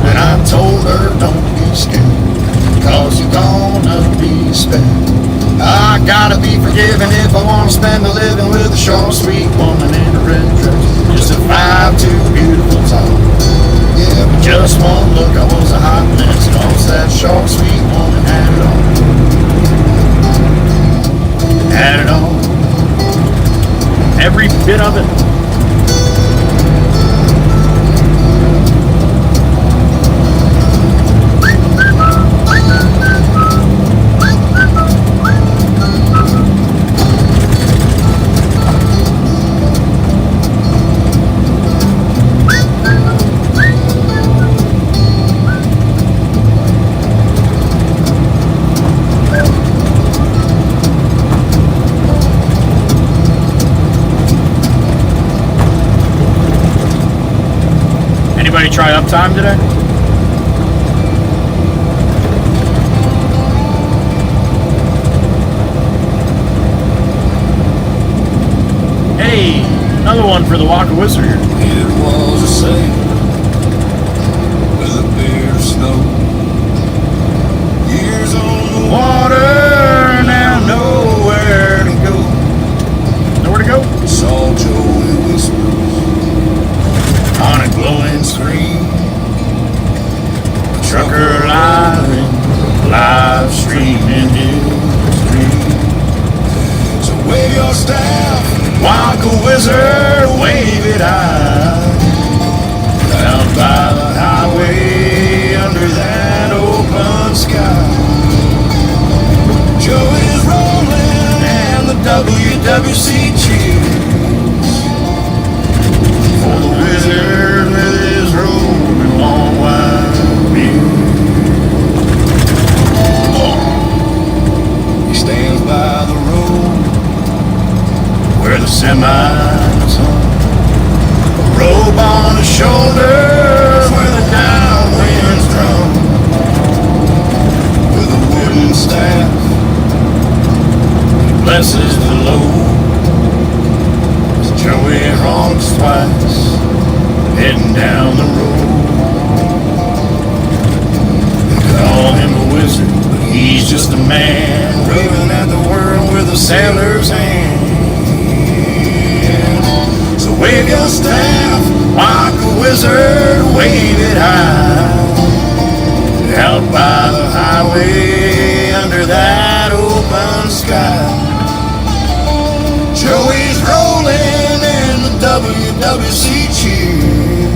And I told her, don't be scared, cause you're gonna be spared. I gotta be forgiven if I wanna spend a living with a short, sweet woman in a red dress. Just a 5'2" beautiful top. Yeah, but just one look, I was a hot mess, cause that short, sweet woman had it all. Had it all. Every bit of it. Anybody try uptime today? Hey, another one for the Waka Wizard here. It was a sail with a beer of snow. Years on the water, now nowhere to go. Nowhere to go? Saw Joey whispers on a glowing screen. A trucker live streaming his dream. So wave your staff, Waka Wizard, wave it high. Down by the highway, under that open sky. Joey's rolling and the WWC cheers for the wizard with his robe and long white beard. He stands by the road where the semi's hung. A robe on his shoulders where the downwind's drum. With a wooden staff, he blesses the load. Joey honks twice, heading down the road. They call him a wizard, but he's just a man, raving at the world with a sailor's hand. So wave your staff, Waka Wizard, wave it high. Out by the highway, under that open sky. Joey's rolling in the WWC cheer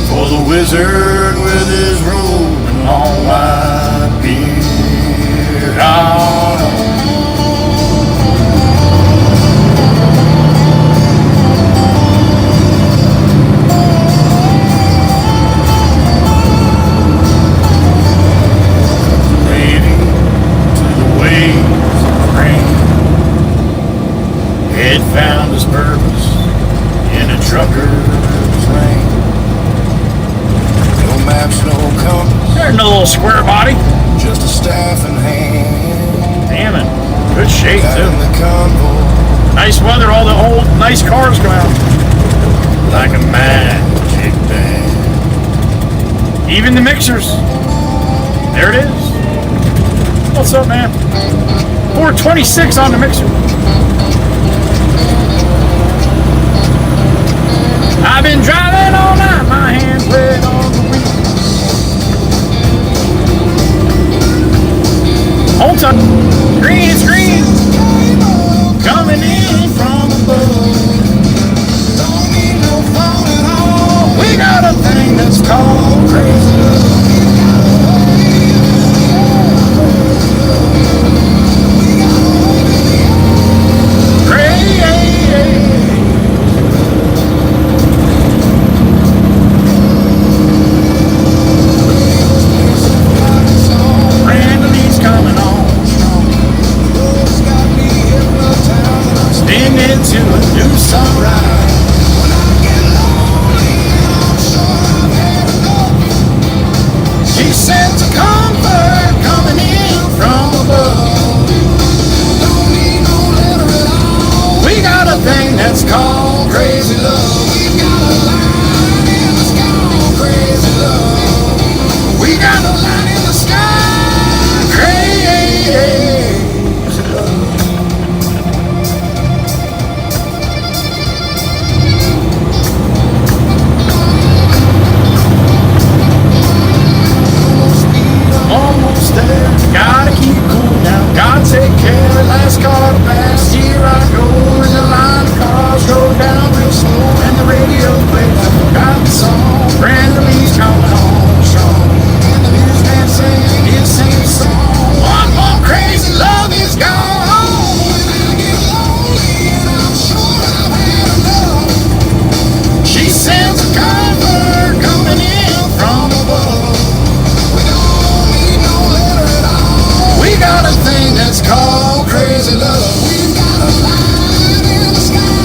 for the wizard with his robe and long white beard. Oh, waving to the waves of rain. It found his purpose in a trucker's lane. No maps, no compass, There's no little square body. just a staff in hand. Damn it. Good shape, Out in too. the convoy Nice weather. All the old, nice cars come out. like a magic band. Even the mixers. There it is. What's up, man? 426 on the mixer. I've been driving all night, my hands wet on the wheel. Hold on. Green, it's green. Coming in from above. Don't need no phone at all. We got a Thing that's called crazy love. into a new sunrise. When I get lonely and I'm sure I've had enough, she sends a comfort coming in from above. Don't need no letter at all. We got a thing that's called crazy love. We got a line in the sky called crazy love. We got a line in the sky, crazy love. Almost there, gotta keep cool now, gotta take care. Last car to pass, here I go. And the line of cars go down real slow, and the radio plays a forgotten song. Randomly's coming on strong, and the newsman sings his same song. One more crazy love is gone. When I get lonely and I'm sure I've had enough, she sends a comfort coming in from above. We don't need no letter at all. We got a thing that's called crazy love. We've got a line in the sky.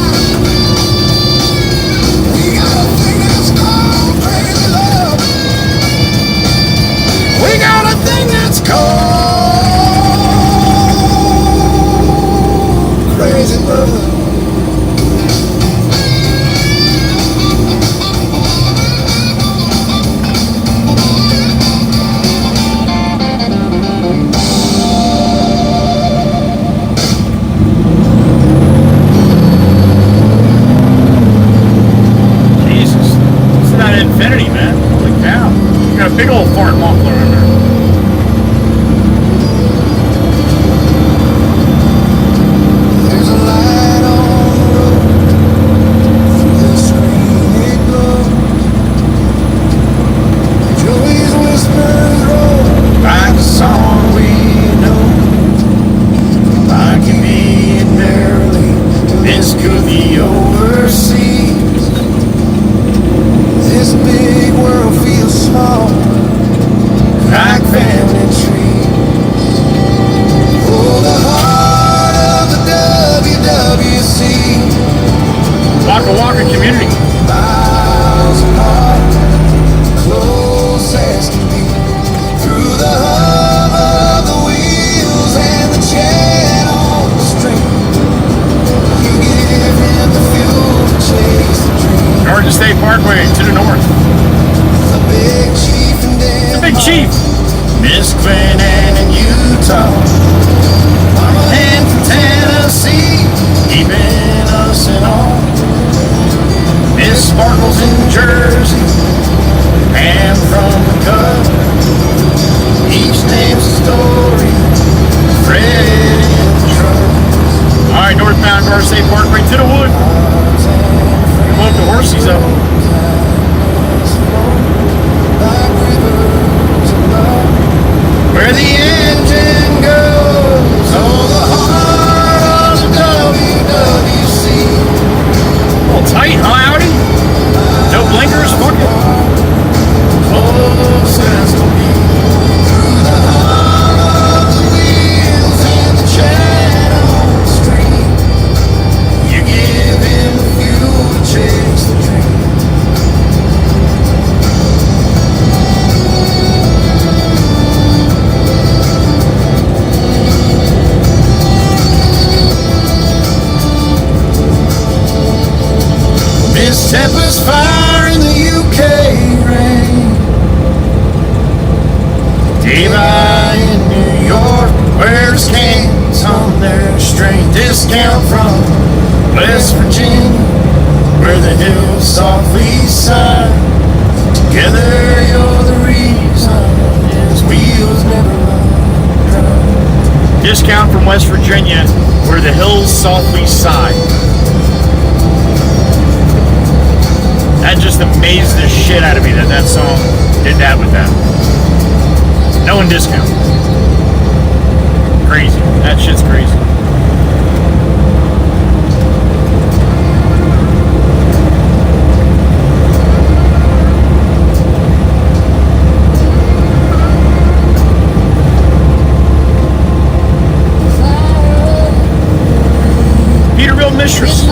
We got a thing that's called crazy love. We got a thing that's called crazy love. Jesus. It's not infinity, man. Holy cow. You got a big old fart muffler in there. There's a light on the road. Through the screen it glows. Joey's whispers roll like a song we know. I can be it barely. This could be overseas. This big world feels small, like family tree. Oh, the heart of the WWC. Waka Waka community. Miles apart, close as can be. Through the hum of the wheels and the chant on the string. You give him the fuel to chase the dream. North to State Parkway to the north. The big chief and The big chief. Miss Glenn in Utah. Mama Hen from Tennessee, keeping us in awe. Miss Sparkles in Jersey, and from the Cut. Each name's a story. Fred in the truck. All right, northbound North State Parkway to the wood. Look the horsies up. Like rivers of love. Where the engine goes, oh, the heart of the WWC. A little tight, huh, Audi? No blinkers, fuck it. Close as can be. Through the hum of the wheels and the chat on the street. You give him the fuel to chase the dream. Miss Tempest fire in the UK rain. Deva in New York wears cans on their string. Discount from West Virginia, where the hills softly sigh. Together you're the reason his wheels never run dry. Discount from West Virginia, where the hills softly sigh. That just amazed the shit out of me that that song did that with that. No one discount. Crazy. That shit's crazy. Peterbilt Mistress.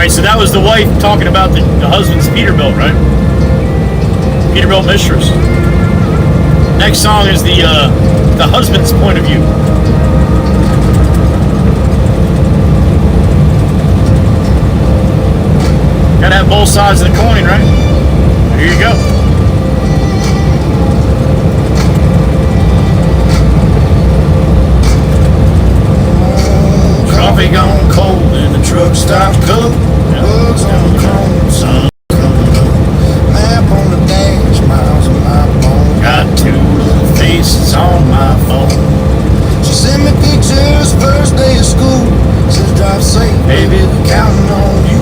So that was the wife talking about the husband's Peterbilt, right? Peterbilt Mistress. Next song is the husband's point of view. Gotta have both sides of the coin, right? Here you go. Coffee gone cold and the truck stopped cold. Bugs on the chrome, sun coming up. Map on the dash, miles on my phone. Got two little faces on my phone. She sent me pictures first day of school. Says drive safe, baby, we're counting on you.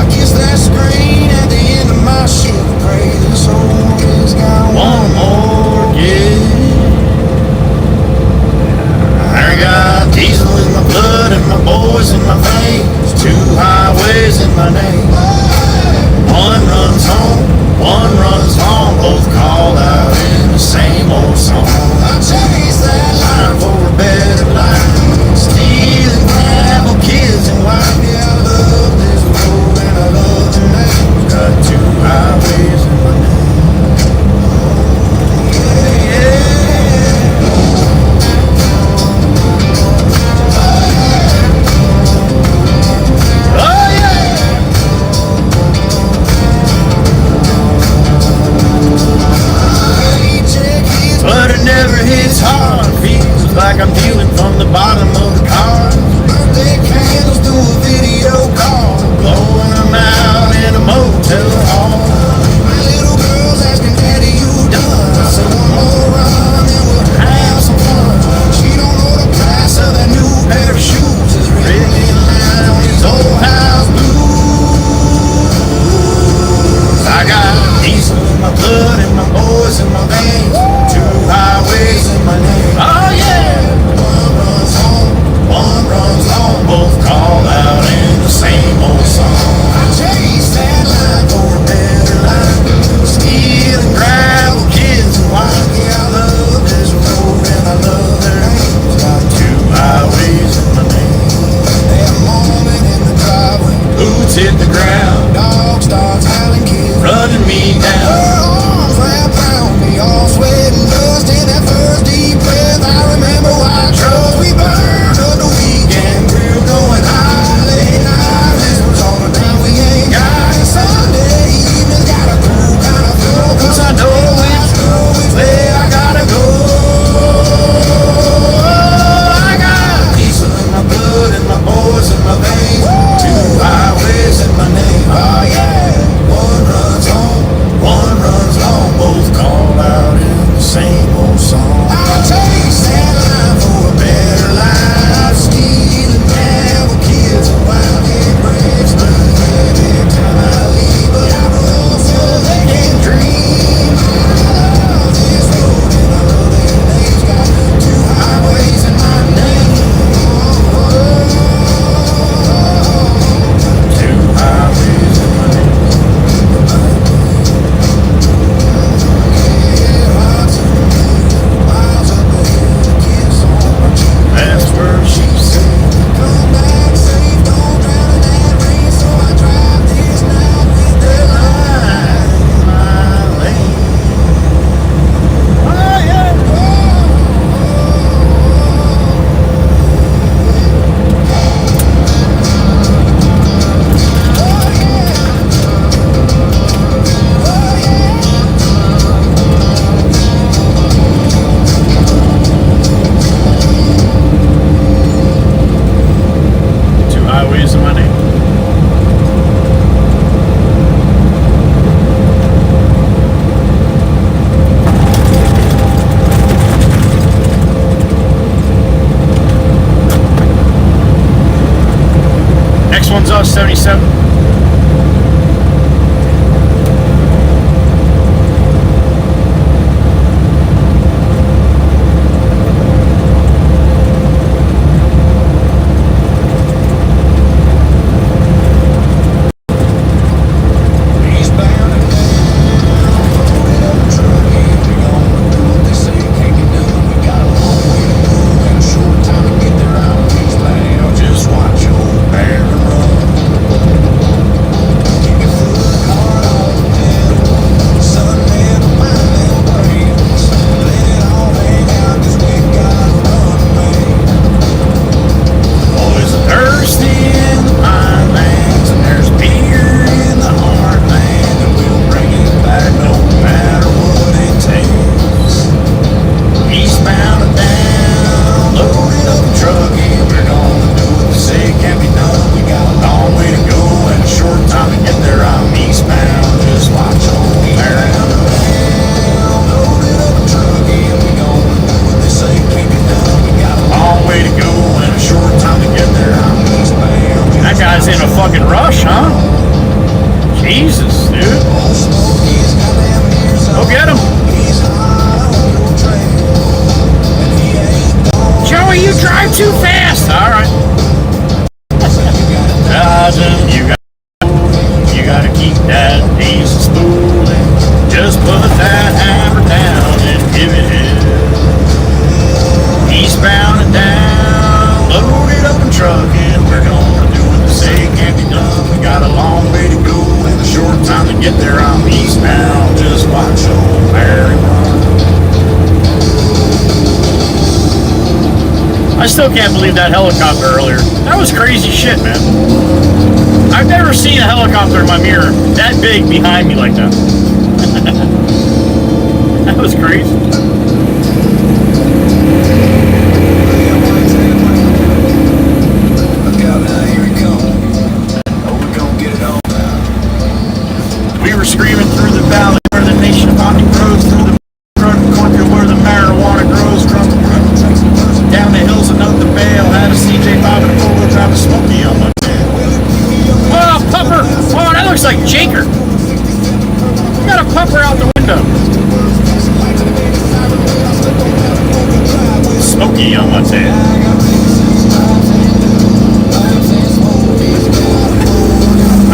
I kiss that screen at the end of my shift. Pray this old has got one more, yeah. I got diesel in my blood and my boys in my veins. Two highways in my name. One runs home, one runs home. Both call out in the same old song. I chase that line for a better life. Stealing cattle, kids and wife. Yeah, I love this road and I love the name. Got two highways in my name. Yeah, yeah. ground. Dog starts howling, kids running me down. Her arms wrap around me, all sweat and dust. In that first deep breath, I remember white trucks we burned up the weekend. We were going high late night. This was all the time we ain't got. Sunday evening got a cool kind of feel, 'cause I know which way I gotta go. I got diesel in my blood and my boys in my veins. 2 highways in my name. Oh yeah. One runs home, one runs long. Both call out in the same old song. I'll chase that line for a better life. Stealing now with kids and wild head breaks me every time I leave. But I run so they can dream. I love this road and I love their names. Got 2 highways in my name. 2 highways in my name. That's where she said, come back safe, don't drown in that rain. So I drive this night with that line in my lane. Oh yeah. Two highways in my name. Next one's us, 77. Just watch your bear run. too fast. All right. You gotta keep that piece of spooling. Just put that hammer down and give it hell. Eastbound and down, load it up and truck it. We're gonna do what they say can't be done. We got a long way to go and a short time to get there. I'm eastbound. Just watch old Mary run. I still can't believe that helicopter earlier. That was crazy shit, man. I've never seen a helicopter in my mirror that big behind me like that. That was crazy. Look out now, here he comes. Oh, we're gonna get it on now. We were screaming through the valley where the nation of Botanical grows, through the country where the marijuana grows, from down the hills and up the vale. Had a CJ5 and a four-wheel drive, a Smoky on my tail. Oh, pupper! Oh, that looks like Jaker. We got a pupper out the window. Smoky on my tail.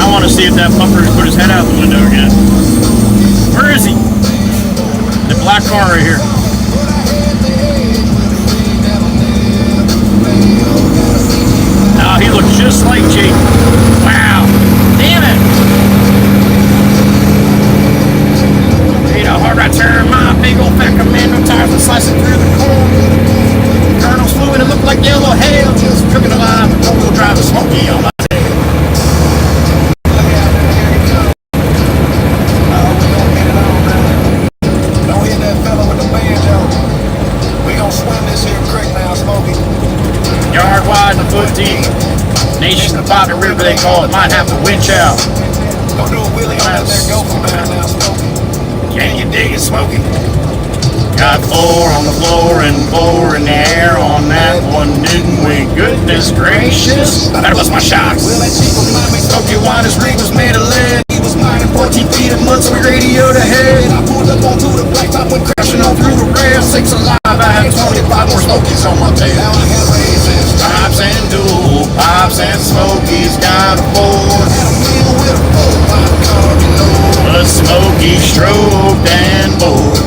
I want to see if that pupper has put his head out the window again. Where is he? The black car right here. Oh, he looks just like Jake. Wow. Damn it. call it, might have to winch out. Can you dig it, Smokey? Got 4 on the floor and 4 in the air on that one, didn't we? Goodness gracious. That was my shocks. Smokey Winers rig was made of lead. He was mining 14 feet of mud, so we radioed ahead. I pulled up onto the blacktop, went crashing on through the rail. 6 alive, I had 25 more Smokies on my tail. Pipes and dual pipes and Smokies got a Ford. But Smokey stroked and bored.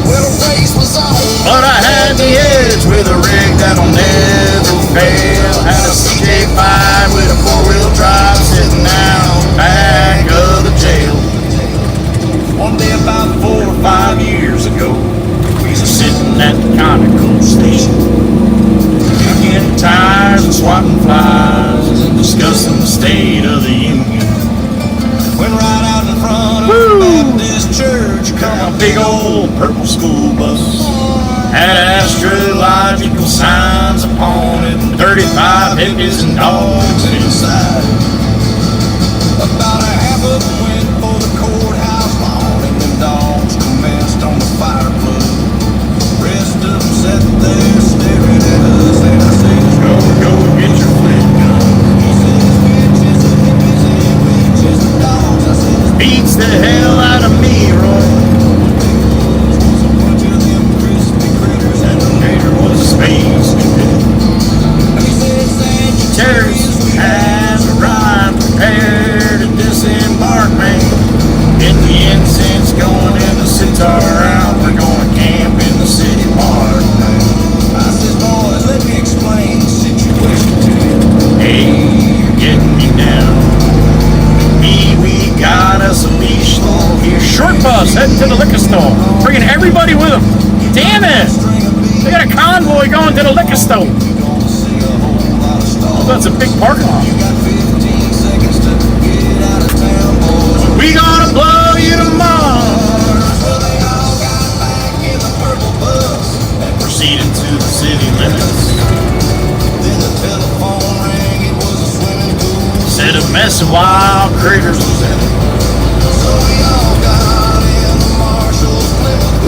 But I had the edge with a rig that'll never fail. Had a CJ5 with a 4-wheel drive sitting out back of the jail. One day about 4 or 5 years ago, we was sitting at the Botanical station, kicking tires and swatting flies and discussing the state of the union. When right out in front of the Baptist church come a big old purple school bus. Had astrological signs upon it, 35 hippies and dogs inside. About a half of them went for the courthouse lawn, and them dogs commenced on the fire plug. Rest of them sat there staring at us, and I said, go get your flint gun. He says, bitches and hippies and bitches and dogs. I said, beats the hell out of me, Roy. Space Sagittarius has arrived, prepared to disembark, man. Get the incense going and the sitar out. We're going to camp in the city park. I said, boys, let me explain the situation to you. Hey, you're getting me down. We got us a leash law here. Short bus heading to the liquor store, bringing everybody with them. Damn it! They got a convoy going to the liquor store. Oh, that's a big parking lot. We gonna blow you to Mars. And proceed into the city limits. Said a mess of wild critters was in it.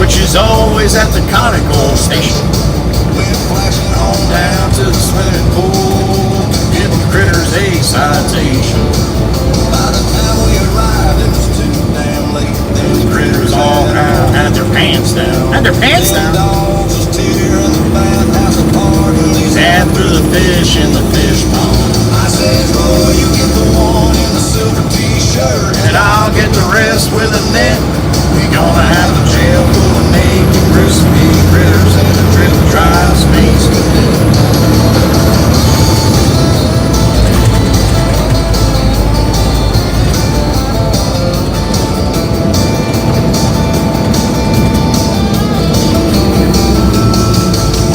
Which is always at the Botanical station. Went flashing on down to the swimming pool, giving critters a citation. By the time we arrived, it was too damn late. Those critters all had their pants down. Had their pants down? Dogs was tearing the bathhouse apart. After the fish in the fish pond. I said, boy, you get the one in the silver t-shirt, and I'll get the rest with a net. We gonna have a jail full of naked, gruesome critters and a drip dry space cadet.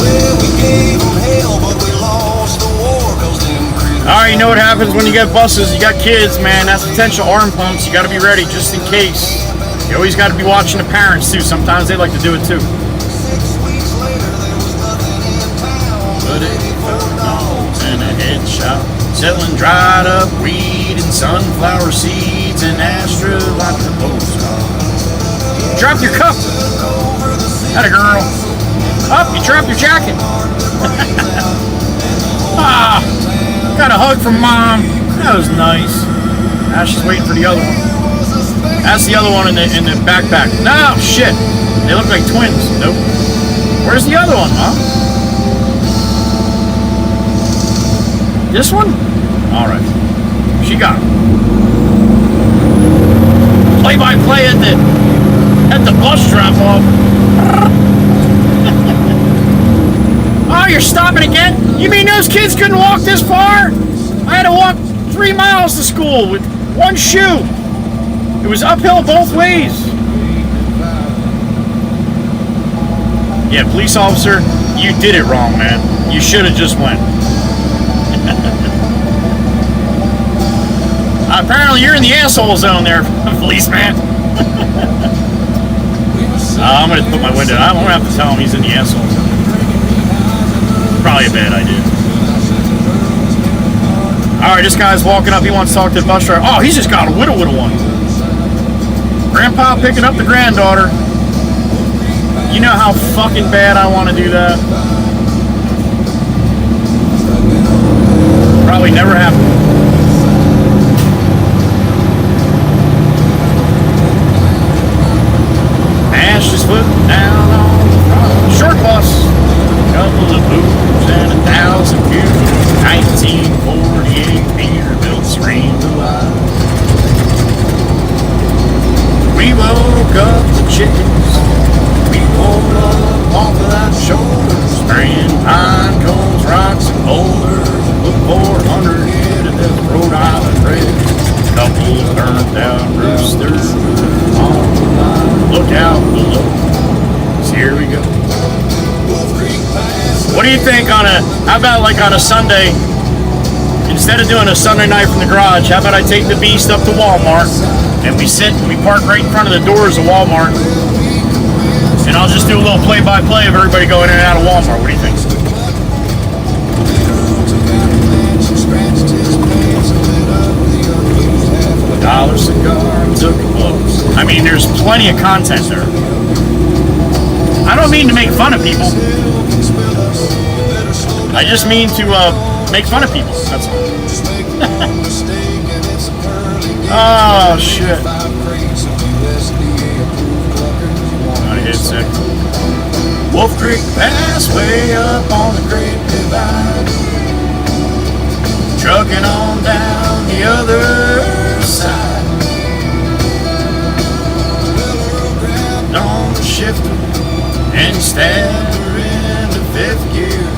Well, we gave them hell, but we lost the war, 'cause them critters. Alright, you know what happens when you get buses, you got kids, man. That's potential arm pumps. You gotta be ready just in case. You always got to be watching the parents too. Sometimes they like to do it too. 6 weeks later, there was nothing in town but 84 dogs and a headshot, selling dried up weed and sunflower seeds and astrological postcards. Drop your cup. That a girl. Up, you dropped your jacket. Ah, got a hug from mom. That was nice. Now she's waiting for the other one. That's the other one in the backpack. No, shit. They look like twins. Nope. Where's the other one, huh? This one? Alright. She got him. Play-by-play at the bus drop-off. Oh, you're stopping again? You mean those kids couldn't walk this far? I had to walk 3 miles to school with one shoe. It was uphill both ways. Yeah, police officer, you did it wrong, man. You should have just went. Apparently you're in the asshole zone there, policeman. I'm going to put my window. I'm going to have to tell him he's in the asshole zone. Probably a bad idea. Alright, this guy's walking up. He wants to talk to the bus driver. Oh, he's just got a whittle one. Grandpa picking up the granddaughter. You know how fucking bad I want to do that? Probably never happen. Ash just put down on the front. Short bus. Couple of boots and 1,000 views. 1948 Peterbilt screamed alive. We woke up the chickens. We pulled up off of that shoulder. Spraying pine cones, rocks, and boulders. Look 400 head of this Rhode Island red. Couple of burnt out roosters on the line. Look out below. So here we go. What do you think on how about like on a Sunday, instead of doing a Sunday night from the garage, how about I take the beast up to Walmart and we sit and we park right in front of the doors of Walmart and I'll just do a little play-by-play of everybody going in and out of Walmart. What do you think? $1 cigar, took a close. I mean, there's plenty of content there. I don't mean to make fun of people. I just mean to make fun of people. That's all. Oh shit! Gotta hit sick. Wolf Creek Pass way up on the Great Divide. Trucking on down the other side. On the shifter and stabbed her into 5th gear.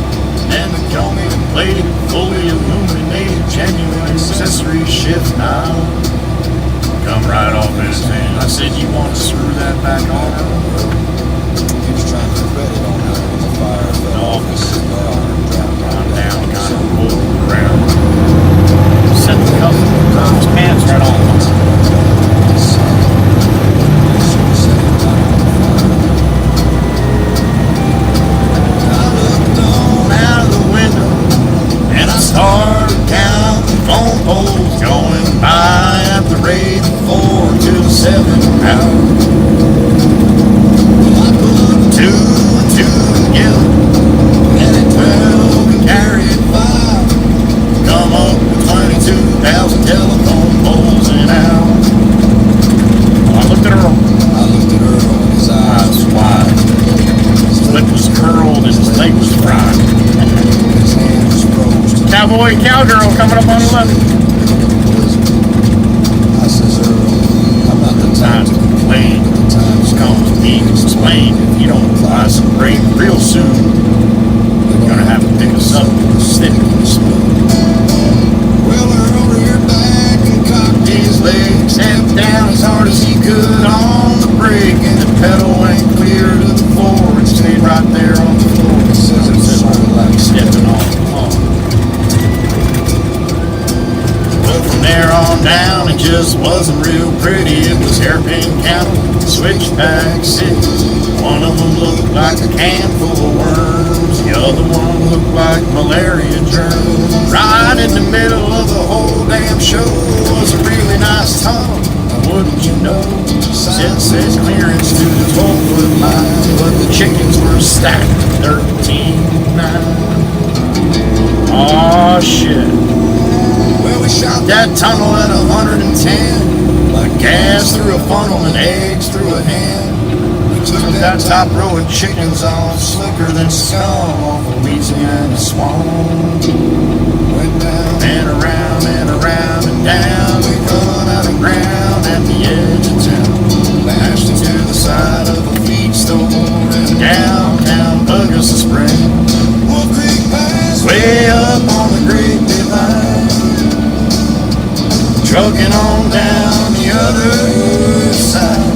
And the chromium plated, fully illuminated, genuine accessory shift now. Come right off his hand. I said, you want to screw that back on? He was trying to thread it on out when the fire fell off his cigar. Run down, kind of rolled around. Set the cup, throw his pants right on. Started counting phone poles going by at the rate of 4 to the 7 hours. I put 2 and 2 together, and at 12 and carried 5. Come up with 22,000 telephone poles an hour. I looked at Earl. His eyes wide. His lip was curled and his leg was fried. Cowboy and cowgirl coming up on the left. I says, Earl, I'm not the time to complain. The time's come to me to explain. If you don't apply some break real soon, you're gonna have to pick us up and stick and spoon. Well, Earl reared back and cocked his leg, stepped down as hard as he could on the brake, and the pedal went clear to the floor and stayed right there on the floor. It says it was like stepping on the floor. From there on down, it just wasn't real pretty. It was hairpin county, switchback city. One of them looked like a can full of worms. The other one looked like malaria germs. Right in the middle of the whole damn show was a really nice tunnel. Wouldn't you know? It says clearance to the 12-foot line, but the chickens were stacked 13-9. Oh shit. Well, we shot that tunnel at 110, like gas through a funnel and eggs through a hen. We took that top row of chickens off, slicker than scum off Louisiana swamp. Went down and around and around and down. We run out of ground at the edge of town. Lashed into the side of a feed store and downtown Augusta Springs. Wolf Creek Pass way up on the Great Divide. Trucking on down the other side.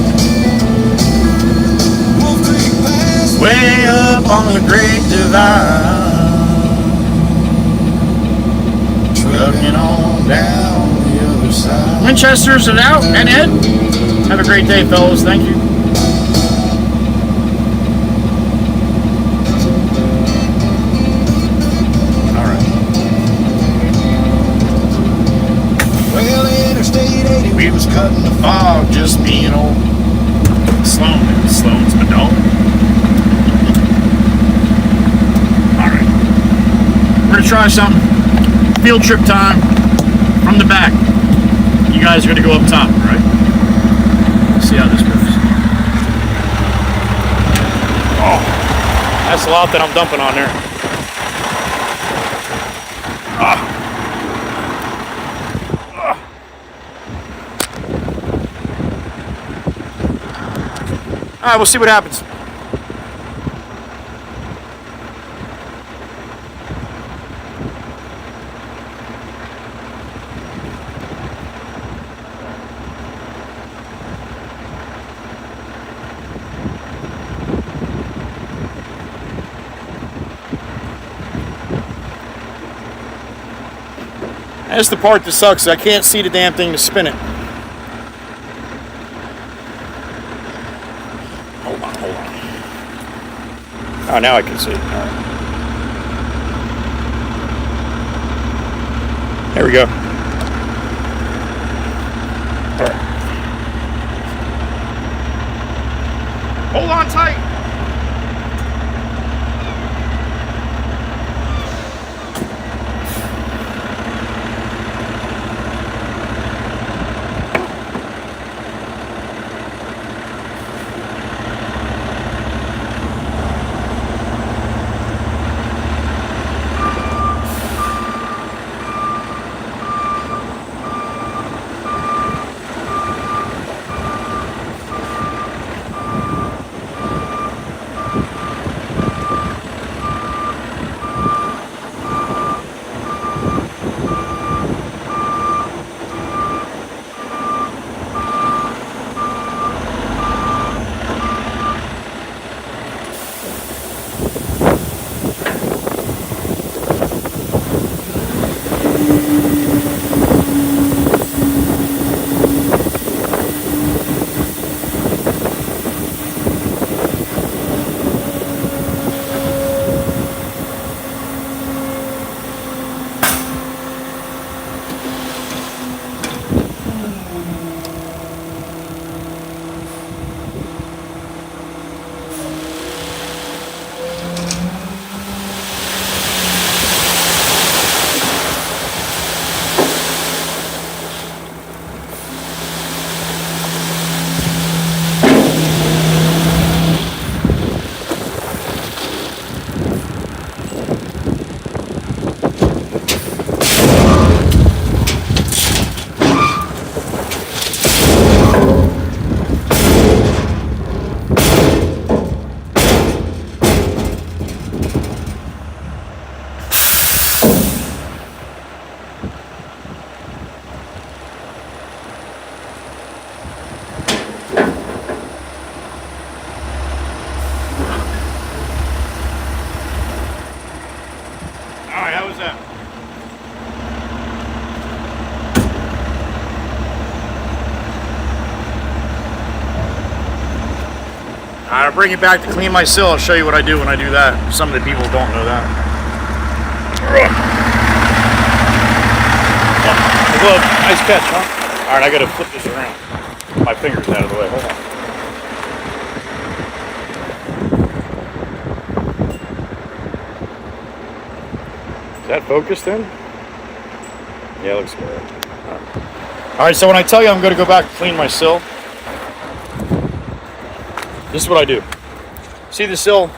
Wolf Creek Pass way up on the Great Divide. Trucking on down the other side. Winchester's it out and Ed. Have a great day, fellas. Thank you. We was cutting the fog, just me and old Sloan's my dog. Alright. We're gonna try something. Field trip time from the back. You guys are gonna go up top, right? See how this works. Oh, that's a lot that I'm dumping on there. All right, we'll see what happens. That's the part that sucks. I can't see the damn thing to spin it. Hold on. Oh, now I can see. All right. There we go. All right. Hold on tight. I'll bring it back to clean my sill. I'll show you what I do when I do that. Some of the people don't know that. Glove, nice catch, huh? All right, I gotta flip this around. My finger's out of the way. Hold on. Is that focused in? Yeah, it looks good. All right, so when I tell you I'm gonna go back and clean my sill, this is what I do. See the sill?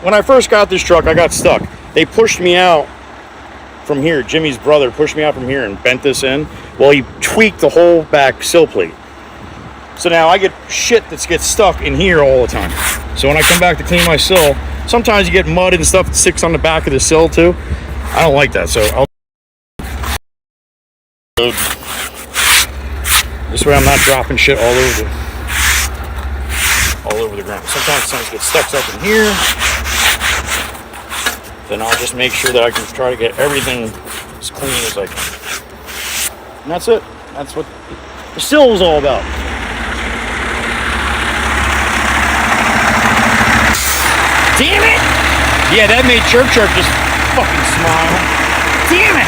When I first got this truck, I got stuck. They pushed me out from here. Jimmy's brother pushed me out from here and bent this in. Well, he tweaked the whole back sill plate. So now I get shit that gets stuck in here all the time. So when I come back to clean my sill, sometimes you get mud and stuff that sticks on the back of the sill too. I don't like that, so I'll... This way I'm not dropping shit all over the ground. Sometimes things get stuck up in here. Then I'll just make sure that I can try to get everything as clean as I can. And that's it. That's what the sill is all about. Damn it! Yeah, that made Chirp just fucking smile. Damn it!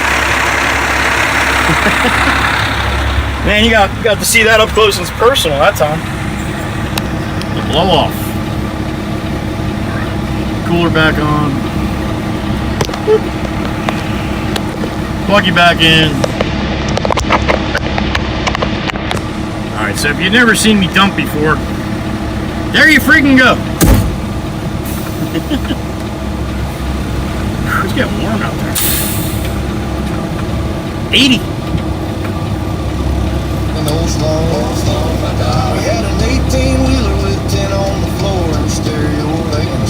Man, you got to see that up close and personal that time. The blow off. Cooler back on. Plug you back in. Alright, so if you've never seen me dump before, there you freaking go. It's getting warm out there. 80.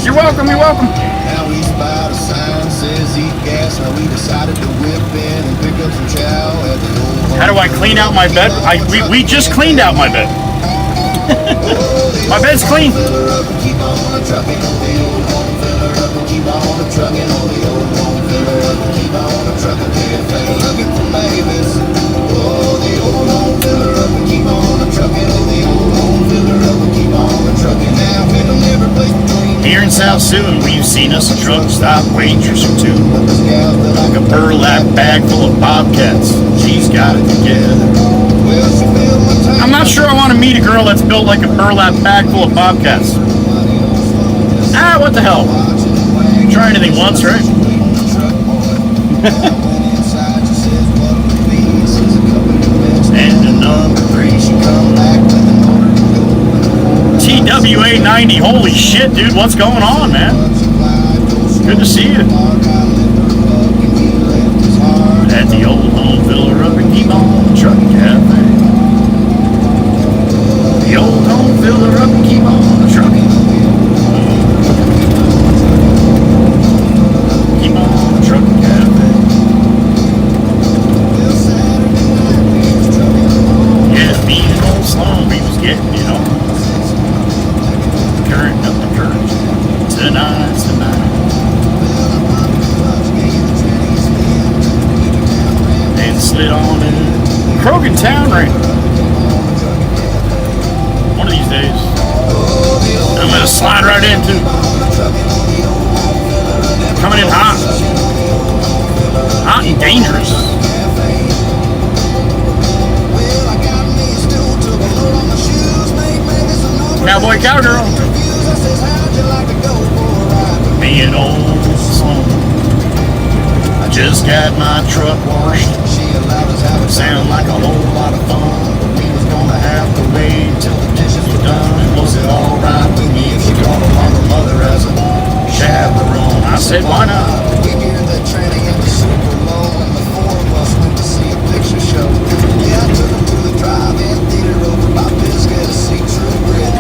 You're welcome, you're welcome. Now he's by the sign, says he gas. Now we decided to whip in and pick up some chow at the old. How do I clean out my bed? We just cleaned out my bed. My bed's clean. Here in South Sioux, we've seen us a truck stop waitress or two. Like a burlap bag full of bobcats. She's got it together. I'm not sure I want to meet a girl that's built like a burlap bag full of bobcats. Ah, what the hell? Try anything once, right? And number 3, she come back with TWA 90, holy shit, dude, what's going on, man? Good to see you. At the old home filler up and keep on trucking cafe. The old home filler up and keep on trucking. Keep on trucking cafe. Yeah, me and old Sloan, we was getting, you know. Current up the current. Tonight's the night. And slid on in Krogan Town right. One of these days. I'm gonna slide right into. Coming in hot. Hot and dangerous. Cowboy, cowgirl. Me and old Sloan. I just got my truck washed. Sound like a whole lot of fun. But we was gonna have to wait till the dishes were done. And was it alright with me if she called along her mother as a chaperone? I said, why not? We hear that tranny at the Super Bowl, and the 4 of us went to see a picture show. Yeah, I took him to the drive-in theater over by Pisgah to see True Grit.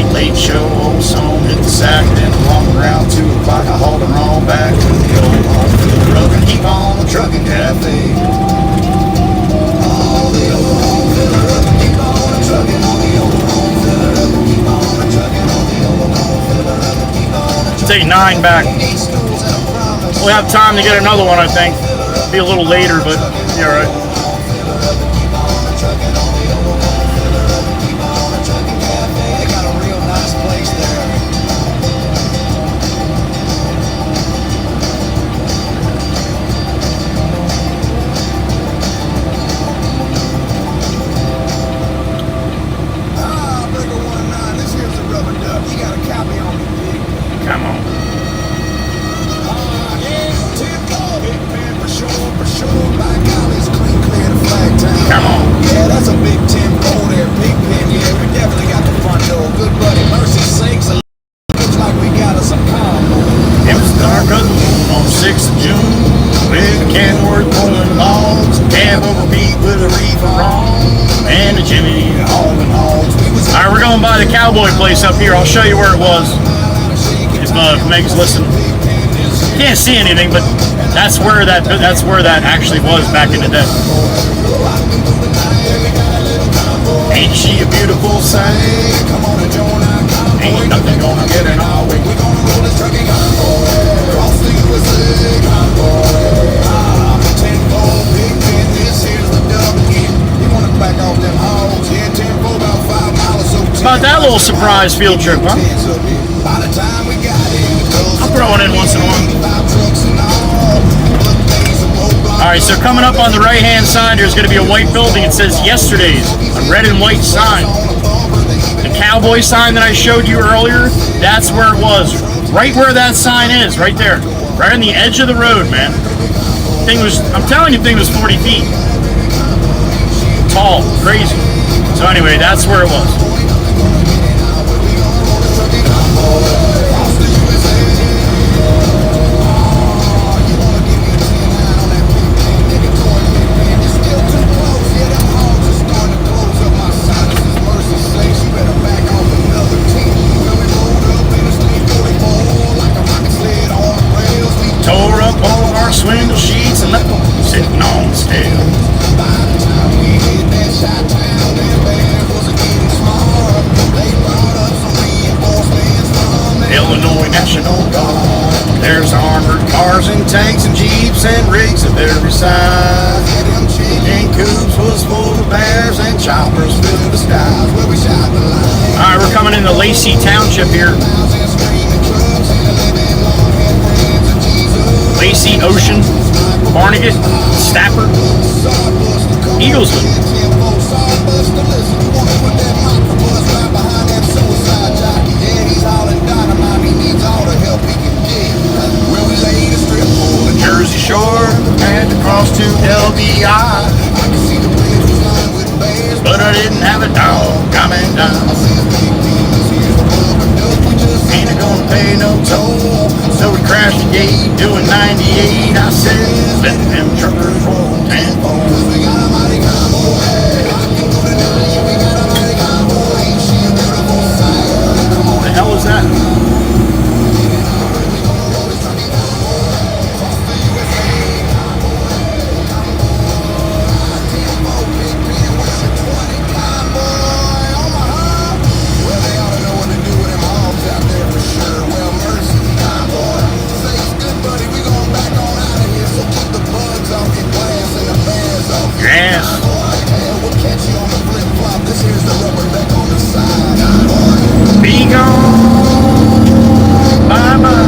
Late show, old song hit the sack, then along around 2 o'clock I hauled her on back to the old home filler up and keep on the trucking cafe. Oh, the old home filler up and keep on the trucking on the old home filler up and keep on the trucking on the old home filler up and keep on the trucking. Take 9 back. We'll have time to get another one, I think. Be a little later, but be alright. Come on. Come on. Yeah, that's a big 10-4 there, big pin. Yeah, we definitely got the front door. Good buddy, mercy sakes, it looks like we got us a combo. It was dark on 6th of June. With Kenworth pulling logs, cab over beat with a reefer on, and a Jimmy hauling hogs. Alright, we're going by the cowboy place up here. I'll show you where it was. If Meg's listening. Can't see anything, but that's where that actually was back in the day. Ain't she a beautiful sight? Ain't nothing gonna get in our way. We gonna roll this trucking convoy across the USA convoy. 10-4 big pin, this here's the dub again. You wanna back off them hogs? Yeah, 10-4 about 5 miles or so. About that little surprise field trip, huh? By the time we got in, I'll throw it in once in a while. Alright, so coming up on the right-hand side, there's going to be a white building. It says yesterday's, a red and white sign. The cowboy sign that I showed you earlier, that's where it was. Right where that sign is, right there. Right on the edge of the road, man. Thing was, I'm telling you, the thing was 40 feet. Tall, crazy. So anyway, that's where it was. Tore up all of our swindle sheets and left them sitting on the scale. Illinois National Guard. There's armored cars and tanks and jeeps and rigs of every size. And coops was full of bears and choppers filled the skies. Alright, we're coming into Lacey Township here. Lacey, Ocean, Barnegat, Stafford, Eagleswood. Jersey Shore had to cross to LBI, but I didn't have a dog coming down. Ain't gonna pay no toll, so we crashed the gate doing 98. I said, let them truckers roll 10-4. What the hell is that? Yes. Be gone. Bye-bye.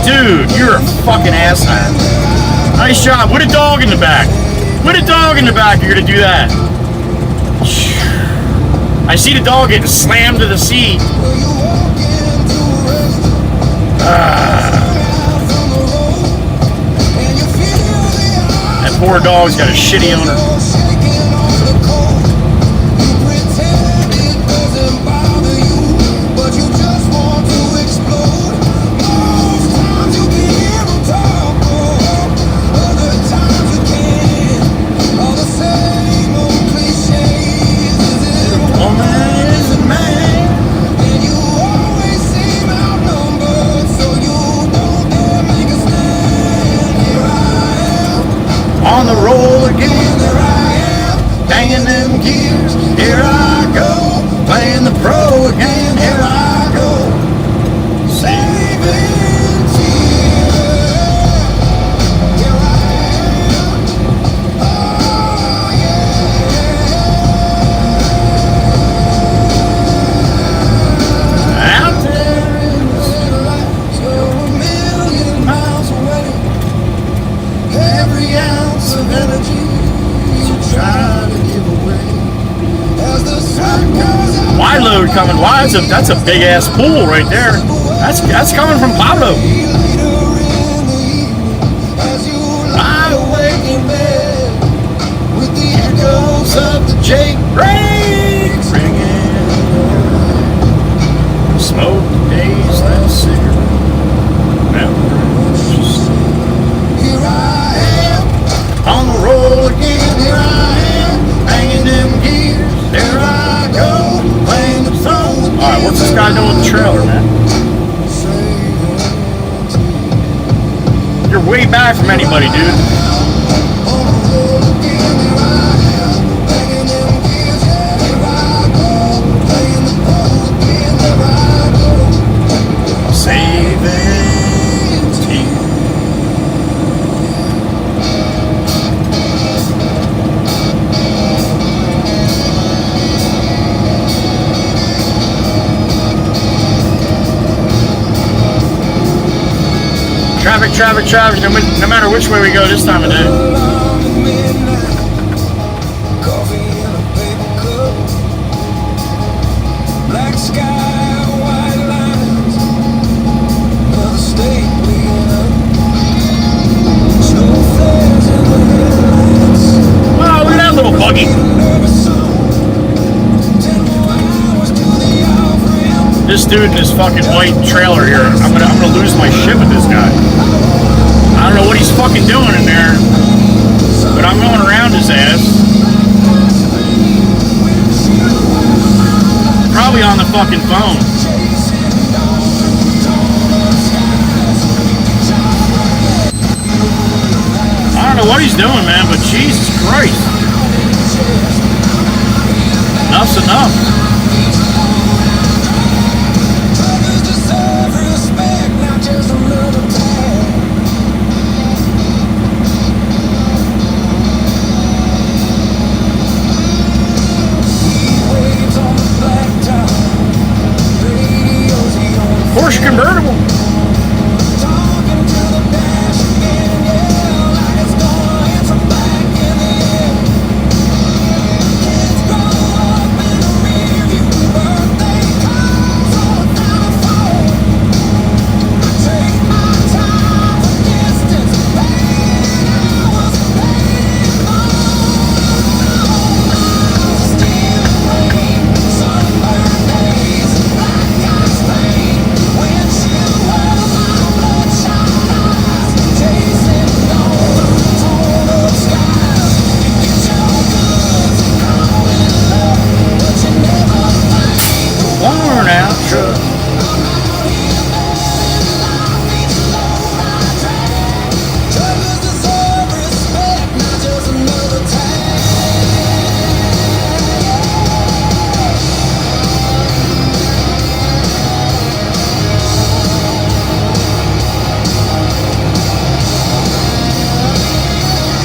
Dude, you're a fucking asshat. Nice job. With a dog in the back. With a dog in the back, you're gonna do that. I see the dog getting slammed to the seat. That poor dog's got a shitty owner. On the roll again, there I am, banging them gears. Here I go, playing the pro again. Here I go, saving tears. Here I am, oh yeah. Out there in the city lights, you're a million miles away. Every ounce of energy you try to give away as the sun goes out. Wide load coming. Why? That's a big ass pool right there. That's coming from Pablo. Lie awake in bed with the echoes of the Jake brakes ringing. Smoke the day's last cigarette. Memories ain't bad from anybody, dude. Traffic, no matter which way we go this time of day. Wow, look at that little buggy. This dude in his fucking white trailer here, I'm gonna lose my shit with this guy. I don't know what he's fucking doing in there, but I'm going around his ass. Probably on the fucking phone. I don't know what he's doing, man, but Jesus Christ. Enough's enough. Porsche convertible.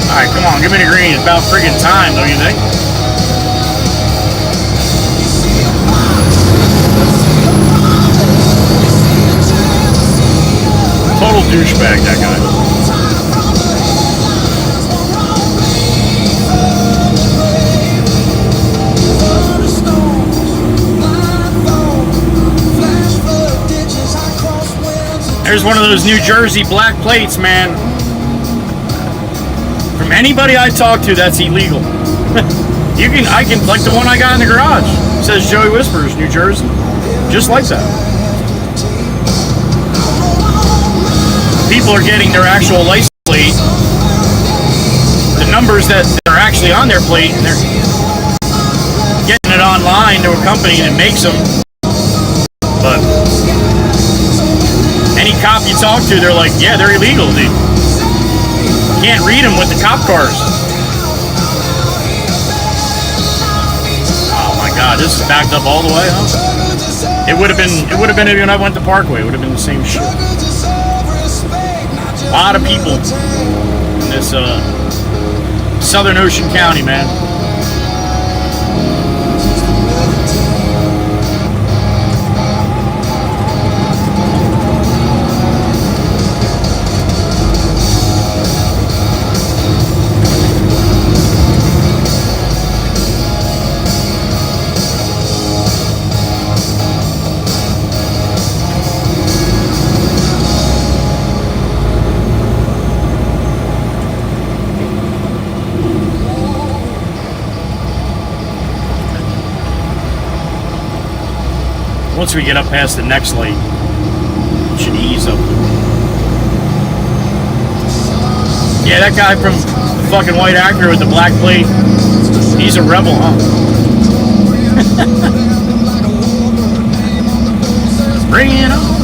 Alright, come on, give me the green. It's about friggin' time, don't you think? Total douchebag, that guy. There's one of those New Jersey black plates, man. From anybody I talk to, that's illegal. I can, like the one I got in the garage. It says Joey Whispers, New Jersey. Just like that. People are getting their actual license plate, the numbers that are actually on their plate, and they're getting it online to a company that makes them. But any cop you talk to, they're like, yeah, they're illegal, dude. Can't read them with the cop cars. Oh my God, this is backed up all the way, huh? It would have been if when I went to Parkway. It would have been the same shit. A lot of people in this Southern Ocean County, man. Once we get up past the next lane, it should ease up. Yeah, that guy from the fucking white actor with the black plate, he's a rebel, huh? Bring it on.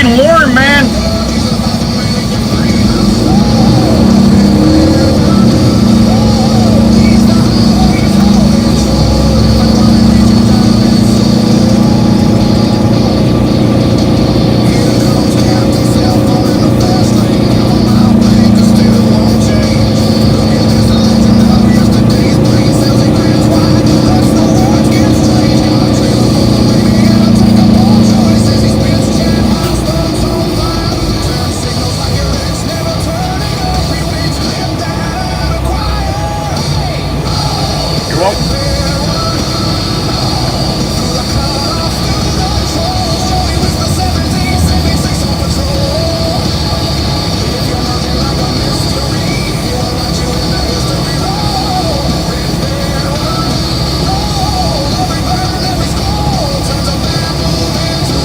fucking warm, man.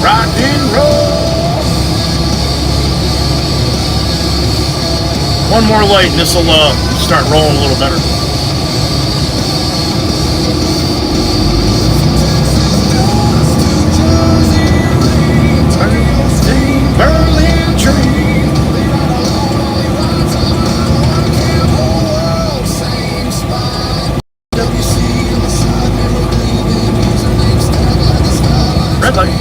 Rock and roll. One more light and this will start rolling a little better. Berlin train. Red light.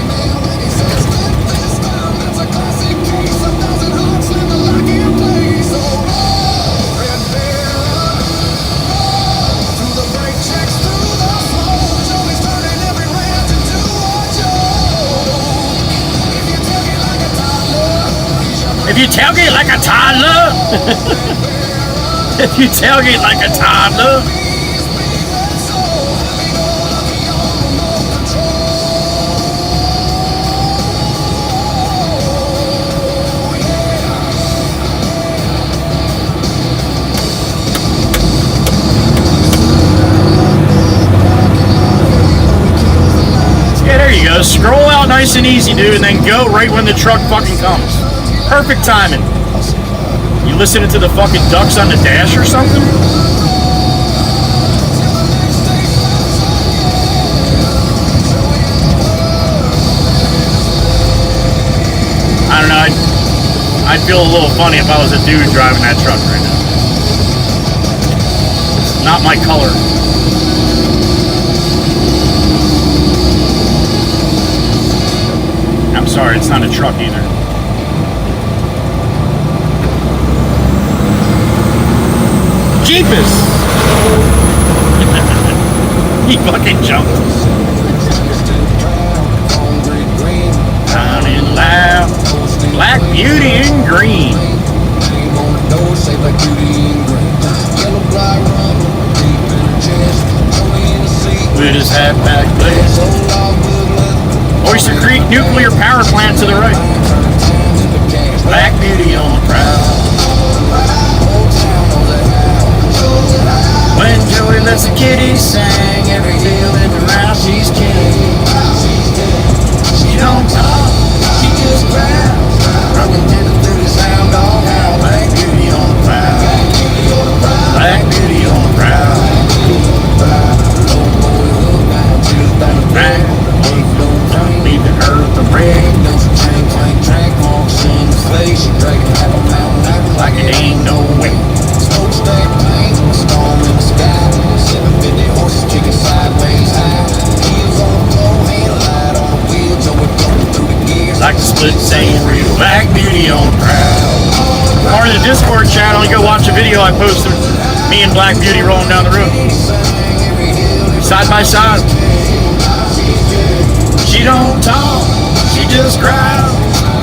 If you tailgate like a toddler, if you tailgate like a toddler. Yeah, there you go. Scroll out nice and easy, dude, and then go right when the truck fucking comes. Perfect timing. You listening to the fucking ducks on the dash or something? I don't know. I'd feel a little funny if I was a dude driving that truck right now. It's not my color. I'm sorry, it's not a truck either. Jeepers! He fucking jumped. Down in loud, Black Beauty in green. With his hat back there. Oyster Creek nuclear power plant to the right. Black Beauty on the prowl. When Joey lets the kitty sing, every hill in the round she's king. She don't talk, she just growls. Broken through the sound dog howl. Black Beauty on the prowl. Black Beauty on the prowl. Leave the earth the red. She dragging half a mountain like it ain't no way. Smokestack paint, storm in the sky. 750 horses kicking sideways high. Heels on the floor, hand light on the wheel. Joey blowing through the gears like the split saying real. Black Beauty on the prowl. Part of the Discord channel, you go watch a video I posted. Me and Black Beauty rolling down the road. Side by side. She don't talk, she just growls.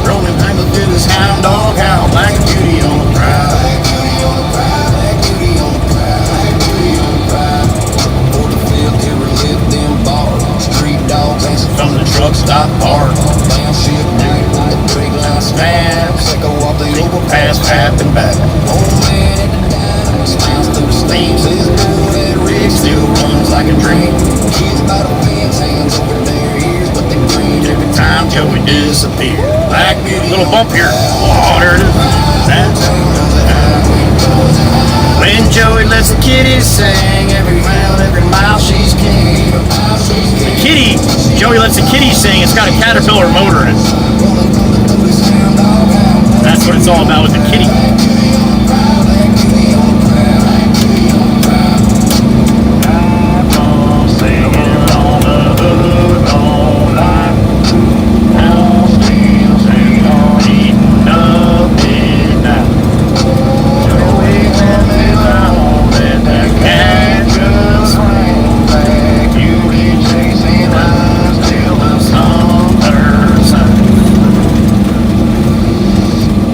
Rolling tangled through this hound dog howl. Black Beauty on the prowl. Black Beauty on the prowl. Black Beauty on the prowl. For the field, ever lift them bars. Street dogs answer from the truck stop bar. Down ship night, the brake line snaps. Echo off the overpass, path and back. Old man at the diner, smiles through the steam. Says, "Boy, that rig still runs like a dream." Kids by the fence, hands over their ears, but they green every time Joey disappears. Black Beauty, little bump here. Oh, there it is. When Joey lets the kitties sing, every mile she's king. The kitty, Joey lets the kitty sing. It's got a Caterpillar motor in it. That's what it's all about with the kitty.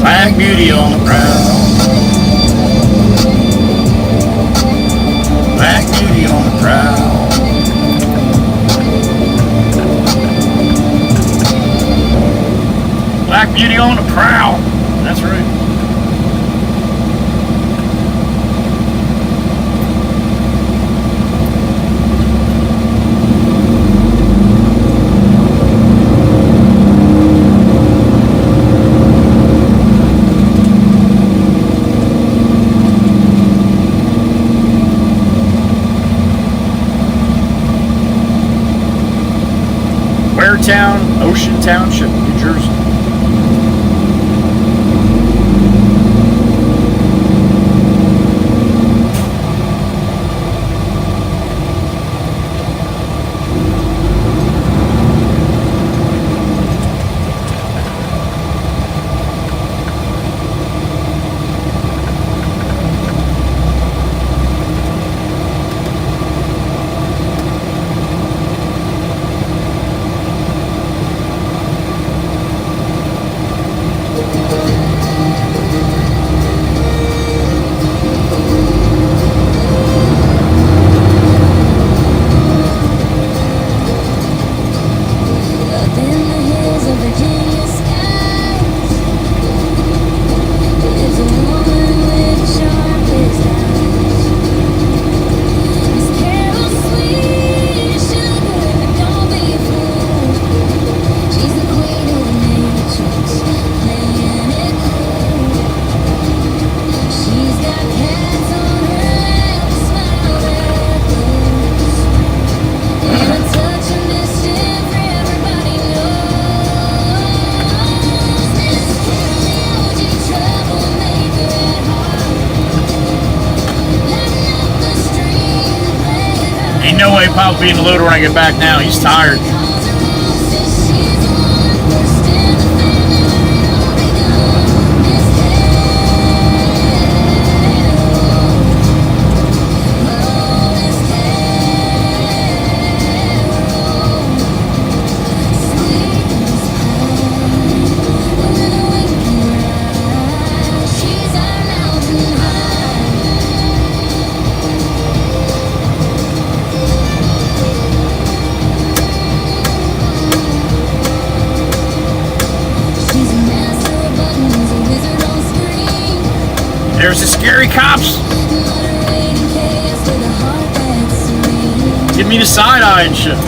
Black beauty on the prowl. Black beauty on the prowl. Black beauty on the prowl. That's right. Town, Ocean Township, New Jersey. No way Pop being the loader when I get back now. He's tired. There's the scary cops. Give me the side eye and shit.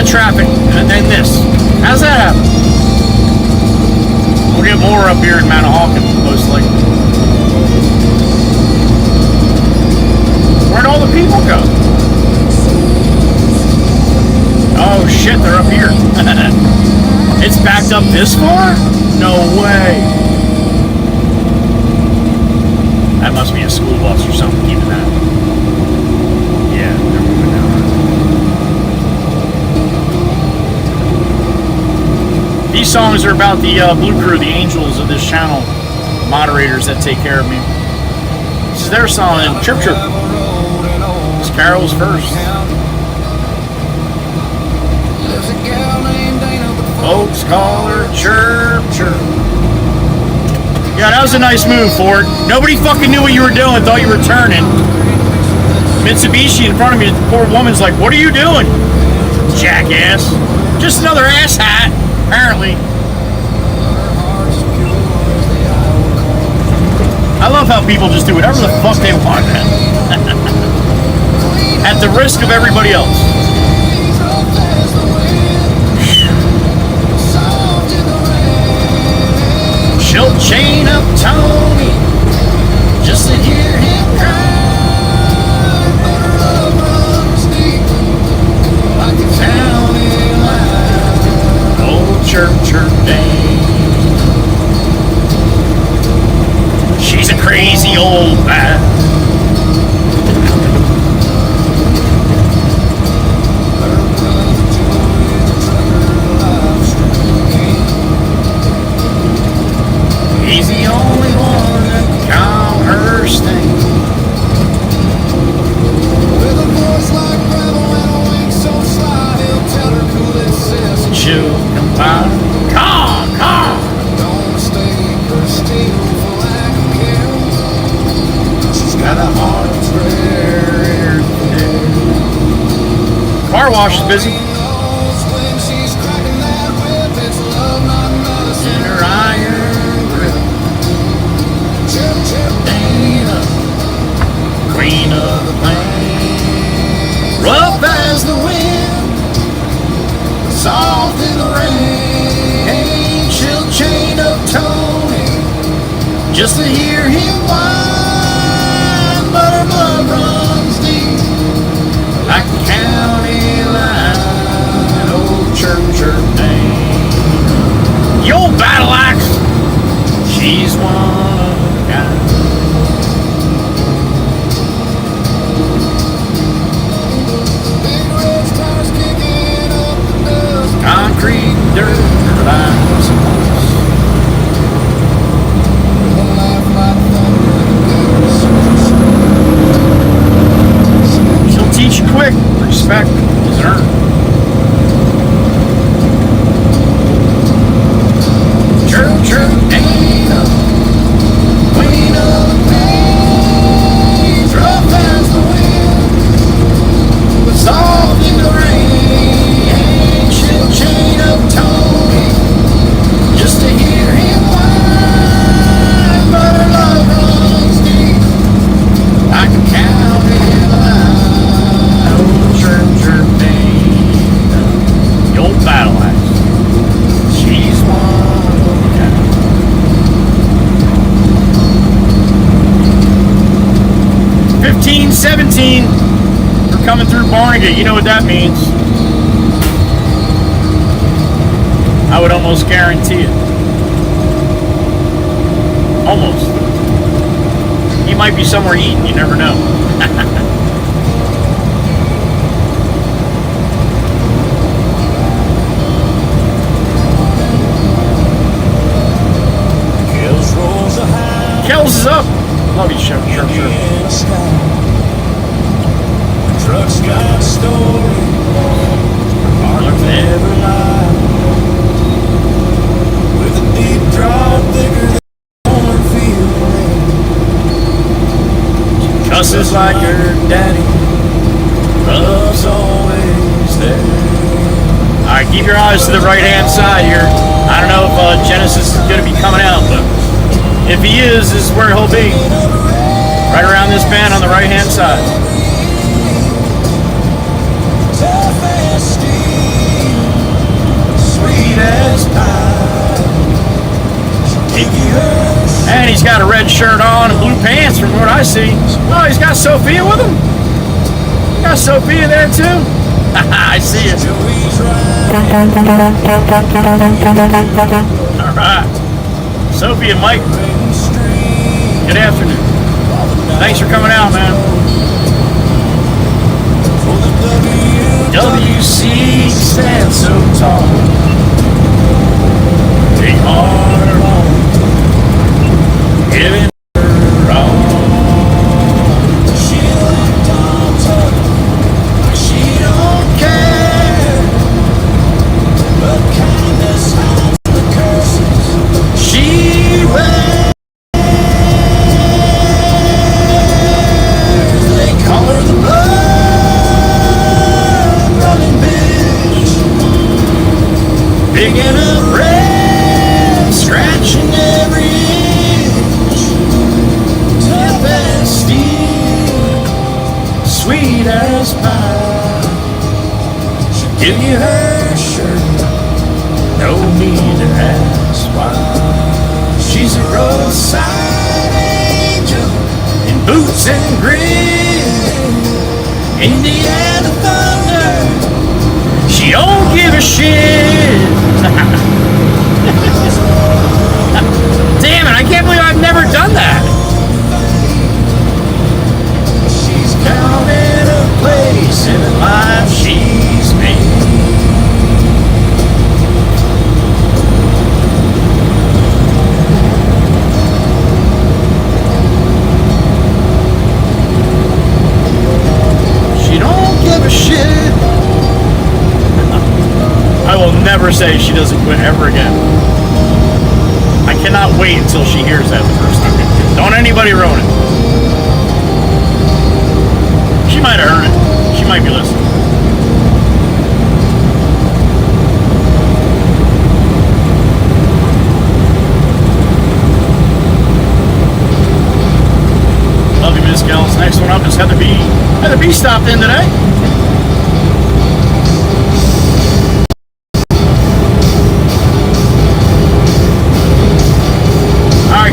Traffic, and then this. How's that happen? We'll get more up here in Manahawkin, most likely. Where'd all the people go? Oh shit, they're up here. It's backed up this far? No way. That must be a school bus or something keeping that. Yeah, they're moving down. These songs are about the Blue Crew, the angels of this channel, the moderators that take care of me. This is their song, and Chirp Chirp. It's Carol's verse. Folks call her Chirp Chirp. Yeah, that was a nice move, Ford. Nobody fucking knew what you were doing, thought you were turning. Mitsubishi in front of me, the poor woman's like, what are you doing? Jackass. Just another ass hat, apparently. I love how people just do whatever the fuck they want, man. At the risk of everybody else. She'll chain up Tony just to hear him cry. Like a county line. Old Chirp Chirp Dame. She's a crazy old man. He's the only one that can calm her stain. With a voice like gravel and a wing so sly, he'll tell her cool it says she'll compile. Calm. Don't mistake her steel for lack of care. She's got a heart that's rare. Car wash is busy. When she's cracking that whip, it's love, not medicine. In her iron grip. Chirp, chirp, Dana, queen of the plain. Rough as the wind, soft in the rain. She'll chain up Tony just to hear him whine. But her blood runs deep like the county line. Old Chirp Chirp Dana, the old battle axe. She's one of a kind. Big red stars kicking up the dust. Concrete dirt lines. With a laugh like thunder. She'll teach you quick. Respect is earned. Chirp, chirp, Dana, queen of the plains. Rough as the wind, but soft in the rain. She'll chain up Tony just to hear him whine. But her love runs deep like a county line. Old Chirp Chirp Dana, the old battle axe. She's one. 15-17. We're coming through Barnegat. You know what that means. I would almost guarantee it. Almost. He might be somewhere eating. You never know. Kells is up. Love you, Chirp Chirp. Truck's got a story. Heart never lied. With a deep draw thicker than cornfield rain. She cusses like her daddy. Love's always there. Alright, keep your eyes to the right hand side here. I don't know if Genesis is going to be coming out, but if he is, this is where he'll be. Right around this bend on the right hand side. Sweet as pie. And he's got a red shirt on and blue pants from what I see. Oh, he's got Sophia with him? Got Sophia there too? I see it. Alright. Sophie and Mike, good afternoon. Thanks for coming out, man. WC stands so tall. taking a breath, scratching every itch. Tough as steel, sweet as pie. She'll give you her shirt, no need to ask why. She's a roadside angel in boots and grin. Indiana thunder, she don't give a shit. Damn it, I can't believe I've never done that. She's counted a place in the life she's made. She don't give a shit. I will never say she doesn't quit ever again. I cannot wait until she hears that the first time. Don't anybody ruin it. She might have heard it. She might be listening. Love you, Miss Gels. Next one up is Heather B. Heather B stopped in today.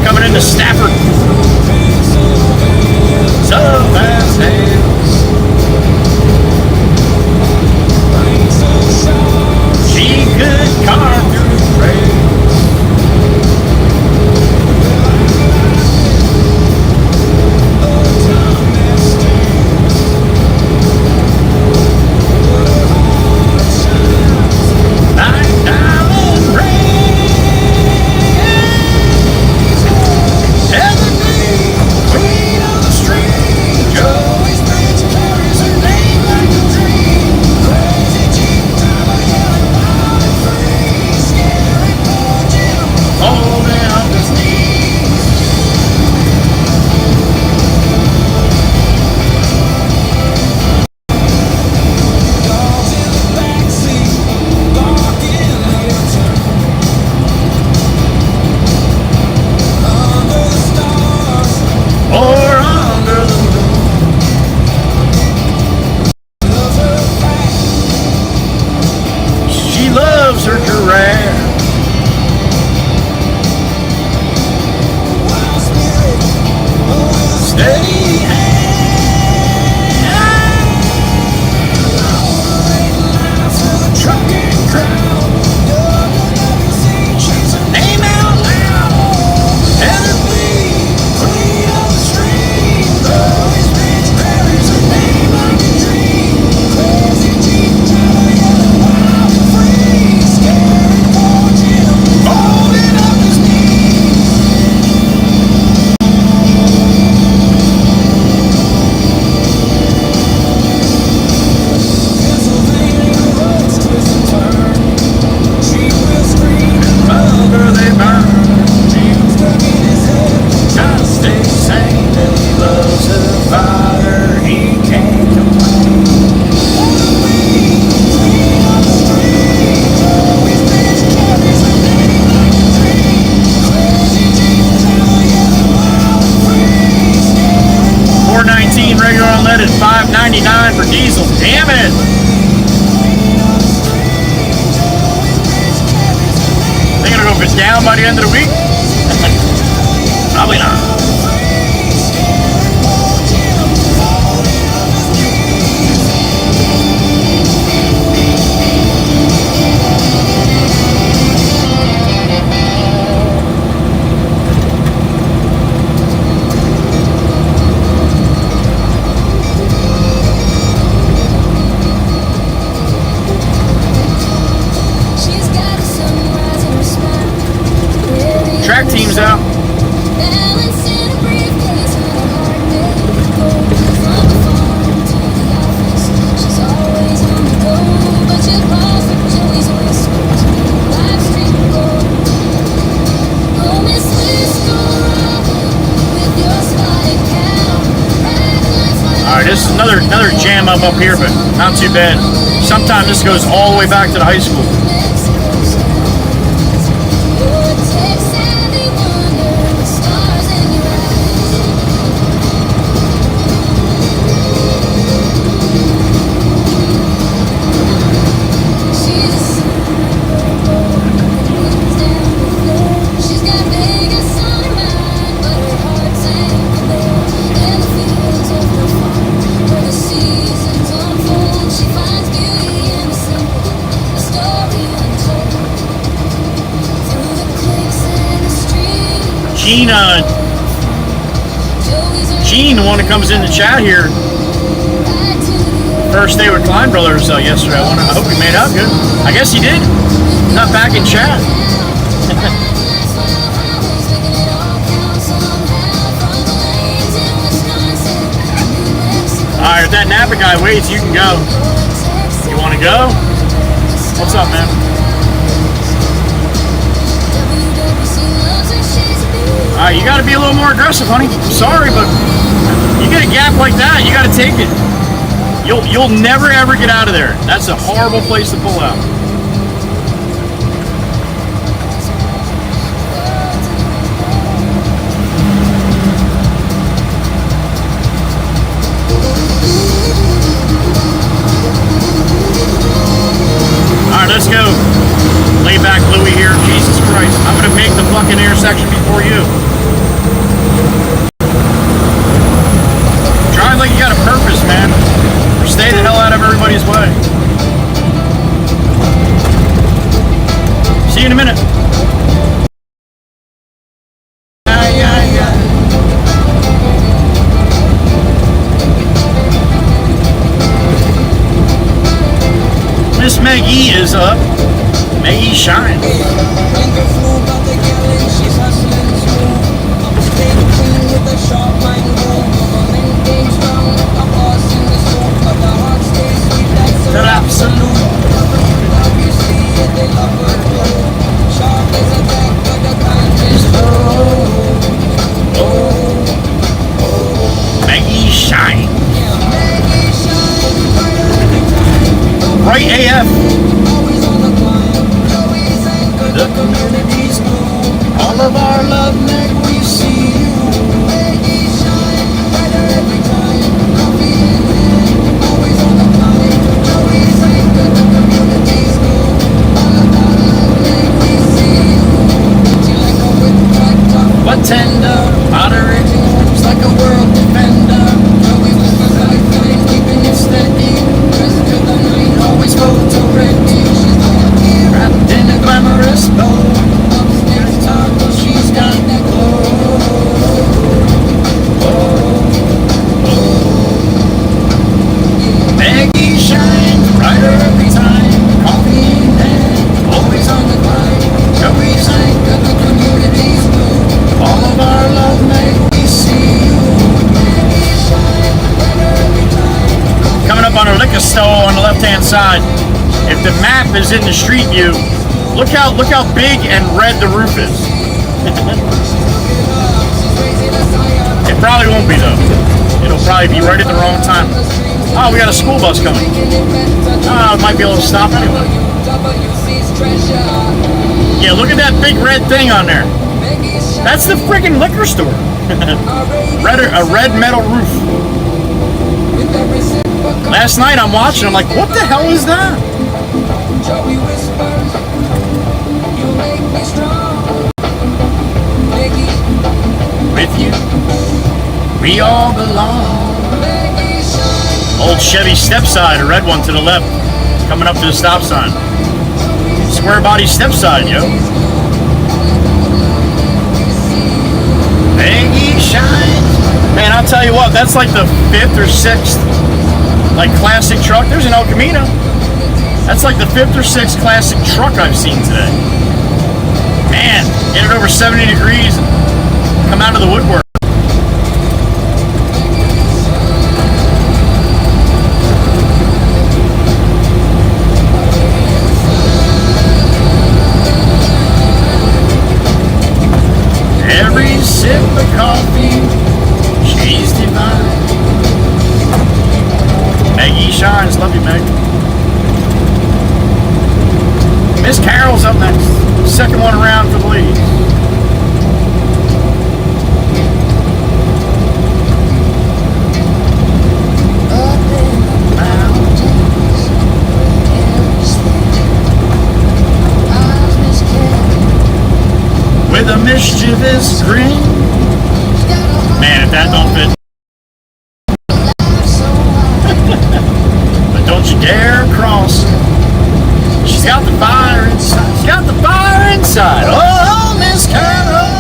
Coming into Stafford. Tough as nails. She could carve through rails. Night diamond rain. Queen of the street, Joey's bridge carries her name like a dream. Crazy Jeep driver yelling loud and free. Scary poor Jim holding up his knees. Dogs in the backseat, barking later turn. Under the stars or under the moon. Loves her back. She loves her giraffe. Wild spirit with a steady hand. Operating lines for the trucking crowd. WWC, she's her name out loud. Heather B, queen of the street. Always rich, carries her name like a dream. Crazy Jeep driver yelling wild and free. Scary poor Jim holding up his knees. Pennsylvania roads twist and turn. She will scream and rubber they burn. Jim's stuck in his head, trying to stay sane. And he loves her fire, he can't complain. Heather B, queen of the street. Always bitch carries her name like a dream. Crazy Jeep driver yelling wild and free. Scary poor 419 regular unleaded, $5.99 for diesel. Damn it! They gonna go down by the end of the week? Probably not. Track team's out. Alright, this is another jam up here, but not too bad. Sometimes this goes all the way back to the high school. Gene, the one that comes in the chat here. First day with Klein Brothers yesterday. I hope he made out good. I guess he did. Not back in chat. Alright, if that Napa guy waits, you can go. You want to go? What's up, man? Alright, you got to be a little more aggressive, honey. Sorry, but you get a gap like that, you got to take it. You'll never ever get out of there. That's a horrible place to pull out. Alright, let's go. Lay back Louie here. Jesus Christ. I'm gonna make the fucking intersection before you. Drive like you got a purpose, man. Or stay the hell out of everybody's way. See you in a minute. Miss Maggie is up. Maggie shines. Maggie shine. Right AF. The community's blue. All of our love, Meg, we see you. Maggie shine brighter every time. Coffee in hand, always on the climb. Joey sang that the community's blue. All of our love, Meg, we see you. She like a whip cracked up, but tender. Moderating moves like a world defender. Joey whispers like flame, keeping it steady. Dressed to the night, always photo ready. She's wrapped in a glamorous bow. Upstairs taco, she's got that glow. Maggie shines brighter every time. Coffee in hand, always on the climb. Joey sang that the community's blue. All of our love, make we see you. Maggie shines brighter every time. Coming up on a liquor store on the left-hand side. If the map is in the street view, look how big and red the roof is. It probably won't be though. It'll probably be right at the wrong time. Oh, we got a school bus coming. Oh, it might be able to stop anyway. Yeah, look at that big red thing on there. That's the friggin' liquor store. A red metal roof. Last night I'm watching, I'm like, what the hell is that? Joey whispers, you make me strong. Maggie, with you, we all belong. Old Chevy step side, a red one to the left, coming up to the stop sign. Square body step side, yo. Maggie shines. Man, I'll tell you what, that's like the 5th or 6th, like classic truck. There's an El Camino. That's like the 5th or 6th classic truck I've seen today. Man, get it over 70 degrees and come out of the woodwork. Every sip of coffee, she's divine. Maggie shines. Love you, Meg. Miss Carol's up next. Second one around for the lead. With a mischievous grin. Man, if that don't fit. But don't you dare cross. She's got the fire inside. She's got the fire inside. Oh, Miss Carol.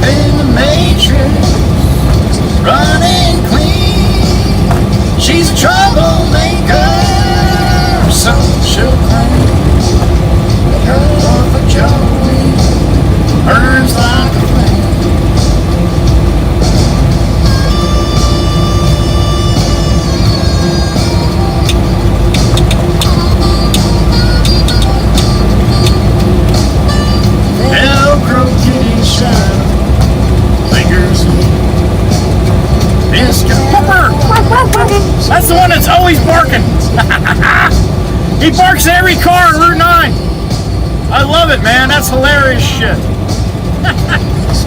in the matrix, running clean. She's a troublemaker, so she'll claim. Her love for Joey burns like a flame. Velcro kitty shadow lingers in this Pepper! That's the one that's always barking. He barks at every car on Route 9. I love it, man. That's hilarious shit.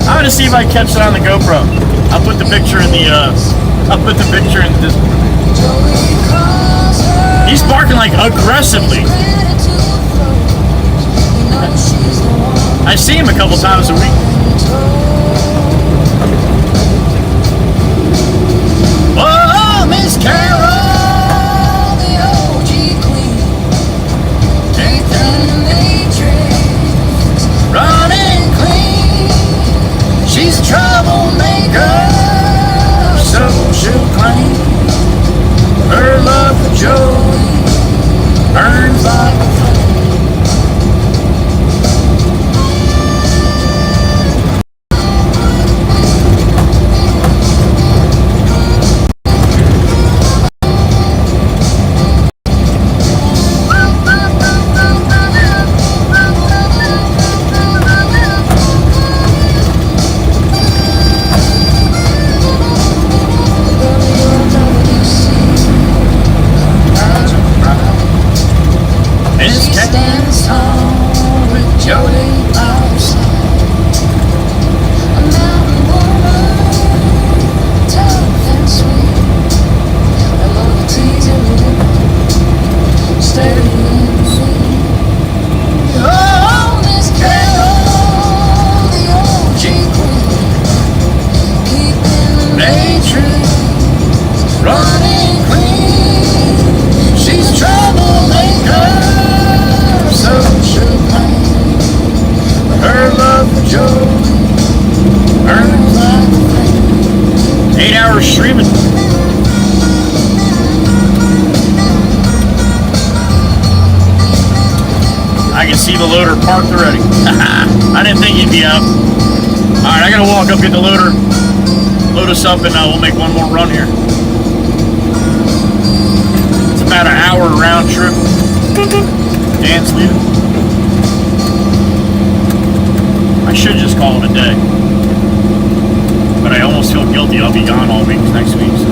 I'm gonna see if I catch it on the GoPro. I'll put the picture in the He's barking like aggressively. I see him a couple times a week. Oh, Miss Carol, the OG queen, ain't in the matrix, running clean. She's a troublemaker, so she'll claim. Her love for Joey burns like a flame. Parked already. I didn't think he'd be out. Alright, I gotta walk up, get the loader, load us up, and we'll make one more run here. It's about an hour round trip. Dan's leaving. I should just call it a day. But I almost feel guilty. I'll be gone all week next week. So.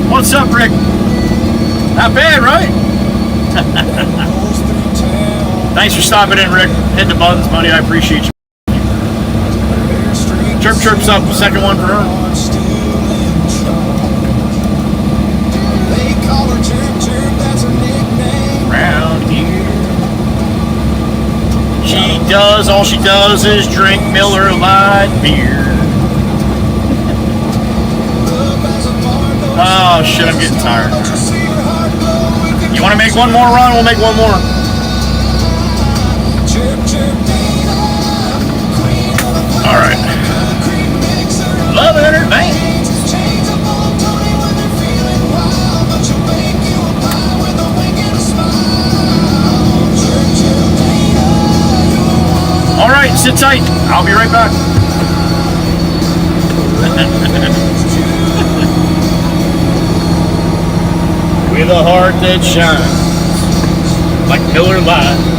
What's up, Rick? Not bad, right? Thanks for stopping in, Rick. Hit the buttons, buddy. I appreciate you. Chirp Chirp's up. Second one for her. Round here. All she does is drink Miller Lite beer. Oh, shit, I'm getting tired. You want to make one more run? We'll make one more. All right. Love it, man. All right, sit tight. I'll be right back. With a heart that shines like Miller Lite.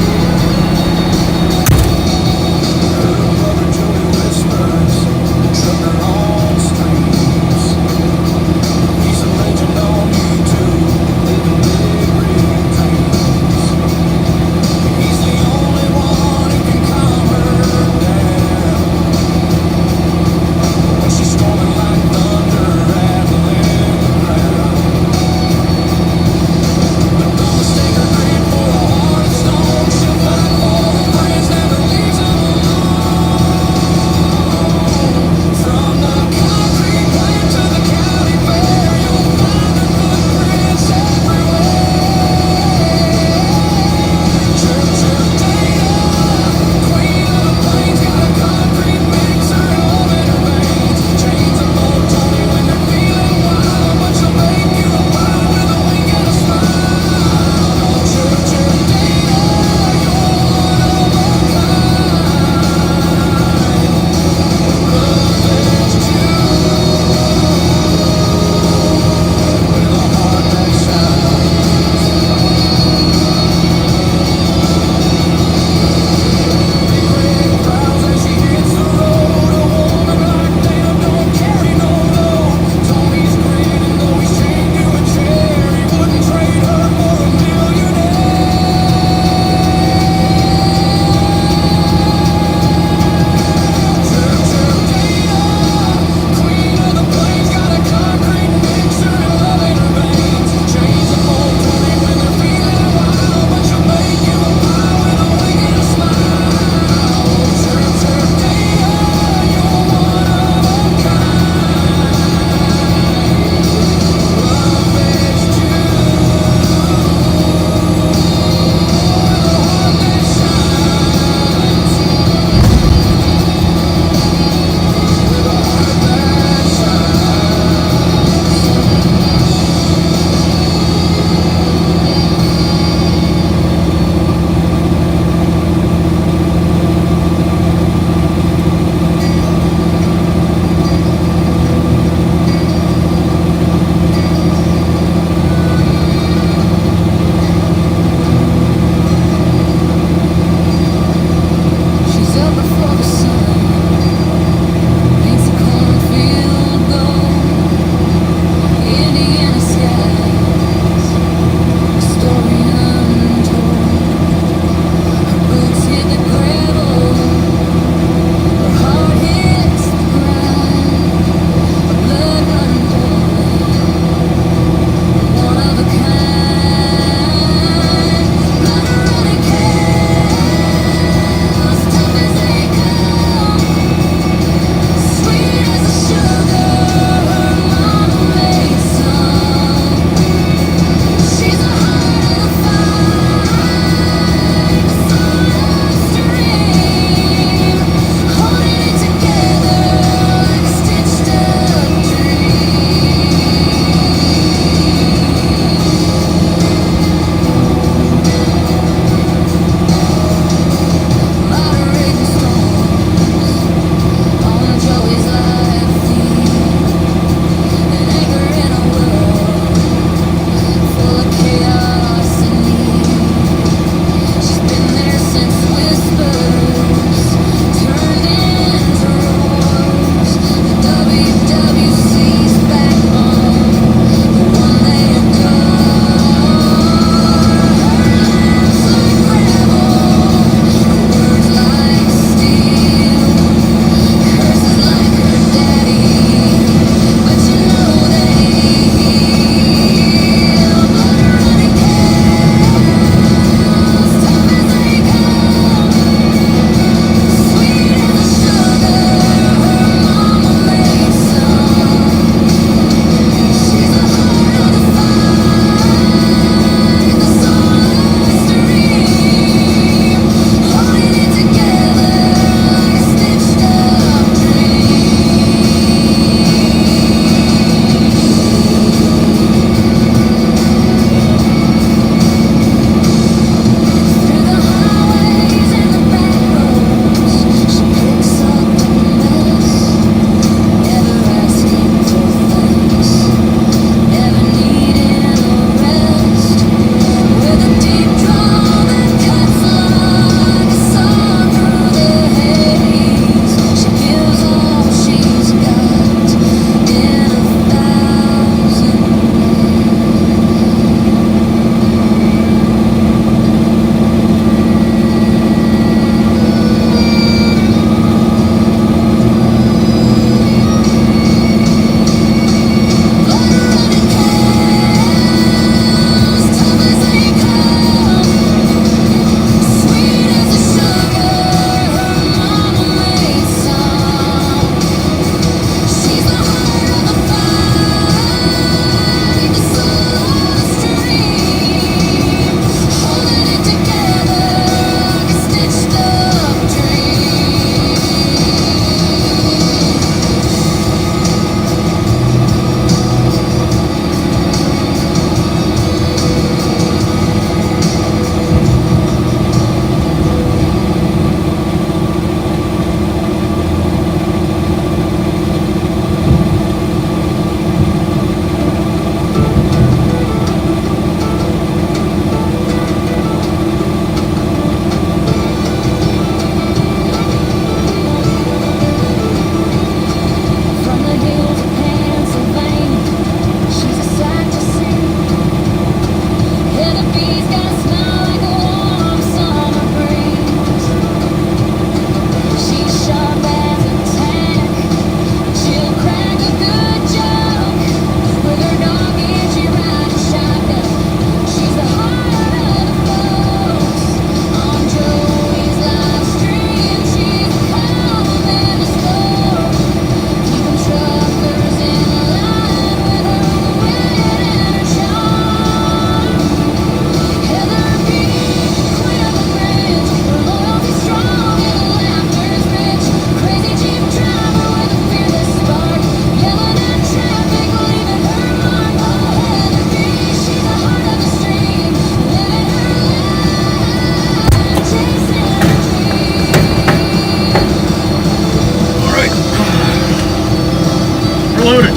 overloaded.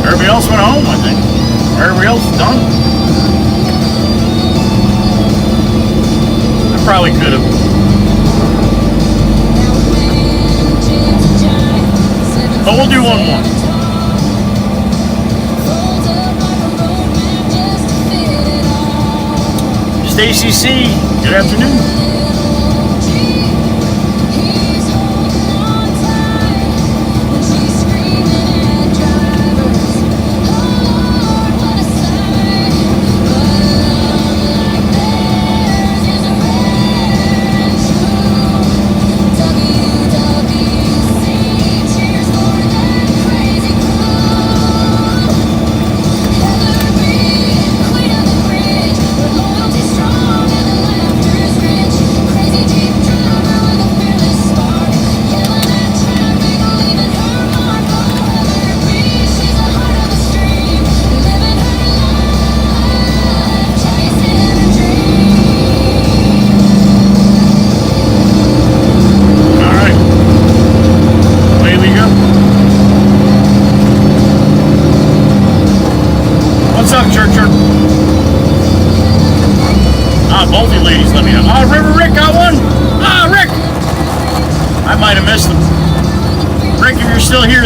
Everybody else went home, I think. Everybody else is done. I probably could have. But we'll do one more. Stacy C, good afternoon.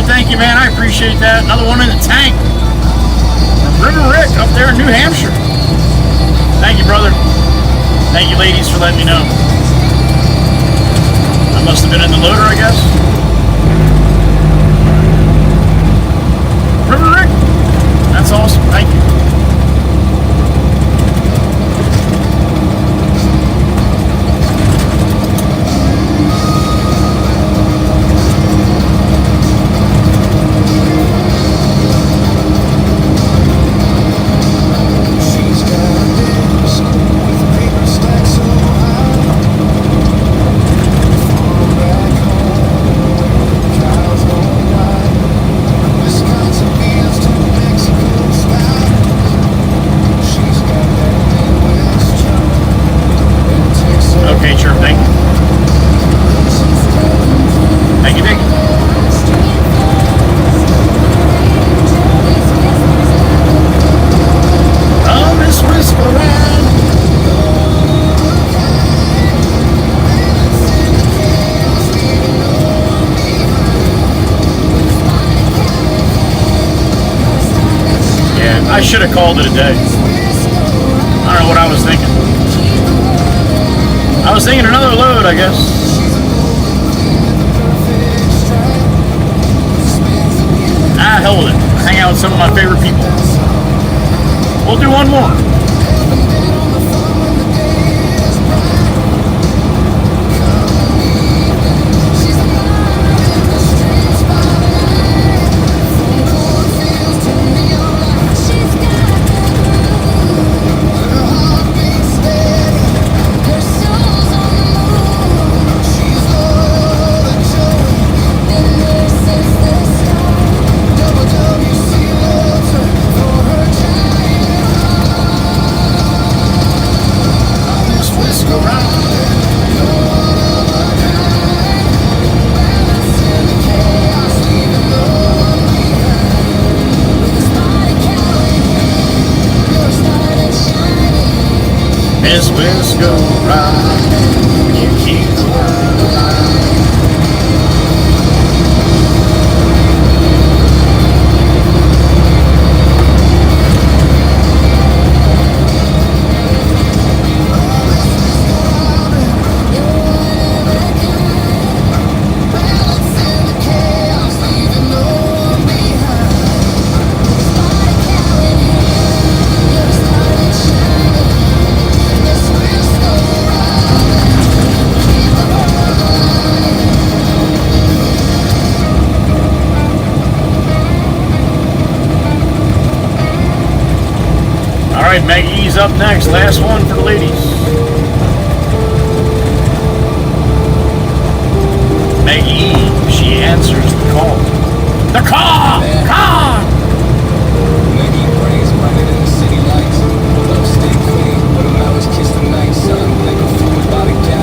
Thank you, man. I appreciate that. Another one in the tank. River Rick up there in New Hampshire. Thank you, brother. Thank you, ladies, for letting me know. I must have been in the loader, I guess. River Rick. That's awesome. Thank you. I should have called it a day. I don't know what I was thinking. I was thinking another load, I guess. Ah, hell with it. Hang out with some of my favorite people. We'll do one more. This wind's go round, you keep the world alive. Alright, Maggie's up next. Last one for the ladies. Maggie, she answers the call. The call! Call! Maggie brings brighter than the city lights. Love stay clean, but her mouth is kissed tonight. Selling liquor from about a gallon.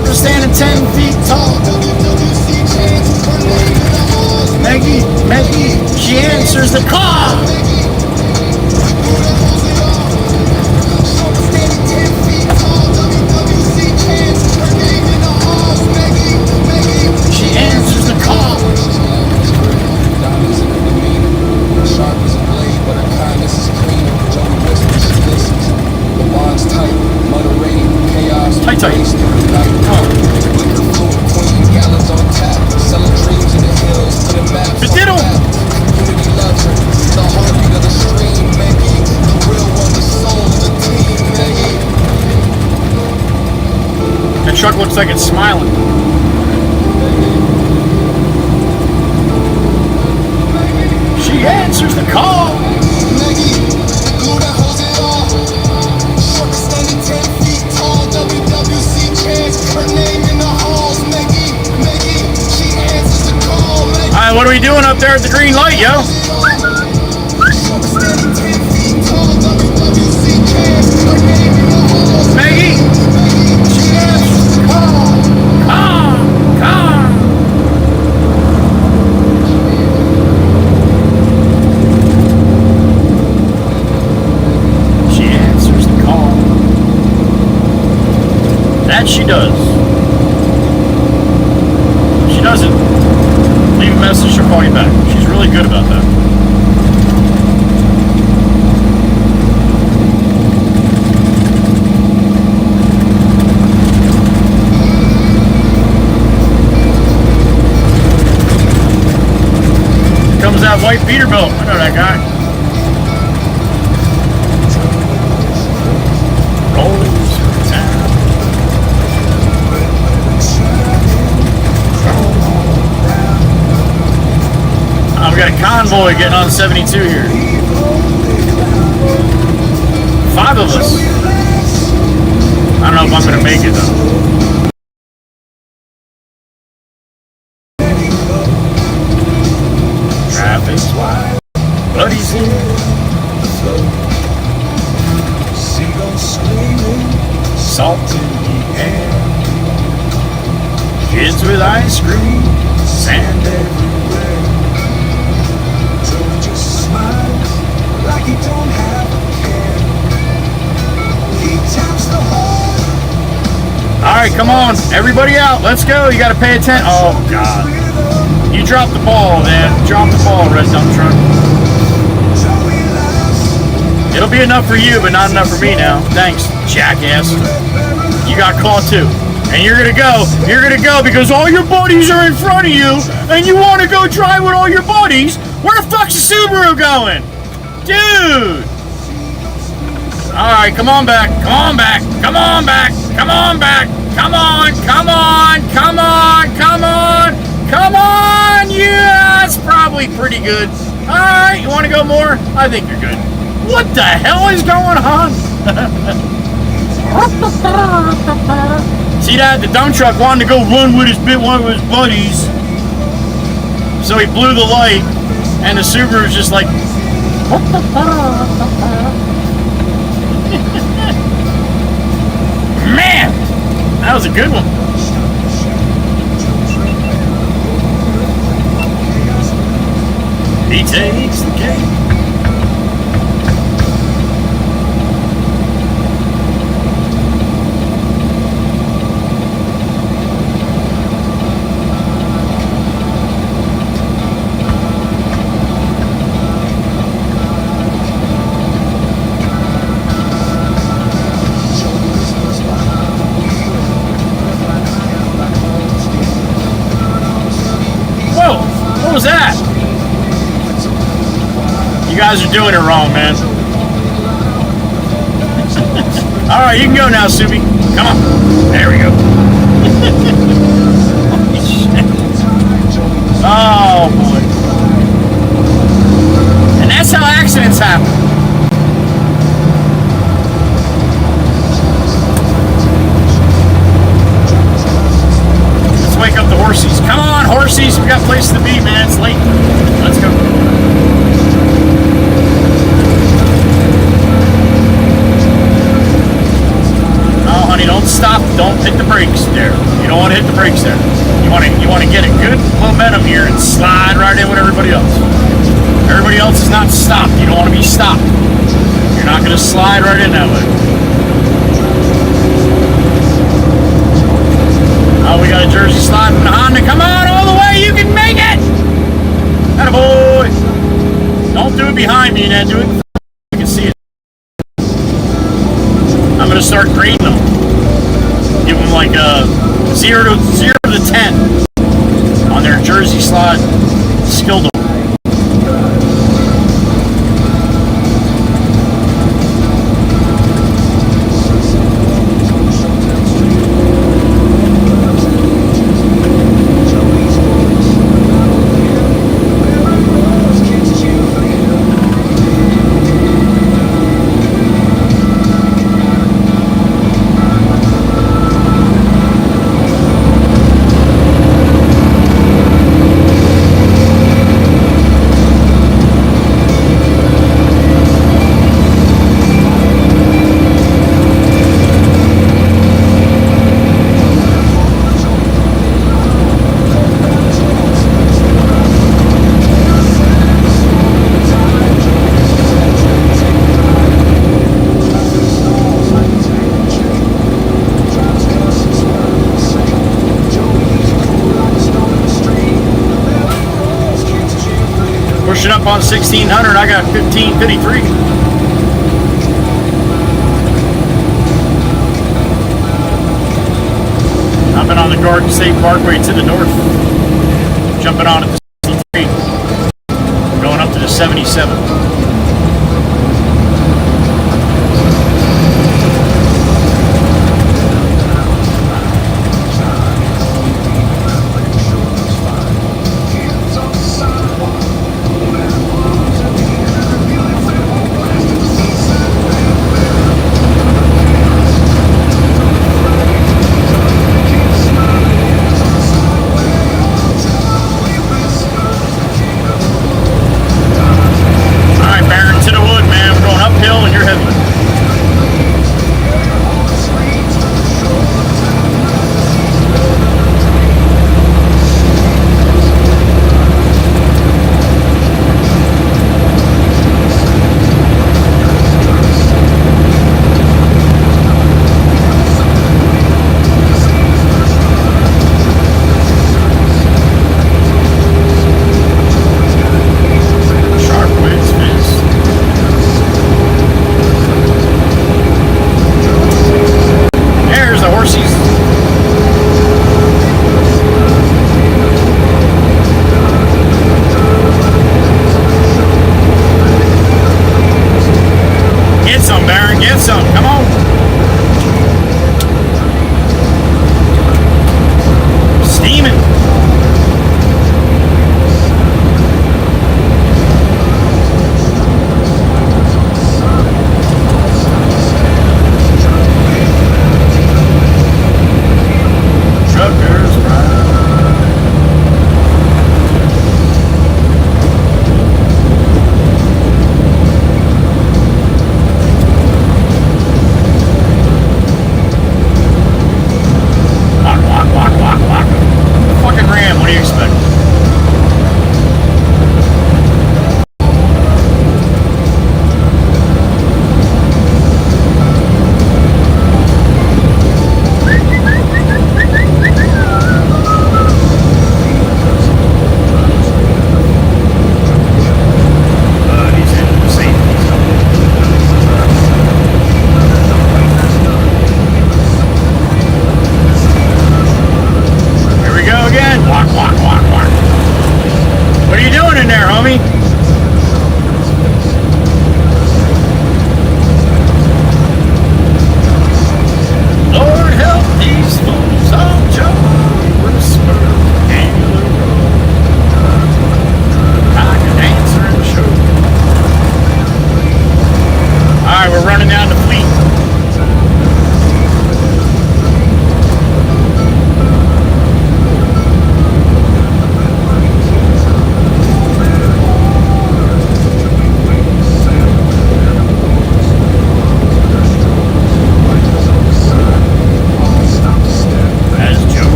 truck was standing 10 feet tall. Maggie, she answers the call. She answers the call. Diamonds in her demeanor, sharp as a blade, but her kindness is clean. Joey whispers, she listens. The bond's tight, moderating chaos. Tight. Queen, gallons on tap, selling dreams in the hills, putting maps on Potato. the map. Community loves her, the heartbeat of the stream, Maggie. The real one, the soul of the team, Maggie. The truck looks like it's smiling. She answers the call. Maggie, glue that holds it all. Truck standing 10 feet tall, WWC chance, her name in the halls, Maggie, she answers the call, Maggie. All right, what are we doing up there at the green light, yo? Truck standing 10 feet tall, WWC chance, her name in the halls, Maggie, she answers the call. car. She answers the call. That she does. If she doesn't, leave a message, she'll call you back. She's really good about that. Comes that white Peterbilt. I know that guy. Rolls through town. We got a convoy getting on 72 here. 5 of us. I don't know if I'm gonna make it though. Traffic's wide, but he's in. Salt in the air. Kids with ice cream, sand everywhere. Joe just smiles like he don't have a care. He taps the horn. All right, come on, everybody out. Let's go. You got to pay attention. Oh God, you dropped the ball, man. Drop the ball, red dump truck. It'll be enough for you, but not enough for me now. Thanks, jackass. You got caught too. And you're gonna go because all your buddies are in front of you, and you wanna go drive with all your buddies. Where the fuck's the Subaru going? Dude! Alright, come on back. Come on! Yeah, that's probably pretty good. Alright, you wanna go more? I think you're good. What the hell is going on? See that? The dump truck wanted to go run with one of his buddies. So he blew the light, and the Subaru's just like... Man! That was a good one. He takes the cake. What was that? You guys are doing it wrong, man. Alright, you can go now, Subi. Come on. There we go. Oh, boy. And that's how accidents happen. Let's wake up the horsies. Come on, horsies. We got places to be, man. It's late. Let's go. Oh, honey, don't stop. Don't hit the brakes there. You don't want to hit the brakes there. You want to get a good momentum here and slide right in with everybody else. Everybody else is not stopped. You don't want to be stopped. You're not going to slide right in that way. Oh, we got a Jersey slide from the Honda. Come on, all the way. You can make it. Attaboy. Don't do it behind me, Ned. Do it in front. You can see it. I'm going to start grading them. Give them like a 0 to 10 on their Jersey slide skill level. Pushing up on 1600, I got 1553. Hopping on the Garden State Parkway to the north. Jumping on at the 63. Going up to the 77.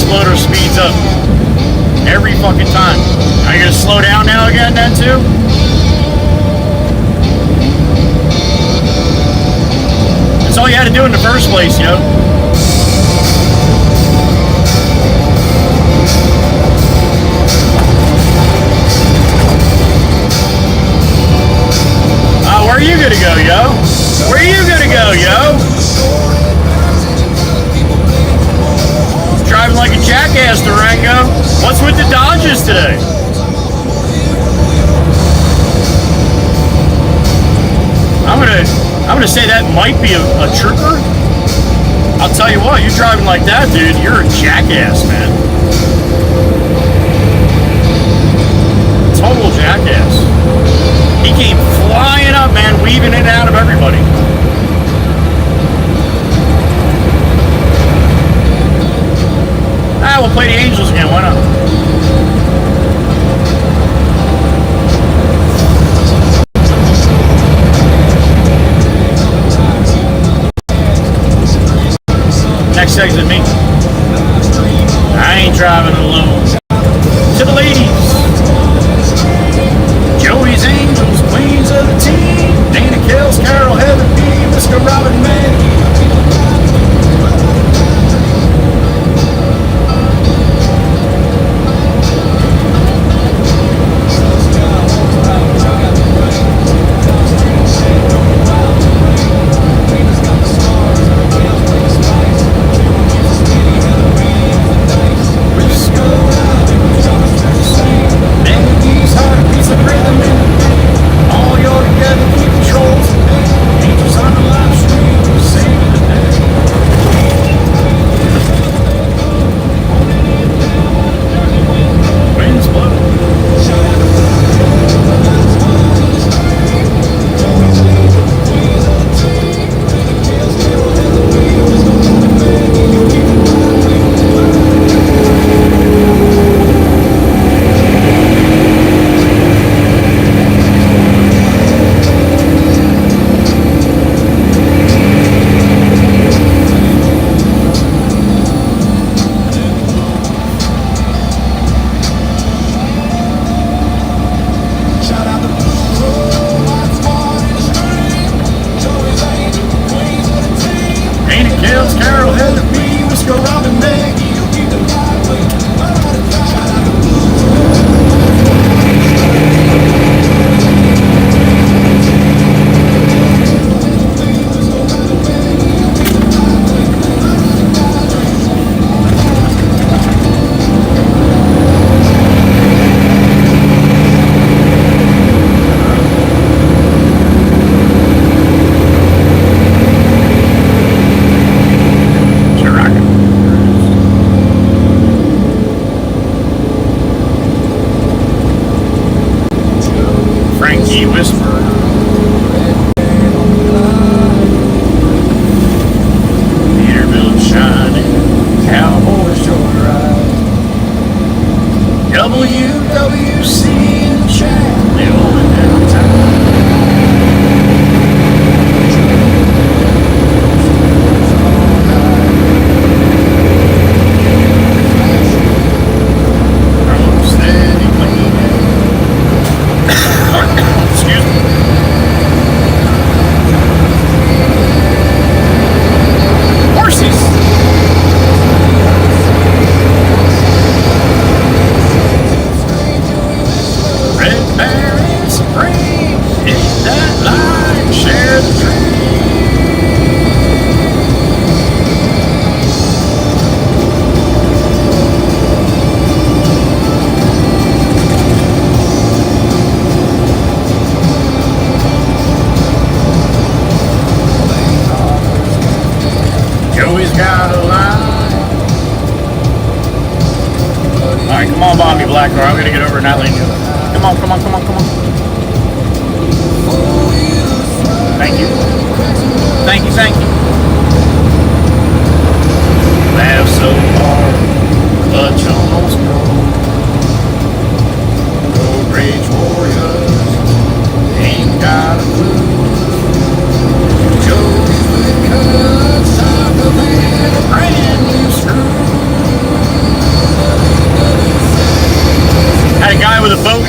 exploder speeds up every fucking time. Are you gonna slow down now again then too? That's all you had to do in the first place, you know? Where are you gonna go, yo? Where are you gonna go, yo? Driving like a jackass, Durango. What's with the Dodges today? I'm gonna say that might be a trooper. I'll tell you what, you're driving like that, dude. You're a jackass, man. Total jackass. He came flying up, man, weaving in and out of everybody. We'll play the Angels again, why not? Next exit me. I ain't driving alone. To the ladies. Joey's Angels, queens of the team. Dana Kells, Carol, Heather B, Mr. Robin Maggie. Black car. I'm gonna get over in that lane. Come on, come on, come on, come on. Thank you. Thank you, thank you. Laugh so hard, clutch almost broke. Road rage warriors ain't got a clue. Joey's with cuts, top of it, a brand new screw.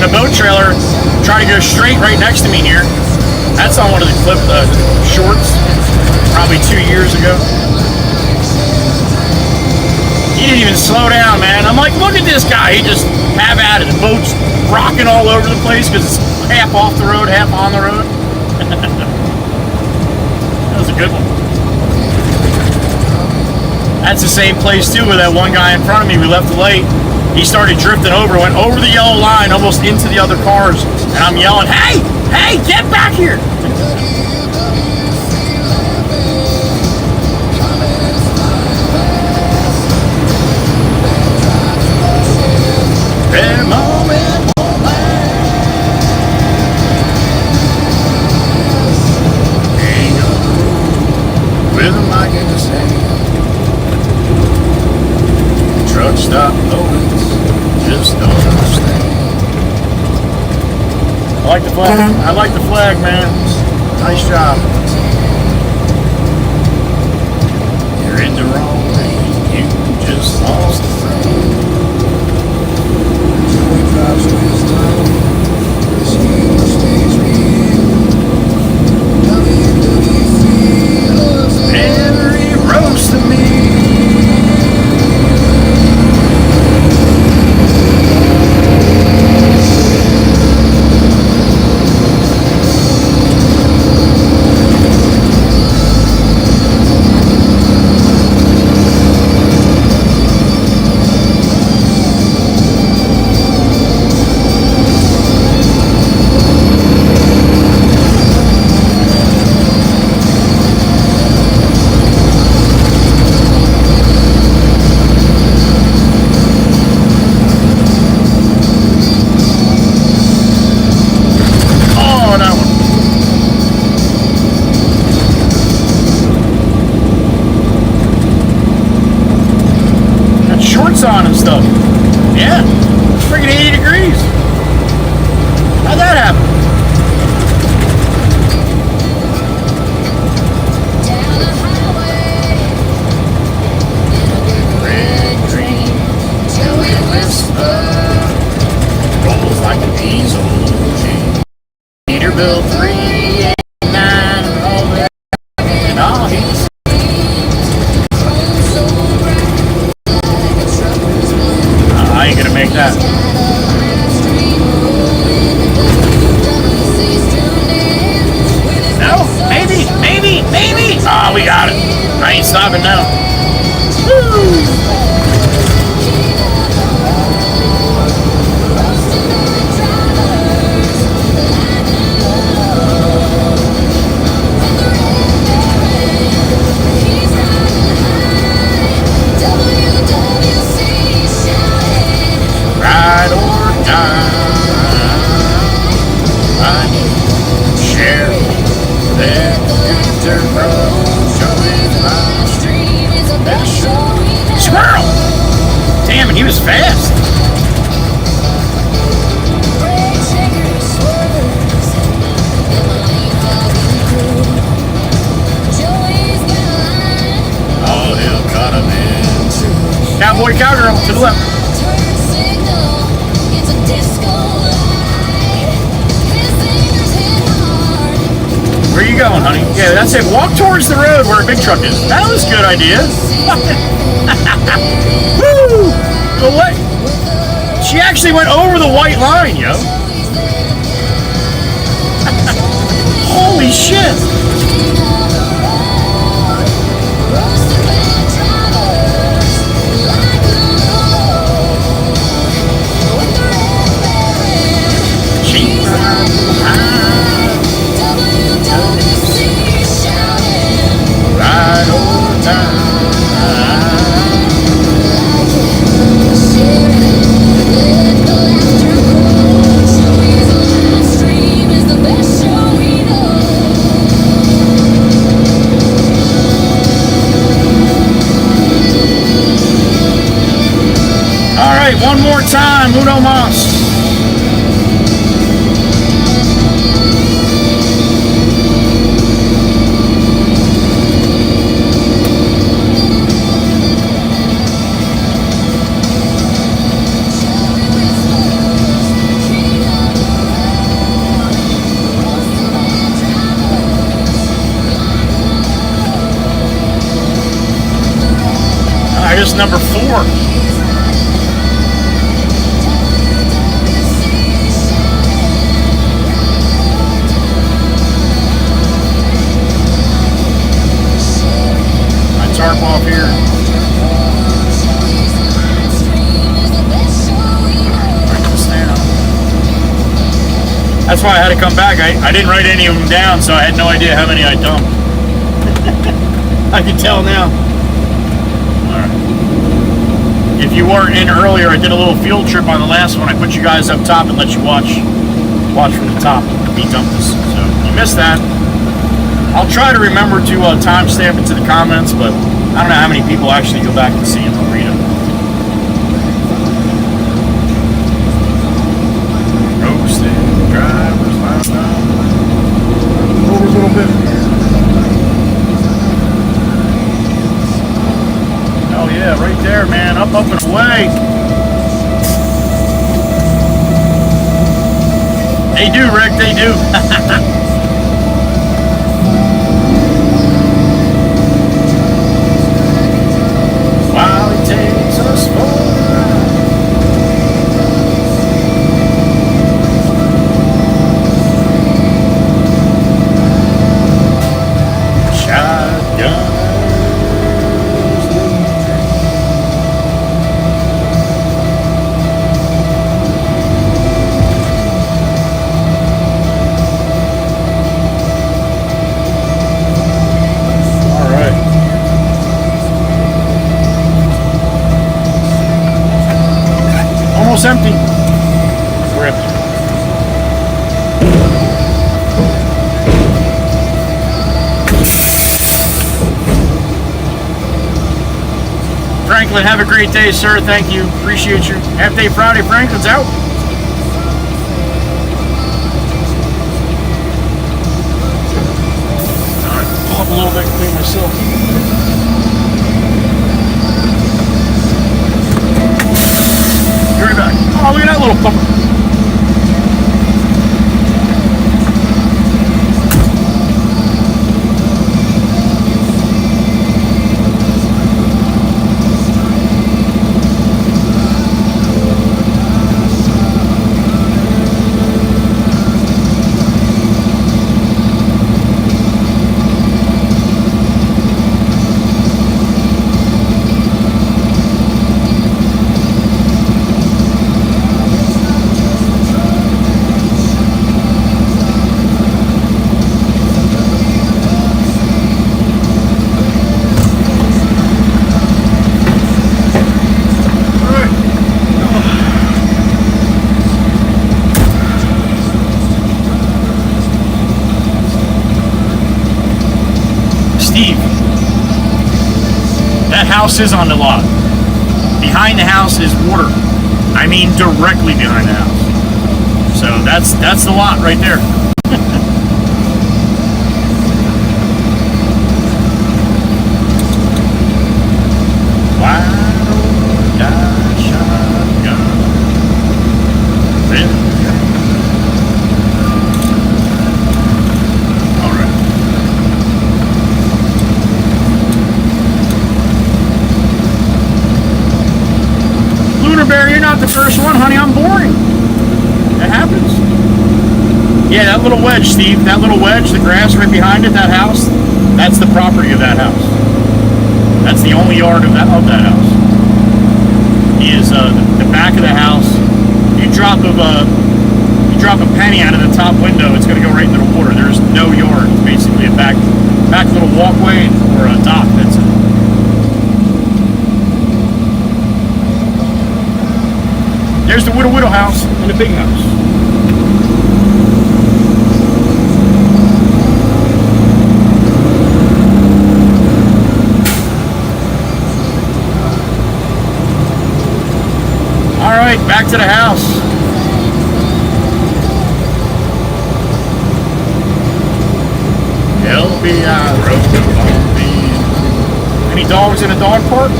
and a boat trailer try to go straight right next to me here. That's on one of the shorts, probably 2 years ago. He didn't even slow down, man. I'm like, look at this guy. He just have at it. The boat's rocking all over the place because it's half off the road, half on the road. That was a good one. That's the same place, too, where that one guy in front of me, we left the light. He started drifting over, went over the yellow line, almost into the other cars. And I'm yelling, hey, hey, get back here. With a mic in his hand, truck stop always just don't understand. I like the flag. I like the flag, man. Nice job. You're in the wrong lane, you just lost a friend. Joey drives wisdom, this game stays real. WWC loves every roast of me. On and stuff. Yeah, freaking 80 degrees. How'd that happen? Down the highway, in a big red dream, Joey whisper, Rolls like a diesel engine. Peterbilt 389 and all that. And all he's I ain't gonna make that. No, maybe. Ah, we got it. I ain't stopping now. Woo! Ride or die. I need share that dirt road. Squirrel! Damn it, he was fast. Oh, he'll cut him in. Cowboy, cowgirl, to the left. Where are you going, honey? Yeah, that's it. Walk towards the road where a big truck is. That was a good idea. Woo! The what? She actually went over the white line, yo. Holy shit. One more time, uno mas. Here's number 4. Tarp off here. Write this down. That's why I had to come back. I didn't write any of them down, so I had no idea how many I dumped. I can tell now. Alright. If you weren't in earlier, I did a little field trip on the last one. I put you guys up top and let you watch from the top. Me dump this. So you missed that. I'll try to remember to timestamp it to the comments, but I don't know how many people actually go back and see them or read them. Roasted drivers, over a little bit. Oh yeah, right there, man. Up and away. They do, Rick. They do. While he takes us for a ride. Shotgun. Almost empty. Rip. Franklin, have a great day, sir. Thank you. Appreciate you. Half Day Friday, Franklin's out. Alright, pull up a little bit, clean myself. Right back. Oh, look at that little pumper. That house is on the lot. Behind the house is water. I mean directly behind the house. So that's the lot right there. Why don't I shotgun? Really? Bear, you're not the first one, honey. I'm boring. It happens. Yeah, that little wedge, Steve. That little wedge, the grass right behind it, that house, that's the property of that house. That's the only yard of that house. Is the back of the house. You drop a penny out of the top window, it's gonna go right into the water. There's no yard. It's basically a back little walkway or a dock. That's it. There's the Widow house and the big house. All right, back to the house. LBI road on me. Any dogs in a dog park?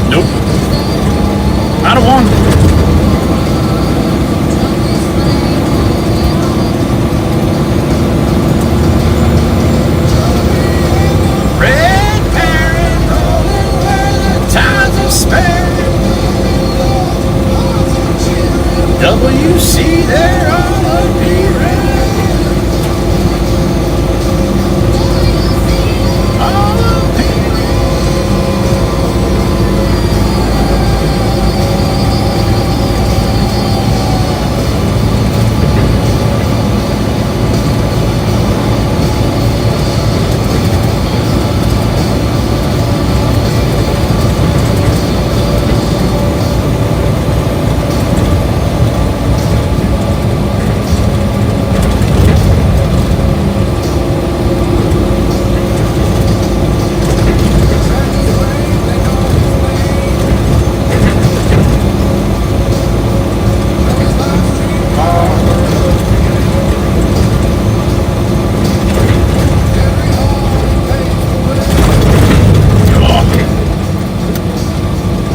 Nope. Not a one. Red Parrot.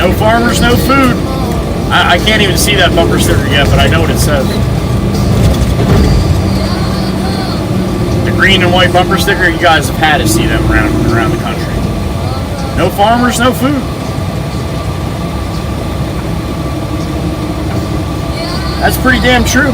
No farmers, no food. I can't even see that bumper sticker yet, but I know what it says. The green and white bumper sticker, you guys have had to see them around the country. No farmers, no food. That's pretty damn true.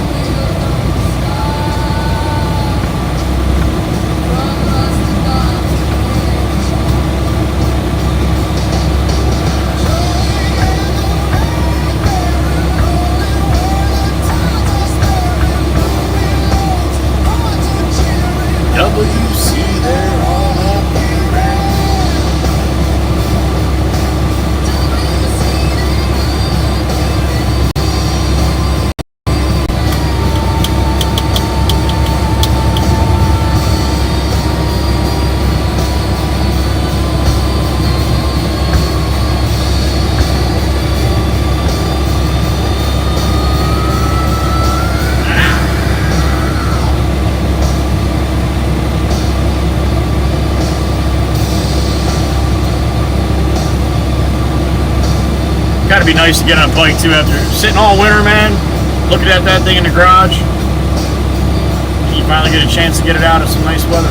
WC there on up here. Gotta be nice to get on a bike too after sitting all winter, man, looking at that thing in the garage. And you finally get a chance to get it out in some nice weather.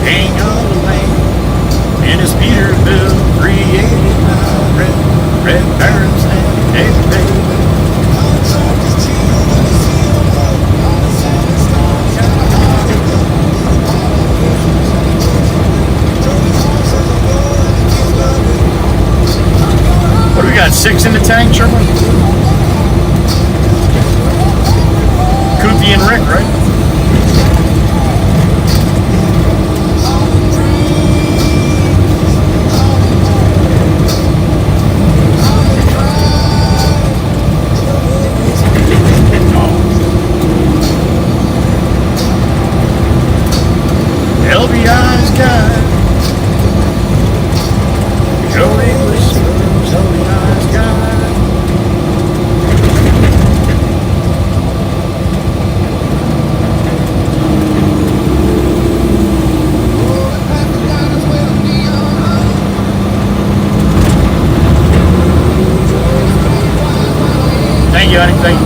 King of the land, and his Peterbilt 389, red barons and every day. What do we got? 6 in the tank, Sherman? Koopy and Rick, right? LBI's got Joe English, LBI's got. Thank you, honey. Thank you.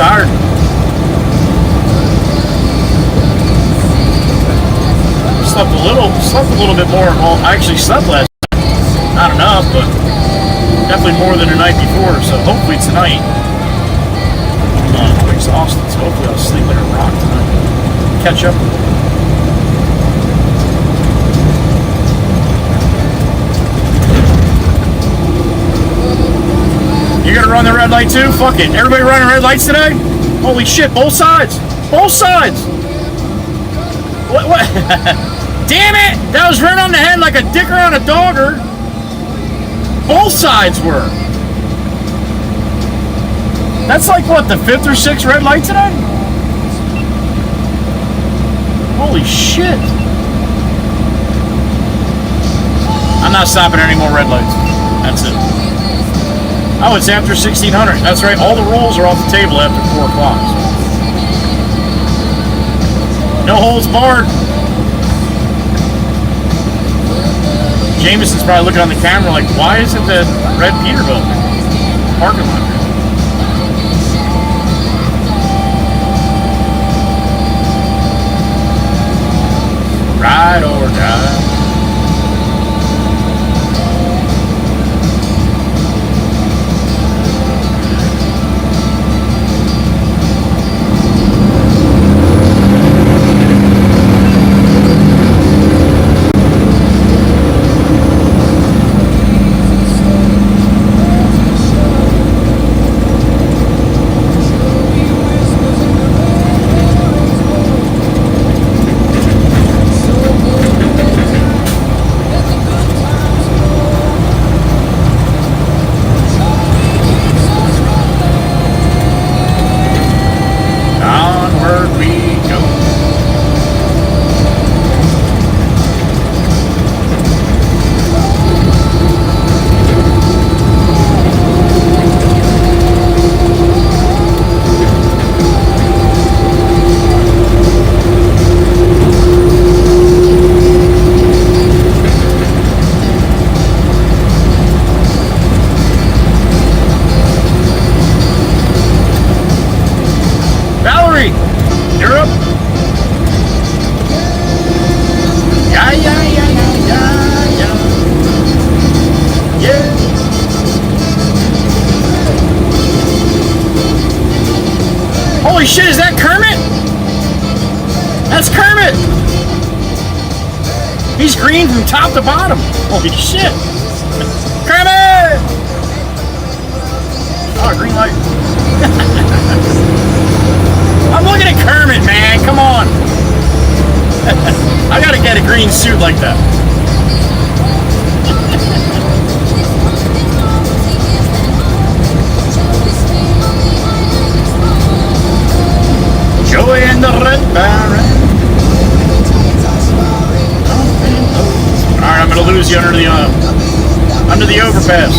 Tired. Slept a little bit more. Well, I actually slept last night. Not enough, but definitely more than the night before. So hopefully tonight, I'm exhausted. So hopefully I'll sleep like a rock tonight. Catch up. You gonna run the red light too? Fuck it. Everybody running red lights today? Holy shit, both sides. Both sides. What? Damn it! That was right on the head like a dicker on a dogger. Both sides were. That's like what, the 5th or 6th red light today? Holy shit. I'm not stopping any more red lights. That's it. Oh, it's after 1600. That's right. All the rules are off the table after 4 o'clock. No holds barred. Jameson's probably looking on the camera like, why isn't the red Peterbilt parking lot there? ride or die. Holy shit, is that Kermit? That's Kermit! He's green from top to bottom. Holy shit! Kermit! Oh, green light. I'm looking at Kermit, man. Come on. I gotta get a green suit like that. Joey and the Red Baron. Alright, I'm gonna lose you under the overpass.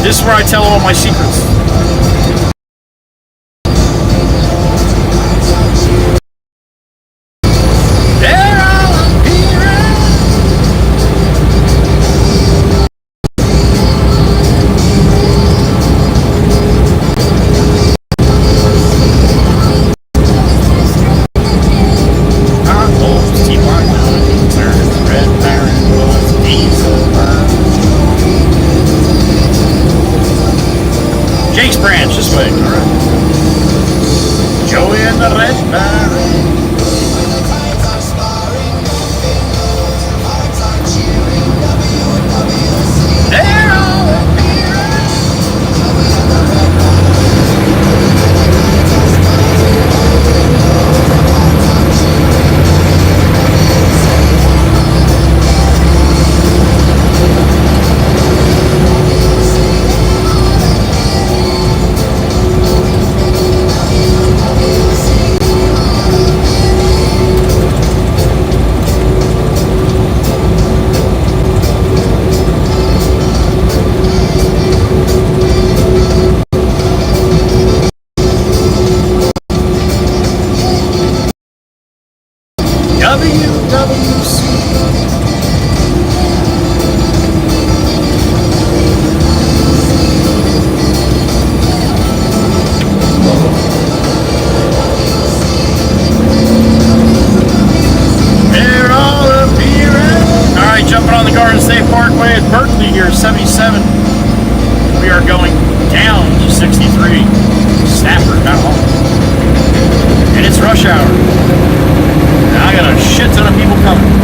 This is where I tell all my secrets. State Parkway at Berkeley here, 77. We are going down to 63. Stafford, not home. And it's rush hour. And I got a shit ton of people coming.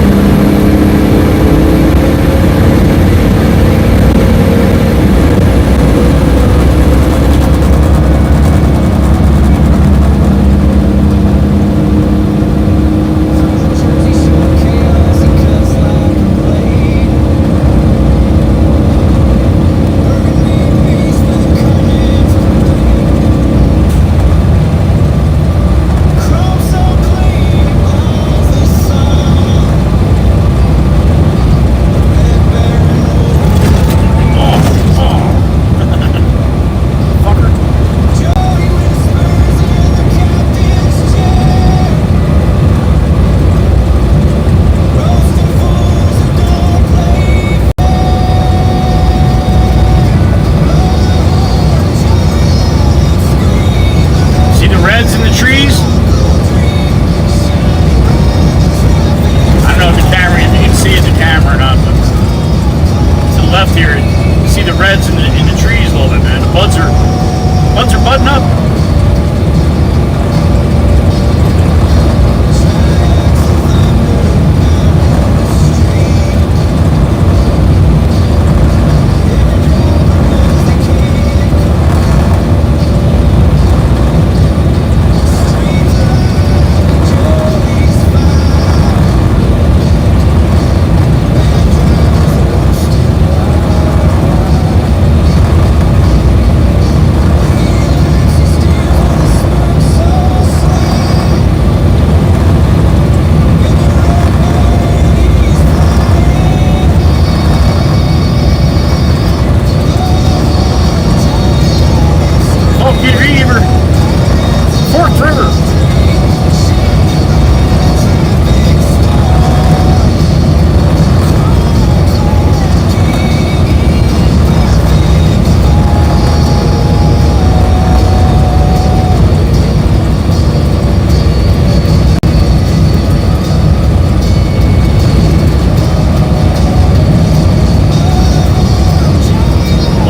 button up.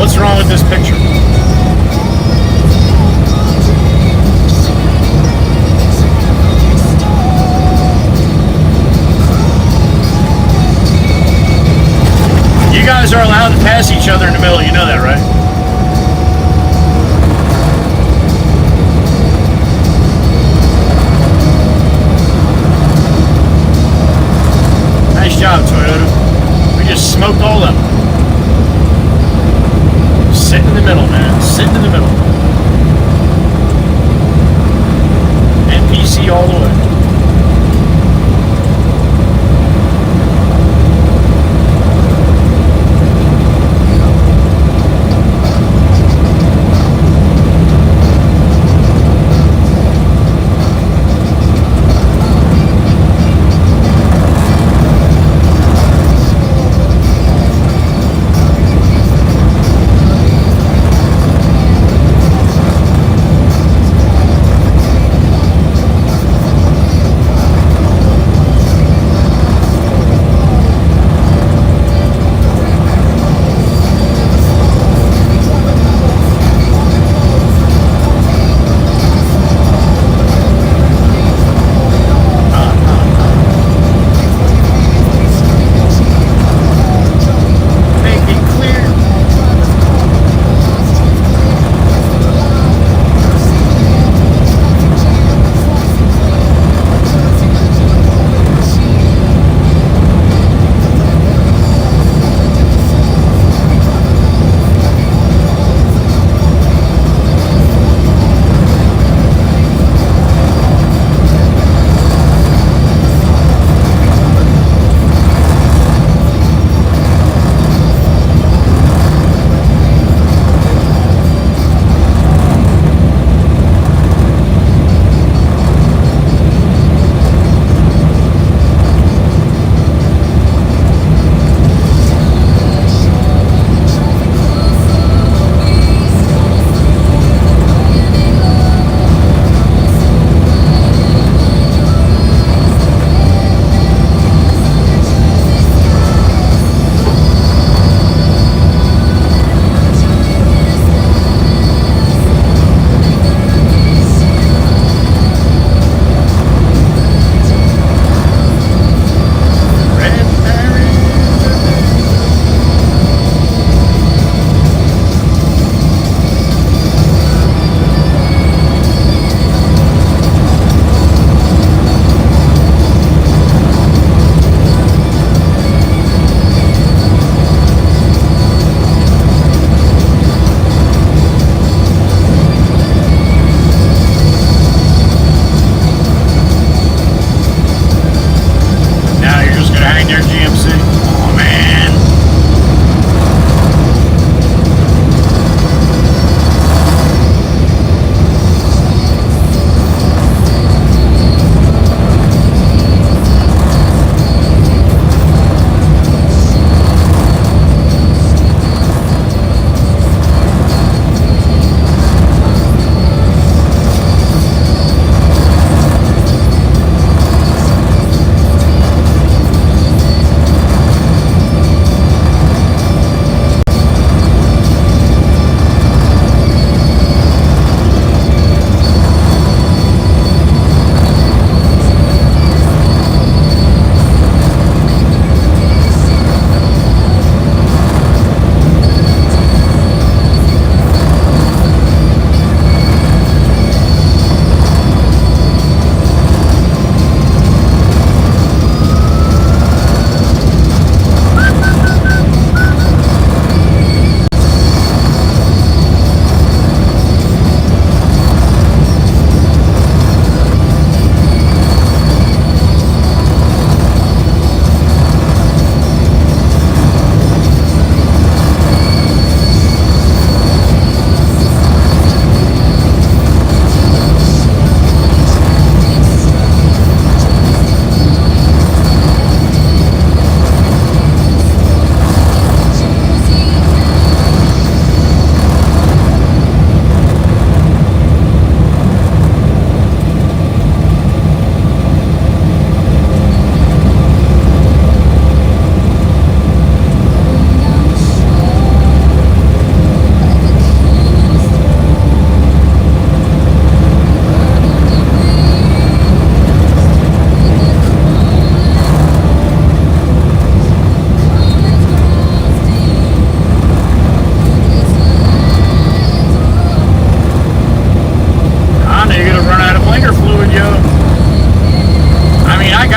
What's wrong with this picture? You guys are allowed to pass each other in the middle, you know that, right? Nice job, Toyota. We just smoked all of them. Sit in the middle, man. Sit in the middle. NPC all the way.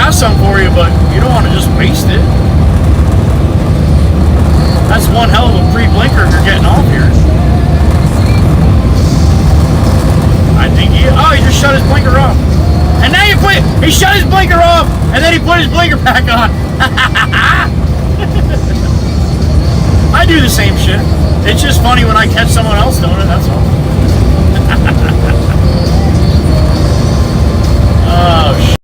got some for you, but you don't want to just waste it. That's one hell of a free blinker if you're getting off here. I think he just shut his blinker off. And now he shut his blinker off, and then he put his blinker back on. I do the same shit. It's just funny when I catch someone else doing it, that's all. Oh, shit.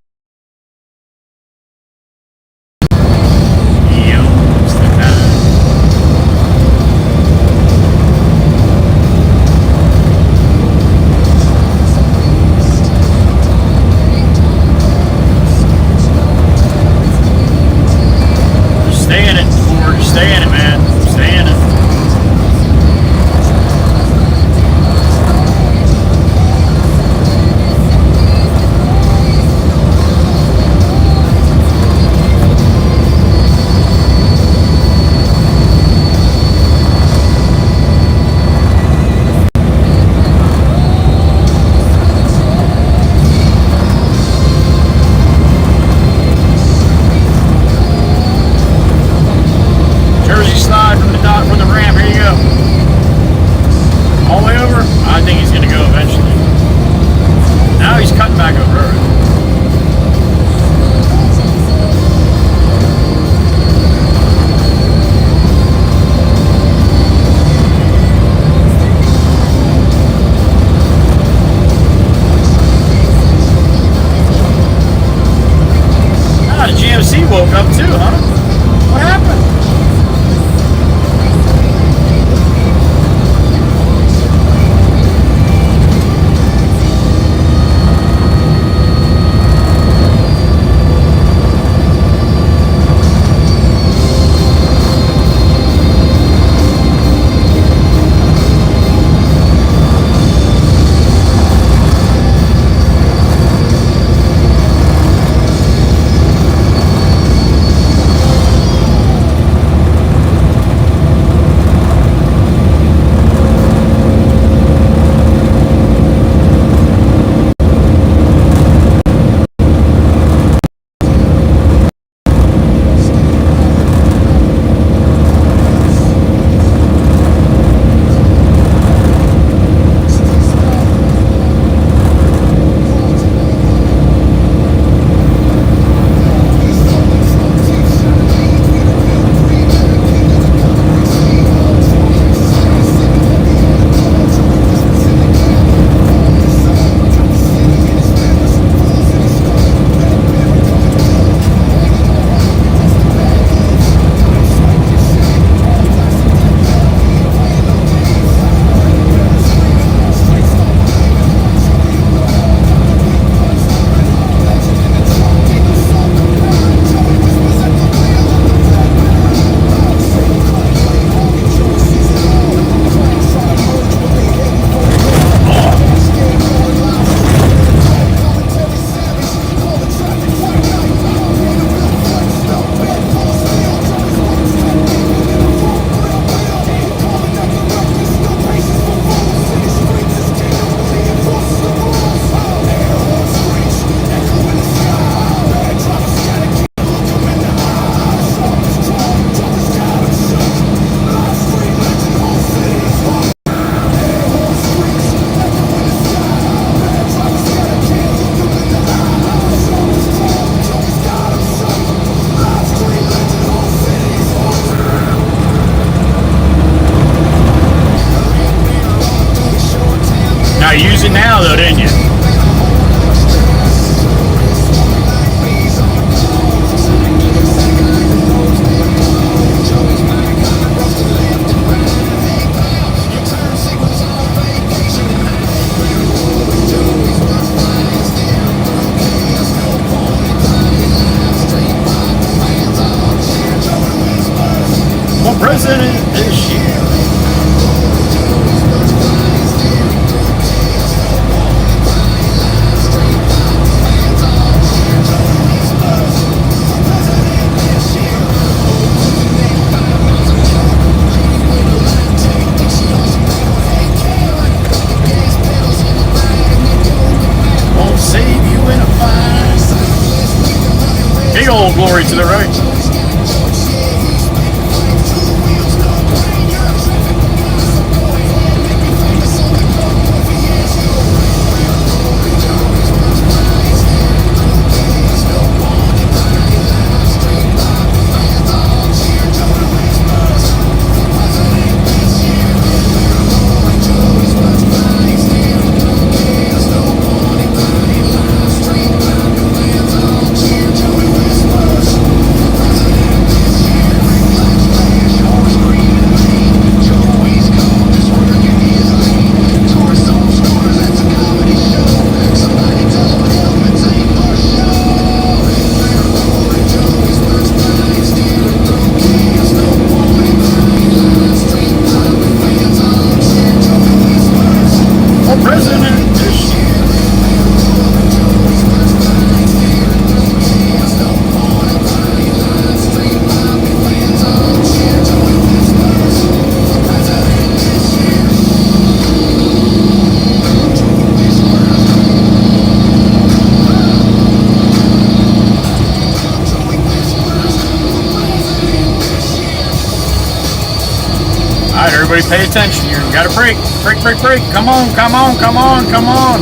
Stay in it, Ford. Stay in it, man. Stay in it. Old Glory to the right. Everybody pay attention here. You gotta brake. Brake, brake, brake. Come on, come on, come on, come on.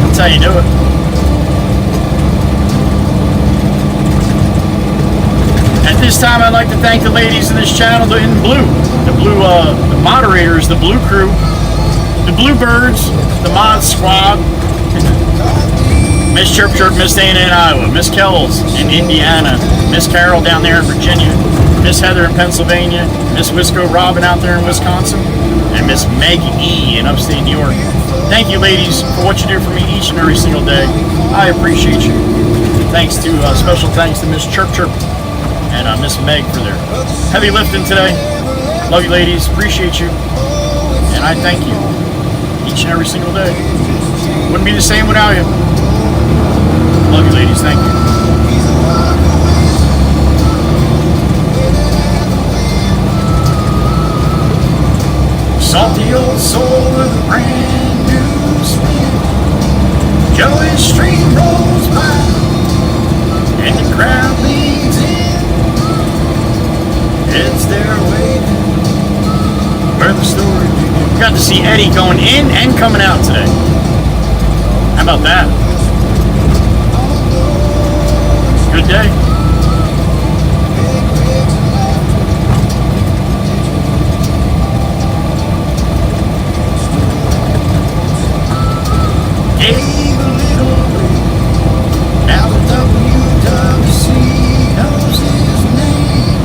That's how you do it. At this time, I'd like to thank the ladies in this channel in blue. The moderators, the blue crew, the bluebirds, the mod squad. Miss Chirp Chirp, Miss Dana in Iowa, Miss Kells in Indiana, Miss Carol down there in Virginia, Miss Heather in Pennsylvania, Miss Wisco Robin out there in Wisconsin, and Miss Meg E in upstate New York. Thank you, ladies, for what you do for me each and every single day. I appreciate you. Thanks to special thanks to Miss Chirp Chirp and Miss Meg for their heavy lifting today. Love you, ladies. Appreciate you, and I thank you each and every single day. Wouldn't be the same without you. Love you, ladies. Thank you. Salty old soul with a brand new spin. Joey Street rolls by, and the crowd leads in. It's their way where the story begins. Got to see Eddie going in and coming out today. How about that? Good day. Gave a little break. Now the WWC knows his name.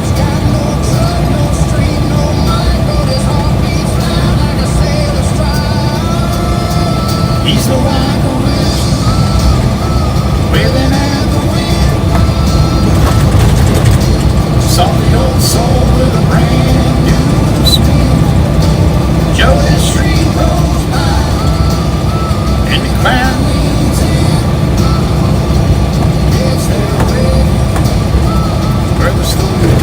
He's got no truck, no street, no mind, but his heart beats loud like a sailor's stride. He's the one who is wailing at the wind. Saw the old soul with a brand new spin. Joey Street rolls by, and the crowd leans in. It's their way where the story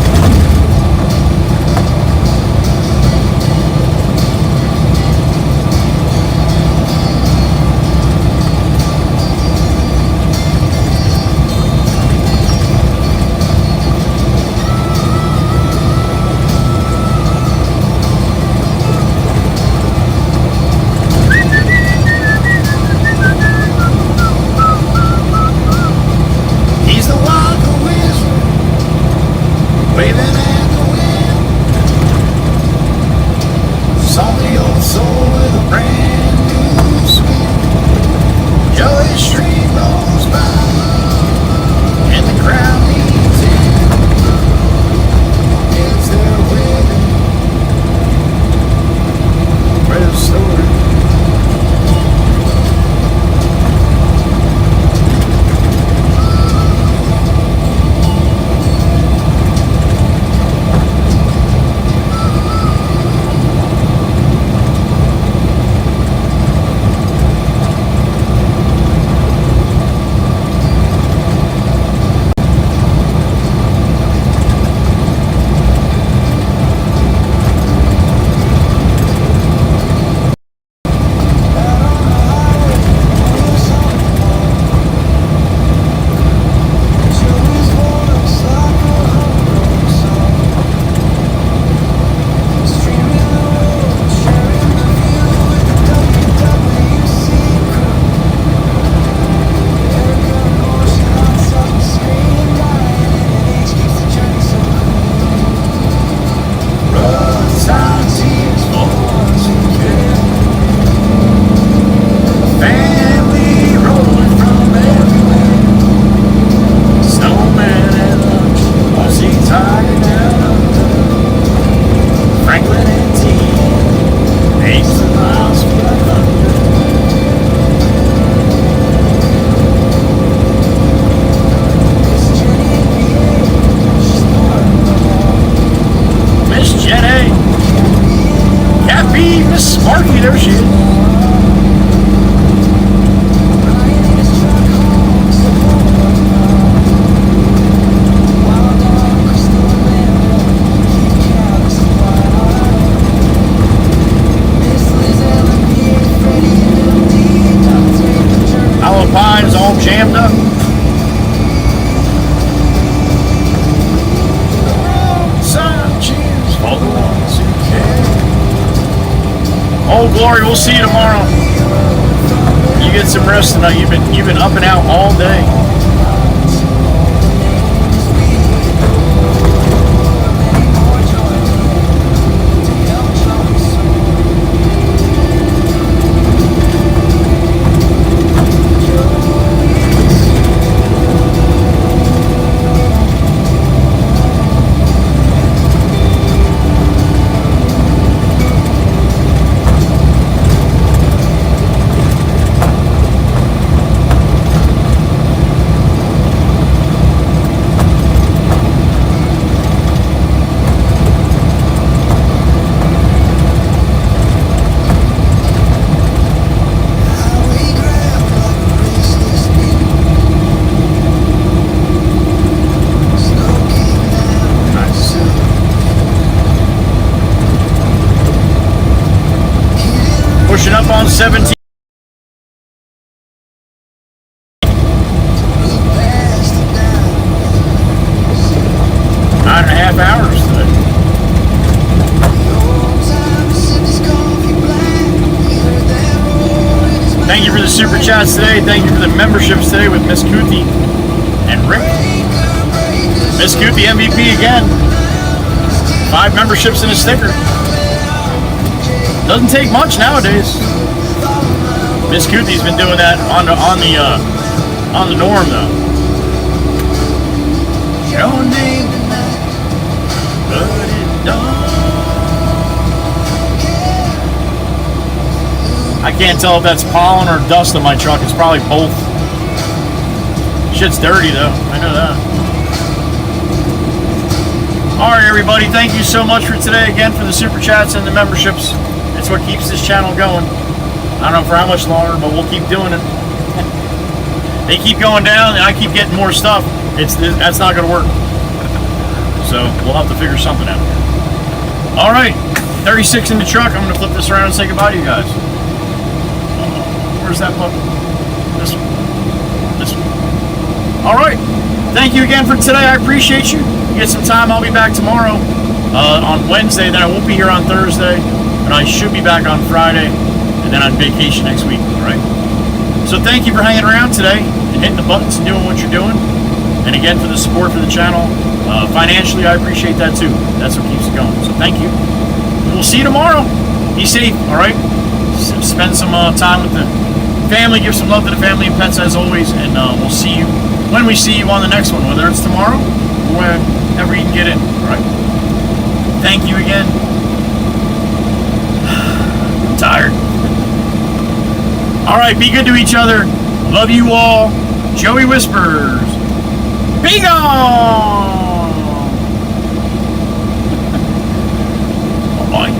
Oh, Glory, we'll see you tomorrow. You get some rest tonight. You've been up and out all day. Pushing up on 17. Nine and a half hours today. Thank you for the super chats today. Thank you for the memberships today with Miss Kuthi and Rick. Miss Kuthi MVP again. 5 memberships and a sticker. Doesn't take much nowadays. Miss Kuthi's been doing that on the norm though. Your name tonight, but it don't. I can't tell if that's pollen or dust on my truck. It's probably both. Shit's dirty though. I know that. All right, everybody. Thank you so much for today again for the super chats and the memberships. It's what keeps this channel going. I don't know for how much longer, but we'll keep doing it. They keep going down, and I keep getting more stuff. That's not going to work. So we'll have to figure something out. All right, 36 in the truck. I'm going to flip this around and say goodbye to you guys. Where's that button? This one. This one. All right. Thank you again for today. I appreciate you. Get some time. I'll be back tomorrow on Wednesday. Then I won't be here on Thursday. And I should be back on Friday, and then on vacation next week, all right? So thank you for hanging around today and hitting the buttons and doing what you're doing. And again, for the support for the channel. Financially, I appreciate that too. That's what keeps it going. So thank you. And we'll see you tomorrow. Be safe, all right? Spend some time with the family. Give some love to the family and pets as always. And we'll see you when we see you on the next one, whether it's tomorrow or whenever you can get in, all right? Thank you again. Tired. All right, be good to each other. Love you all. Joey Whispers. Be gone. Bye.